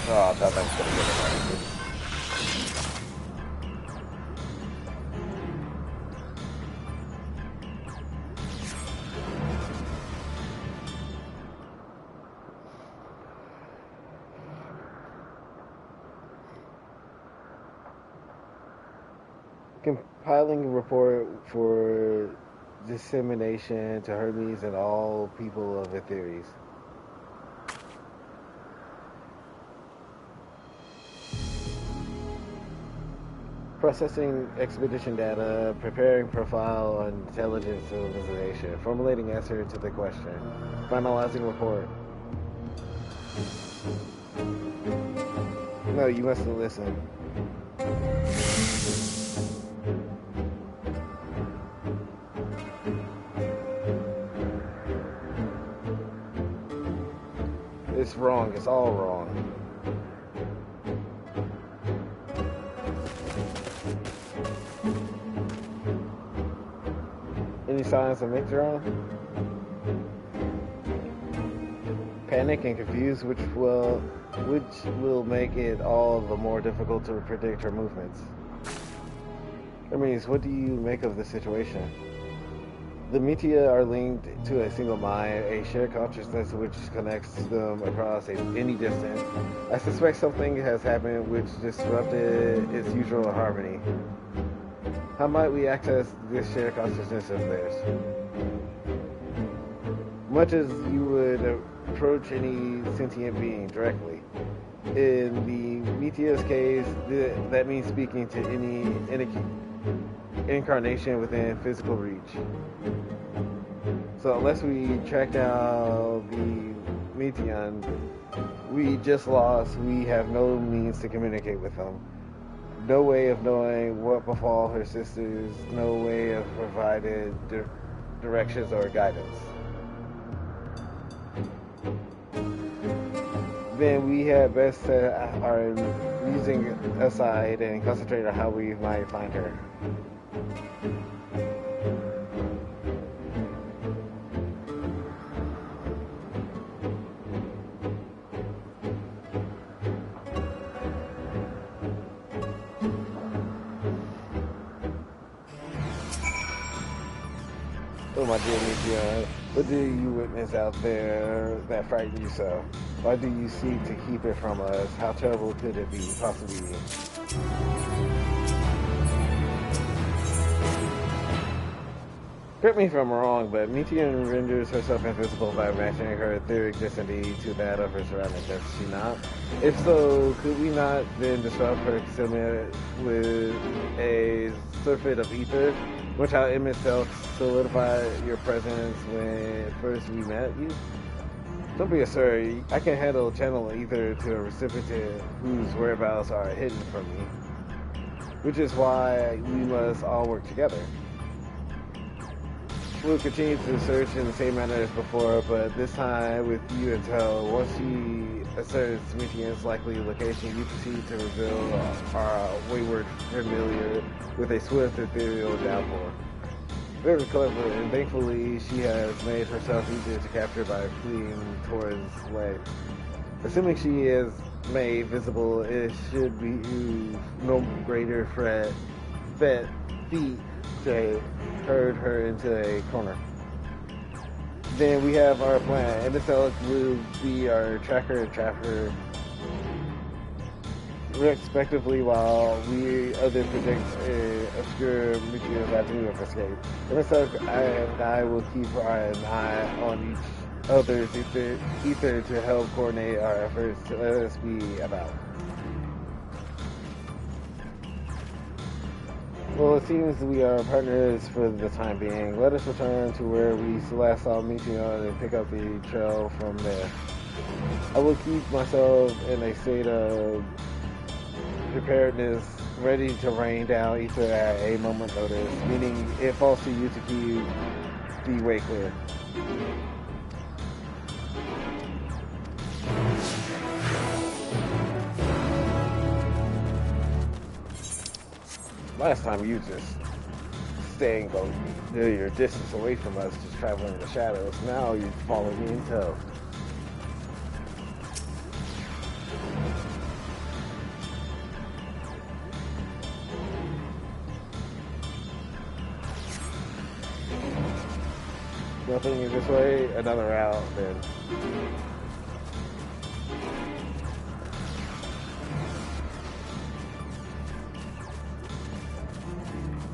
Oh, I thought that was gonna get it. Compiling a report for dissemination to Hermes and all people of Etheres. Processing expedition data, preparing profile on intelligence civilization, formulating answer to the question, finalizing report. No, you mustn't listen. It's wrong. It's all wrong. Any signs of Mictron? Panic and confused, which will make it all the more difficult to predict her movements. Hermes, what do you make of the situation? The Metia are linked to a single mind, a shared consciousness which connects them across any distance. I suspect something has happened which disrupted its usual harmony. How might we access this shared consciousness of theirs? Much as you would approach any sentient being directly. In the Metia's case, that means speaking to any incarnation within physical reach. So unless we track down the Meteon we just lost, we have no means to communicate with them. No way of knowing what befall her sisters, no way of providing directions or guidance. Then we had best set our musing aside and concentrate on how we might find her. Oh my dear Meteor, what do you witness out there that frightened you so? Why do you seek to keep it from us? How terrible could it be, possibly be? Correct me if I'm wrong, but Meteor renders herself invisible by matching her etheric density to that of her surroundings, does she not? If so, could we not then disrupt her concealment with a surfeit of ether? Which how Emmett self solidified your presence when first we met you? Don't be a sir. I can handle channel either to a recipient whose whereabouts are hidden from me. Which is why we must all work together. We'll continue to search in the same manner as before, but this time with you in tow. Once she asserts Mitian's likely location, you proceed to reveal our wayward familiar with a swift ethereal downpour. Very clever, and thankfully she has made herself easier to capture by fleeing towards land. Assuming she is made visible, it should be no greater feat to herd her into a corner. Then we have our plan. Emet-Selch will be our tracker and trapper, respectively, while we other predict an obscure Mitian's avenue of escape. Emet-Selch and I will keep an eye on each other's ether to help coordinate our efforts to let us be about. Well, it seems we are partners for the time being. Let us return to where we last saw Mitian and pick up the trail from there. I will keep myself in a state of preparedness, ready to rain down ether at a moment's notice, meaning it falls to you to keep the way clear. Last time you just staying your distance away from us, just traveling in the shadows. Now you're following me in tow. Nothing is this way, another route then.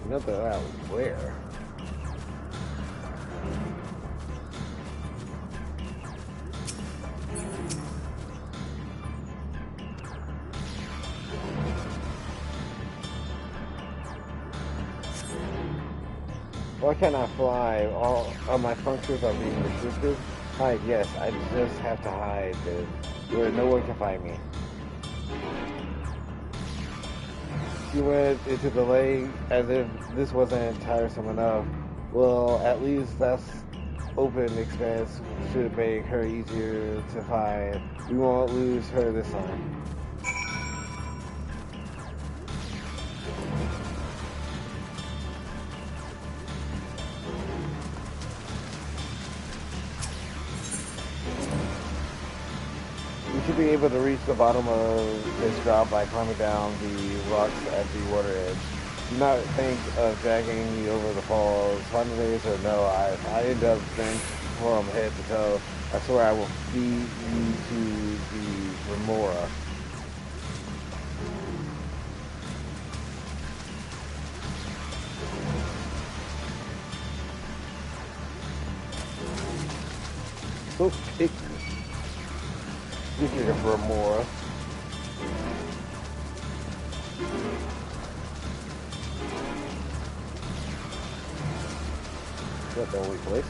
Another out where? Why can't I fly? All my functions are being restricted. Hide, yes, I just have to hide where no one can find me. She went into the lake as if this wasn't tiresome enough. Well, at least that's open expanse should make her easier to find. We won't lose her this time. We should be able to reach the bottom of this drop by climbing down the rocks at the water edge. Do not think of dragging me over the falls. Spontaneous or no, if I end up drenched from head to toe, I swear I will feed you to the remora. So picky. Speaking of remora. Is that the only place?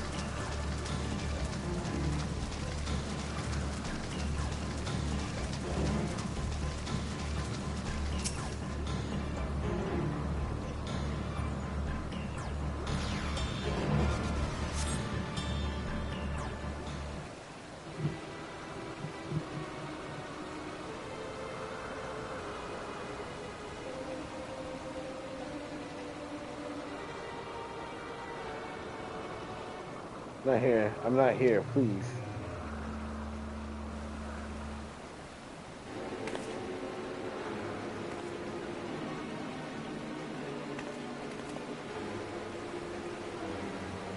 Not here. I'm not here, please.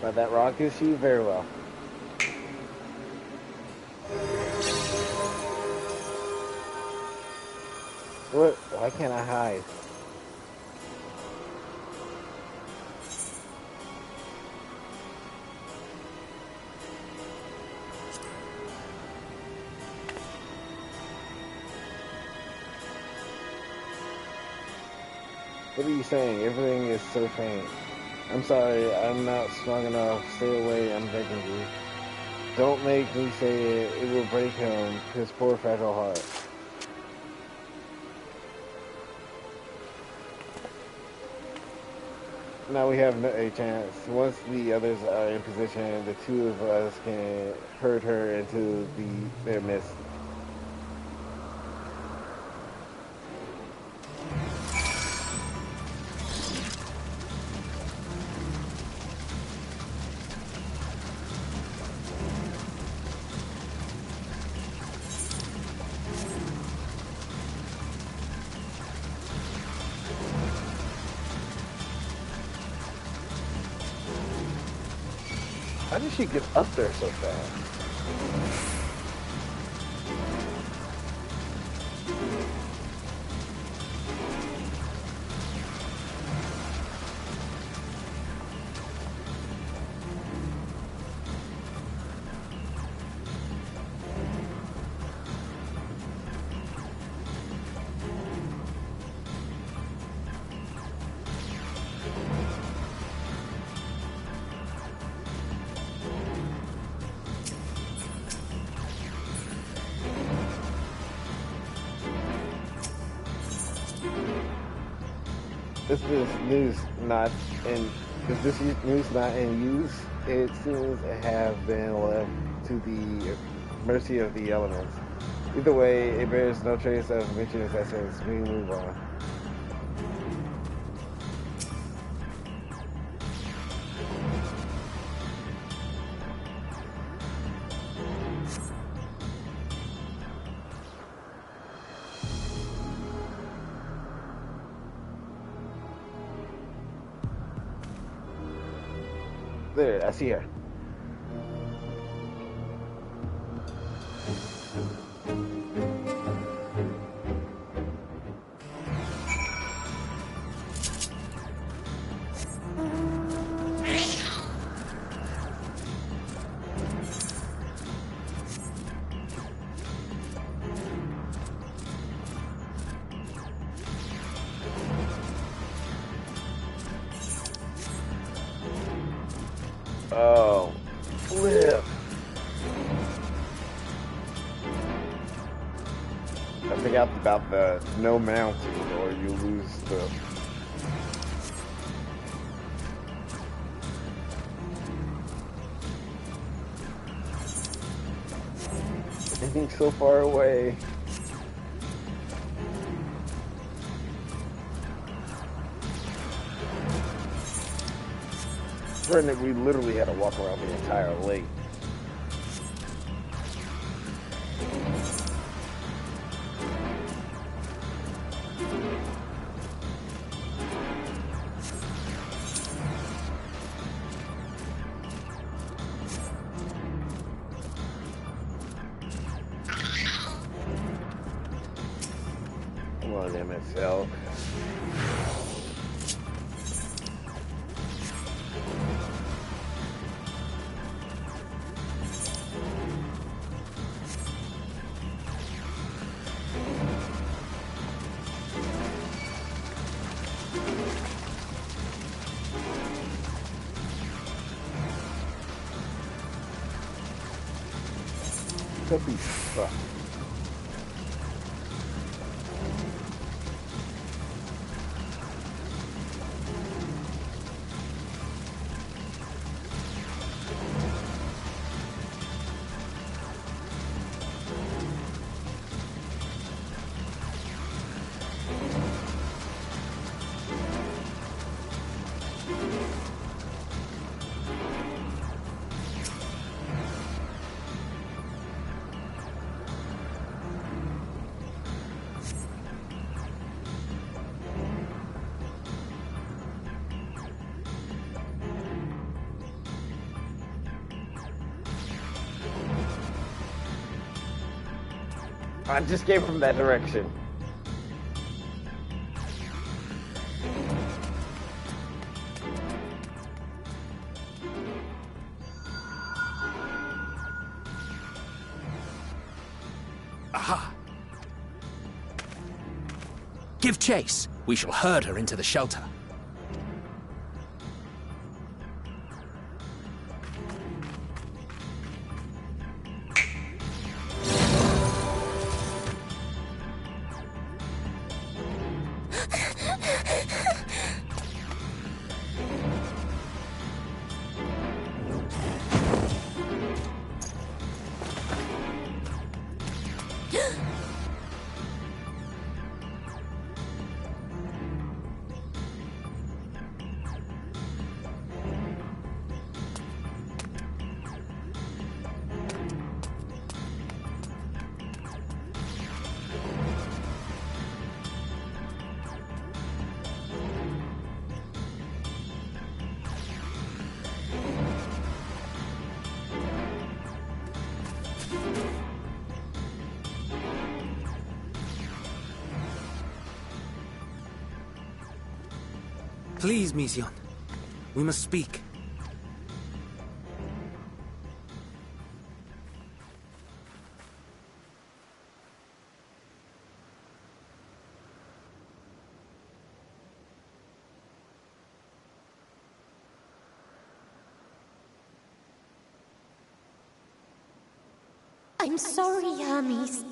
But that rock is she very well. What? Why can't I hide? What are you saying? Everything is so faint. I'm sorry, I'm not strong enough. Stay away, I'm begging you. Don't make me say it. It will break him, his poor fragile heart. Now we have a chance. Once the others are in position, the two of us can herd her into their midst. How did she get up there so fast? Is this news not in use? It seems to have been left to the mercy of the elements. Either way, it bears no trace of Mitch's essence. We move on. There, I see her. Oh, flip. I forgot about the no mounting or you lose the... Getting so far away. We literally had to walk around the entire lake. Come on, MSL. Could be fucked. I just came from that direction. Aha! Give chase. We shall herd her into the shelter. Please, Meteion. We must speak. I'm sorry, Hermes.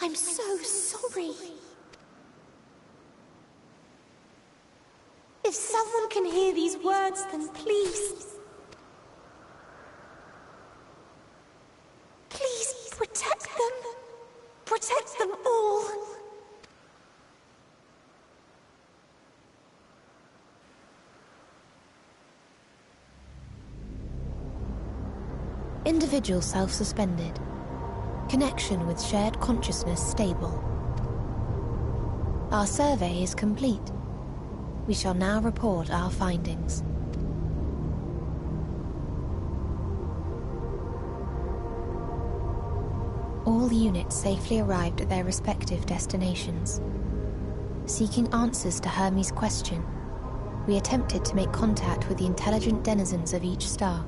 I'm so sorry. If someone can hear these words, then please... please protect them. Protect them all. Individual self-suspended. Connection with shared consciousness stable. Our survey is complete. We shall now report our findings. All units safely arrived at their respective destinations. Seeking answers to Hermes' question, we attempted to make contact with the intelligent denizens of each star.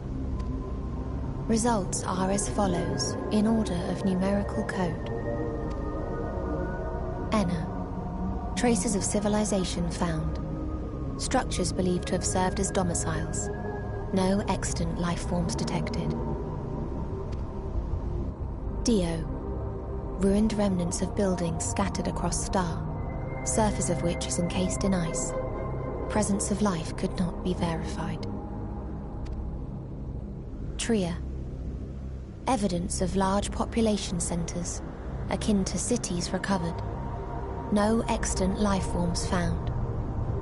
Results are as follows, in order of numerical code. Enna. Traces of civilization found. Structures believed to have served as domiciles. No extant life forms detected. Dio. Ruined remnants of buildings scattered across star, surface of which is encased in ice. Presence of life could not be verified. Tria. Evidence of large population centers, akin to cities recovered. No extant life forms found,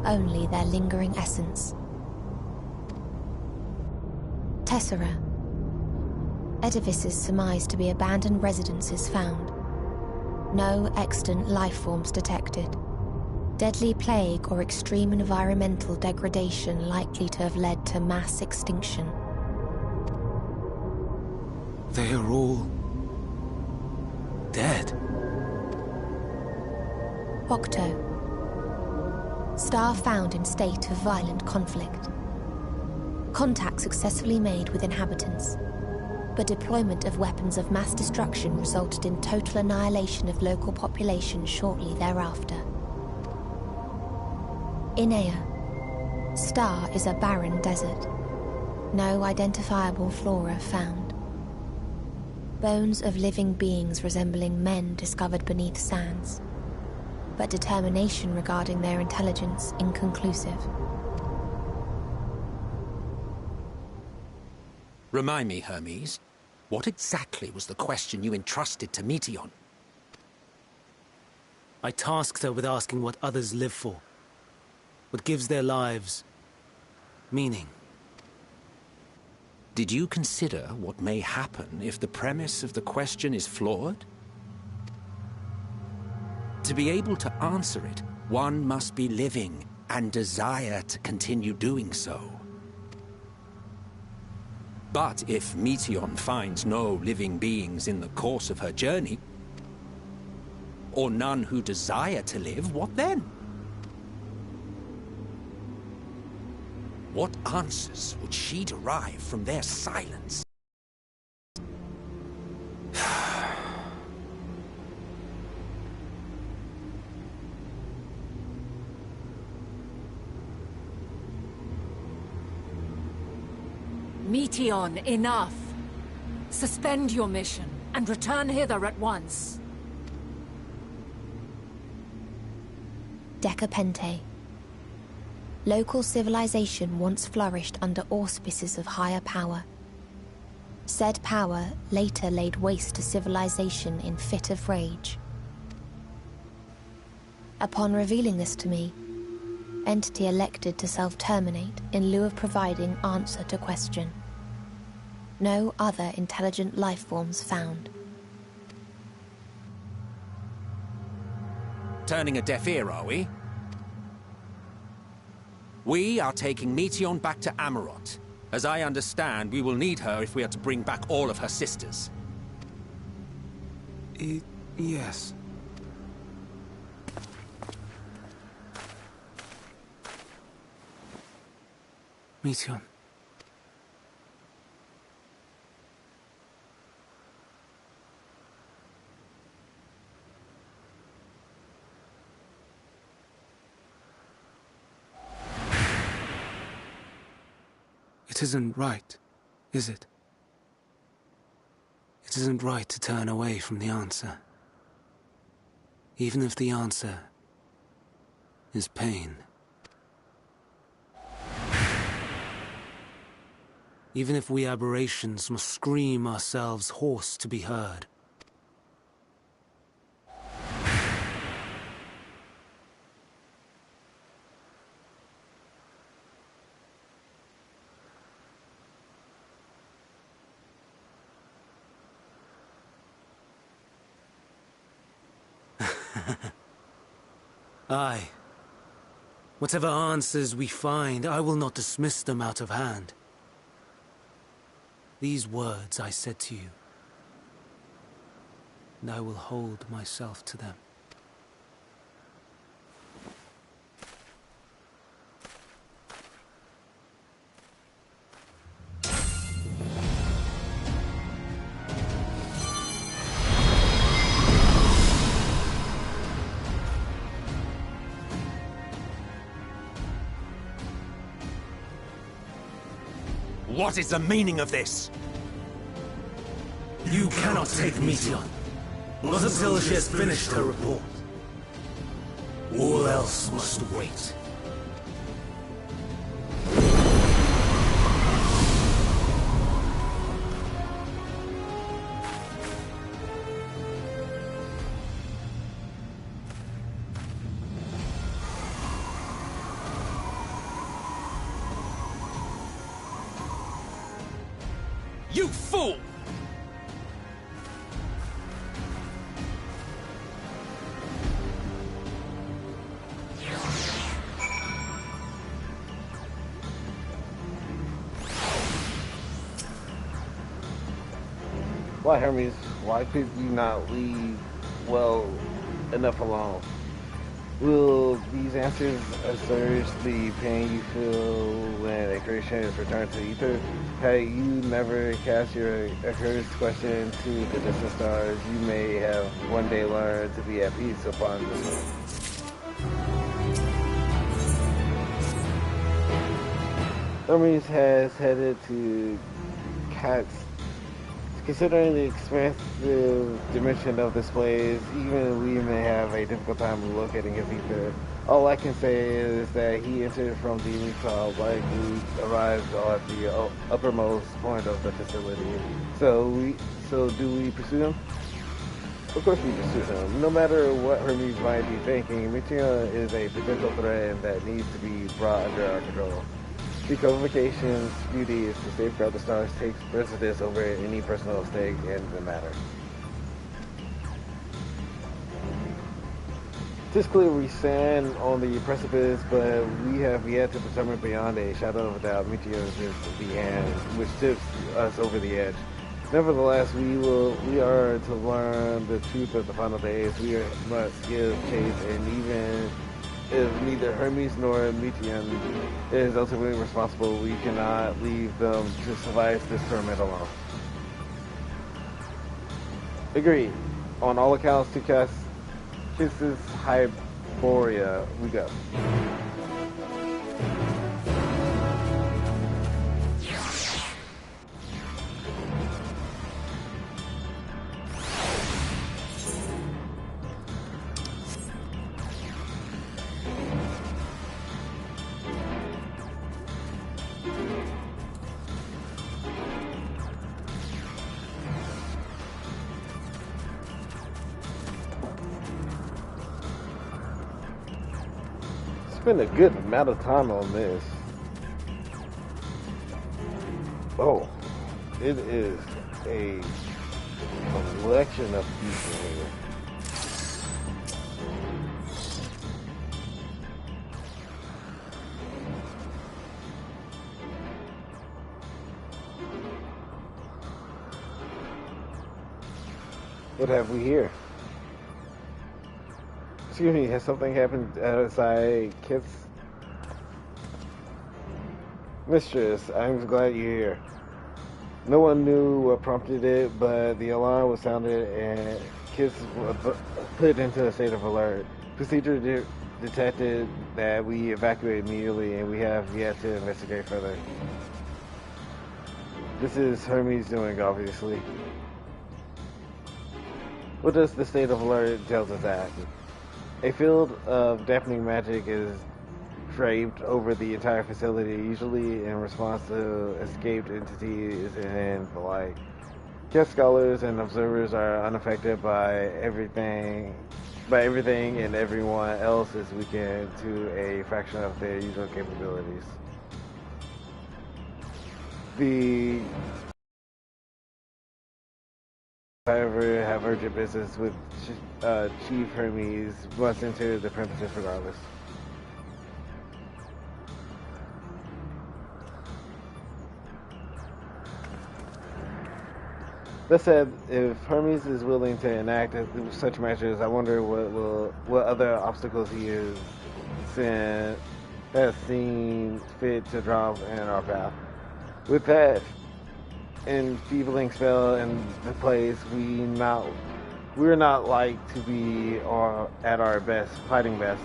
only their lingering essence. Tessera. Edifices surmised to be abandoned residences found. No extant life forms detected. Deadly plague or extreme environmental degradation likely to have led to mass extinction. They are all... dead. Octo. Star found in state of violent conflict. Contact successfully made with inhabitants, but deployment of weapons of mass destruction resulted in total annihilation of local population shortly thereafter. Inea. Star is a barren desert. No identifiable flora found. Bones of living beings resembling men discovered beneath sands, but determination regarding their intelligence inconclusive. Remind me, Hermes, what exactly was the question you entrusted to Meteion? I tasked her with asking what others live for. What gives their lives meaning. Did you consider what may happen if the premise of the question is flawed? To be able to answer it, one must be living and desire to continue doing so. But if Meteion finds no living beings in the course of her journey, or none who desire to live, what then? What answers would she derive from their silence? Meteion, enough! Suspend your mission and return hither at once. Decapente. Local civilization once flourished under auspices of higher power. Said power later laid waste to civilization in fit of rage. Upon revealing this to me, entity elected to self-terminate in lieu of providing answer to question. No other intelligent life forms found. Turning a deaf ear, are we? We are taking Meteion back to Amarot. As I understand, we will need her if we are to bring back all of her sisters. Yes. Meteion. It isn't right, is it? It isn't right to turn away from the answer. Even if the answer is pain. Even if we aberrations must scream ourselves hoarse to be heard. Aye. Whatever answers we find, I will not dismiss them out of hand. These words I said to you, and I will hold myself to them. What is the meaning of this? You cannot take Meteion, not until she has finished her report. All else must wait. You fool! Why, Hermes, why could you not leave well enough alone? Will these answers assuage the pain you feel when a creation is returned to ether? Had you never cast your accursed question to the distant stars, you may have one day learned to be at peace upon this one. Hermes has headed to Cats. Considering the expansive dimension of this place, even we may have a difficult time locating his ether. All I can say is that he entered from the cloud, likely arrived at the uppermost point of the facility. So do we pursue him? Of course we pursue him. No matter what Hermes might be thinking, Meteion is a potential threat that needs to be brought under our control. The Codification's duty is to safeguard the stars takes precedence over any personal stake in the matter. It's clear we stand on the precipice, but we have yet to determine beyond a shadow of a doubt Meteion is the hand which tips us over the edge. Nevertheless, we are to learn the truth of the final days. We must give chase, and even if neither Hermes nor Meteion is ultimately responsible, we cannot leave them to survive this tournament alone. Agreed. On all accounts, to cast Kisses Hyboria, we go. Spend a good amount of time on this. Oh, it is a collection of people here. What have we here? Excuse me, has something happened outside Kith's? Mistress, I'm glad you're here. No one knew what prompted it, but the alarm was sounded and Kiss was put into a state of alert. Procedure detected that we evacuated immediately, and we have yet to investigate further. This is Hermes doing, obviously. What does the state of alert tells us that? A field of dampening magic is draped over the entire facility, usually in response to escaped entities and the like. Guest scholars and observers are unaffected by everything and everyone else is weakened to a fraction of their usual capabilities. The however, have urgent business with Chief Hermes, must enter the premises regardless. That said, if Hermes is willing to enact such measures, I wonder what other obstacles he has seen fit to drop in our path. With that enfeebling spell in the place, we're not like to be at our best, fighting best.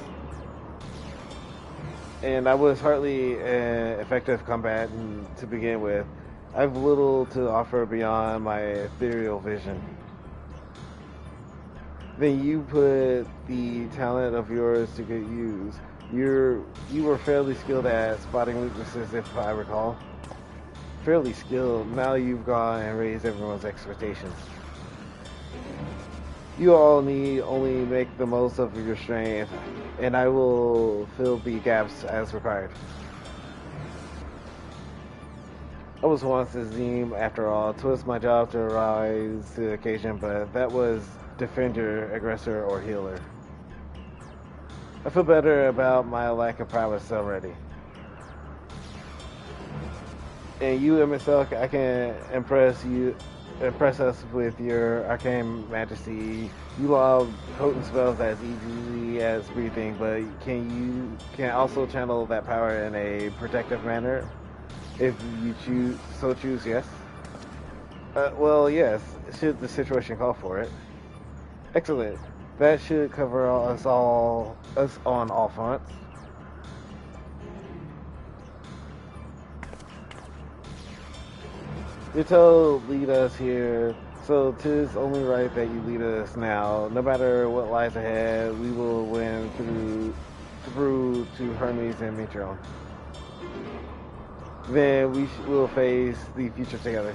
And I was hardly an effective combatant to begin with. I have little to offer beyond my ethereal vision. Then you put the talent of yours to good use. You were fairly skilled at spotting weaknesses, if I recall. Fairly skilled. Now you've gone and raised everyone's expectations. You all need only make the most of your strength, and I will fill the gaps as required. I was once a Zeme, after all. 'Twas my job to rise to the occasion, but that was defender, aggressor, or healer. I feel better about my lack of prowess already. And you, Emet-Selch, I can impress us with your arcane majesty. You lob potent spells as easily as breathing, but you can also channel that power in a protective manner. If you choose, yes? Well, yes, should the situation call for it. Excellent. That should cover us on all fronts. Your toe lead us here, so 'tis only right that you lead us now. No matter what lies ahead, we will win through to Hermes and Metron. Then we will face the future together.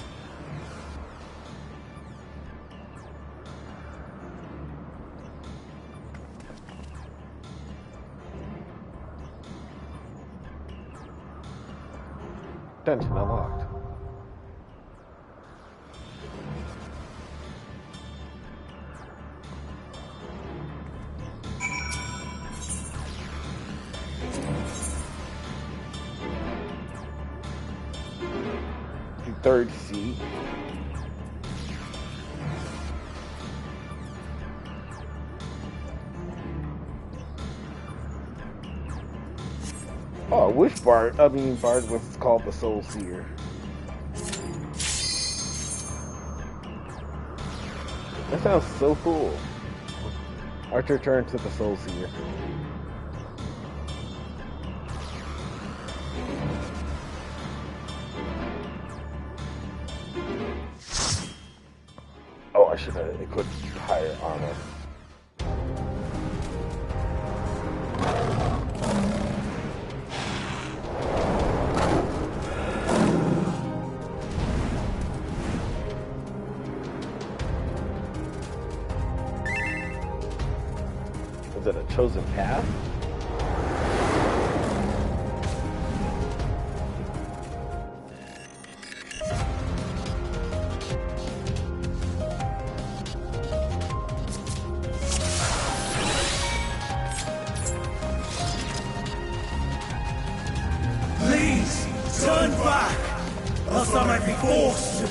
Dungeon unlocked. Third seat. Oh, which Bard? I mean, Bard was called the Soul Seer. That sounds so cool. Archer turned to the Soul Seer. I should have equipped higher armor. Is it a chosen path? Turn back, else I might be forced.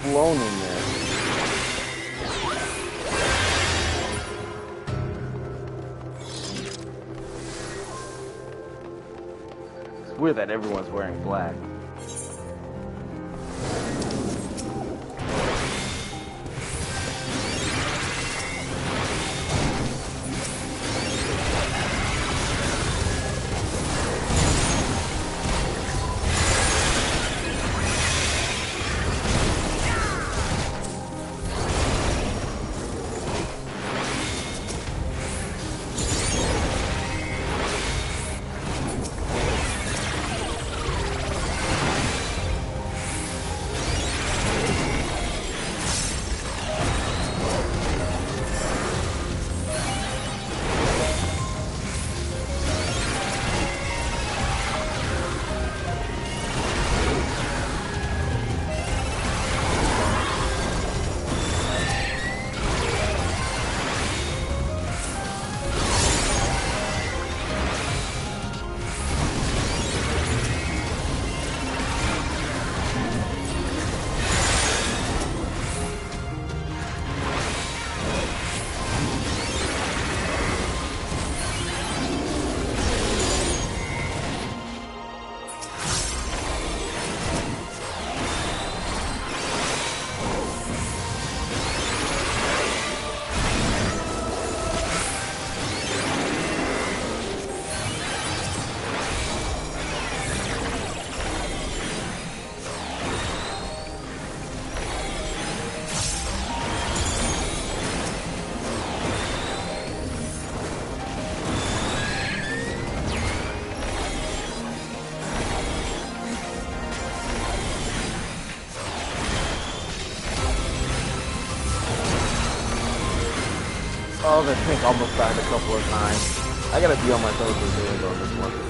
blown in there. It's weird that everyone's wearing black. Oh, the tank almost died a couple of times. I gotta be on my toes with doing on this one.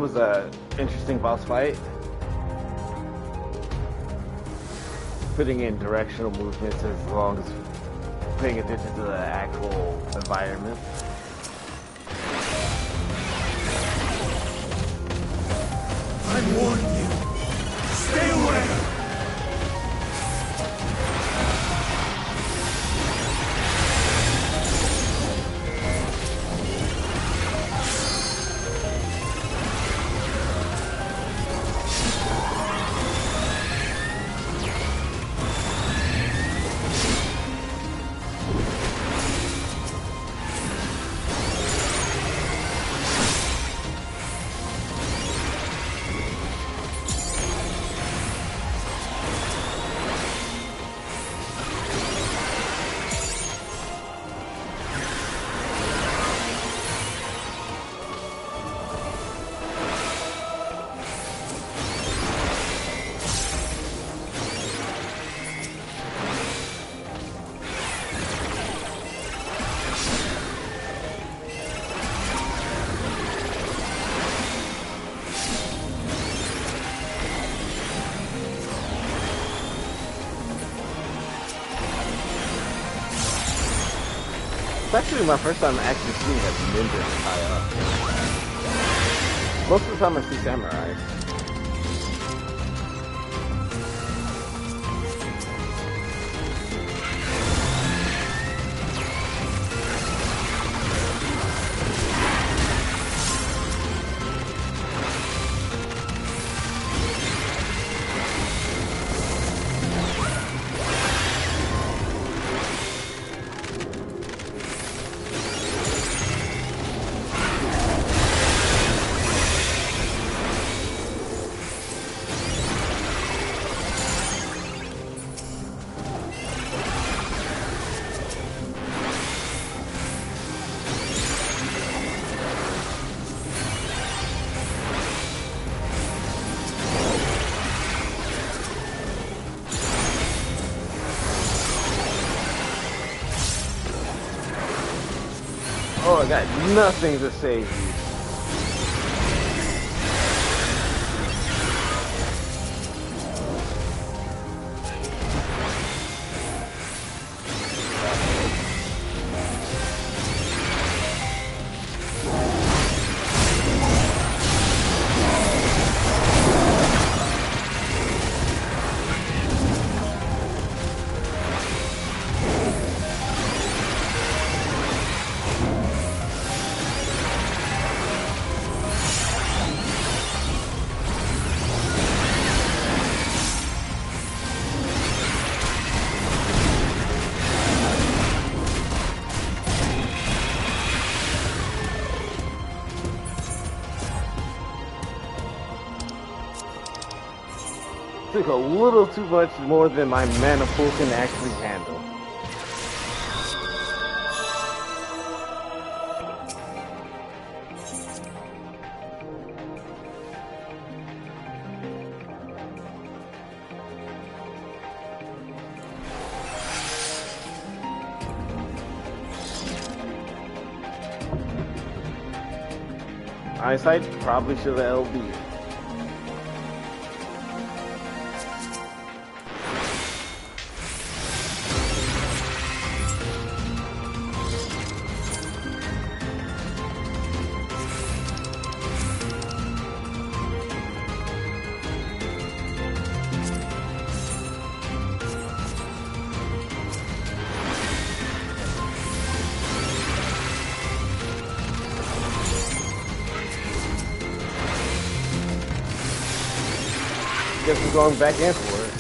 was a interesting boss fight. Putting in directional movements as long as paying attention to the actual environment. I warn you. Stay away! It's actually my first time actually seeing a ninja high up. Most of the time I see samurais. Oh, I got nothing to save you. Took a little too much more than my mana pool can actually handle. Eyesight probably should have LB. Guess we're going back in for it.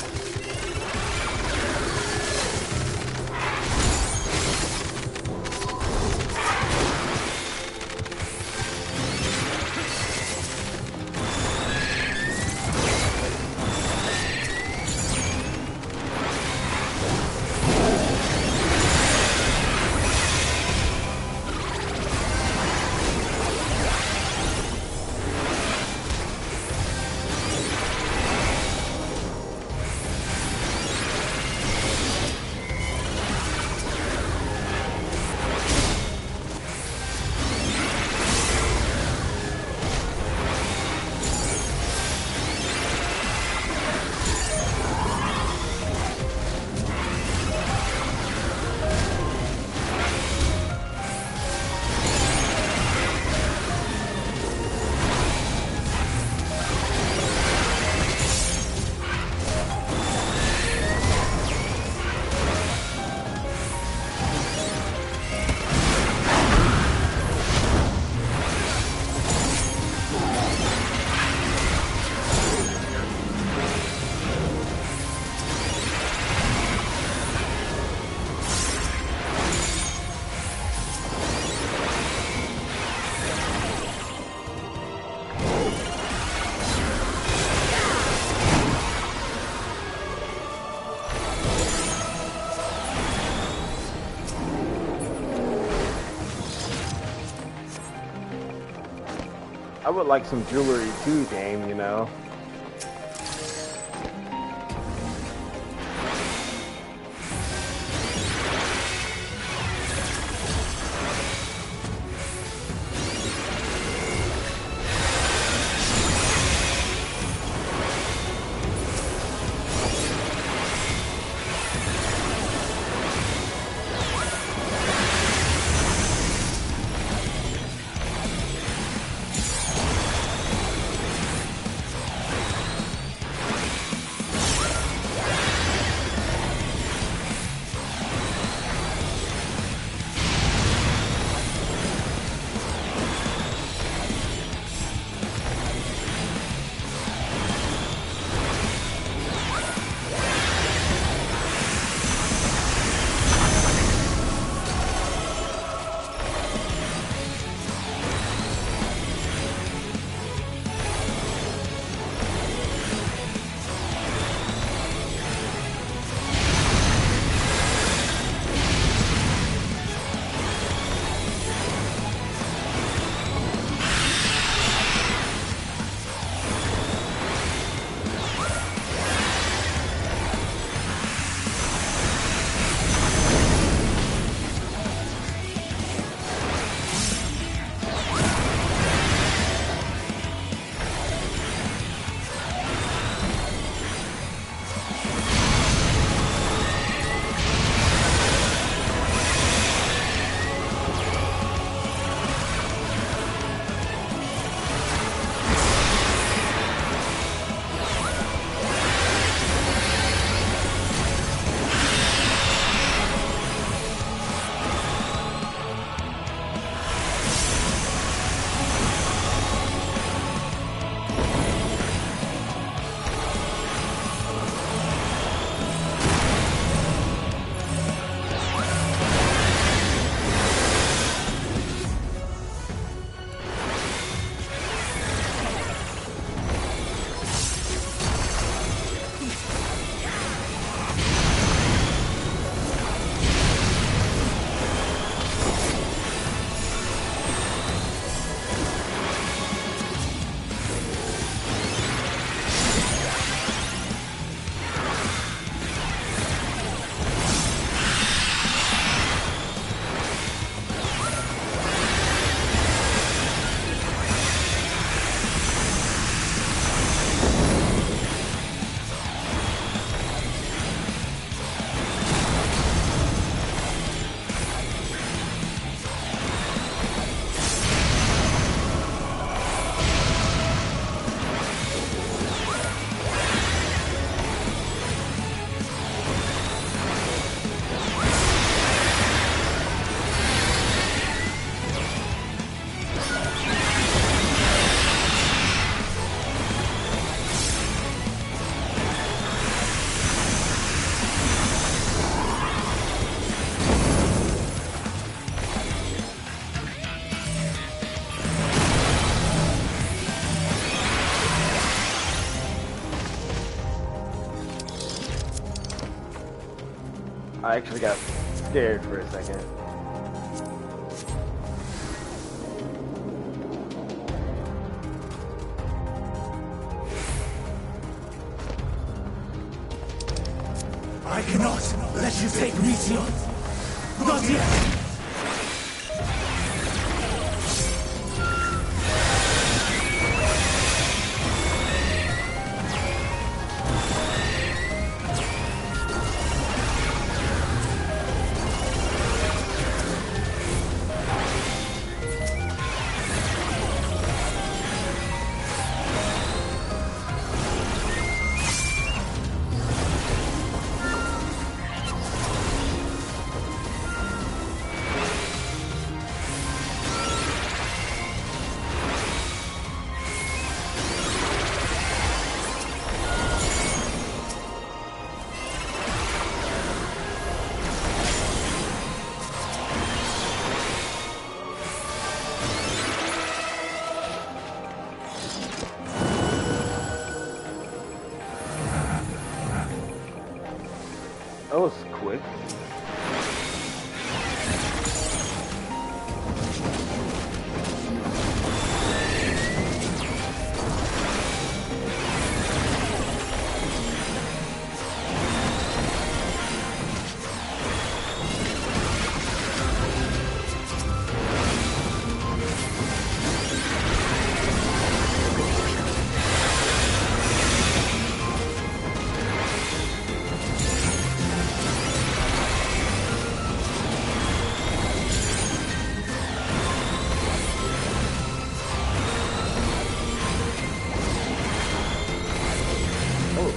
would like some jewelry too, game, you know. I actually got scared for a second. I cannot let you take me, Sion. Not yet. That was quick.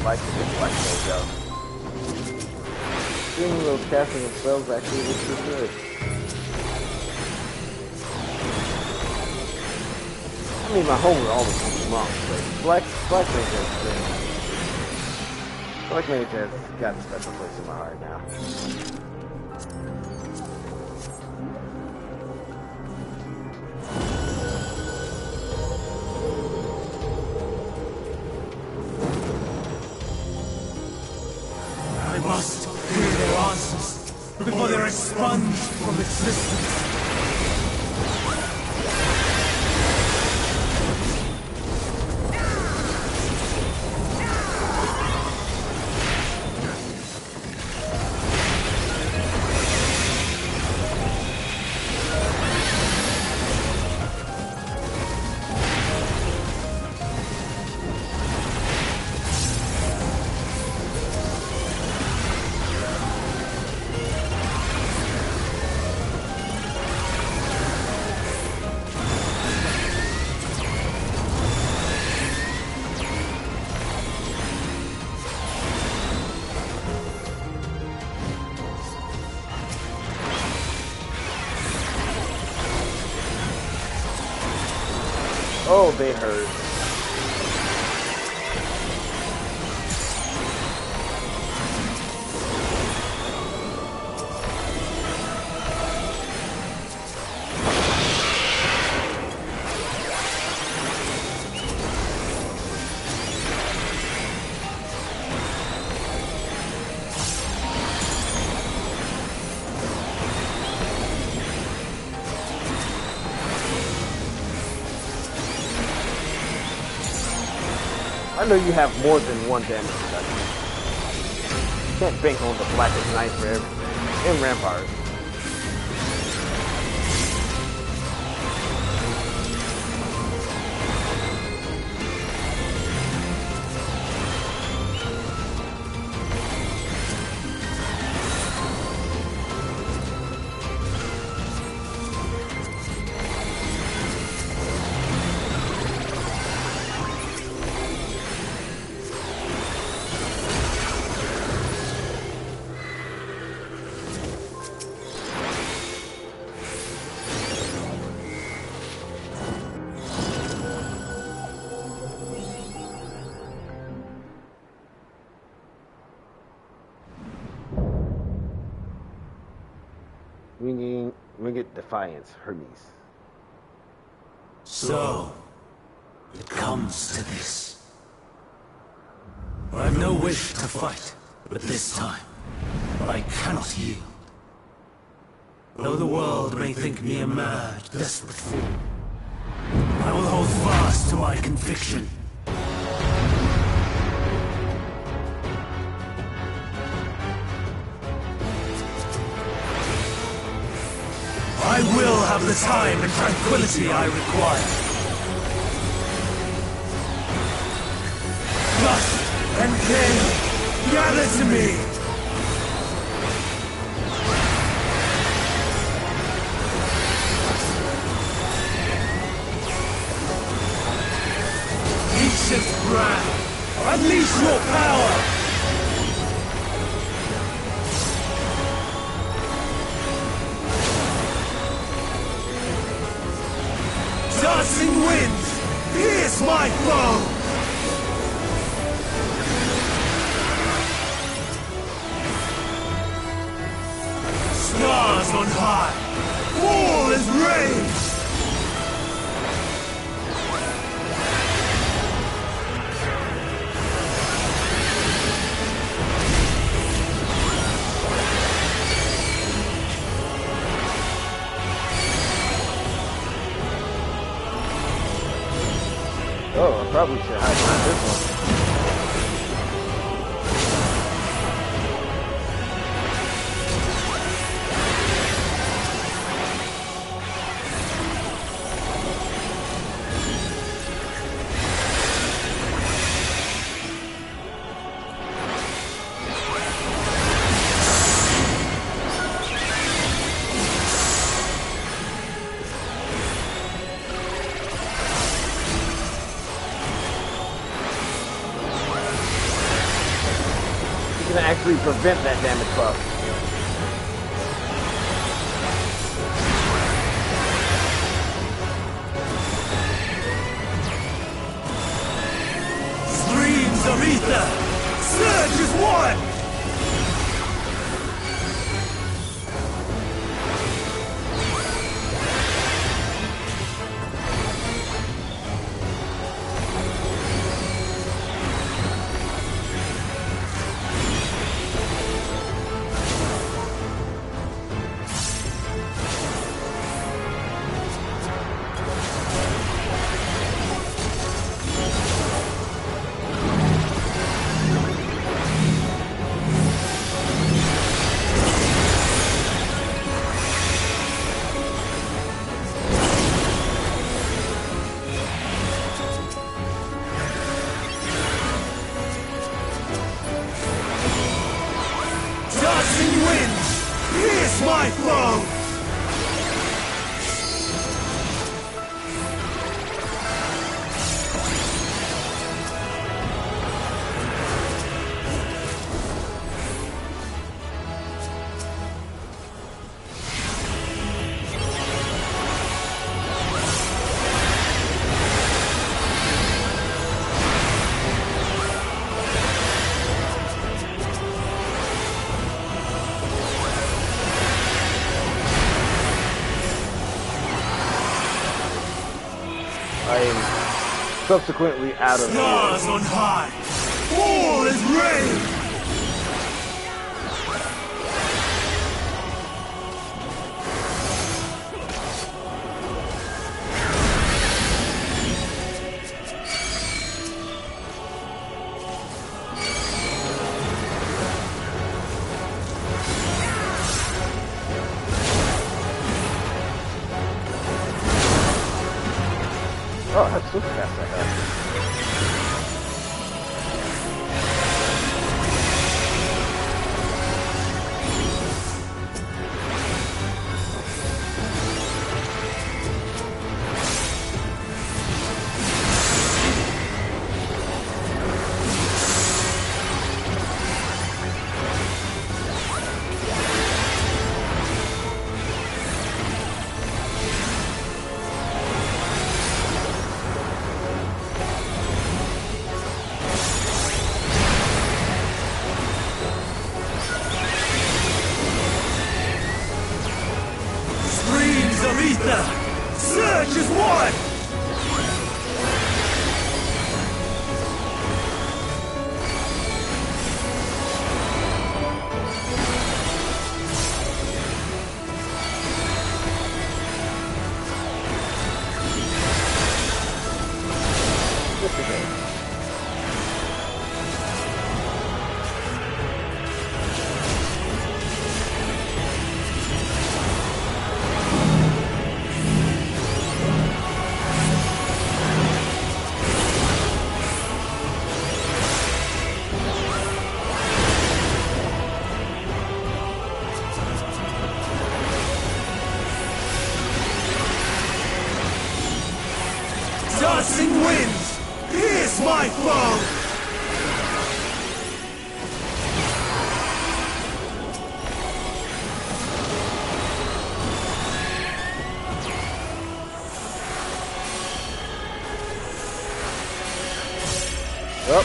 like this Black Mage out. Seeing those casting of spells actually looks pretty good. I mean, my home would always be monks, but Black Mage has got a special place in my heart now. I must hear their answers before they're expunged from existence. Oh, they hurt. I know you have more than one damage reduction. You can't bank on the Blackest Knight for everything. And Rampart. Winged Defiance, Hermes. So, it comes to this. I have no wish to fight, but this time, I cannot yield. Though the world may think me a mad, desperate fool, I will hold fast to my conviction. I will have the time and tranquility I require. Lust and pain gather to me. Ancient brand, unleash your power! Dancing winds, pierce my foe! Stars on high, all is rage! Oh, I probably should can actually prevent that damage buff. Streams of ether! Surge is one! Subsequently out of stars on high, all is rain. Oh, that's so fast like that. Surge is one! Dancing winds! Here's my foe! Yep.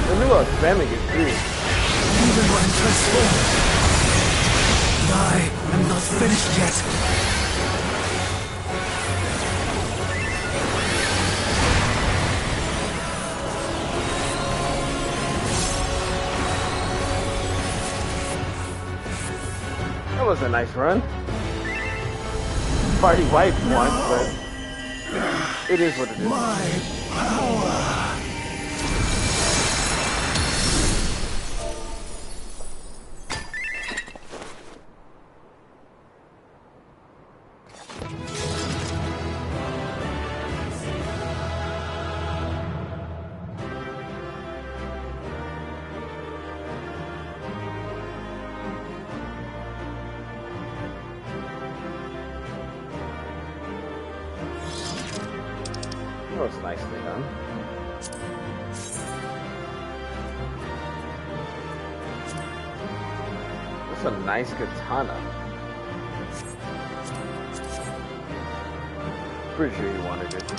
The new spamming is too. Even when transformed, I am not finished yet. That was a nice run. Party wiped once, but it is what it is. My power. That was nicely done. a nice katana. Pretty sure he wanted it.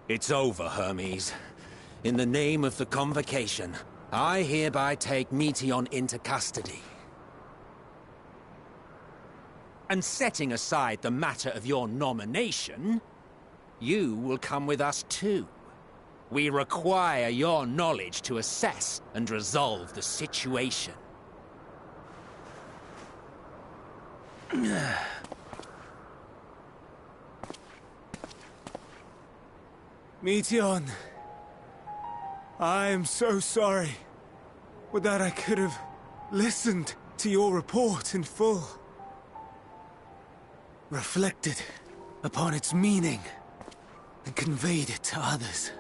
It's over, Hermes. In the name of the Convocation, I hereby take Meteion into custody. And setting aside the matter of your nomination, you will come with us too. We require your knowledge to assess and resolve the situation. Meteion, I am so sorry. Would that I could have listened to your report in full. Reflected upon its meaning and conveyed it to others,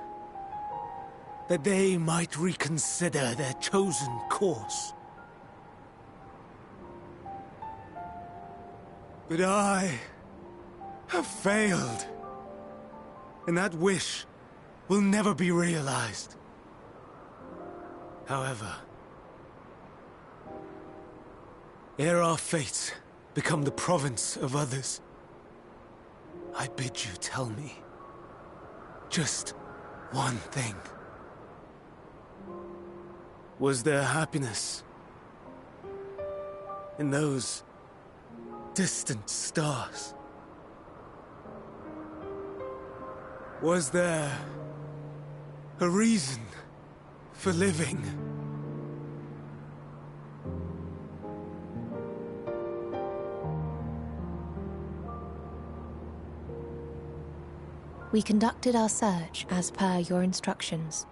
that they might reconsider their chosen course. But I have failed, and that wish will never be realized. However, ere our fates become the province of others, I bid you tell me just one thing. Was there happiness in those distant stars? Was there a reason for living? We conducted our search as per your instructions.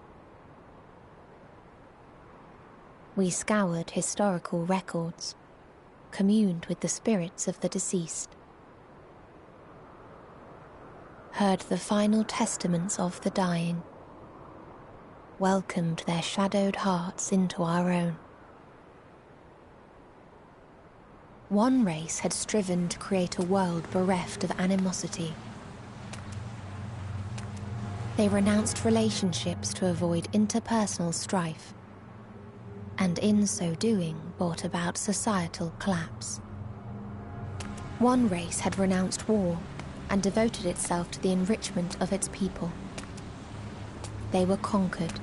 We scoured historical records, communed with the spirits of the deceased, heard the final testaments of the dying, welcomed their shadowed hearts into our own. One race had striven to create a world bereft of animosity. They renounced relationships to avoid interpersonal strife, and in so doing brought about societal collapse. One race had renounced war and devoted itself to the enrichment of its people. They were conquered.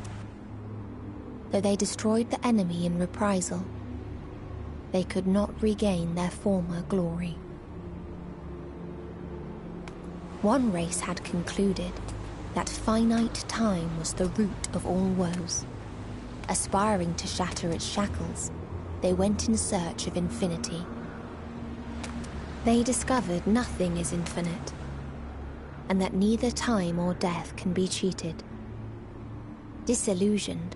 Though they destroyed the enemy in reprisal, they could not regain their former glory. One race had concluded that finite time was the root of all woes. Aspiring to shatter its shackles, they went in search of infinity. They discovered nothing is infinite, and that neither time or death can be cheated. Disillusioned,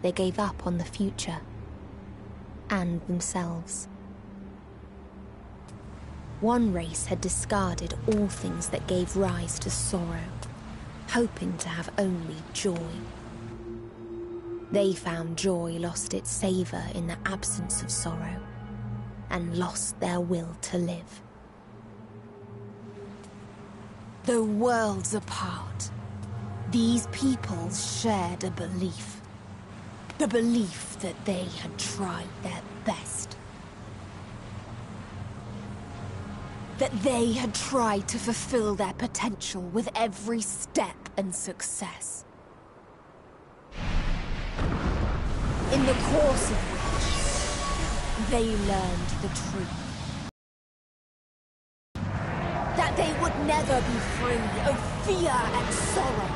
they gave up on the future and themselves. One race had discarded all things that gave rise to sorrow, hoping to have only joy. They found joy lost its savor in the absence of sorrow, and lost their will to live. Though worlds apart, these peoples shared a belief. The belief that they had tried their best. That they had tried to fulfill their potential with every step and success. In the course of which, they learned the truth. That they would never be free of fear and sorrow,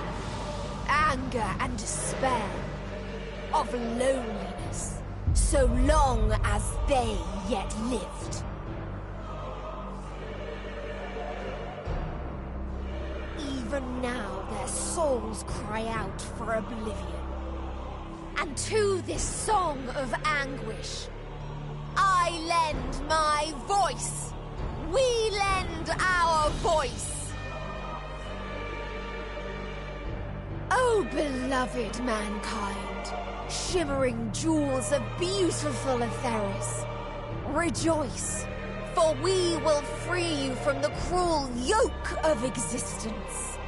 anger and despair, of loneliness, so long as they yet lived. Even now their souls cry out for oblivion. And to this song of anguish, I lend my voice. We lend our voice. O beloved mankind, shimmering jewels of beautiful Etheris. Rejoice, for we will free you from the cruel yoke of existence.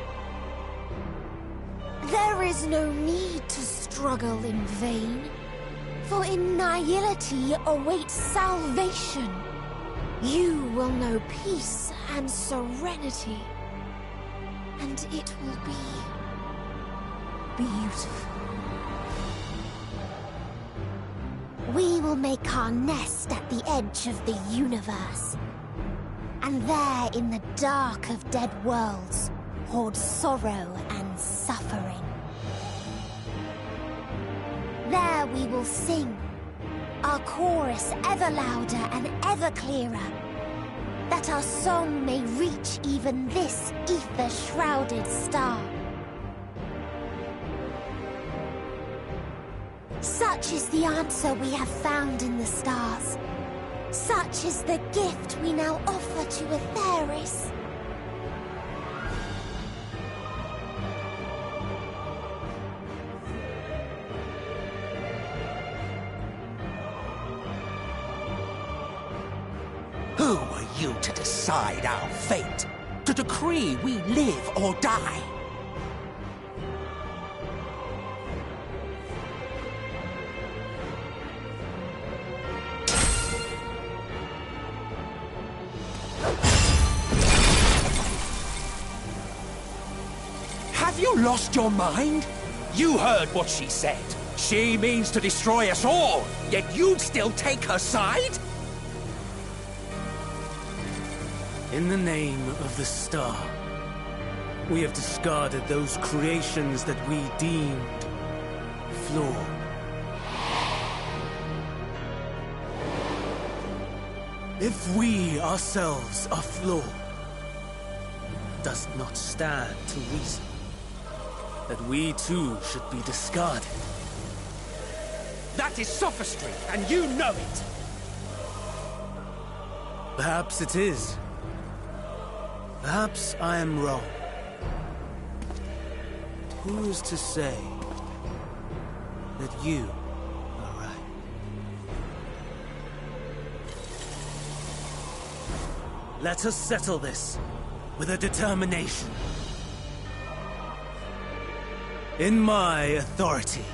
There is no need to struggle in vain, for in nihility awaits salvation. You will know peace and serenity, and it will be beautiful. We will make our nest at the edge of the universe, and there in the dark of dead worlds hoard sorrow and suffering. There we will sing, our chorus ever louder and ever clearer, that our song may reach even this ether-shrouded star. Such is the answer we have found in the stars. Such is the gift we now offer to Etheris. Who are you to decide our fate? To decree we live or die? Have you lost your mind? You heard what she said. She means to destroy us all, yet you'd still take her side? In the name of the star, we have discarded those creations that we deemed flawed. If we ourselves are flawed, does it not stand to reason that we too should be discarded? That is sophistry, and you know it! Perhaps it is. Perhaps I am wrong. Who is to say that you are right? Let us settle this with a determination. In my authority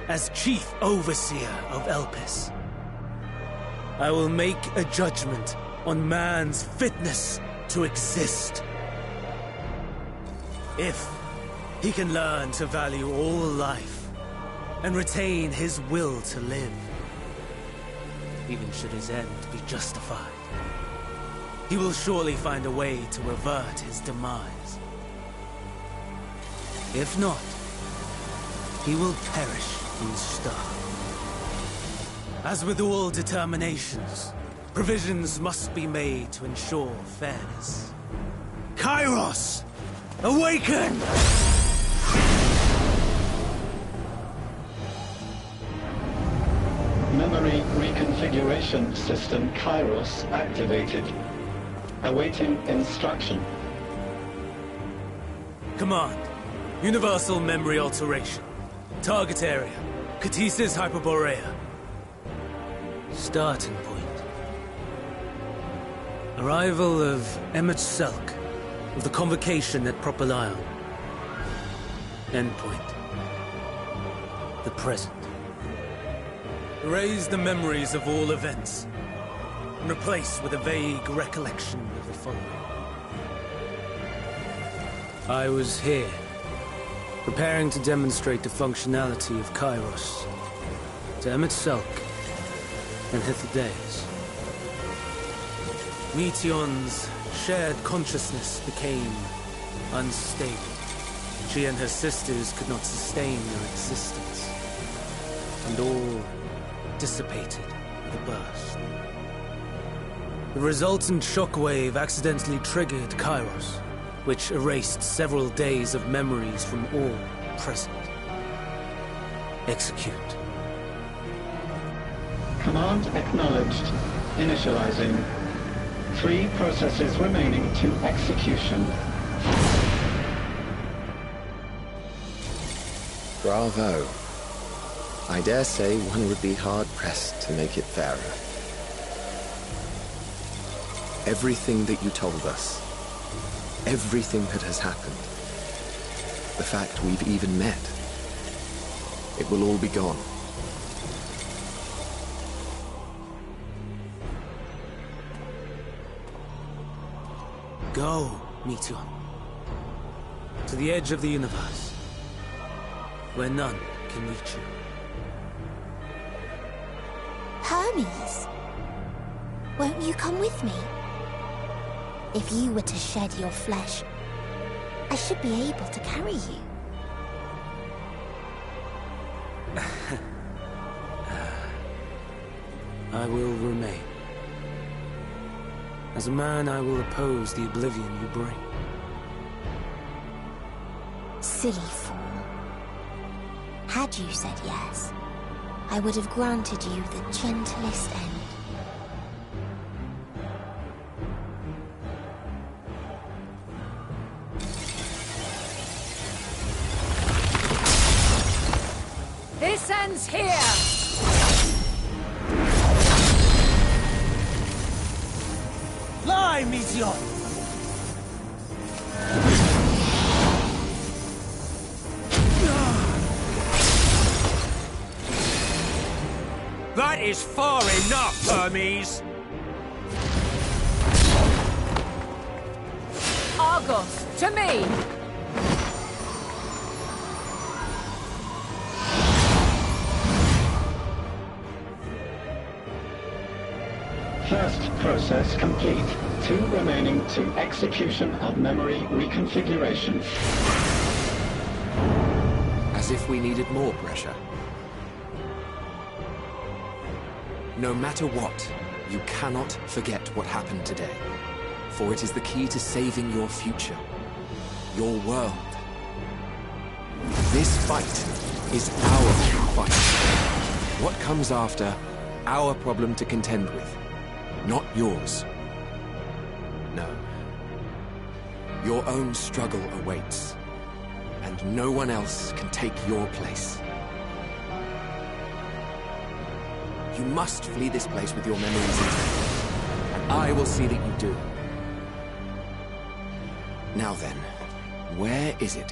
as Chief Overseer of Elpis, I will make a judgment on man's fitness to exist. If he can learn to value all life and retain his will to live, even should his end be justified, he will surely find a way to avert his demise. If not, he will perish in star. As with all determinations, provisions must be made to ensure fairness. Kairos! Awaken! Memory reconfiguration system Kairos activated. Awaiting instruction. Command. Universal memory alteration. Target area. Ktisis Hyperborea. Starting point. Arrival of Emmet Selk, of the Convocation at Propylion. Endpoint. The present. Erase the memories of all events, and replace with a vague recollection of the following. I was here, preparing to demonstrate the functionality of Kairos to Emmet Selk and Hythlodaeus. Meteion's shared consciousness became unstable. She and her sisters could not sustain their existence, and all dissipated with a burst. The resultant shockwave accidentally triggered Kairos, which erased several days of memories from all present. Execute. Command acknowledged. Initializing. 3 processes remaining to execution. Bravo. I dare say one would be hard-pressed to make it fairer. Everything that you told us, everything that has happened, the fact we've even met, it will all be gone. Go, Meteion. To the edge of the universe, where none can reach you. Hermes, won't you come with me? If you were to shed your flesh, I should be able to carry you. I will remain. As a man, I will oppose the oblivion you bring. Silly fool. Had you said yes, I would have granted you the gentlest end. This ends here! Lie, Meteion! That is far enough, Hermes! Argos, to me! First process complete. 2 remaining to execution of memory reconfiguration. As if we needed more pressure. No matter what, you cannot forget what happened today. For it is the key to saving your future. Your world. This fight is our fight. What comes after, our problem to contend with. Not yours. No. Your own struggle awaits. And no one else can take your place. You must flee this place with your memories intact. And I will see that you do. Now then, where is it?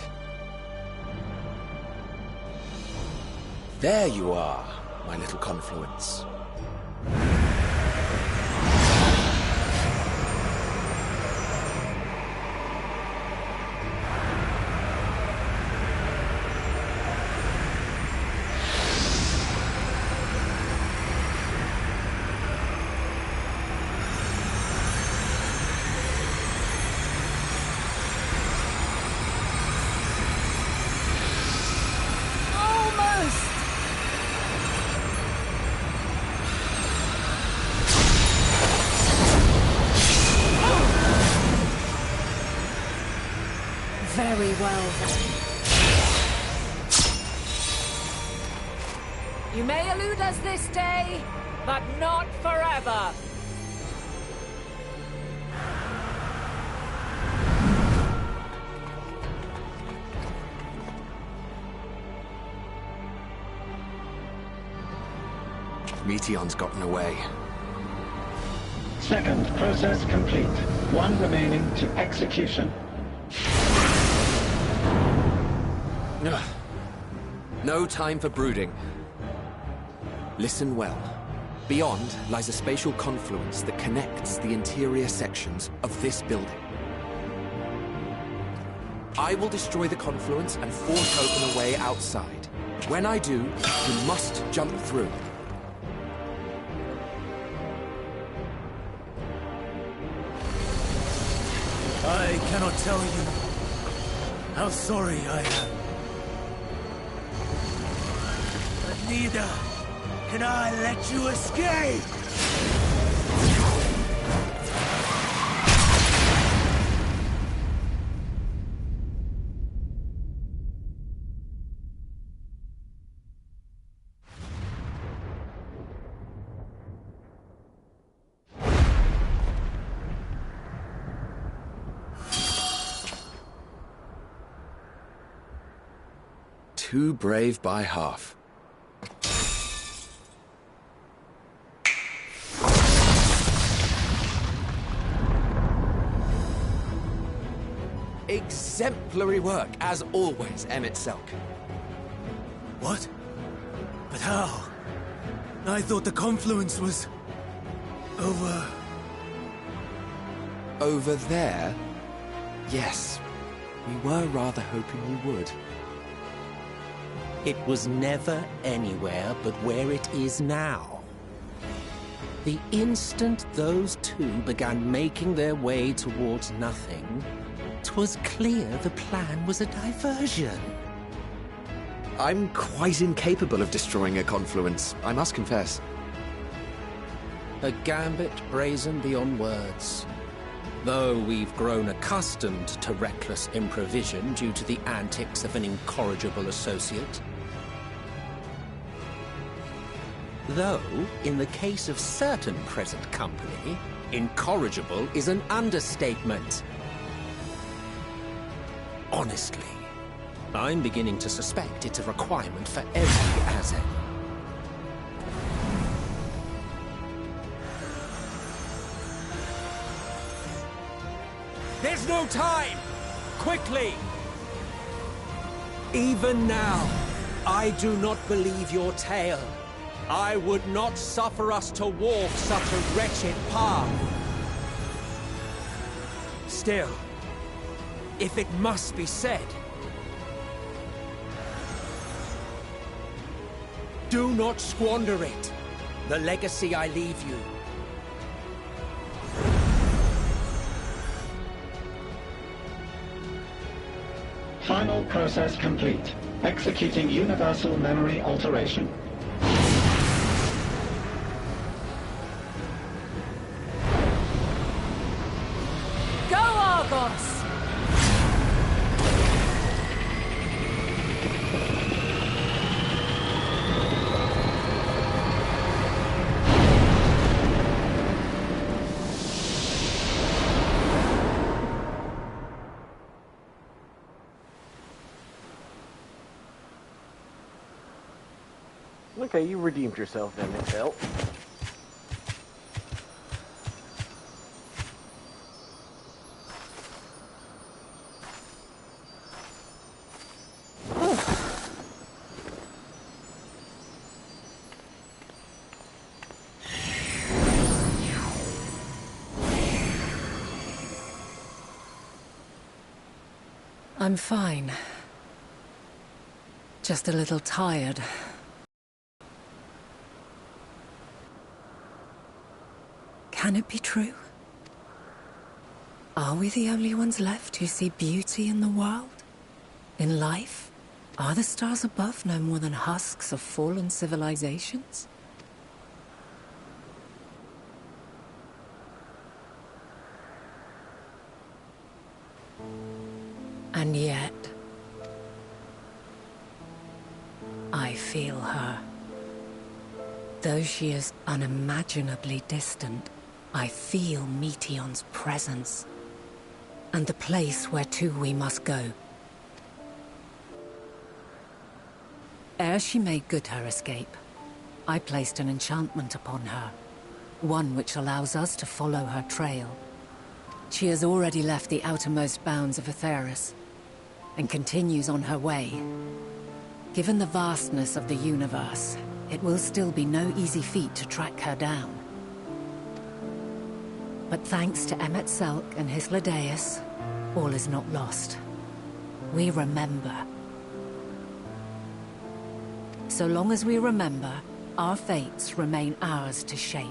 There you are, my little confluence. Very well, then. You may elude us this day, but not forever. Meteion's gotten away. Second process complete. 1 remaining to execution. No time for brooding. Listen well. Beyond lies a spatial confluence that connects the interior sections of this building. I will destroy the confluence and force open a way outside. When I do, you must jump through. I cannot tell you how sorry I am. But neither can I let you escape! Too brave by half. Exemplary work, as always, Emmett Selk. What? But how? I thought the confluence was... over... Over there? Yes. We were rather hoping you would. It was never anywhere but where it is now. The instant those two began making their way towards nothing, 'twas clear the plan was a diversion. I'm quite incapable of destroying a confluence, I must confess. A gambit brazen beyond words. Though we've grown accustomed to reckless improvision due to the antics of an incorrigible associate. Though, in the case of certain present company, incorrigible is an understatement. Honestly, I'm beginning to suspect it's a requirement for every Azen. There's no time! Quickly! Even now, I do not believe your tale. I would not suffer us to walk such a wretched path. Still, if it must be said, do not squander it. The legacy I leave you. Final process complete. Executing universal memory alteration. Go, Argos! Okay, you redeemed yourself then, Michelle. I'm fine. Just a little tired. Can it be true? Are we the only ones left who see beauty in the world? In life? Are the stars above no more than husks of fallen civilizations? And yet, I feel her. Though she is unimaginably distant, I feel Meteion's presence, and the place where to we must go. Ere she made good her escape, I placed an enchantment upon her, one which allows us to follow her trail. She has already left the outermost bounds of Aetheris, and continues on her way. Given the vastness of the universe, it will still be no easy feat to track her down. But thanks to Emmett Selk and Hythlodaeus, all is not lost. We remember. So long as we remember, our fates remain ours to shape.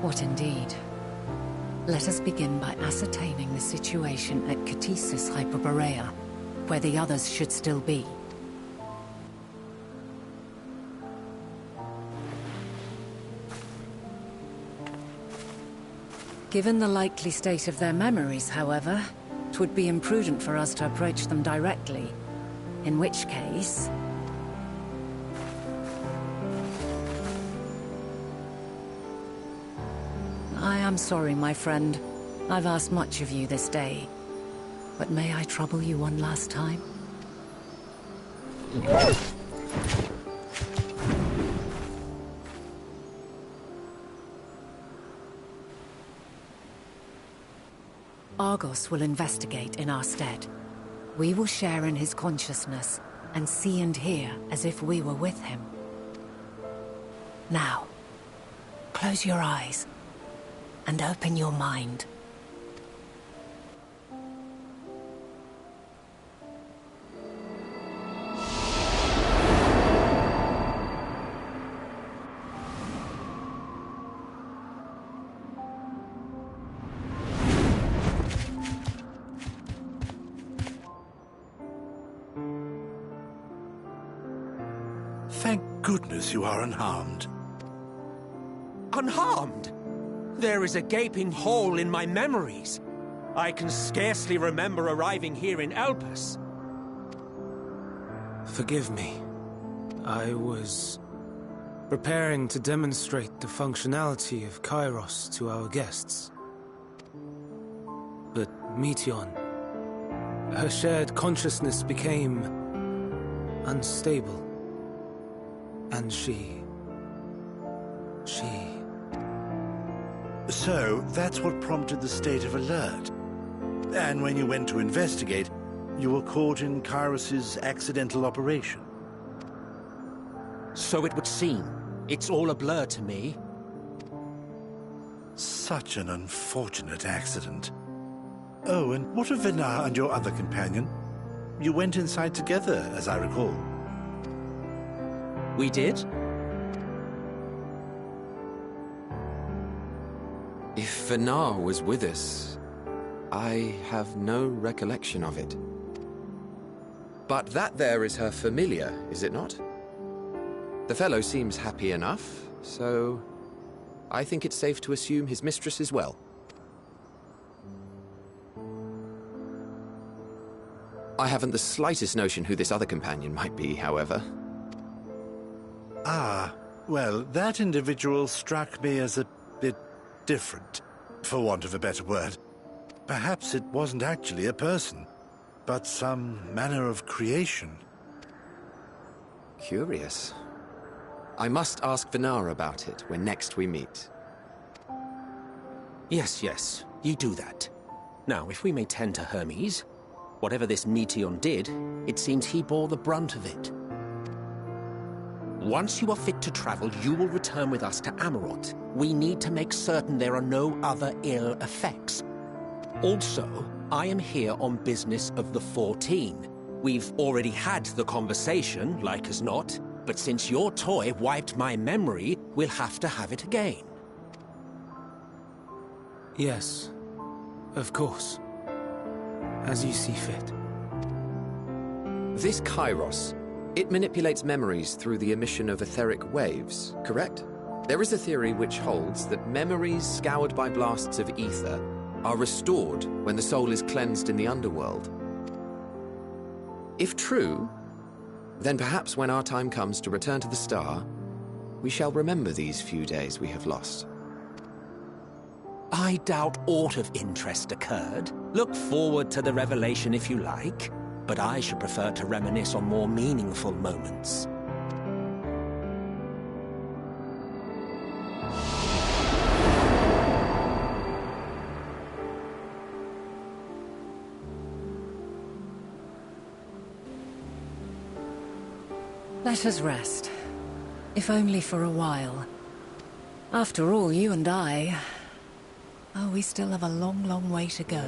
What indeed? Let us begin by ascertaining the situation at Catesis Hyperborea, where the others should still be. Given the likely state of their memories, however, it would be imprudent for us to approach them directly. In which case... I am sorry, my friend. I've asked much of you this day. But may I trouble you one last time? Argos will investigate in our stead. We will share in his consciousness and see and hear as if we were with him. Now, close your eyes and open your mind. Thank goodness you are unharmed. Unharmed? There is a gaping hole in my memories. I can scarcely remember arriving here in Elpis. Forgive me. I was preparing to demonstrate the functionality of Kairos to our guests. But Meteion, her shared consciousness became unstable. And she... So, that's what prompted the state of alert. And when you went to investigate, you were caught in Kairos's accidental operation. So it would seem. It's all a blur to me. Such an unfortunate accident. Oh, and what of Venar and your other companion? You went inside together, as I recall. We did? If Venar was with us, I have no recollection of it. But that there is her familiar, is it not? The fellow seems happy enough, so I think it's safe to assume his mistress is well. I haven't the slightest notion who this other companion might be, however. Ah, well, that individual struck me as a bit different, for want of a better word. Perhaps it wasn't actually a person, but some manner of creation. Curious. I must ask Venar about it when next we meet. Yes, you do that. Now, if we may tend to Hermes, whatever this Meteion did, it seems he bore the brunt of it. Once you are fit to travel, you will return with us to Amarot. We need to make certain there are no other ill effects. Also, I am here on business of the 14. We've already had the conversation, like as not, but since your toy wiped my memory, we'll have to have it again. Yes, of course. As you see fit. This Kairos, it manipulates memories through the emission of etheric waves, correct? There is a theory which holds that memories scoured by blasts of ether are restored when the soul is cleansed in the underworld. If true, then perhaps when our time comes to return to the star, we shall remember these few days we have lost. I doubt aught of interest occurred. Look forward to the revelation if you like, but I should prefer to reminisce on more meaningful moments. Let us rest. If only for a while. After all, you and I... Oh, we still have a long, long way to go.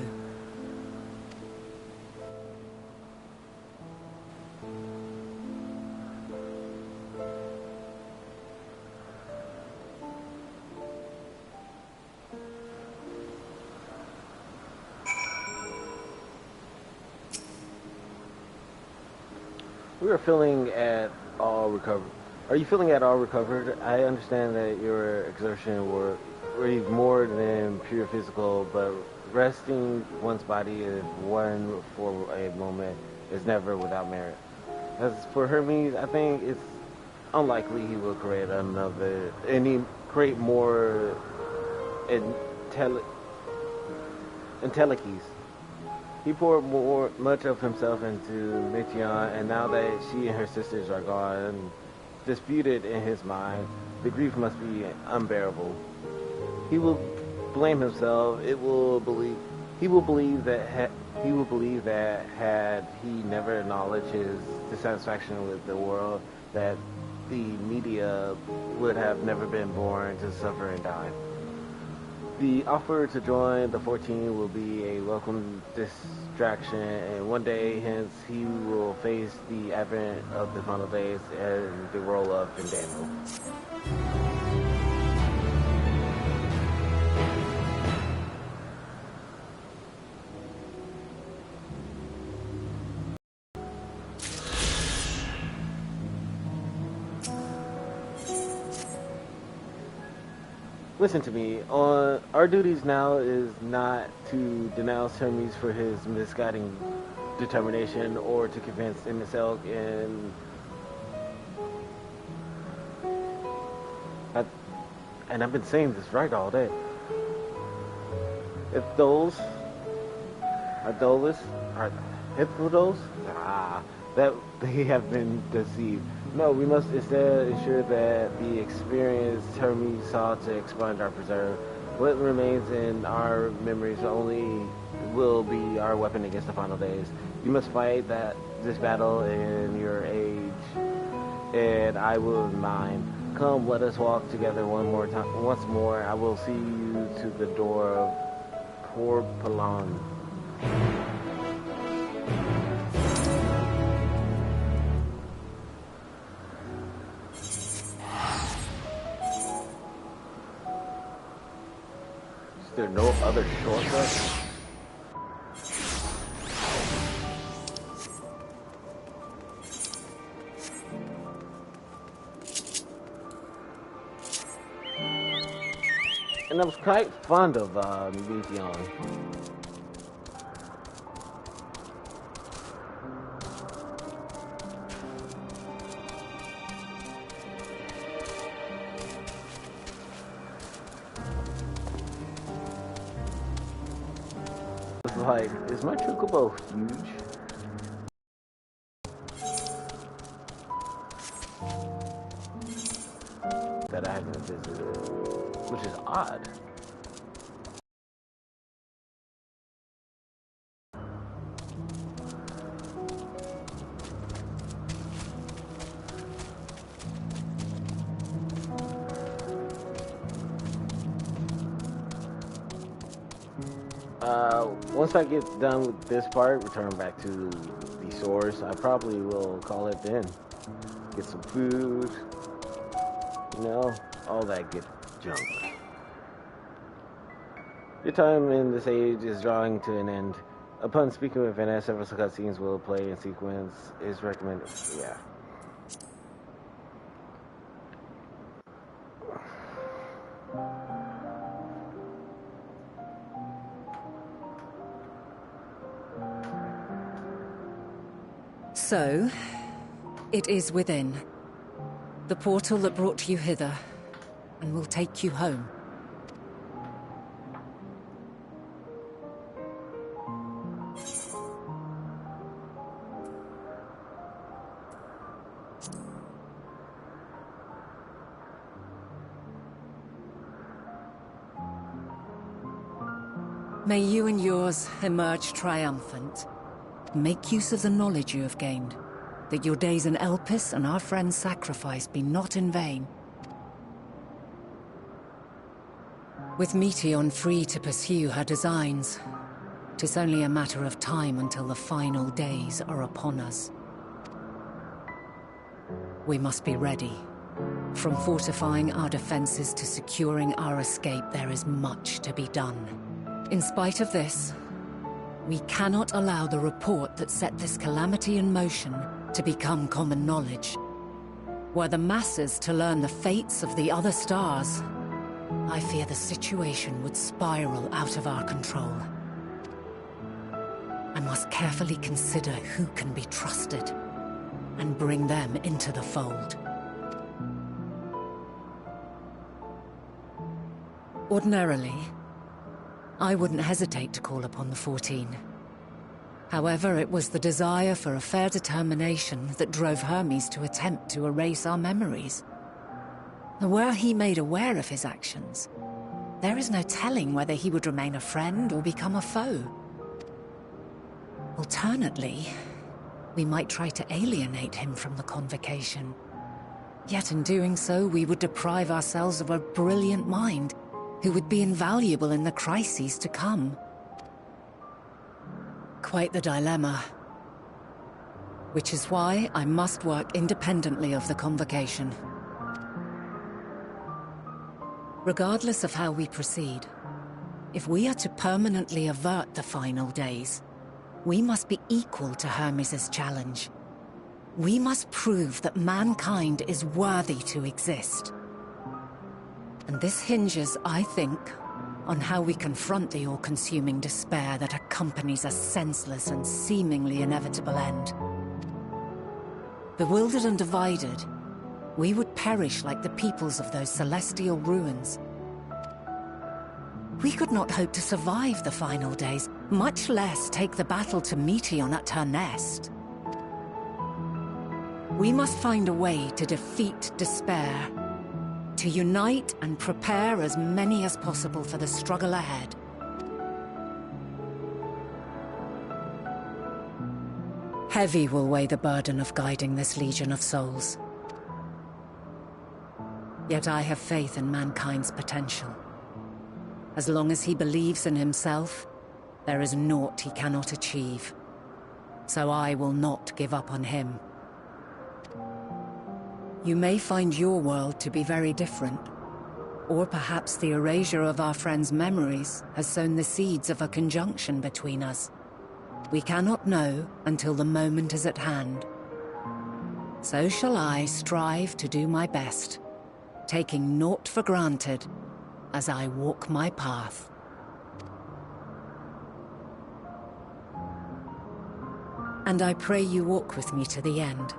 We are feeling at all recovered. Are you feeling at all recovered? I understand that your exertion were more than pure physical, but resting one's body is one for a moment is never without merit. As for Hermes, I think it's unlikely he will create more Entelechies. He poured much of himself into Meteon, and now that she and her sisters are gone, disputed in his mind, the grief must be unbearable. He will blame himself. He will believe that had he never acknowledged his dissatisfaction with the world, that the media would have never been born to suffer and die. The offer to join the 14 will be a welcome distraction, and one day hence he will face the advent of the final days and the role of Fandango. Listen to me. Our duties now is not to denounce Hermes for his misguiding determination or to convince Emmett and I've been saying this right all day. If those are Hippodos, that they have been deceived. No, we must instead ensure that the experience Hermes sought to expunge our preserve. What remains in our memories only will be our weapon against the final days. You must fight this battle in your age, and I will in mine. Come, let us walk together once more. I will see you to the door of Porpelon. Is there no other shortcut? And I was quite fond of Meteon. It's like, is my Chocobo huge? That I haven't visited, which is odd. Once I get done with this part, return back to the source, I probably will call it then. Get some food, you know, all that good junk. Your time in this age is drawing to an end. Upon speaking with Vanessa, several cutscenes will play in sequence. Is recommended. Yeah. So, it is within. The portal that brought you hither, and will take you home. May you and yours emerge triumphant. Make use of the knowledge you have gained, that your days in Elpis and our friend's sacrifice be not in vain. With Meteon free to pursue her designs, 'tis only a matter of time until the final days are upon us. We must be ready. From fortifying our defenses to securing our escape, there is much to be done. In spite of this, we cannot allow the report that set this calamity in motion to become common knowledge. Were the masses to learn the fates of the other stars, I fear the situation would spiral out of our control. I must carefully consider who can be trusted and bring them into the fold. Ordinarily, I wouldn't hesitate to call upon the 14. However, it was the desire for a fair determination that drove Hermes to attempt to erase our memories. Were he made aware of his actions, there is no telling whether he would remain a friend or become a foe. Alternately, we might try to alienate him from the Convocation. Yet in doing so, we would deprive ourselves of a brilliant mind who would be invaluable in the crises to come. Quite the dilemma. Which is why I must work independently of the Convocation. Regardless of how we proceed, if we are to permanently avert the final days, we must be equal to Hermes' challenge. We must prove that mankind is worthy to exist. And this hinges, I think, on how we confront the all-consuming despair that accompanies a senseless and seemingly inevitable end. Bewildered and divided, we would perish like the peoples of those celestial ruins. We could not hope to survive the final days, much less take the battle to Meteion at her nest. We must find a way to defeat despair, to unite and prepare as many as possible for the struggle ahead. Heavy will weigh the burden of guiding this legion of souls. Yet I have faith in mankind's potential. As long as he believes in himself, there is naught he cannot achieve. So I will not give up on him. You may find your world to be very different. Or perhaps the erasure of our friends' memories has sown the seeds of a conjunction between us. We cannot know until the moment is at hand. So shall I strive to do my best, taking naught for granted as I walk my path. And I pray you walk with me to the end.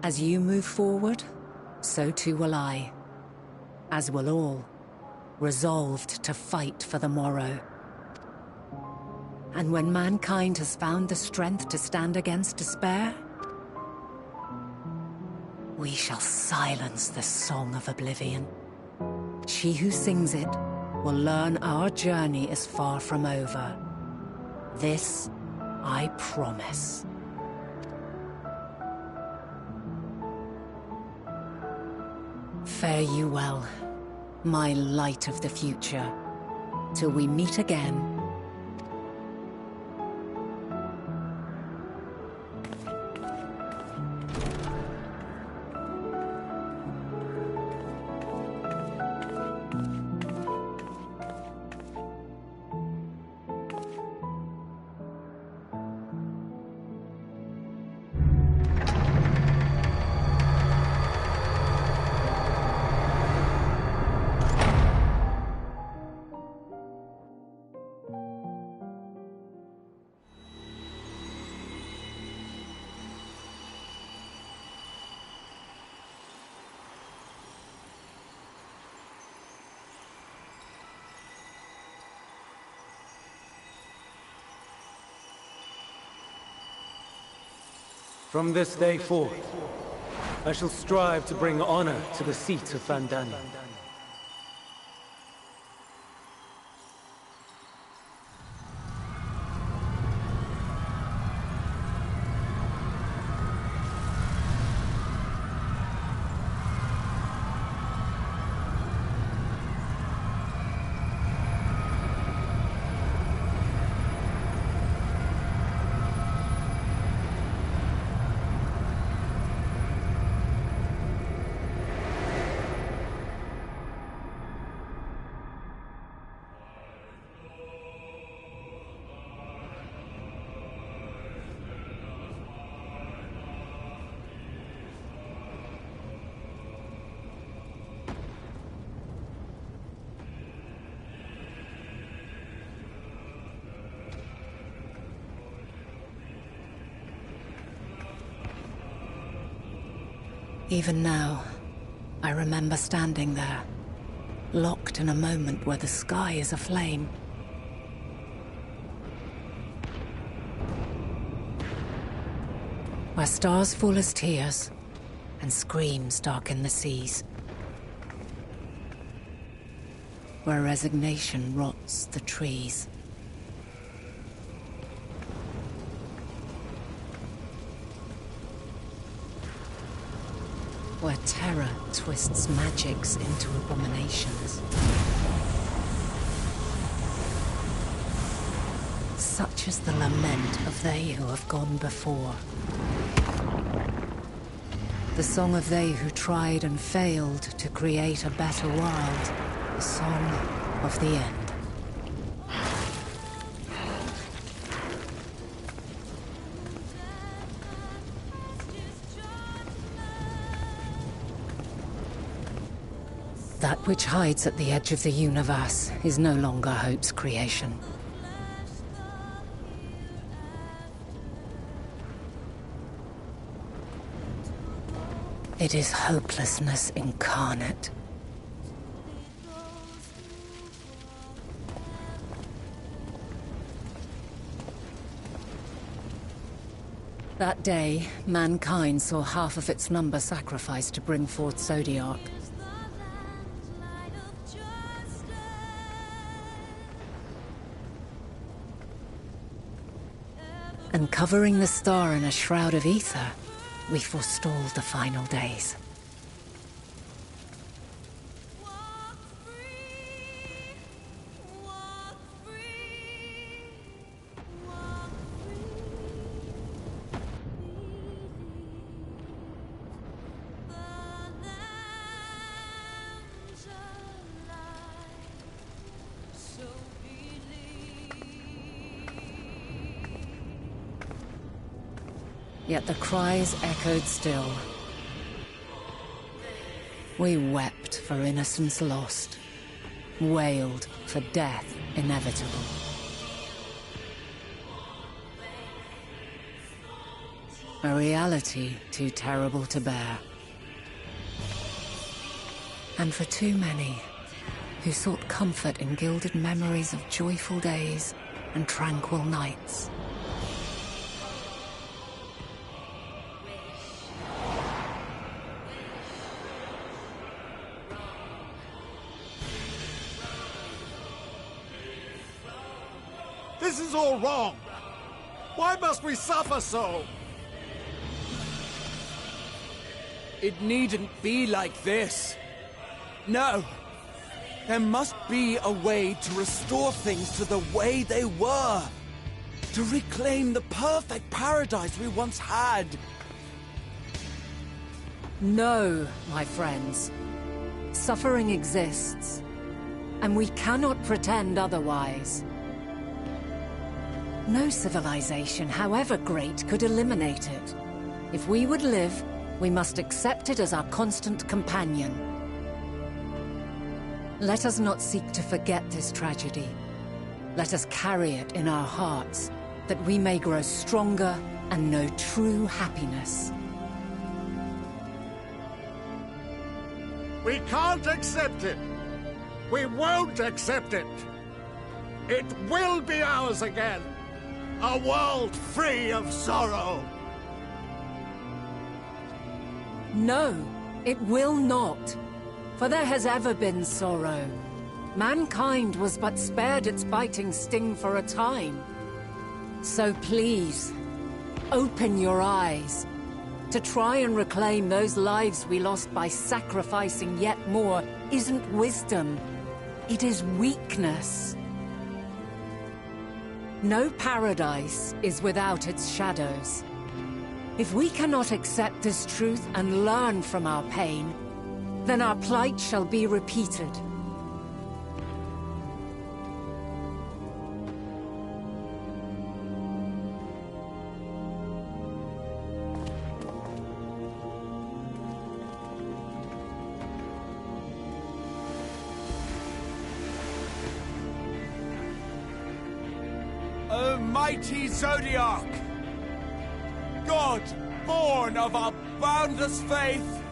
As you move forward, so too will I, as will all, resolved to fight for the morrow. And when mankind has found the strength to stand against despair, we shall silence the song of oblivion. She who sings it will learn our journey is far from over. This I promise. Fare you well, my light of the future, till we meet again. From this day forth, I shall strive to bring honor to the seat of Fandania. Even now, I remember standing there, locked in a moment where the sky is aflame. where stars fall as tears and screams darken the seas. Where resignation rots the trees. Where terror twists magics into abominations. Such is the lament of they who have gone before. The song of they who tried and failed to create a better world. The song of the end. That which hides at the edge of the universe is no longer Hope's creation. It is hopelessness incarnate. That day, mankind saw half of its number sacrificed to bring forth Zodiark. And covering the star in a shroud of ether, we forestalled the final days. Yet the cries echoed still. We wept for innocence lost, wailed for death inevitable. A reality too terrible to bear. And for too many who sought comfort in gilded memories of joyful days and tranquil nights. This is all wrong! Why must we suffer so? It needn't be like this. No. There must be a way to restore things to the way they were. To reclaim the perfect paradise we once had. No, my friends. Suffering exists, and we cannot pretend otherwise. No civilization, however great, could eliminate it. If we would live, we must accept it as our constant companion. Let us not seek to forget this tragedy. Let us carry it in our hearts, that we may grow stronger and know true happiness. We can't accept it! We won't accept it! It will be ours again! A world free of sorrow! No, it will not. For there has ever been sorrow. Mankind was but spared its biting sting for a time. So please, open your eyes. To try and reclaim those lives we lost by sacrificing yet more isn't wisdom. It is weakness. No paradise is without its shadows. If we cannot accept this truth and learn from our pain, then our plight shall be repeated. O mighty Zodiark! God, born of our boundless faith,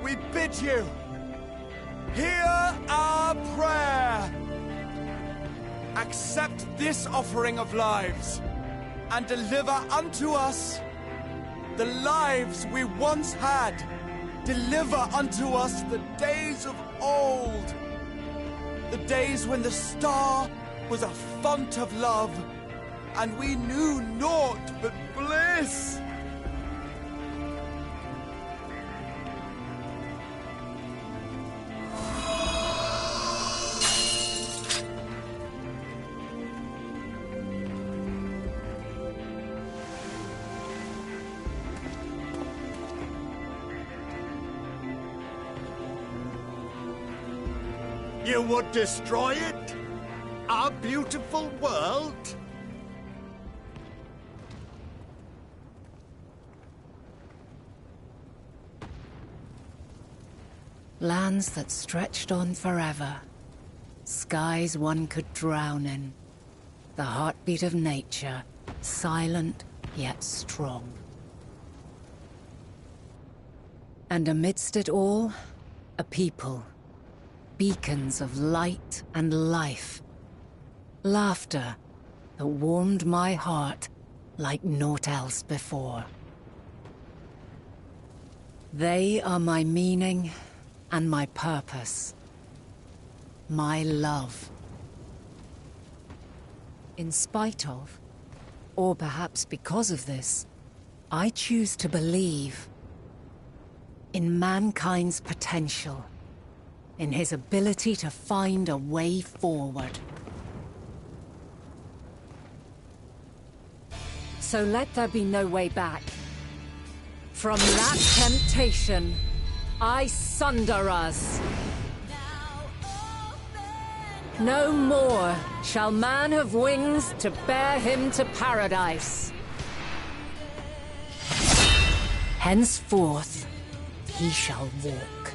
we bid you, hear our prayer. Accept this offering of lives, and deliver unto us the lives we once had. Deliver unto us the days of old. The days when the star was a font of love, and we knew naught but bliss. You would destroy it? Our beautiful world? Lands that stretched on forever. Skies one could drown in. The heartbeat of nature, silent yet strong. And amidst it all, a people. Beacons of light and life. Laughter that warmed my heart like naught else before. They are my meaning and my purpose. My love. In spite of, or perhaps because of this, I choose to believe in mankind's potential. In his ability to find a way forward. So let there be no way back. From that temptation, I sunder us. No more shall man have wings to bear him to paradise. Henceforth, he shall walk.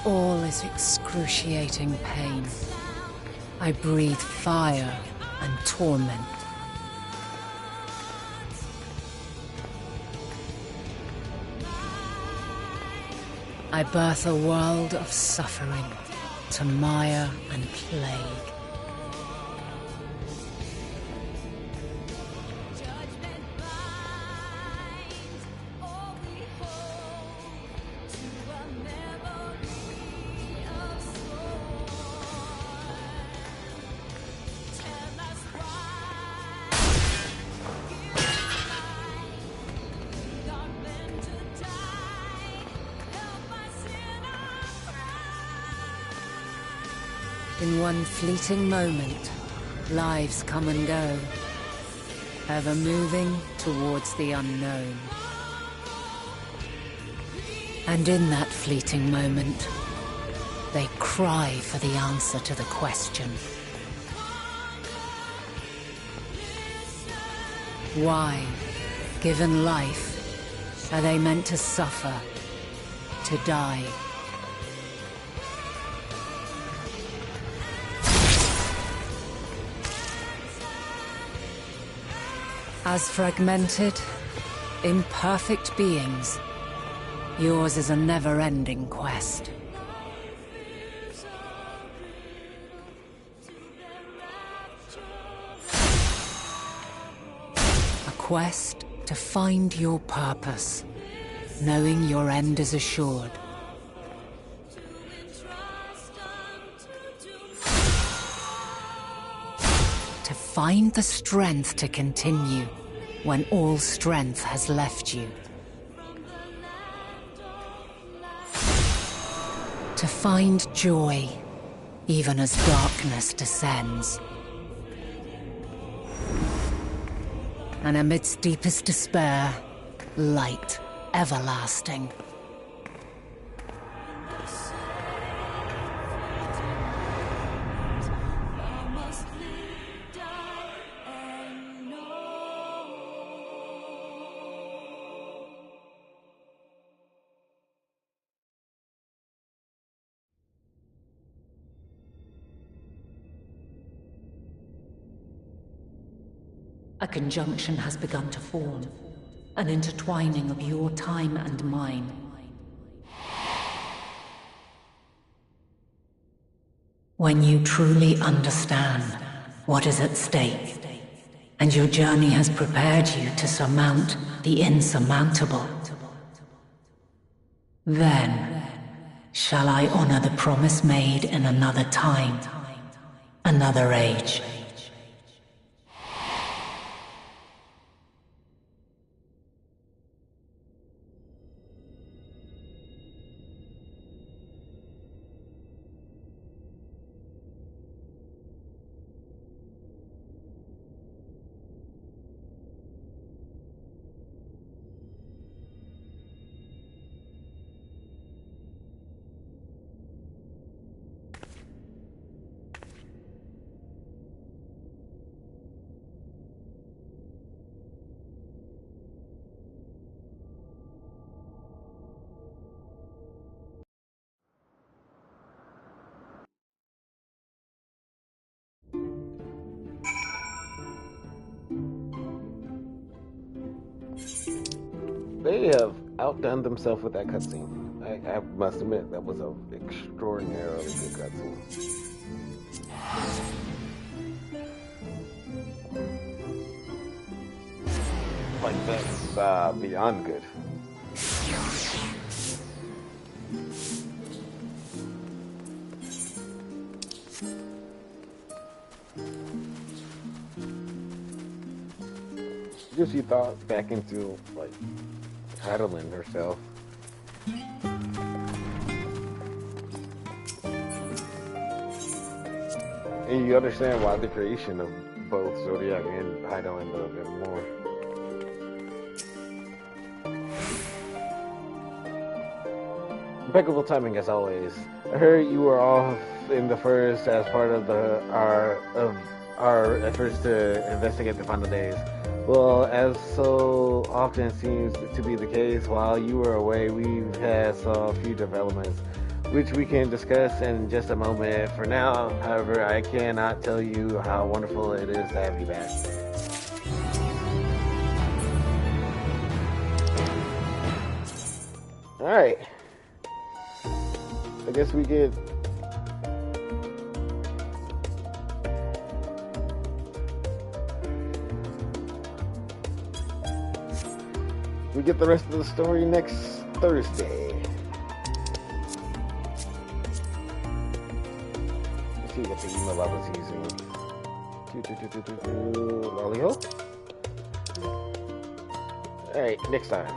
All is excruciating pain. I breathe fire and torment. I birth a world of suffering to mire and plague. In one fleeting moment, lives come and go, ever moving towards the unknown. And in that fleeting moment, they cry for the answer to the question. Why, given life, are they meant to suffer, to die? As fragmented, imperfect beings, yours is a never-ending quest. A quest to find your purpose, knowing your end is assured. To find the strength to continue when all strength has left you. To find joy even as darkness descends. And amidst deepest despair, light everlasting. A conjunction has begun to form, an intertwining of your time and mine. When you truly understand what is at stake, and your journey has prepared you to surmount the insurmountable, then shall I honor the promise made in another time, another age. They have outdone themselves with that cutscene. I must admit, that was an extraordinarily good cutscene. Like, that's beyond good. Gives you thought back into, like, Hydaelyn herself. And you understand why the creation of both Zodiac and Hydaelyn a bit more. Impeccable timing as always. I heard you were off in the first as part of our efforts to investigate the final days. Well, as so often seems to be the case, while you were away, we've had a few developments, which we can discuss in just a moment. For now, however, I cannot tell you how wonderful it is to have you back. Alright. I guess we get... We get the rest of the story next Thursday. Let's see what the email I was using. Lollyho? Alright, next time.